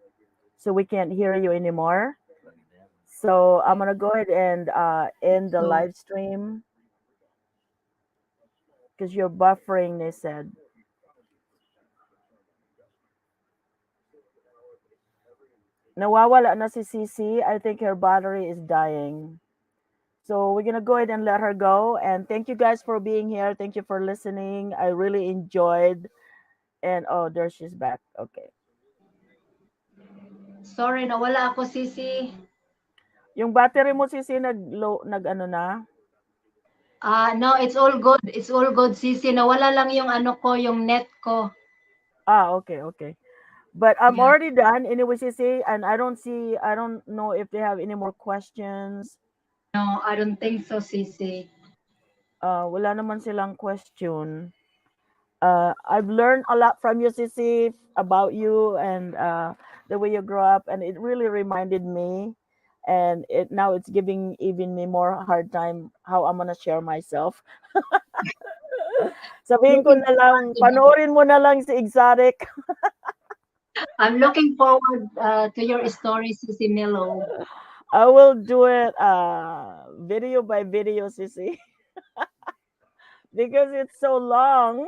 So we can't hear you anymore. So I'm gonna go ahead and end the so live stream because you're buffering. They said nawawala na si Cece. I think her battery is dying. So we're gonna go ahead and let her go. And thank you guys for being here. Thank you for listening. I really enjoyed. And oh, there she's back. Okay. sorry, nawala ako, Sisi. Yung battery mo, Cece, nag ano na? No, it's all good. It's all good, Sisi. Nawala lang yung ano ko, yung net ko. Ah, okay, okay. But I'm Yeah. already done anyway, CC, and I don't know if they have any more questions. No, I don't think so, Sisi. Wala naman silang question. I've learned a lot from you, CC, about you and the way you grew up, and it really reminded me. And it's giving even me more hard time how I'm gonna share myself. Sabihin ko Looking na lang, forward to that. panoorin mo na lang si Exotic. I'm looking forward to your story, Sisi Milo. I will do it video by video, CC, because it's so long.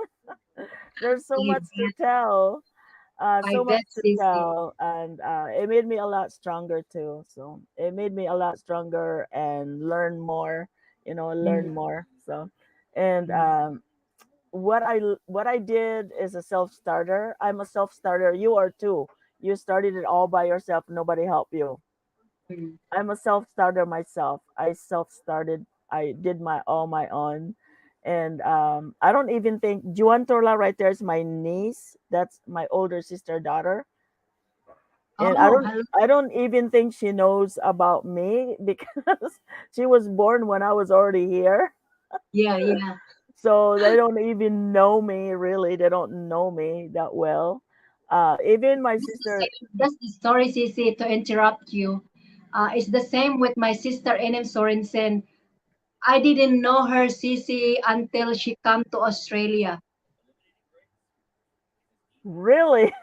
There's so I much to bet, tell. I So much bet, to Sisi. tell, and it made me a lot stronger too. So it made me a lot stronger and learn more. Learn Mm, more. So, and mm, what I did is a self starter. I'm a self starter. You are too. You started it all by yourself. Nobody helped you. mm. I'm a self starter myself. I self started. I did my all my own, and I don't even think Juan Torla right there is my niece. That's my older sister daughter, and Oh, hello. I don't even think she knows about me because she was born when I was already here. Yeah, yeah. So they don't even know me really. They don't know me that well. Even my That's the sister. same. That's the story, Sisi, to interrupt you. It's the same with my sister, Enem Sorensen. I didn't know her, Sisi, until she come to Australia. Really?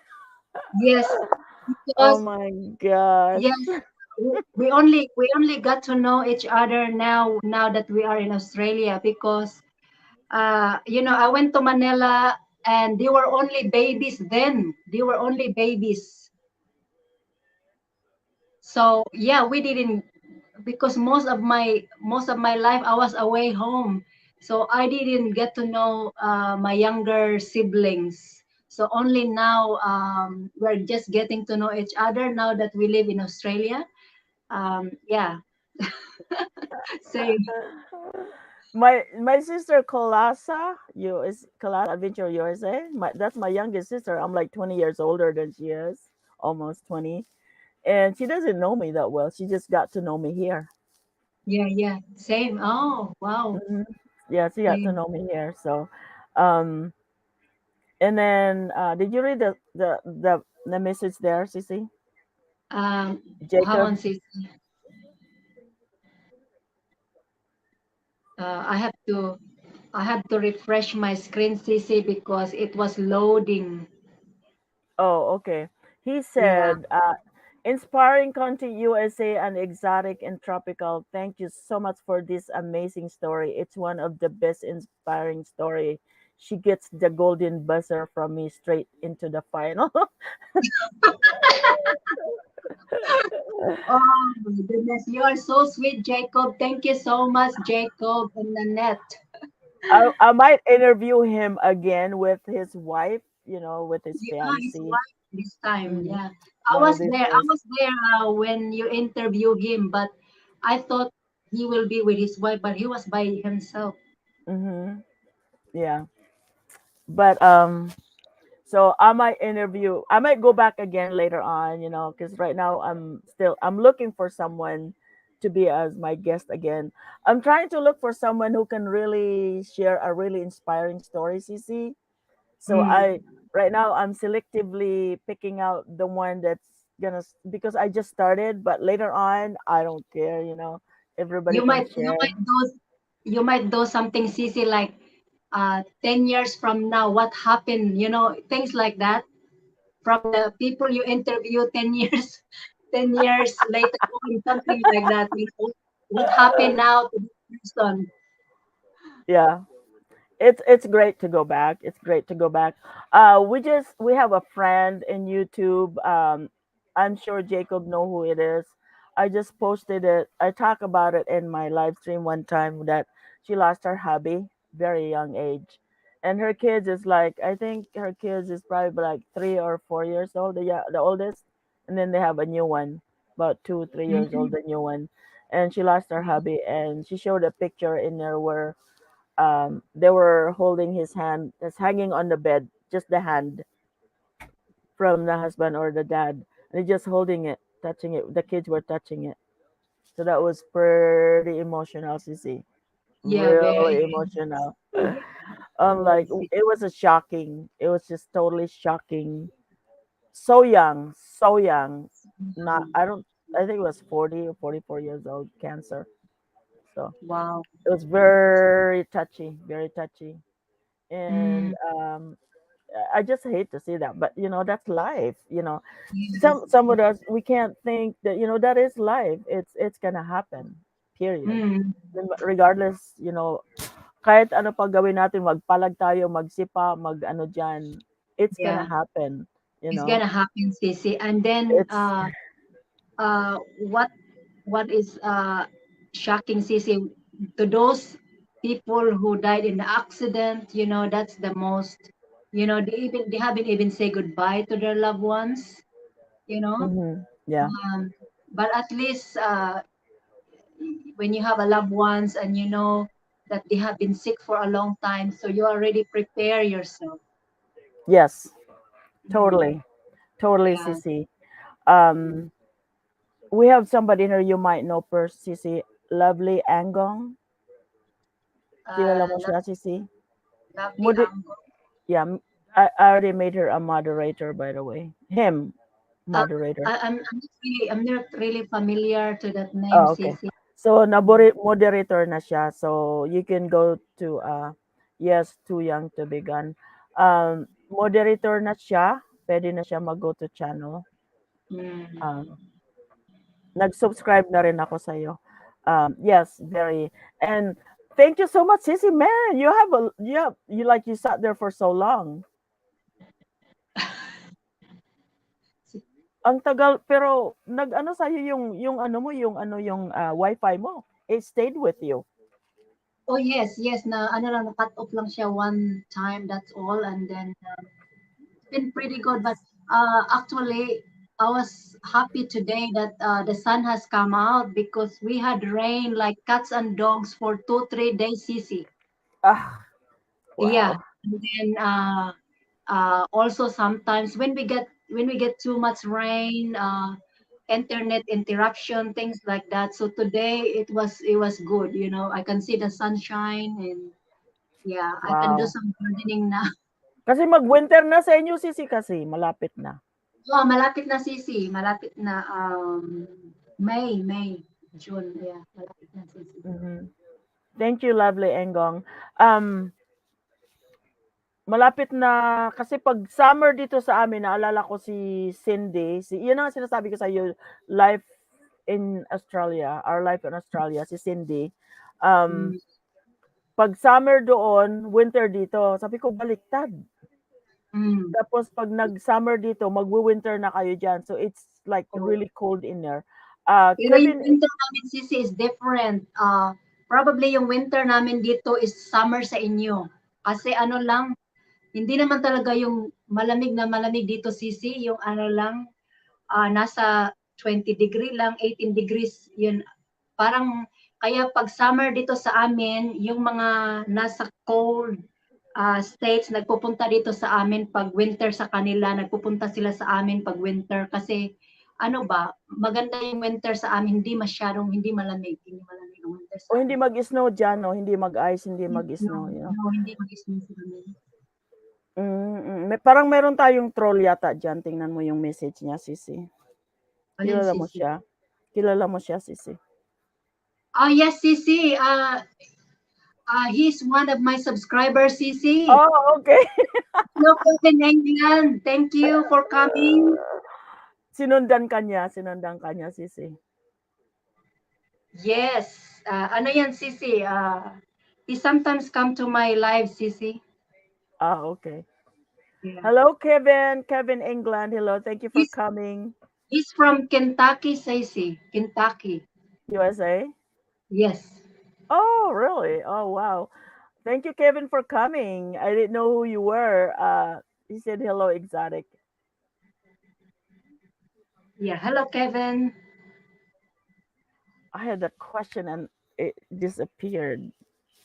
Yes, Oh because my gosh. yes, we only got to know each other now that we are in Australia because I went to Manila and they were only babies then. They were only babies. So yeah, we didn't, because most of my life I was away home. So I didn't get to know my younger siblings. So only now we're just getting to know each other now that we live in Australia. Yeah, same. My sister Kalasa, Kalasa Adventure USA. That's my youngest sister. I'm like 20 years older than she is, almost 20. And she doesn't know me that well. She just got to know me here. Yeah, yeah, same. Oh, wow, Hmm. Yeah, she got to same. know me here. So, um, and then did you read the message there, Sissy? How Jacob. on sis? I have to refresh my screen, CC, because it was loading. Oh, okay. He Yeah. said, inspiring content USA and exotic and tropical. Thank you so much for this amazing story. It's one of the best inspiring story. She gets the golden buzzer from me straight into the final. Oh my goodness, you are so sweet, Jacob. Thank you so much, Jacob and Nanette. I might interview him again with his wife, with his Yeah, his fiancé. wife this time. Mhm. Yeah, I One of was these there. I days. was there when you interview him, but I thought he will be with his wife, but he was by himself. Hmm. Yeah. But so I might go back again later on, because right now I'm looking for someone to be as my guest again. I'm trying to look for someone who can really share a really inspiring story, CC. So Mm. right now I'm selectively picking out the one that's because I just started, but later on I don't care, everybody You can might you share. might do you might do something, CC, like 10 years from now, what happened? Things like that from the people you interview 10 years, 10 years later on, something like that. What happened now to this person? Yeah. It's great to go back. It's great to go back. We have a friend in YouTube. I'm sure Jacob know who it is. I just posted it. I talk about it in my live stream one time that she lost her hubby very young age, and her kids is like I think her kids is probably like 3 or 4 years old. The oldest, and then they have a new one, about 2 3 years old, Mhm. the new one, and she lost her hubby, and she showed a picture in there where they were holding his hand that's hanging on the bed, just the hand from the husband or the dad, and they just holding it, touching it. The kids were touching it, so that was pretty emotional, Sissy. Yeah, Really very. emotional. Oh, Like see. it was a shocking. It was just totally shocking. So young, so young. Not, I don't. I think it was 40 or 44 years old, cancer. So Wow. it was very touchy, very touchy, and Mm, I just hate to see that, but that's life. yes. Some of us we can't think that that is life. It's gonna happen. Period. Mm, Regardless, kahit ano pa gawin natin, magpalag tayo, magsipa, mag ano diyan, it's gonna yeah, happen. it's gonna happen, Sissy. And then It's uh, what what is shocking, Sissy, to those people who died in the accident, that's the most, they haven't even say goodbye to their loved ones, you know. yeah. Um, but at least when you have a loved ones and you know that they have been sick for a long time, so you already prepare yourself. Yes, Mm, totally. Totally, yeah. Sissy. Um, we have somebody here you might know Sissy. Lovely Angong. Kilala mo Love, siya, Sissy? lovely Modi- uncle. yeah, I already made her a moderator, by the way. Him, Uh, moderator. I'm not really familiar to that name, Oh, okay. Sissy. So, Mm, moderator na siya. So, you can go to, yes, too young to be gone. Moderator na siya. Pwede na siya mag-go to channel. Um, mm, nag-subscribe na rin ako sa'yo. Yes, very. And Thank you so much, Sissy. Man, you sat there for so long. Ang tagal, pero nag-ano sa'yo yung ano mo, yung wifi mo. It stayed with you. Oh yes, yes. Na ano lang, cut off lang siya one time. That's all, and then it's been pretty good. But actually, I was happy today that the sun has come out because we had rain like cats and dogs for 2-3 days, Sisi. Ah, Yeah, wow. and then also sometimes when we get too much rain, internet interruption, things like that. So today it was good. You know, I can see the sunshine and yeah, I can do Wow. some gardening now. Kasi mag-winter na sa inyo, Sissy, kasi malapit na. Oh, malapit na Sisi, malapit na May, June, yeah, malapit na Sisi. Mhm. Thank you, lovely Engong. Malapit na kasi 'pag summer dito sa amin naalala ko si Cindy, yun ang sinasabi ko sa'yo, life in Australia, our life in Australia, si Cindy. Mm, 'Pag summer doon, winter dito. Sabi ko baliktad. mm. Tapos 'pag nag-summer dito, magwi-winter na kayo diyan. So it's like Oh. really cold in there. Pero yung Kevin, winter namin Sisi is different. Probably yung winter namin dito is summer sa inyo. Kasi ano lang, hindi naman talaga yung malamig na malamig dito Sisi, yung ano lang, nasa 20 degree lang, 18 degrees, yun. Parang, kaya pag summer dito sa amin, yung mga nasa cold states, nagpupunta dito sa amin pag winter sa kanila, nagpupunta sila sa amin pag winter kasi ano ba, maganda yung winter sa amin, hindi malamig ang winter o sa hindi amin. mag-snow diyan, no? Hindi mag-ice, hindi No, mag-snow, no, hindi mag-snow sa amin. Parang meron tayong troll yata diyan. Tingnan mo yung message niya, Sisi. Alin Kilala mo Sisi? siya? Kilala mo siya, Sisi? Yes, Sisi. He's one of my subscribers, Sisi. Oh, okay. Hello, Kevin England. Thank you for coming. Sinundan ka niya, Sisi. Yes. Ano yan, Sisi? He sometimes come to my live, Sisi. Okay. Yeah. Hello, Kevin England. Hello, thank you for He's, coming. he's from Kentucky, Sisi. Kentucky. USA? Yes. Oh, really? Oh, wow. Thank you, Kevin, for coming. I didn't know who you were. He said hello, exotic. Yeah. Hello, Kevin. I had a question and it disappeared.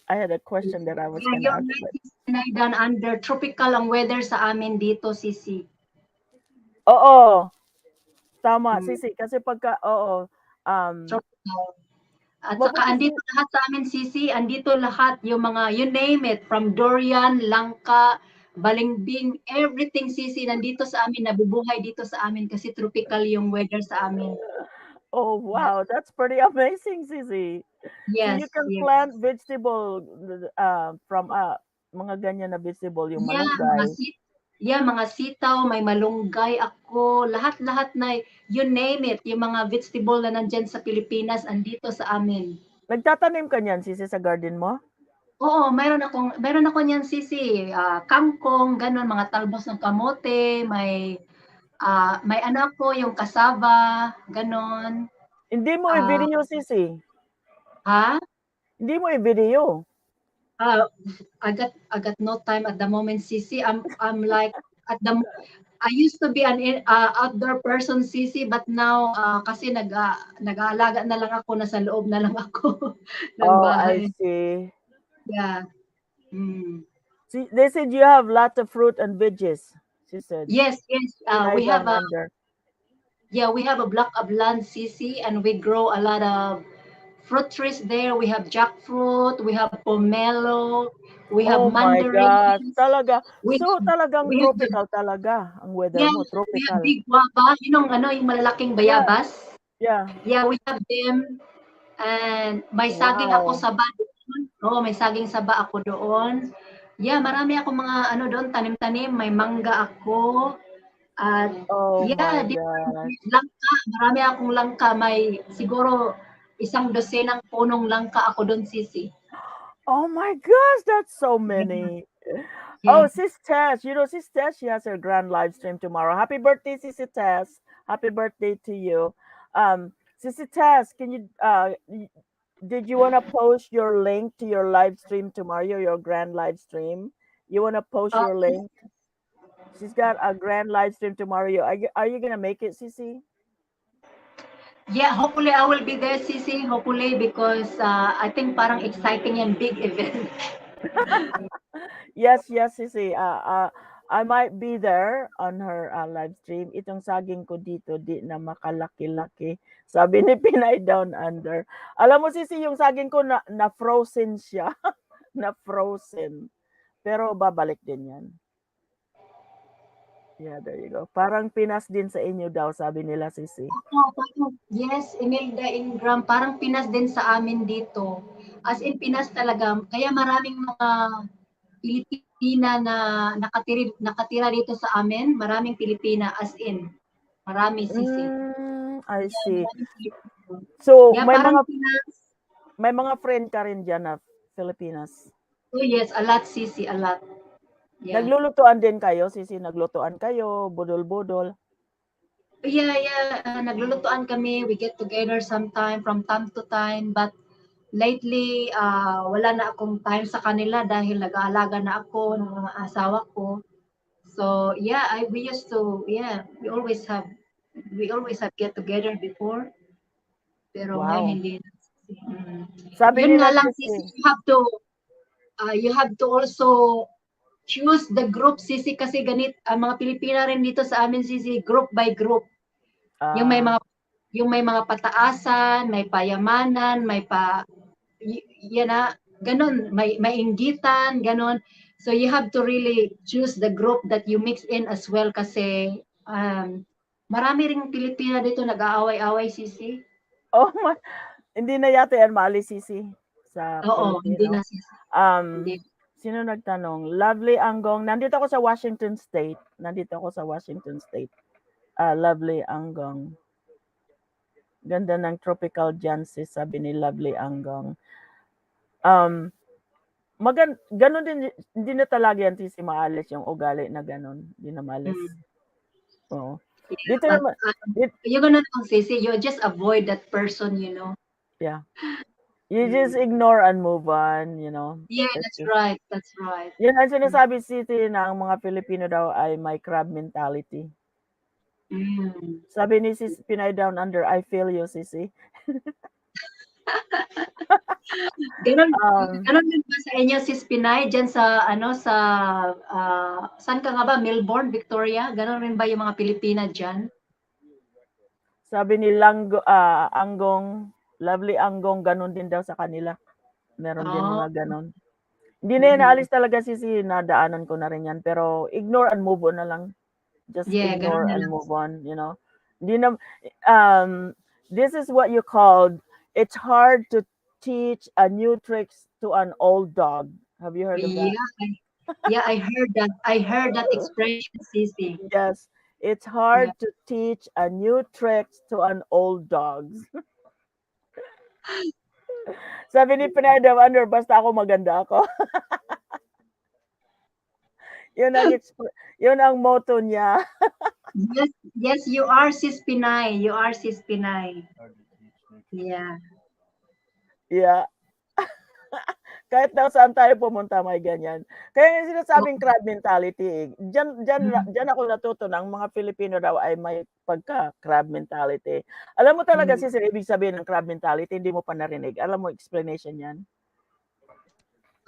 I had a question that I was Yeah, gonna you're ask, right, but Sisi. Dan under tropical ang weather sa amin dito, Sisi. oo, tama, Mm, Sisi. Kasi pagka, oo, tropical. At saka mabuti si, andito lahat sa amin, Sisi, andito lahat yung mga, you name it, from durian, langka, balimbing, everything, Sisi, nandito sa amin, nabubuhay dito sa amin kasi tropical yung weather sa amin. oh, Yeah. wow, that's pretty amazing, Sisi. So Yes, you can yes. plant vegetable from mga ganyan na vegetable, yung Yeah, mga malunggay. mga sitaw, may malunggay ako, lahat-lahat na, you name it, yung mga vegetable na nandyan sa Pilipinas, andito sa amin. Nagtatanim ka niyan, Sisi, sa garden mo? Oo, meron ako niyan Sisi, kangkong, gano'n, mga talbos ng kamote, may ano ako, yung cassava, gano'n. Hindi mo Ah, i-video, Sisi. ha? Hindi mo i-video. Ah, I got no time at the moment, Sisi. I'm like at the I used to be an outdoor person, Sisi, but now kasi nag-aalaga na lang ako, nasa loob na lang ako ng Oh, I bahay. see. Yeah. Mm. See, they said you have lots of fruit and veggies. She said, Yes, yes. Pinay We have down a under. block of land, Sisi, and we grow a lot of fruit trees there. We have jackfruit, we have pomelo, we have Oh my gosh, mandarins, talaga. we So talagang we have the tropical talaga ang weather yeah, mo, we have tropical. big guava, yung malalaking Yeah, bayabas. yeah. Yeah, we have them. And may saging ako Wow. saba doon. Oo, may saging saba ako doon. Yeah, marami ako mga ano doon, tanim-tanim. May mangga ako. At Oh yeah, my different gosh. langka. Marami akong langka. May siguro isang dosenang punong langka ako doon, Sisi. Oh my gosh, that's so many. Yeah. Oh, Sis Tess, Sis Tess, she has her grand live stream tomorrow. Happy birthday, Sis Tess. Happy birthday to you. Sis Tess, did you want to post your link to your live stream tomorrow, your grand live stream? You want to post Uh, your link? She's got a grand live stream tomorrow. Are you going to make it, Sissy? yeah, hopefully I will be there, Sisi. Hopefully because I think parang exciting and big event. Yes, yes, Sissy. I might be there on her live stream. Itong saging ko dito, di na makalaki-laki. Sabi ni Pinay Down Under. Alam mo, Sissy, yung saging ko na frozen siya. Na frozen. Pero babalik din yan. Yeah, there you go. Parang Pinas din sa inyo daw, sabi nila, Sissy. Yes, Imelda Ingram, parang Pinas din sa amin dito. As in Pinas talaga. Kaya maraming mga Pilipina na nakatira dito sa amin. Maraming Pilipina as in. Marami, Sisi. I Yeah, see. maraming Pilipino. So, Yeah, parang Pinas. may mga friend ka rin dyan na Filipinas. Oh yes, a lot, Sisi, a lot. Yeah. Naglulutuan din kayo, Sisi? Naglutuan kayo, budol-budol? Yeah. Naglulutuan kami. We get together sometime from time to time. But lately, wala na akong time sa kanila dahil nag-aalaga na ako ng mga asawa ko. So yeah, we used to, yeah, we always have get together before. Pero ngayon Wow. hindi na. Mm. Sabi Yun nga nila, lang, Sisi. Sisi, you have to also choose the group, Sisi, kasi ganit, ang mga Pilipina rin dito sa amin, Sisi, group by group. Yung may Ah, mga pataasan, may payamanan, yan na, ganun, may inggitan, ganun. So you have to really choose the group that you mix in as well kasi marami ring Pilipina dito nag-aaway-away, Sisi. oh my, hindi na yata yan maalis, Sisi, sa Oo, hindi Filipino. na, Sisi. Hindi. Sino nagtanong? Lovely Anggong. Nandito ako sa Washington State. Lovely Anggong. Ganda ng tropical dyan, sis, sabi ni Lovely Anggong. Ganon din na talaga yan, sis, maalis yung ugali na ganon. Hindi na maalis. Oo. Yeah, Dito naman, you're gonna know, Sisi, you just avoid that person, you know. yeah. You just ignore and move on, you know. Yeah, that's right. That's right. Yan ang sinasabi, Sisi, na ang mga Filipino daw ay may crab mentality. Sabi ni Sis Pinay Down Under, I feel you, Sisi. Ganon din ba sa inyo, Sis Pinay, dyan sa, saan ka nga ba? Melbourne, Victoria? Ganon rin ba yung mga Pilipina dyan? Sabi ni Anggong, Lovely Anggong, ganon din daw sa kanila. Meron din mga ganon. Hindi na yan naalis talaga, Sisi, nadaanan ko na rin yan. Pero ignore and move on na lang. Just ignore and move on, you know. This is what you called, it's hard to teach a new tricks to an old dog. Have you heard of that? Yeah, I heard that. I heard that expression, Sisi. Yes, it's hard to teach a new tricks to an old dog. Sabi ni Pinay Down Under, basta ako maganda ako. Yun ang motto niya. Yes, you are, Sis Pinay. You are, Sis Pinay. Yeah. Yeah. Kahit daw saan tayo pumunta, may ganyan. Kaya yung sinasabing crab mentality, dyan ako natuto ng mga Filipino daw ay may pagka-crab mentality. Alam mo talaga, Sis, ibig sabihin ng crab mentality, hindi mo pa narinig. Alam mo explanation yan?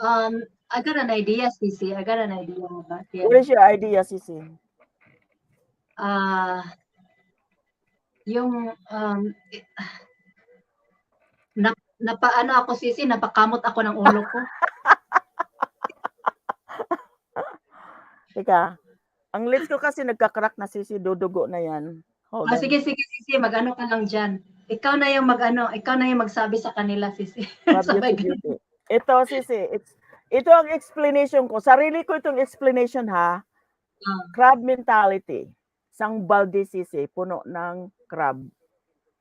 I got an idea, Sisi. I got an idea about it. What is your idea, Sisi? Yung napaano ako, Sisi, napakamot ako ng ulo ko. Teka, ang lips ko kasi nagka-crack na, Sisi, dudugo na yan. Hold on. Sige, Sisi, mag-ano ka lang dyan. Ikaw na yung magsabi sa kanila, Sisi. Beauty. Ito, Sisi, ito ang explanation ko. Sarili ko itong explanation, ha? Crab mentality. Isang balde, Sisi, puno ng crab.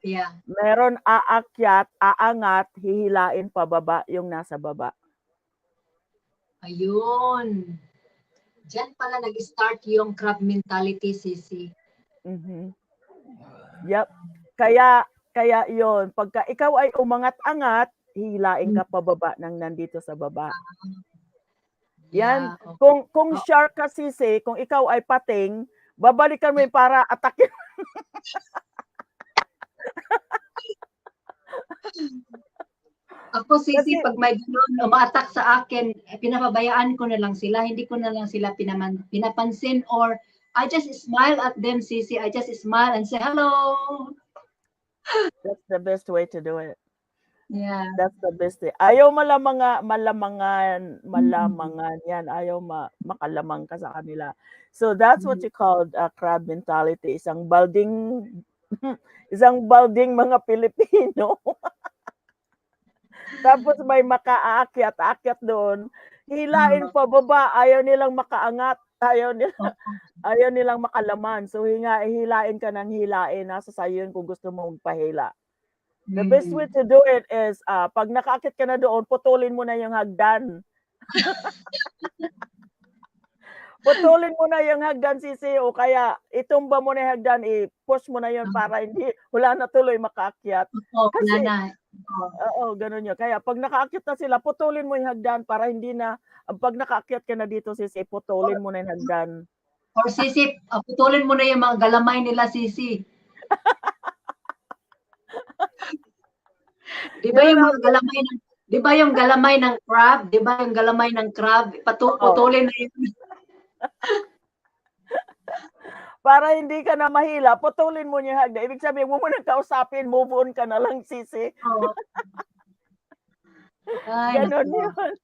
Yeah. Meron aakyat, aangat, hihilain pababa yung nasa baba. Ayun. Diyan pala nag-start yung crab mentality, Sisi. Mhm. Yep. Kaya yon, pagka ikaw ay umangat-angat, hilain ka pababa ng nandito sa baba. Yan. Yeah. Okay. Kung shark ka sisi, kung ikaw ay pating, babalikan mo yun para atakin. Ako, Sisi, Kasi pag may ganun umaatak sa akin, pinapabayaan ko na lang sila. Hindi ko na lang sila pinapansin or I just smile at them, Sisi. I just smile and say, hello. that's the best way to do it. Yeah. That's the best way. Ayaw malamangan yan. Ayaw makalamang ka sa kanila. So that's what you call crab mentality. Isang balding mga Pilipino. Tapos may makaakyat doon. Hilain pababa. Ayaw nilang makaangat. Ayaw nilang makalaman. So hilain ka ng hilain. Nasa sayo yun kung gusto mo magpahila. The best way to do it is, pag nakaakit ka na doon, putulin mo na yung hagdan. Putulin mo na yung hagdan, Sisi, o kaya itumba mo na yung hagdan, i-push mo na yun para wala na tuloy makaakyat. Oo, Kasi, wala na. oo, ganun yun. Kaya pag nakaakyat na sila, putulin mo yung hagdan para hindi na, pag nakaakyat ka na dito, Sisi, putulin mo na yung hagdan. Or Sisi, putulin mo na yung mga galamay nila, Sisi. Di ba yung mga galamay ng, di ba yung galamay ng crab? Di ba yung galamay ng crab? Putulin na yun. Para hindi ka na mahila, putulin mo yung hagdan. Ibig sabihin, mo muna kausapin, move on ka na lang, Sisi. Oo. Ganon yun.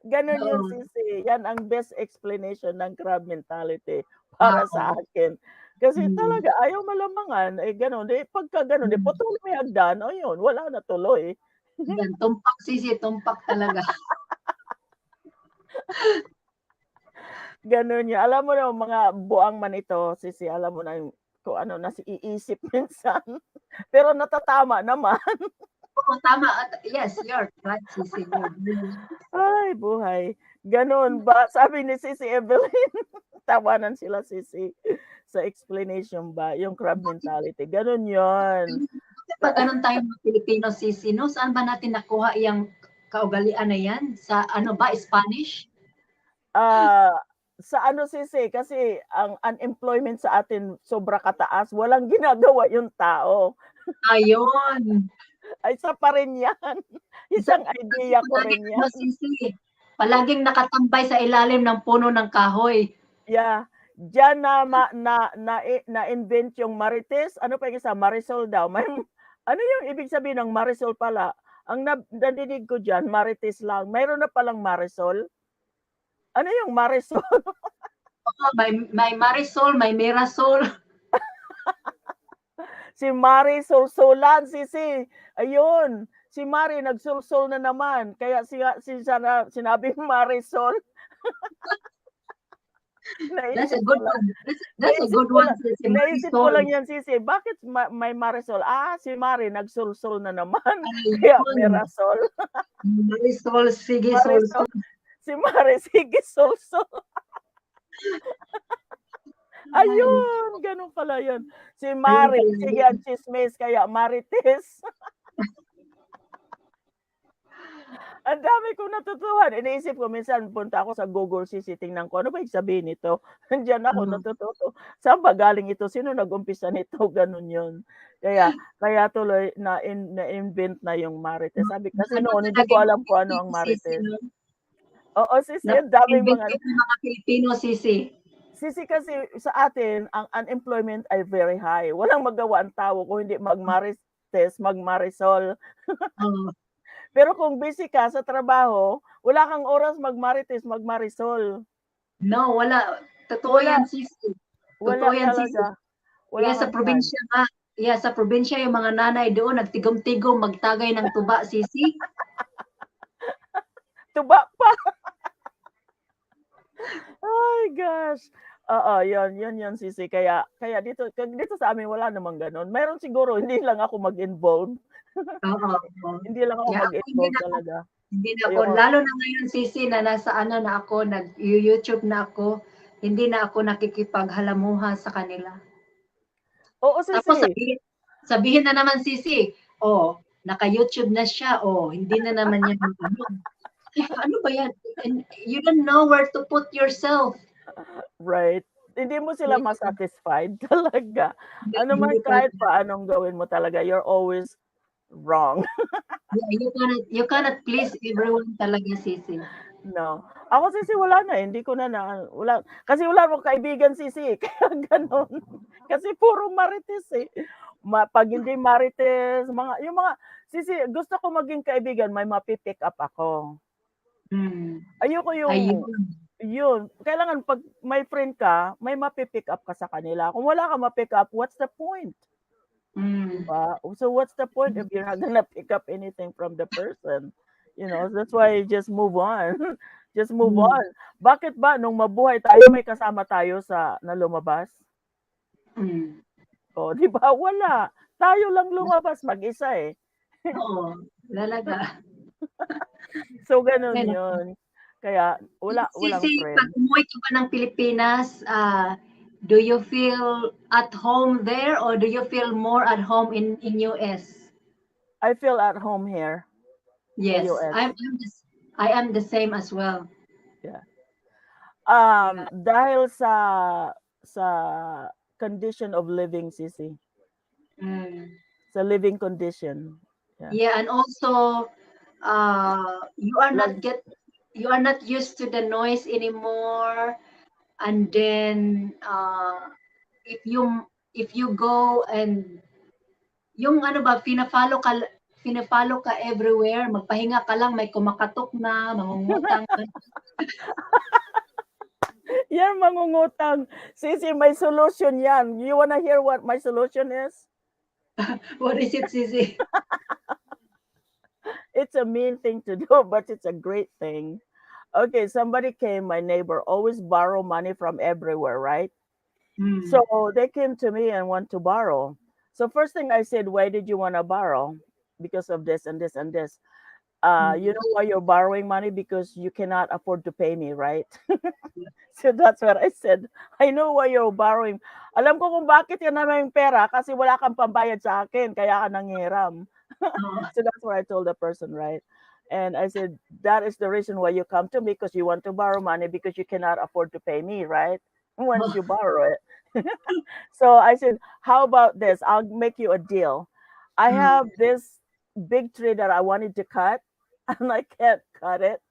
Ganon yun, Sisi. Yan ang best explanation ng crab mentality para sa akin. Kasi talaga, ayaw malamangan. Ganon. Pagka ganon, putulin mo yung hagdan, yun, wala na tuloy. Yan, tumpak, Sisi, tumpak talaga. Ganon yun. Alam mo na, mga buang man ito, Sisi, alam mo na kung ano na iisip minsan. Pero natatama naman. Oo, tama. Yes, you're right, Sisi. Ay, buhay. Ganon ba? Sabi ni Sisi Evelyn, tawanan sila, Sisi, sa explanation ba, yung crab mentality. Ganon yun. Pag ganun tayo mga Pilipino, Sisi, no? Saan ba natin nakuha yung kaugalian na yan? Sa ano ba, Spanish? Sa ano, Sisi, kasi ang unemployment sa atin sobra kataas. Walang ginagawa yung tao. Ayun. Ay, isa pa rin yan. Isang idea ko rin yan. Sisi, palaging nakatambay sa ilalim ng puno ng kahoy. Yeah. Diyan na-invent yung marites. Ano pa yung isa? Marisol daw. Ano yung ibig sabihin ng marisol pala? Ang nadinig ko dyan, marites lang. Mayroon na palang marisol. Ano yung marisol? May marisol, may mirasol. Si Mari sulsulan, Sisi. Ayun. Si Mari nagsulsul na naman. Kaya sinabi Marisol. That's a good one. That's a good one. Naisip ko lang yan, Sisi. Bakit may Marisol? Si Mari nagsulsul na naman. Kaya Mirasol. Marisol, sige, sulsul. Si Mari, sige, sulsul. Ayun, ganun pala yun. Si Mari, sige ang chismis, kaya Marites. Ang dami kong natutuhan. Iniisip ko, minsan punta ako sa Google CC, tingnan ko, ano ba yung sabihin nito? Nandiyan ako natututo. Saan ba galing ito? Sino nag-umpisa nito? Ganun yun. Kaya tuloy na-invent na yung Marites. Sabi kasi noon, hindi ko alam kung ano ang Marites. Oo, Sisi, ang daming mga Pilipino, Sisi. Sisi, kasi sa atin, ang unemployment ay very high. Walang magawa ang tao kung hindi magmarites, magmarisol. Pero kung busy ka sa trabaho, wala kang oras magmarites, magmarisol. No, wala. Totoo yan, Sisi. Wala talaga. Wala sa probinsya nga. Sa probinsya, yung mga nanay doon, nagtigom-tigom, magtagay ng tuba, Sisi. Tuba pa. Ay, gosh. Oo, yun, Sisi. Kaya dito sa amin wala namang ganun. Meron siguro, hindi lang ako mag-involve. Oo. Hindi lang ako mag-involve talaga. Hindi na ako, Ayoko. lalo na ngayon, Sisi, na nasa ano na ako, nag-YouTube na ako, hindi na ako nakikipaghalamuha sa kanila. Oo, Tapos sisi. sabihin na naman, Sisi, oh, naka-YouTube na siya, oh, hindi na naman yan, ano. Ay, ano ba yan? And you don't know where to put yourself. Right. Hindi mo sila Yes, masatisfied talaga. Ano man hindi kahit talaga. paanong gawin mo talaga, you're always wrong. Yeah, you cannot please everyone talaga, Sisi. No. Ako sisi wala na, hindi ko na wala kasi wala akong kaibigan sisi, kaya gano'n. Kasi puro marites, eh. 'Pag hindi marites, yung mga sisi gusto ko maging kaibigan may mapi-pick up ako. Hmm. Ayoko yung Ayun. yun, kailangan 'pag may friend ka, may mapi-pick up ka sa kanila. Kung wala kang ma-pick up, what's the point? 'Di Hmm. ba? So what's the point if you're not gonna pick up anything from the person? You know, that's why just move on. Just move Hmm. on. Bakit ba nung mabuhay tayo may kasama tayo na lumabas? Hmm. O, 'di ba? Wala. Tayo lang lumabas mag-isa, eh. Oo, talaga. So gano'n Kaya 'yun. Kaya walang Sisi, pag friend. umuwi ka ba ng Pilipinas, do you feel at home there or do you feel more at home in US? I feel at home here sa Yes, US. I am the same as well. Yeah. Yeah. Dahil sa condition of living, sisi. Mm. Sa living condition. Yeah. Yeah, and also Like you are not used to the noise anymore. And then if you go and yung ano ba, fina-follow ka everywhere, magpahinga ka lang, may kumakatok na, mangungutang ka. yan mangungutang. Sisi, may solution yan. You wanna hear what my solution is? What is it, Sisi? It's a mean thing to do, but it's a great thing. Okay, somebody came, my neighbor, always borrow money from everywhere, right? Hmm. So they came to me and want to borrow. So first thing I said, why did you want to borrow? Because of this and this and this. You Hmm. know why you're borrowing money? Because you cannot afford to pay me, right? So that's what I said. I know why you're borrowing. Alam ko kung bakit yan naman yung pera kasi wala kang pambayad sa akin, kaya ka nanghiram. Oh, So that's what I told the person, right? And I said, that is the reason why you come to me because you want to borrow money because you cannot afford to pay me, right? Once oh, you borrow it. So I said, how about this? I'll make you a deal. I hmm. have this big tree that I wanted to cut and I can't cut it.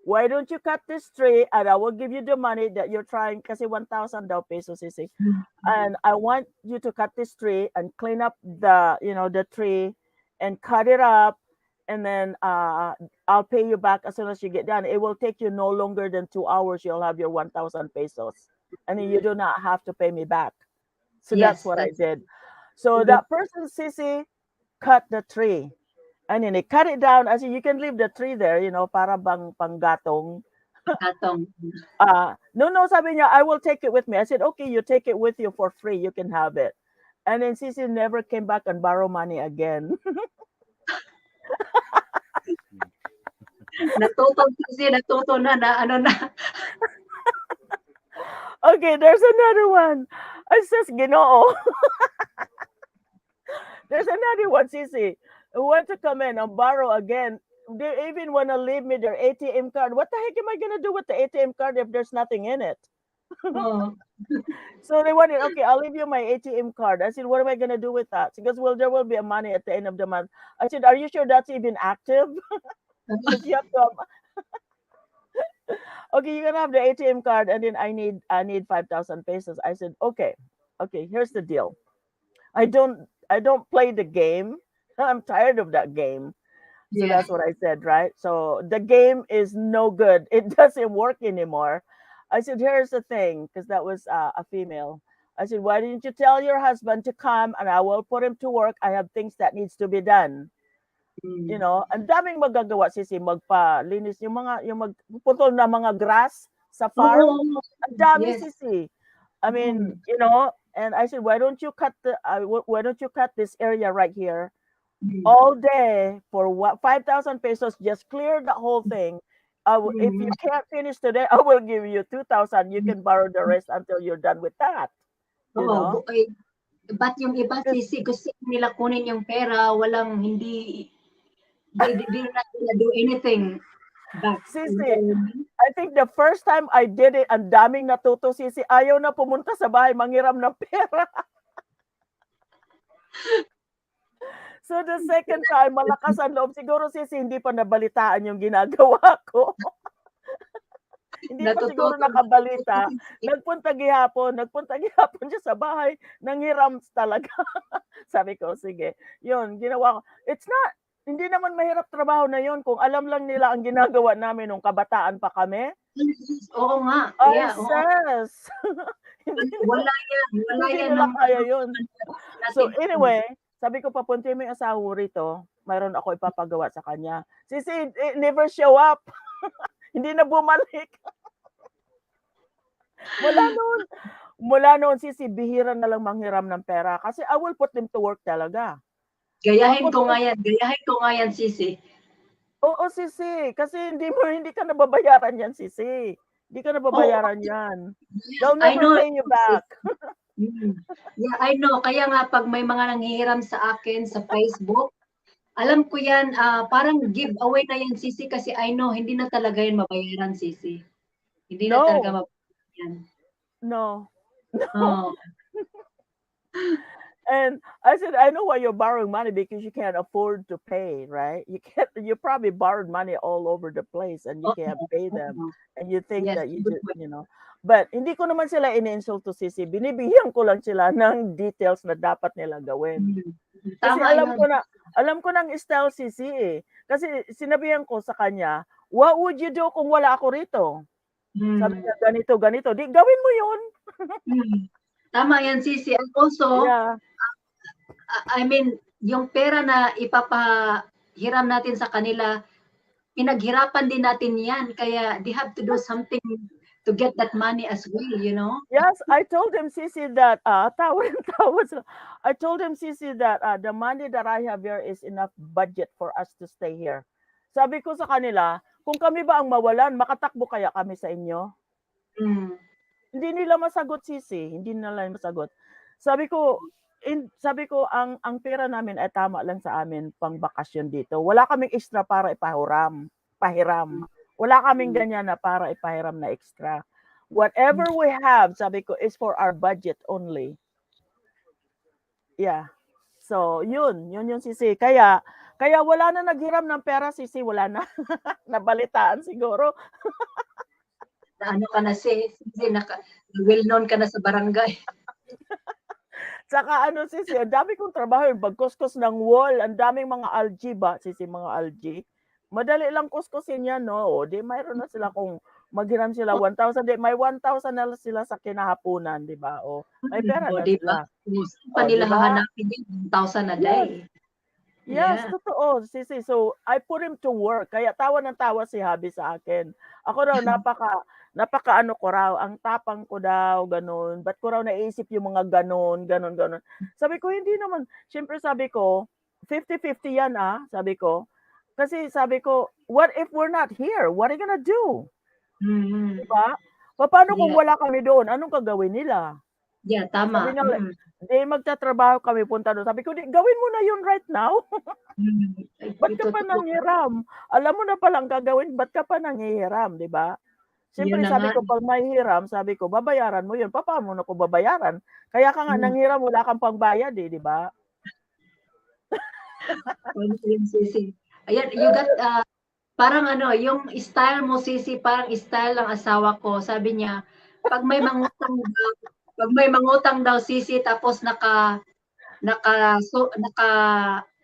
Why don't you cut this tree and I will give you the money that you're trying kasi 1,000 daw pesos sisi. Hmm. And I want you to cut this tree and clean up the tree and cut it up and then I'll pay you back as soon as you get done. It will take you no longer than 2 hours. You'll have your 1,000 pesos. And then you do not have to pay me back. So that's Yes, what I that's did. So good. that person, Sissy, cut the tree. And then they cut it down. I said, you can leave the tree there, para bang panggatong. Katong. No, sabi niya, I will take it with me. I said, okay, you take it with you for free. You can have it. And then Sissy never came back and borrow money again. Natuto, Sisi, natuto na ano na. Okay, there's another one. I says, Ginoo. There's another one, Sissy, who want to come in and borrow again. They even want to leave me their ATM card. What the heck am I going to do with the ATM card if there's nothing in it? Oh, So they wanted, okay, I'll leave you my ATM card. I said, what am I going to do with that? She goes, well, there will be a money at the end of the month. I said, are you sure that's even active? Because you have to okay, you're gonna have the ATM card, and then I need 5,000 pesos. I said, okay, here's the deal. I don't play the game. I'm tired of that game. So yeah. that's what I said, right? So the game is no good. It doesn't work anymore. I said, here's the thing, because that was a female. I said, why didn't you tell your husband to come and I will put him to work? I have things that needs to be done. Mm. Ang daming magagawa sisi magpalinis yung magputol na mga grass sa farm. Oh, Ang dami yes. sisi. I mean, Mm. and I said, why don't you cut this area right here? all day for what 5,000 pesos, just clear the whole thing. If you can't finish today, I will give you 2,000. You can borrow the rest until you're done with that. You Oo, know, but yung iba because sisi gusto nila kunin yung pera, walang hindi they not gonna do anything back. Sisi, I think the first time I did it, ang daming natuto, Sisi. Ayaw na pumunta sa bahay, manghiram ng pera. So the second time, malakas ang loob. Siguro, Sisi, hindi pa nabalitaan yung ginagawa ko. Hindi pa siguro Natututo. nakabalita. Nagpunta gihapon siya sa bahay, nanghiram talaga. Sabi ko, sige. Yun, ginawa ko. It's not, hindi naman mahirap trabaho na yun kung alam lang nila ang ginagawa namin nung kabataan pa kami. Oo nga. Ay, Yeah, oo. sis. Wala yan. Wala Hindi yan nila ng kaya yun. So natin. anyway, sabi ko papunta mo yung asawa rito, mayroon ako ipapagawa sa kanya. Sisi, never show up. Hindi na bumalik. Mula noon, Sisi, bihira na lang manghiram ng pera kasi I will put them to work talaga. Gayahin ko nga yan, Sisi. Oo, Sisi, kasi hindi ka nababayaran yan, Sisi. Hindi ka nababayaran yan. They'll I never know. pay you back. Yeah, I know. Kaya nga pag may mga nanghihiram sa akin sa Facebook, alam ko yan, parang giveaway na yan, Sisi, kasi I know, hindi na talaga yan mabayaran, Sisi. Hindi na talaga No, mabayaran yan. no. Oh, And I said, I know why you're borrowing money because you can't afford to pay, right? You probably borrowed money all over the place and you can't pay them. And you think yes, that you good just, point. but hindi ko naman sila ini-insult to Sisi. Binibigyan ko lang sila ng details na dapat nila gawin. Kasi Tama yun. alam ko ng style Sisi eh. Kasi sinabihan ko sa kanya, what would you do kung wala ako rito? Sabi niya, ganito. Di, gawin mo yun. Tama yan, Sisi. And also, Yeah. I mean, yung pera na ipapahiram natin sa kanila, pinaghirapan din natin yan. Kaya they have to do something to get that money as well, you know? Yes, I told him, Sisi, that I told him, Sisi, that the money that I have here is enough budget for us to stay here. Sabi ko sa kanila, kung kami ba ang mawalan, makatakbo kaya kami sa inyo? Hindi nila masagot, Sisi. Hindi nila masagot. Sabi ko, ang pera namin ay tama lang sa amin pang bakasyon dito. Wala kaming extra para pahiram. Wala kaming ganyan na para ipahiram na extra. Whatever we have, sabi ko, is for our budget only. Yeah. So, yun yung Sisi. Kaya wala na naghiram ng pera, Sisi, wala na. Nabalitaan siguro. Ano ka na, Sisi, well-known ka na sa barangay. Saka Sisi, ang dami kong trabaho, pagkuskus ng wall, ang daming mga algae ba, Sisi, mga algae. Madali lang kuskusin yan, no? O, di mayroon na sila kung maghiram sila 1,000, di may 1,000 na sila sa kinahapunan, di ba? O, may pera na Diba? sila. Pa nila Diba? hahanapin yun, 1,000 a day. Yes, totoo, Sisi. So, I put him to work. Kaya tawa ng tawa si Habi sa akin. Ako raw, napaka ano ko raw, ang tapang ko daw, ganun. Ba't ko raw naisip yung mga ganun. Sabi ko, hindi naman. Siyempre sabi ko, 50-50 yan sabi ko. Kasi sabi ko, what if we're not here? What are you gonna do? Diba? Paano kung wala kami doon? Anong gagawin nila? Yeah, tama. Sabi nila, magtatrabaho kami, punta doon. Sabi ko, gawin mo na yun right now. Ba't ka pa nanghiram? Alam mo na palang gagawin, ba't ka pa nanghihiram, di ba? Siyempre, sabi ko, pag may hiram, sabi ko, babayaran mo yun. Paano mo na ko babayaran? Kaya ka nga nanghiram, wala kang pangbayad di ba? Ayan, you got, parang yung style mo, Sisi, parang style ng asawa ko. Sabi niya, pag may mangutang daw, Sisi, tapos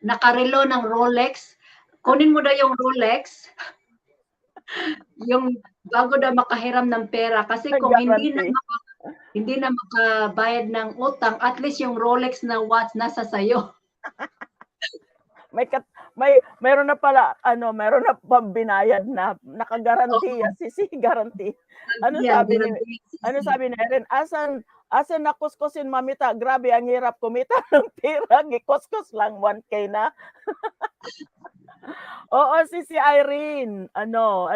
nakarelo ng Rolex, kunin mo daw yung Rolex, yung bago daw makahiram ng pera. Kasi kung hindi na makabayad ng utang, at least yung Rolex na watch nasa sayo. Mayroon na pala mayroon na pambinayad na nakagarantiya, Sisi, guarantee. Ano sabi ni Erin, Asa na kuskusin mamita, grabe ang hirap kumita ng pera, gikuskus lang 1K na. Oo, si Irene, ano,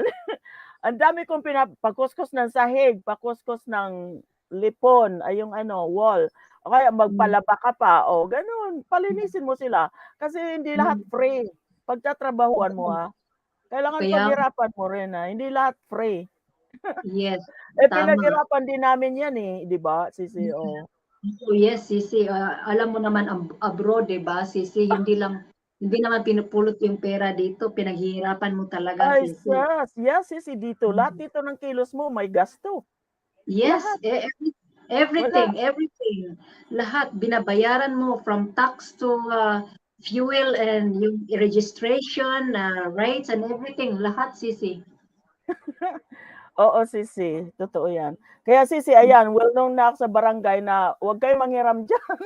ang dami kong pakuskus ng sahig, pakuskus ng lipon, ay yung ano, wall. O kaya magpalaba ka pa, o ganun, palinisin mo sila. Kasi hindi lahat free. Pagtatrabahuan mo kailangan Kaya, paghirapan mo rin hindi lahat free. yes, tama. Pinaghirapan din namin yan di ba, Sisi? Oh, yes, Sisi. Alam mo naman abroad, 'di ba, Sisi, hindi naman pinupulot yung pera dito, pinaghihirapan mo talaga, Ay, Sisi. yes, Sisi, dito. Lahat dito ng kilos mo, may gasto. Yes, Lahat. everything. Lahat binabayaran mo from tax to fuel and yung registration, rates and everything. Lahat, Sisi. Oo, Sisi. Totoo yan. Kaya Sisi, ayan, well known na ako sa barangay na huwag kayo manghiram dyan.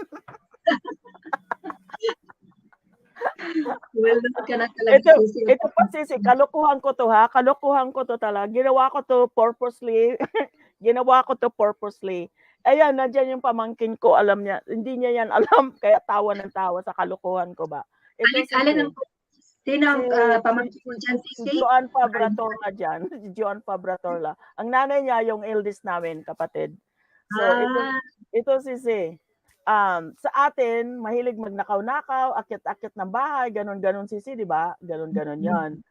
Well known ka na talaga, Sisi. Ito pa, Sisi, kalokohan ko to Kalokohan ko to talaga. Ginawa ko to purposely. Ayan, nandiyan yung pamangkin ko, alam niya. Hindi niya yan alam, kaya tawa ng tawa sa kalokohan ko ba. Ito, Sisi. Sino ang pamangkin mo dyan, Si Sisi? Joan Fabrator na dyan. Si Joan Fabrator la. Ang nanay niya, yung eldest namin, kapatid. So, ito Sisi. Sa atin, mahilig magnakaw-nakaw, akyat-akyat ng bahay, ganon-ganon Sisi, di ba? Ganon-ganon yan.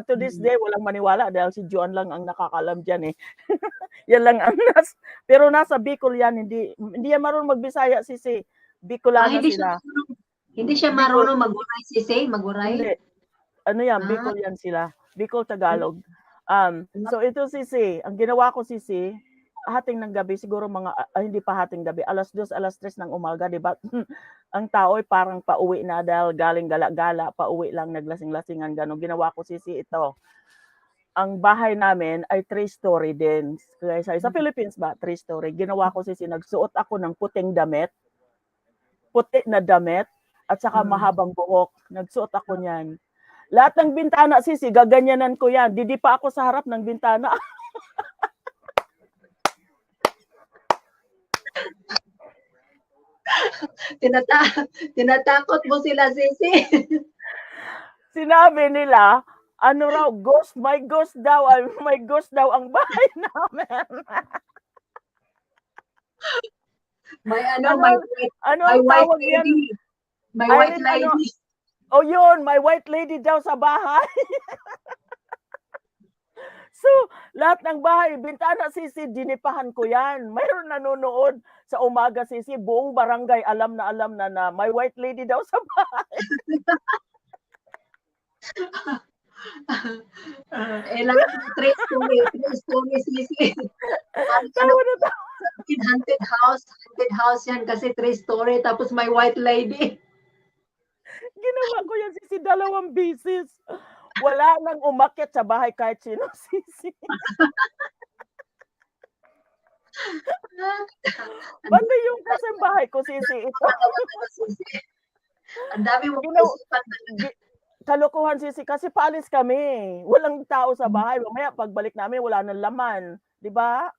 To this day, walang maniwala dahil si Joan lang ang nakakalam dyan Yan lang ang pero nasa Bicol yan, hindi yan marunong magbisaya Sisi. Bicolano sila. Hindi siya marunong maguray, Sisi? Maguray? Hindi. Ano yan, Bicol yan sila. Bicol Tagalog. So ito Sisi, ang ginawa ko Sisi, hating ng gabi, siguro mga, hindi pa hating gabi, 2:00, 3:00 ng umaga, di ba? Ang tao ay parang pauwi na dahil galing gala-gala, pauwi lang, naglasing-lasingan, gano'n. Ginawa ko Sisi ito. Ang bahay namin ay 3-story din. Kaya sa Philippines ba, 3-story. Ginawa ko Sisi, nagsuot ako ng puting damit, puti na damit, at saka mahabang buhok. Nagsuot ako niyan. Lahat ng bintana, Sisi, gaganyanan ko yan. Di pa ako sa harap ng bintana. Tinatakot mo sila, Sisi. Sinabi nila, ano raw, may ghost daw ang bahay namin. May white lady. May white lady. Yun, may white lady daw sa bahay. So, lahat ng bahay, bintana Sisi, dinipahan ko yan. Mayroon nanonood sa umaga Sisi, buong barangay alam na may white lady daw sa bahay. Lang 3-story Sisi. Haunted house yan kasi 3-story tapos may white lady. Ginawa ko yan Sisi 2 beses. Wala nang umakyat sa bahay kahit sino Sisi. Banda yung kasambahay ko Sisi ito. Ang dami mo kalokohan Sisi kasi paalis kami. Walang tao sa bahay. Mamaya pagbalik namin wala nang laman, 'di ba?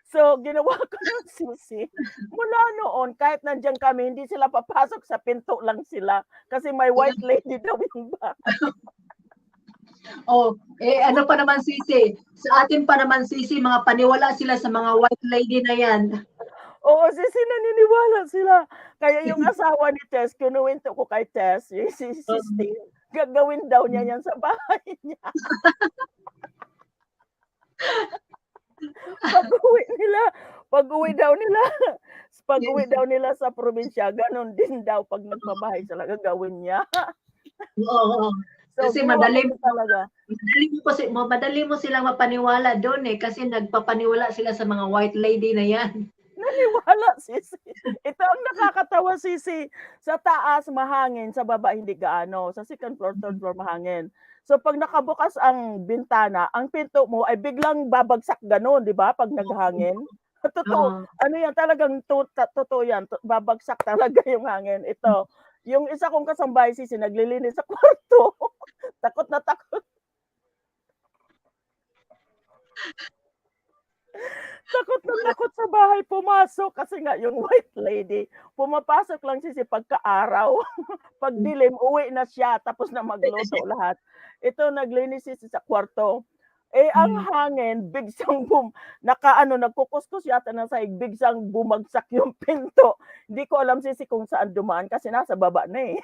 So, ginawa ko yung Sisi. Mula noon, kahit nandiyan kami, hindi sila papasok sa pinto lang sila. Kasi may white lady daw yung bahay. Ano pa naman Sisi? Sa atin pa naman Sisi, mga paniwala sila sa mga white lady na yan. Oo, Sisi, naniniwala sila. Kaya yung asawa ni Tess, kinuwento ko kay Tess, si Steve, gagawin daw niya yan sa bahay niya. Pag-uwi daw nila sa probinsya, ganun din daw pag nagbabahay sila, gagawin niya. Oo. So, kasi madali mo silang mapaniwala doon kasi nagpapaniwala sila sa mga white lady na yan. Naniwala, Sisi. Ito ang nakakatawa, Sisi. Sa taas, mahangin. Sa baba, hindi gaano. Sa second floor, third floor, mahangin. So, pag nakabukas ang bintana, ang pinto mo ay biglang babagsak ganun, di ba? Pag naghangin. Totoo. Ano yan? Talagang totoo yan. Babagsak talaga yung hangin. Ito. Yung isa kong kasambahay, Sisi, naglilinis sa kwarto. Takot na takot. Takot na takot sa bahay pumasok kasi nga yung white lady, pumapasok lang siya sa pagka-araw. Pagdilim, uwi na siya tapos na magluto lahat. Ito naglinis siya sa kwarto. Eh, ang Mm. hangin bigsang nakaano, nagkukuskus yata ng sahig, bigsang bumagsak yung pinto. Hindi ko alam sisi kung saan dumaan kasi nasa baba na eh.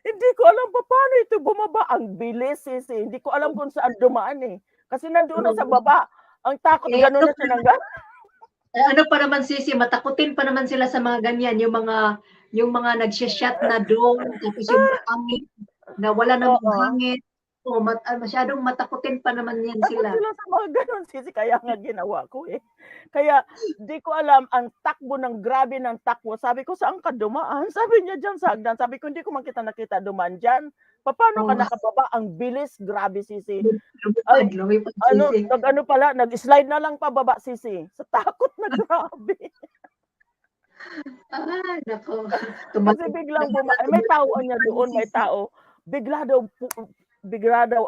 Hindi ko alam paano ito bumaba. Ang bilis, sisi. Hindi ko alam kung saan dumaan eh. Kasi nandoon na sa baba. Ang takot, Eh, gano'n na siya nang ano pa naman sisi, matakutin pa naman sila sa mga ganyan, yung mga nagsha-shot na doon, tapos yung hangin, na wala namang Oo. hangin. So, masyadong matakutin pa naman yan Takot sila. sila sa mga gano'n, sisi. Kaya nga ginawa ko eh. Kaya di ko alam, ang takbo ng grabe ng takbo. Sabi ko, saan ka dumaan? Sabi niya dyan sa hagdan. Sabi ko, hindi ko nakita dumaan dyan. Paano ka Oh, nakababa? Ang bilis, grabe, sisi. lumipad, lumipad sisi. Nag-ano pala, nag-slide na lang pababa, sisi. Sa takot na grabe. Ay, nako. Kasi biglang may tao niya doon, may tao. Bigla daw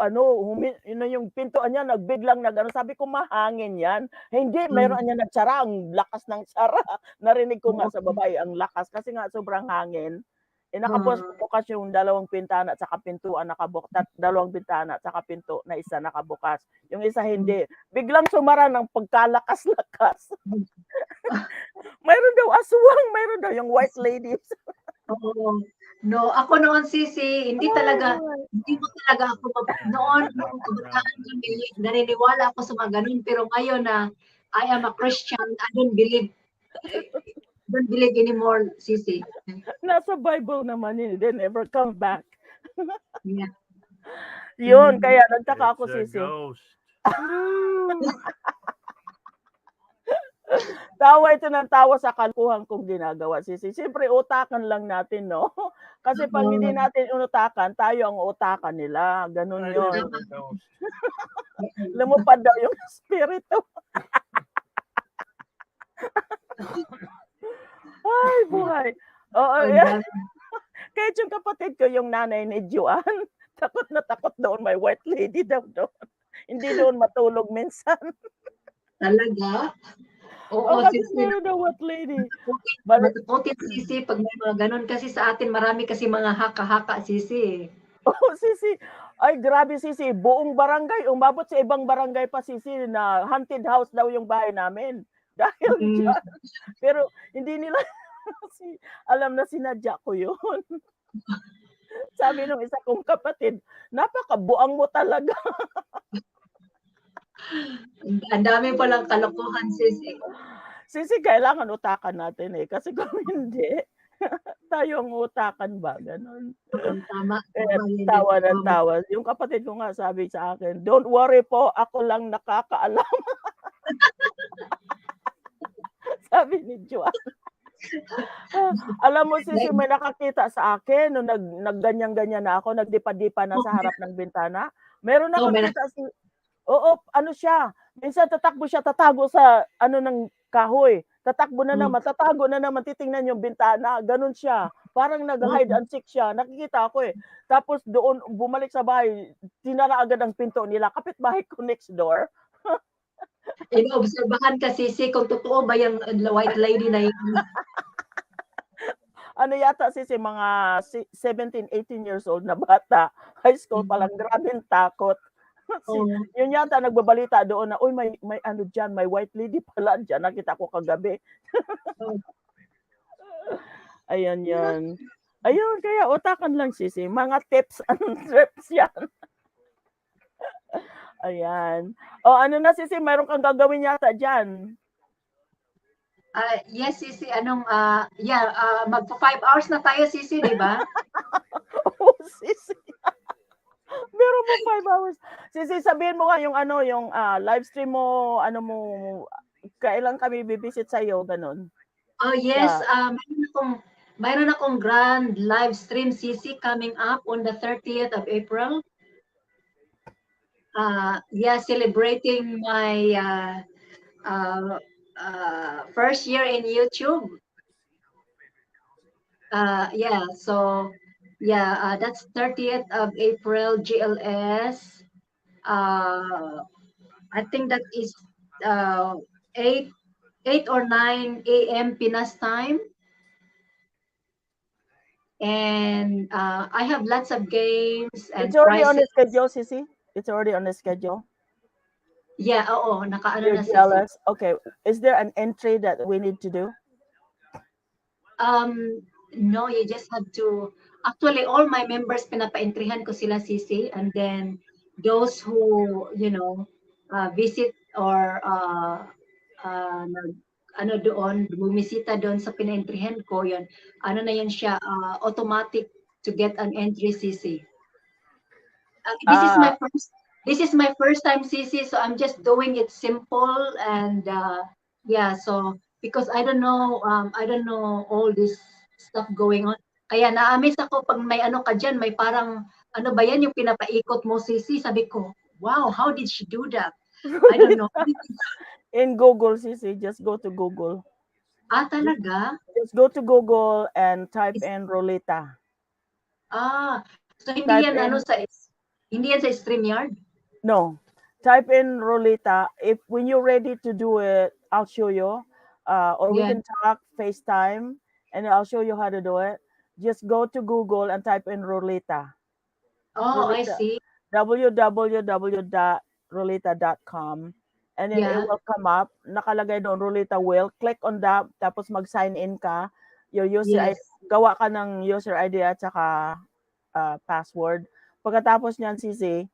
yun yung pintuan niya nagbiglang nagano. Sabi ko mahangin yan. Hindi, meron niya nagsara, ang lakas ng sara. Narinig ko nga sa babae ang lakas kasi nga sobrang hangin. Eh nakabukas yung dalawang pintana at saka pintuan nakabukas, dalawang bintana at saka pinto na isa nakabukas. Yung isa hindi. Biglang sumara ng pagkalakas-lakas. Mayroon daw aswang, mayroon daw yung white ladies. Oo. No, ako noon sisi, hindi mo talaga ako noon nung kabataan kami, naniniwala ako sa mga ganun, pero ngayon na I am a Christian, I don't believe anymore, sisi. Nasa Bible naman yun, they never come back. Yeah. Yun, kaya nagtaka ako, It's a sisi. ghost. Tawa ito ng tawa sa kalkuhan kong ginagawa, sisi. Siyempre, utakan lang natin, no? Kasi pag hindi natin inutakan, tayo ang utakan nila. Ganun I think yun. it's a ghost. Lumupad daw yung spirito. Ay, buhay. Oo, yan. Kahit yung kapatid ko, yung nanay ni Juan, takot na takot doon. May white lady daw doon. Hindi doon matulog minsan. Talaga? Oo, Kasi sisi. meron daw white lady. Matakutin sisi pag may mga ganun kasi sa atin marami kasi mga haka-haka sisi. Oh, sisi. Ay, grabe, sisi. Buong barangay. Umabot sa ibang barangay pa, sisi, na haunted house daw yung bahay namin. Dahil dyan. Pero hindi nila alam na sinadya ko yun. Sabi nung isa kong kapatid, napakabuang mo talaga. Ang dami palang kalokohan sisi. Sisi, kailangan utakan natin eh. Kasi kung hindi, tayo ang utakan ba? Ganon. Tama. Tawa ng tawa. Yung kapatid ko nga sabi sa akin, don't worry po, ako lang nakakaalam. Sabi ni Juan. Alam mo, sisi, may nakakita sa akin nung nagganyan-ganyan na ako, nagdipa-dipa na sa harap ng bintana. Meron nakakita oo, ano siya, minsan tatakbo siya, tatago sa ng kahoy. Tatakbo na naman, tatago na naman, titingnan yung bintana. Ganun siya. Parang nag-hide and seek siya. Nakikita ako eh. Tapos doon, bumalik sa bahay, tinara agad ang pinto nila. Kapitbahay ko next door. Inoobserbahan ka sisi kung totoo ba yung white lady na yun. Ano yata sisi, mga 17, 18 years old na bata. High school pa lang, grabing takot. Yun yata nagbabalita doon na, uy, may ano dyan, may white lady pala dyan. Nakita ko kagabi. Ayan yan. Ayun, kaya utakan lang sisi. Mga tips and trips yan. Ayan. O ano na sisi, mayroon kang gagawin yata dyan. Yes, sisi, magpa 5 hours na tayo, sisi, di ba? Oh, sisi. Meron mo 5 hours. Sisi, sabihin mo nga yung live stream mo, kailan kami bibisit sa iyo, ganun. Oh, yes. Mayroon akong grand live stream, sisi, coming up on the 30th of April. Celebrating my first year in YouTube. That's 30th of April, GLS. I think that is uh, 8, 8 or 9 a.m. Pinas time. And I have lots of games and It's already on prizes. the schedule, Sissy. It's already on the schedule. Yeah, oo, nakaano You're na sisi. jealous. Okay. Is there an entry that we need to do? No, you just have to, actually all my members pinapa-entryhan ko sila sisi, and then those who, visit or ano doon, bumisita doon sa pina-entryhan ko, yun, ano na yan siya, automatic to get an entry sisi. This is Uh, my first time CC, so I'm just doing it simple and yeah, so because I don't know all this stuff going on. Kaya na-amaze ako pag may ano ka diyan, may parang ano ba yan yung pinapaikot mo CC, sabi ko, wow, how did she do that? I don't know. in Google, Sissy, just go to Google. Talaga? Just go to Google and type Is- in Rolita. So hindi Type yan ano in hindi yan sa StreamYard? no. Type in Rolita. If when you're ready to do it, I'll show you. Or we Yeah. can talk FaceTime and I'll show you how to do it. Just go to Google and type in Rolita. Oh, I Rolita. see. www.rolita.com, and then it Yeah. will come up. Nakalagay doon Rolita Will. Click on that. Tapos mag-sign in ka. Your user ID. Yes. Gawa ka ng user ID at saka password. Pagkatapos niyan, Sisi,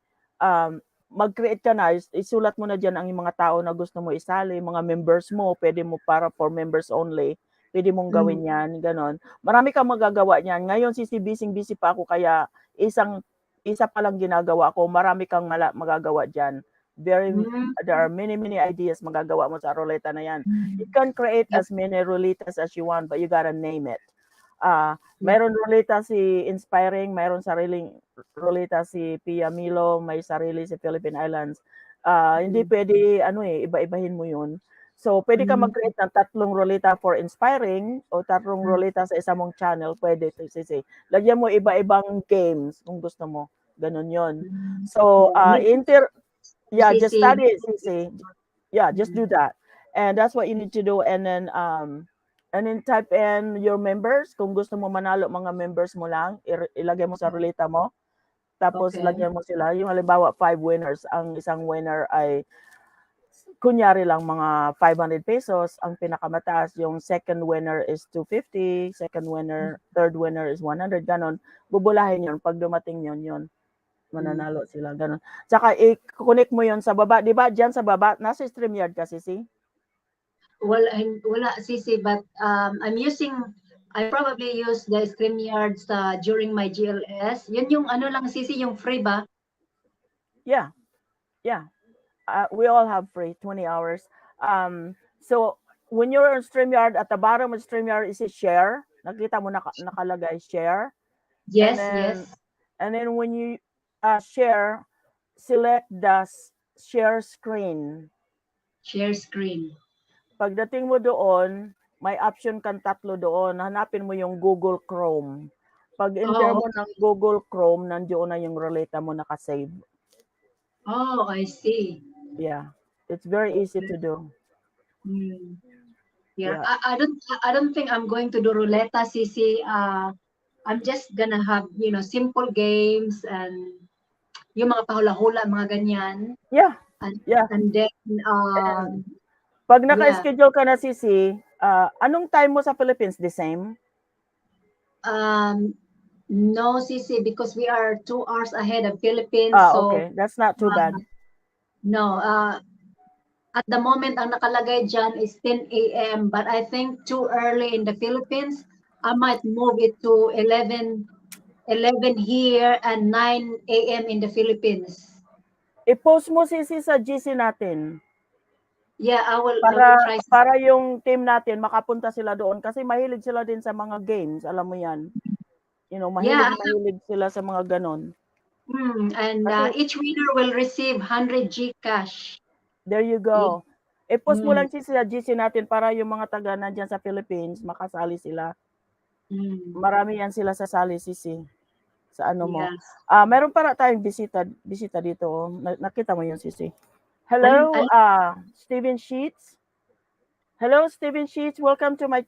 mag-create ka na, isulat mo na diyan ang mga tao na gusto mo isali, mga members mo, pwede mo para for members only. Pwede mong Mm. gawin 'yan, ganon. Marami kang magagawa niyan. Ngayon, Sisi, busy pa ako kaya isa pa lang ginagawa ko. Marami kang magagawa diyan. Mm. There are many ideas magagawa mo sa ruleta na 'yan. Mm. You can create Yep. as many ruletas as you want, but you gotta name it. Yep. Mayroon ruleta si Inspiring, mayroon sariling ruleta si Pia Milo, may sarili si Philippine Islands. Hindi pwede, iba-ibahin mo yun. So, pwede ka Mm. mag-create ng 3 ruleta for Inspiring o 3 Mm. ruleta sa isa mong channel, pwede. Sisi. Lagyan mo iba-ibang games kung gusto mo. Ganun yon. Mm. So, Oh, yeah, just CC. study it, Sisi. Yeah, just do that. And that's what you need to do. And then type in your members. Kung gusto mo manalo, mga members mo lang, ilagay mo sa ruleta mo. Tapos Okay. lagyan mo sila. Yung halimbawa, 5 winners. Ang isang winner ay, kunyari lang, mga 500 pesos. Ang pinakamataas, yung second winner is 250. Second winner, third winner is 100. Ganon. Bubulahin yun. Pag dumating yun. Mananalo sila. Ganon. Tsaka, i-connect mo yun sa baba. Di ba, dyan sa baba, nasa StreamYard kasi, si? Wala CC, but I probably use the StreamYard during my GLS. Yun yung ano lang CC, yung free ba? Yeah. We all have free 20 hours. So when you're on StreamYard, at the bottom of StreamYard is a share. Nakita mo nakalagay share. Yes, And yes. then when you share, select the share screen. Share screen. Pagdating mo doon, may option kang 3 doon. Hanapin mo yung Google Chrome. Pag enter mo ng Google Chrome, nandiyon na yung ruleta mo nakasave. Oh, I see. Yeah. It's very easy to do. Hmm. Yeah. Yeah. I don't think I'm going to do roulette, CC. I'm just gonna have, simple games and yung mga pahula-hula, mga ganyan. Yeah. And, Yeah. and then, And pag yeah. naka-schedule ka na, Sisi, anong time mo sa Philippines? The same? No, CC, because we are 2 hours ahead of Philippines. So, Okay. That's not too bad. no, at the moment, ang nakalagay dyan is 10 a.m. But I think too early in the Philippines. I might move it to 11 here and 9 a.m. in the Philippines. I-post mo, Sisi, sa GC natin. Yeah, I will try. Para yung team natin, makapunta sila doon. Kasi mahilig sila din sa mga games. Alam mo yan. Mahilig sila sa mga ganon. And each winner will receive 100 Gcash. There you go. I-post mo lang sa GC natin para yung mga taga nandyan sa Philippines, makasali sila. Marami yan sila sasali, Sisi. Sa ano mo. Yes. Meron para tayong bisita dito. Nakita mo yun, Sisi. Hello, Alin, Steven Sheets. Hello, Steven Sheets. Welcome to my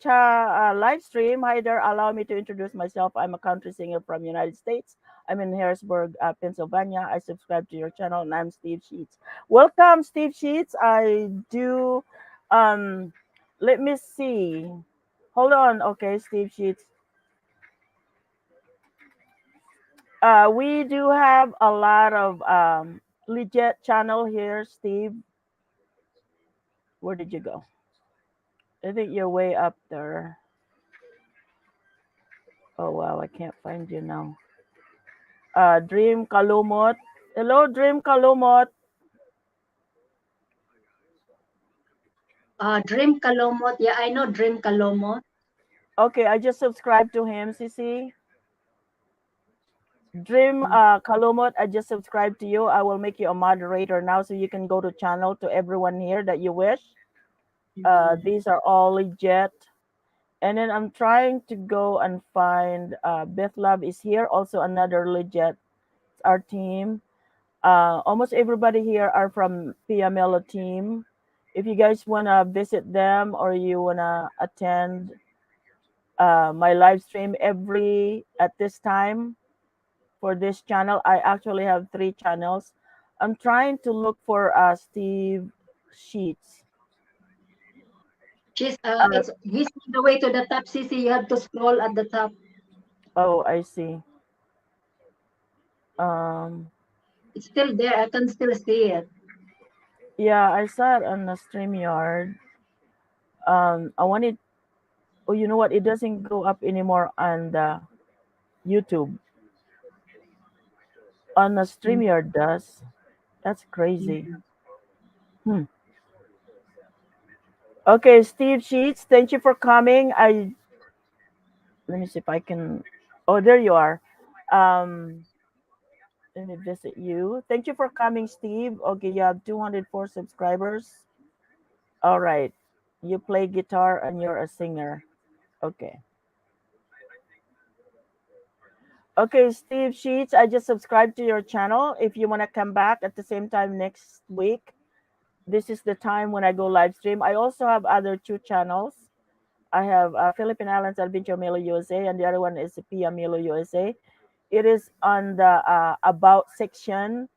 live stream. Hi there. Allow me to introduce myself. I'm a country singer from United States. I'm in Harrisburg, Pennsylvania. I subscribe to your channel, and I'm Steve Sheets. Welcome, Steve Sheets. I do. Um, let me see. Hold on. Okay, Steve Sheets. We do have a lot of legit channel here, Steve. Where did you go? I think you're way up there. Oh wow, I can't find you now. Dream Kalumot. Hello, Dream Kalumot. Dream Kalomot. Yeah, I know Dream Kalomot. Okay, I just subscribed to him, Sisi. Dream Kalumot, I just subscribed to you. I will make you a moderator now so you can go to channel to everyone here that you wish. These are all legit. And then I'm trying to go and find Beth Love is here, also another legit. It's our team. Almost everybody here are from Pia Mello team. If you guys wanna visit them or you wanna attend my live stream every at this time for this channel, I actually have 3 channels. I'm trying to look for Steve Sheets. Uh, He's on the way to the top, Sisi. You have to scroll at the top. oh, I see. Um, It's still there. I can still see it. yeah, I saw it on the StreamYard. I wanted. Oh, you know what? It doesn't go up anymore on the YouTube. On the Mm, StreamYard does. That's crazy. yeah. Hmm. Okay, Steve Sheets, thank you for coming. Let me see if I can. Oh, there you are. Um, Let me visit you. Thank you for coming, Steve. Okay, you have 204 subscribers. All right. You play guitar and you're a singer. Okay. Okay, Steve Sheets, I just subscribed to your channel. If you want to come back at the same time next week, this is the time when I go live stream. I also have other 2 channels. I have Philippine Islands Adventure Milo USA, and the other one is Pia Milo USA. It is on the About section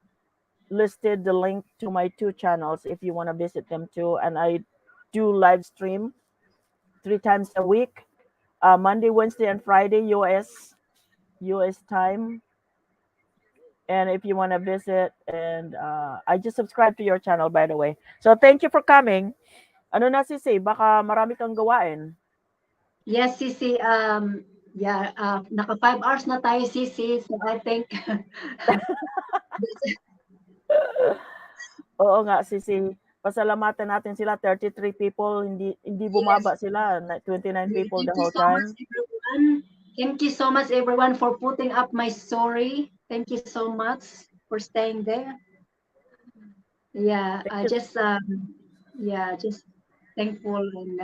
listed the link to my 2 channels if you want to visit them too. And I do live stream 3 times a week, Monday, Wednesday, and Friday, US time. And if you want to visit, and I just subscribed to your channel, by the way. So thank you for coming. Ano na Sisi, baka marami kang gawain. Yes, Sisi. Yeah, naka 5 hours na tayo, Sisi. So I think Oo nga, Sisi. Pasalamatan natin sila, 33 people, hindi yes. bumaba sila, 29 Yeah, people the thank you whole so much, time. everyone. Thank you so much, everyone, for putting up my story. Thank you so much for staying there. Yeah, Thank I you. just yeah, just thankful and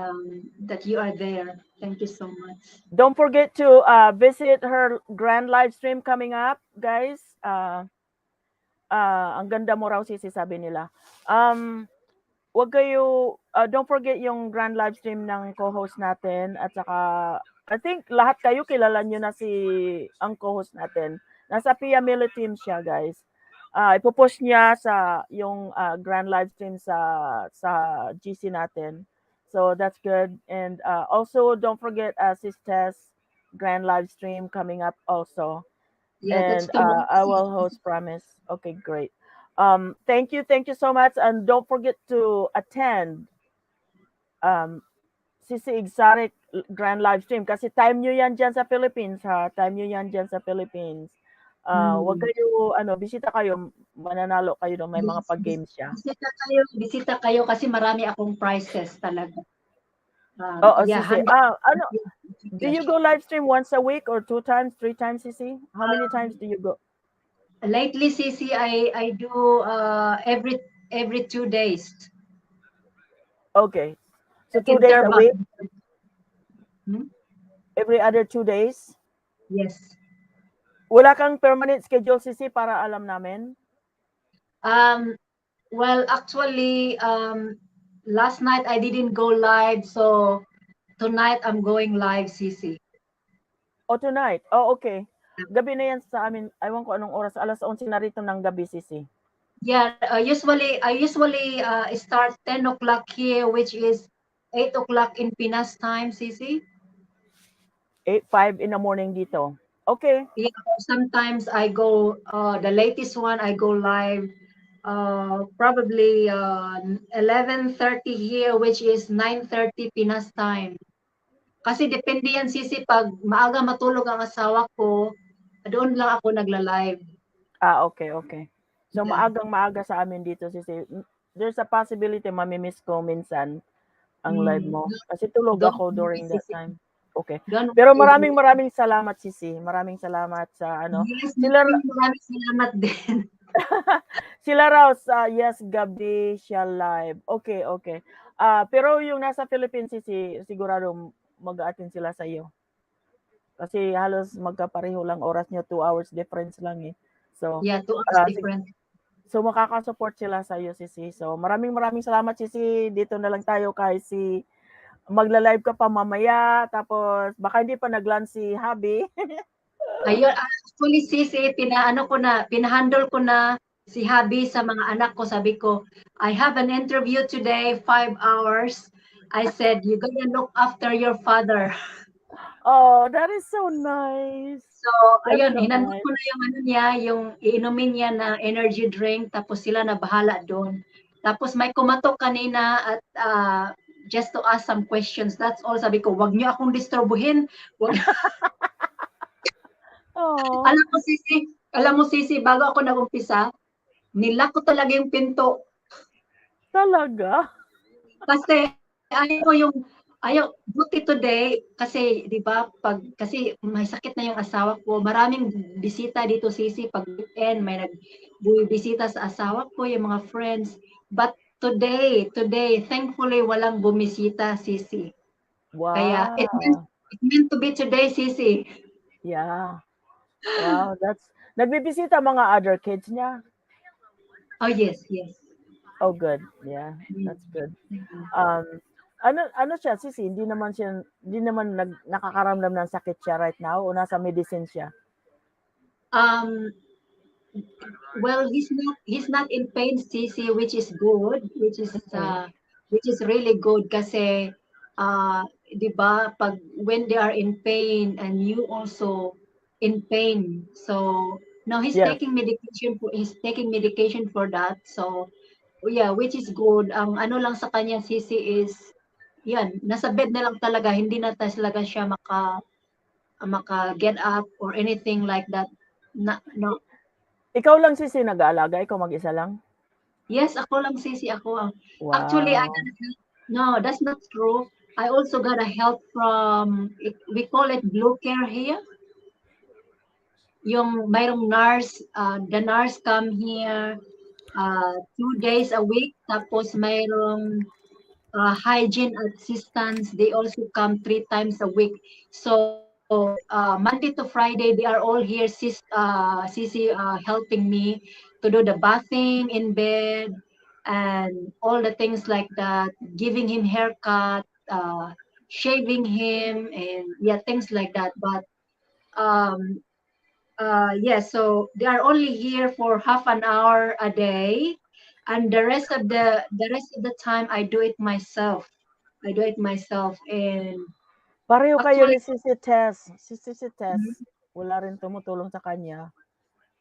that you are there. Thank you so much. Don't forget to visit her grand live stream coming up, guys. Ang ganda mo raw, Sisi, sabi nila. Wag kayo, don't forget yung grand live stream ng co-host natin at saka I think lahat kayo kilala nyo na si ang co-host natin. Nasa Pia Mili team siya, guys. Ipopost niya sa yung grand live stream sa GC natin. So that's good. And also don't forget Sis Tess grand live stream coming up also. Yeah, that's And tomorrow. I will host, promise. Okay, great. Thank you so much, and don't forget to attend um, CC Exotic Grand Live Stream kasi time nyo yan dyan sa Philippines, ha? Time nyo yan dyan sa Philippines. Wag Mm. kayo, bisita kayo, mananalo kayo doon, may mga Yes, pag-games siya. bisita kayo kasi marami akong prizes talaga. Oo, Yeah, CC. 100 Do you go live stream once a week or 2 times, 3 times, CC? How many times do you go? Lately, Cici, I do every 2 days. Okay. So Like 2 days a interval. week, Hmm? every other 2 days? Yes. Wala kang permanent schedule, CC, para alam namin? Um, Well, actually, last night I didn't go live, so tonight I'm going live, Sisi. Oh, tonight. Oh, okay. Gabi na yan sa amin. Ewan ko anong oras. Alas 11 na rito ng gabi, Sisi. Yeah, I usually start 10 o'clock here, which is 8 o'clock in Pinas time, Sisi. 5 in the morning dito. Okay. Yeah, sometimes I go, the latest one, I go live probably 11:30 here, which is 9:30 Pinas time. Kasi depende yan, Sisi, pag maaga matulog ang asawa ko, doon lang ako nagla-live. Okay, okay. So, Yeah. maagang-maaga sa amin dito, Sisi. There's a possibility mamimiss ko minsan ang live mo. Kasi tulog Don't ako worry, during that Sisi. time. Okay. Don't Pero worry. maraming salamat, Sisi. Maraming salamat sa ano. Yes, Sila, maraming salamat din. sila raw sa yes, gabi siya live. Okay, okay. Pero yung nasa Philippines, Sisi, sigurado mag-attend sila sa iyo. Kasi halos magkapareho lang oras nyo, 2 hours difference lang eh. So, Yeah, 2 hours different. so makaka-support sila sa iyo, Sisi. So, maraming salamat, Sisi. Dito na lang tayo kay si magla-live ka pa mamaya, tapos baka hindi pa nag-lunch si Habi. Ayun, actually, Sisi, pinahandle ko na si Habi sa mga anak ko. Sabi ko, I have an interview today, 5 hours. I said, you gotta look after your father. Oh, that is so nice. So, That's ayun, so hinandog nice. ko na yung ano niya, yung iinumin niya na energy drink, tapos sila na bahala doon. Tapos may kumatok kanina at just to ask some questions. That's all. Sabi ko, wag niyo akong disturbuhin. Wag. Oh, Alam mo, Sisi, bago ako nag-umpisa, nilak ko talaga yung pinto. talaga? Kasi buti today, kasi, di ba, kasi may sakit na yung asawa ko, maraming bisita dito, Sisi, pag weekend, may nagbibisita sa asawa ko, yung mga friends. But today, thankfully, walang bumisita, Sisi. Kaya, Wow. it meant to be today, Sisi. Yeah. Wow, nagbibisita mga other kids niya. Oh, yes, yes. Oh, good. Yeah, that's good. Um, ano siya, Sisi, hindi naman nakakaramdam ng sakit siya right now o nasa medicine siya? Um, well, he's not in pain, Sisi, which is good, Mm. which is really good kasi 'di ba, pag when they are in pain and you also in pain. So, no, Yes. he's taking medication for that. So, yeah, which is good. Ang ano lang sa kanya, Sisi, is yan, nasa bed na lang talaga, hindi na talaga siya maka get up or anything like that. No. Ikaw lang, Sisi, nag-aalaga? Ikaw mag-isa lang? Yes, ako lang, Sisi, ako. Actually, I Wow. got help. No, that's not true. I also got a help from, we call it Blue Care here. Yung mayroong nurse, the nurse come here 2 days a week. Tapos mayroong hygiene assistants. They also come 3 times a week. So Monday to Friday, they are all here, Sisi, helping me to do the bathing in bed and all the things like that, giving him haircut, shaving him, and yeah, things like that. But um, yeah, so they are only here for half an hour a day, and the rest of the time I do it myself. And Pareho kayo actually, ni Sisi Tess. Si mhm. Tess, wala rin tumutulong sa kanya.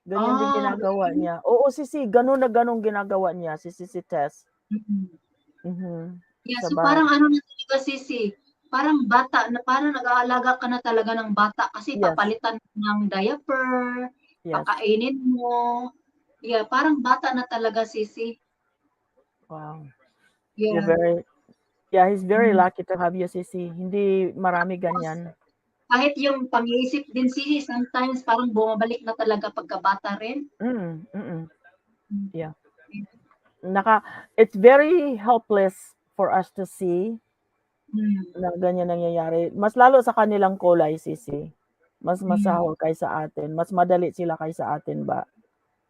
Ganyan din Ah, ginagawa really? niya. Oo, Sisi, gano'n na gano'n ginagawa niya, si Sisi Tess. Mhm. Mhm. Yeah, Sa so bahay. parang ano na talaga, Sisi, parang bata na, parang nag-aalaga ka na talaga ng bata kasi Yes, papalitan ng diaper, yes. pakainin mo. Yeah, parang bata na talaga, Sisi. Wow. You're Yeah. very, yeah, he's very Mhm. lucky to have you, Sisi. Hindi marami Tapos, ganyan. kahit yung pang-iisip din, Sisi, sometimes parang bumabalik na talaga pagkabata rin. Mm. Mm. Yeah. It's very helpless for us to see Mm. na ganyan nangyayari. Mas lalo sa kanilang kulay, Sisi. Mas Mm. masahol kaysa atin. Mas madali sila kaysa atin ba?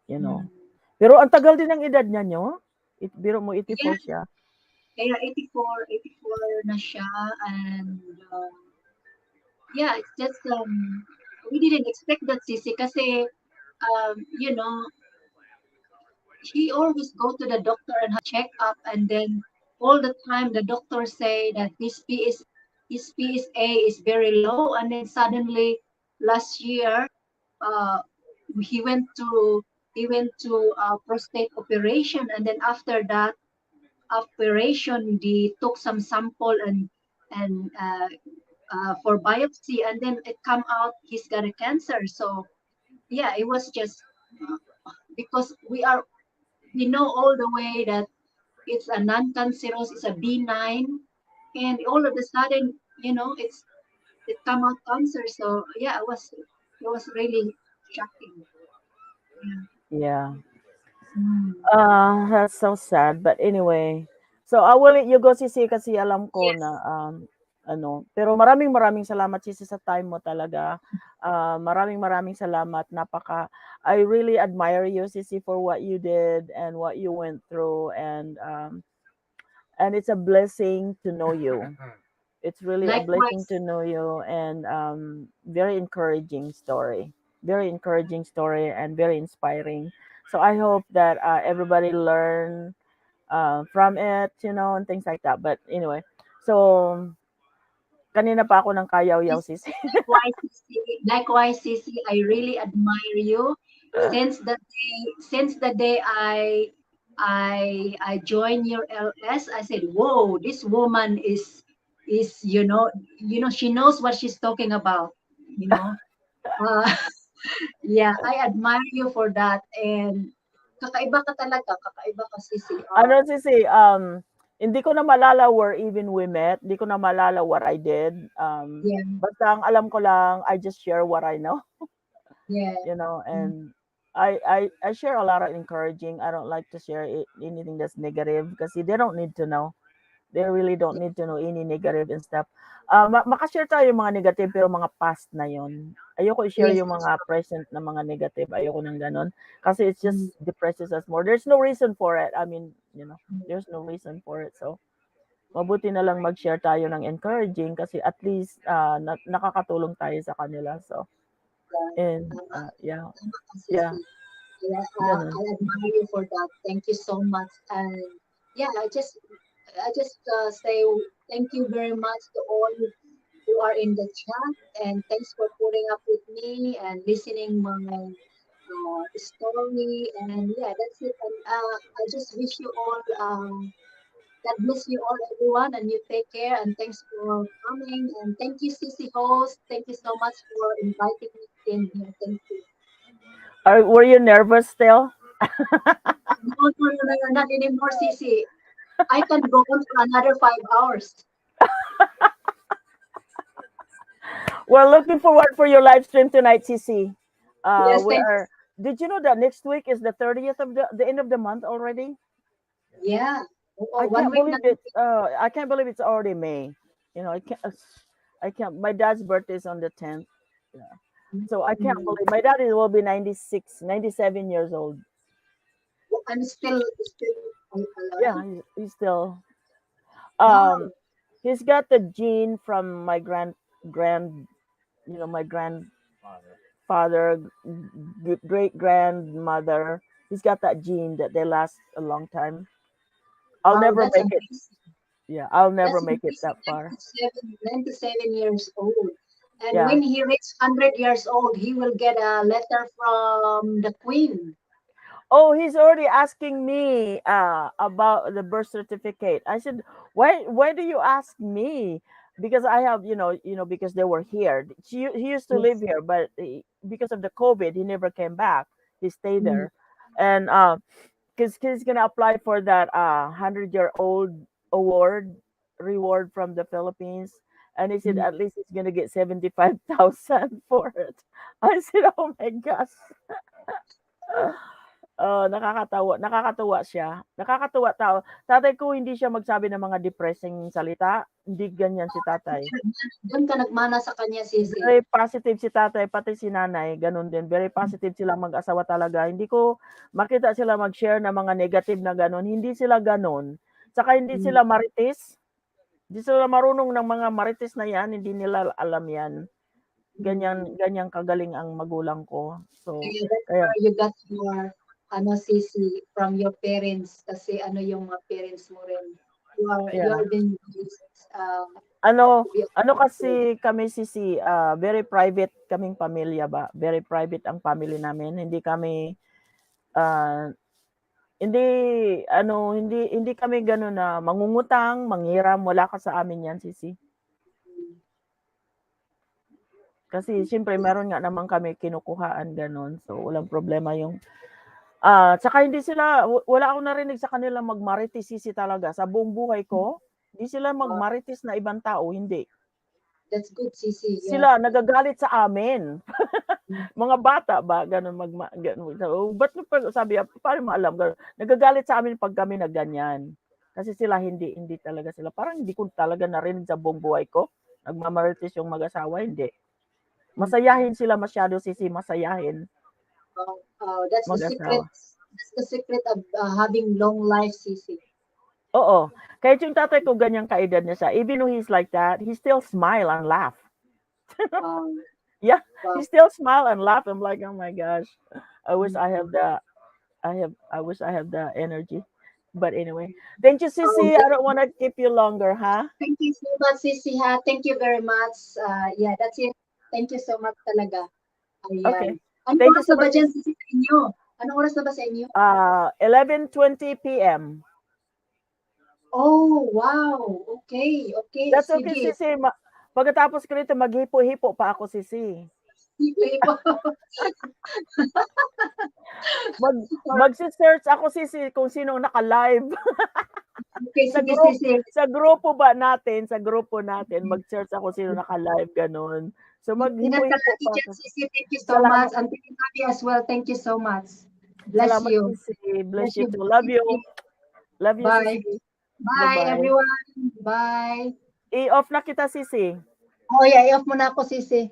You know. Mm. Pero ang tagal din ng edad niya, nyo? Biro mo 84 Yeah, siya. kaya 84 na siya. And yeah, it's just, we didn't expect that, Sisi, kasi, you know, he always go to the doctor and have checkup, and then all the time the doctor say that his PSA is very low, and then suddenly last year, uh, he went to prostate operation, and then after that operation they took some sample and for biopsy, and then it come out he's got a cancer. So yeah, it was just, because we know all the way that it's a non-cancerous, it's a benign, and all of a sudden, it come out cancer. So yeah, it was really shocking. Yeah. Yeah. Mm. That's so sad. But anyway, so I will let you go, Sisi, kasi alam ko na, Yes, ano, pero maraming maraming salamat, Sisi, sa time mo talaga. Maraming maraming salamat. I really admire you, Sisi, for what you did and what you went through. And it's a blessing to know you. It's really a blessing likewise. to know you, and very encouraging story. Very encouraging story and very inspiring. So I hope that everybody learn from it, and things like that. But anyway, so kanina pa ako ng kayaw-yaw, sis. Likewise, Sisi, I really admire you. Since the day I joined your LS, I said, "Whoa, this woman is she knows what she's talking about." You know, uh, yeah, I admire you for that, and kakaiba ka talaga, kakaiba ka, Sisi. Ano, sisi, hindi ko na malala where even we met. Hindi ko na malala what I did. Yeah, Basta ang alam ko lang, I just share what I know. yeah, mm, And I share a lot of encouraging. I don't like to share anything that's negative because they don't need to know. They really don't need to know any negative and stuff. Makashare tayo yung mga negative pero mga past na yon. Ayoko i-share yes, yung mga present na mga negative. Ayoko nang ganon. Kasi it's mm, just depresses us more. There's no reason for it. I mean, mm, there's no reason for it. So, mabuti na lang mag-share tayo ng encouraging kasi at least nakakatulong tayo sa kanila. So, yeah, and tama, yeah, tama ka, yeah, Sisi. Yeah, I ganun. admire you for that. Thank you so much. And yeah, I just say thank you very much to all who are in the chat, and thanks for putting up with me and listening my story. And yeah, that's it. And I just wish you all, God bless you all, everyone, and you take care. And thanks for coming. And thank you, Sissy host. Thank you so much for inviting me in here. Thank you. Were you nervous still? No, no, no, no, no, not anymore, Sissy. I can go on for another 5 hours. We're looking forward for your live stream tonight, CC. Yes, We thank you. are. Did you know that next week is the 30th of the end of the month already? Yeah. Oh, I one can't week believe na. it. I can't believe it's already May. I can't. I can't. My dad's birthday is on the 10th. Yeah. So I can't Mm. believe my dad will be 96, 97 years old. I'm still alive. Yeah, he's still. Wow. Um, he's got the gene from my grand, my grandfather, great grandmother. He's got that gene that they last a long time. I'll Wow, never that's make it. amazing. Yeah, I'll never That's make it amazing. that far. 97 years old. And Yeah. when he reaches 100 years old, he will get a letter from the Queen. Oh, he's already asking me about the birth certificate. I said, "Why do you ask me?" Because I have, because they were here. He used to live Yes. here, but because of the COVID, he never came back. He stayed Mm, there, and because he's gonna apply for that 100-year-old award reward from the Philippines, and he said mm. at least he's gonna get 75,000 for it. I said, "Oh my gosh." Nakakatuwa siya. Nakakatuwa tao. Tatay ko hindi siya magsabi ng mga depressing salita. Hindi ganyan si tatay. Doon ka nagmana sa kanya, Sisi. Very positive si tatay, pati si nanay, ganun din. Very positive sila mag-asawa talaga. Hindi ko makita sila mag-share ng mga negative na ganun. Hindi sila ganun. Saka hindi sila marites. Hindi sila marunong ng mga marites na yan. Hindi nila alam yan. Ganyan kagaling ang magulang ko. So, kaya, You got your Sisi from your parents kasi yung mga parents mo rin. You yeah. are being Ano kasi kami Sisi, very private kaming pamilya ba. Very private ang family namin. Hindi kami hindi kami gano'n na mangungutang, manghiram, wala ka sa amin 'yan Sisi. Kasi siyempre meron nga naman kami kinukuhaan gano'n. So walang problema yung tsaka hindi sila wala akong narinig sa kanila magmarites Sisi talaga sa buong buhay ko. Hindi sila magmarites na ibang tao, hindi. That's good, Sisi. Sila nagagalit sa amin. Mga bata ba gano'n gano'n. So, ba't mo pa sabi paano mo alam gano'n? Nagagalit sa amin pag kami na ganyan. Kasi sila hindi talaga sila. Parang hindi ko talaga narinig sa buong buhay ko. Nagmamarites yung mag-asawa, hindi. Masayahin sila masyado Sisi, masayahin. That's the secret. That's the secret of having long life, Sisi. Oo. Kahit yung tatay ko ganyang kaedad na siya, even though he's like that, he still smile and laugh. Yeah, he still smile and laugh. I'm like, oh my gosh, I wish I have the, I wish I have the energy. But anyway, thank you, Sisi. I don't want to keep you longer, huh? Thank you so much, Sisi. Ha? Thank you very much. Yeah, that's it. Thank you so much talaga. Ayan. Okay. Anong Thank you oras so na ba much. dyan, Sisi, sa inyo? Anong oras na ba sa inyo? 11:20 p.m. Oh, wow. Okay, okay. That's okay, Sige. Sisi. Pagkatapos ko rito, maghipo-hipo pa ako, Sisi. Sige po. Magsi-search ako, Sisi, kung sino naka-live. Okay, sa sige, group, Sisi. sa grupo natin, mag-search ako sino naka-live, ganun. So, Ingat ka maghipo-hipo lagi pa dyan, ako. Sisi. Thank you so much. And thank you as well. Thank you so much. Bless Salamat, you. Sisi. Bless Bless you you. too. Love you. Love you, Bye. Sisi. Bye, Bye-bye. everyone. Bye. I-off na kita, Sisi. Oh, yeah. I-off muna ako, Sisi.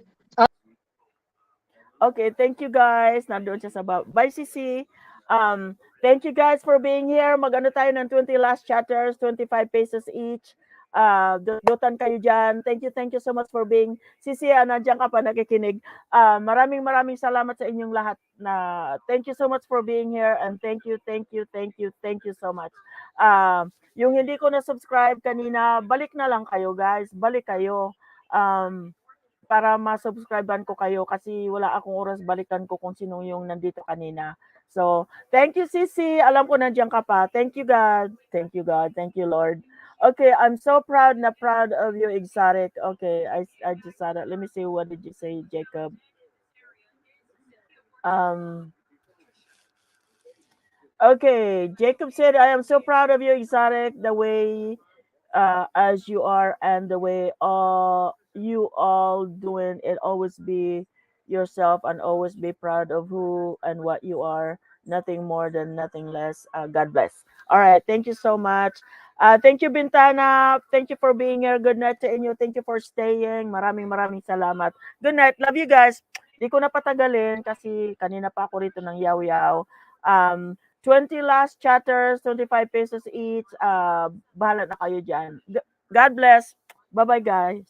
Okay, thank you guys. Nandoon siya sa bye, Sisi. Thank you guys for being here. Mag-ano tayo ng 20 last chatters, 25 pesos each. Dutan kayo dyan. Thank you so much for being. Sisi, nandiyan ka pa nakikinig. Maraming salamat sa inyong lahat. Thank you so much for being here and thank you so much. Yung hindi ko na subscribe kanina, balik na lang kayo guys. Balik kayo. Para ma-subscribean ko kayo kasi wala akong oras balikan ko kung sino yung nandito kanina. So, thank you, Sisi. Alam ko nandiyan ka pa. Thank you, God. Thank you, God. Thank you, Lord. Okay, I'm so proud of you, Exotic. Okay, I just saw that. Let me see, what did you say, Jacob? Okay, Jacob said, I am so proud of you, Exotic, the way as you are and the way you all doing it. Always be yourself and always be proud of who and what you are. Nothing more than nothing less. God bless. All right, thank you so much. Thank you, Bintana. Thank you for being here. Good night to inyo. Thank you for staying. Maraming salamat. Good night. Love you guys. Di ko na patagalin kasi kanina pa ako rito ng yaw-yaw. 20 last chatters, 25 pesos each. Bahala na kayo dyan. God bless. Bye-bye, guys.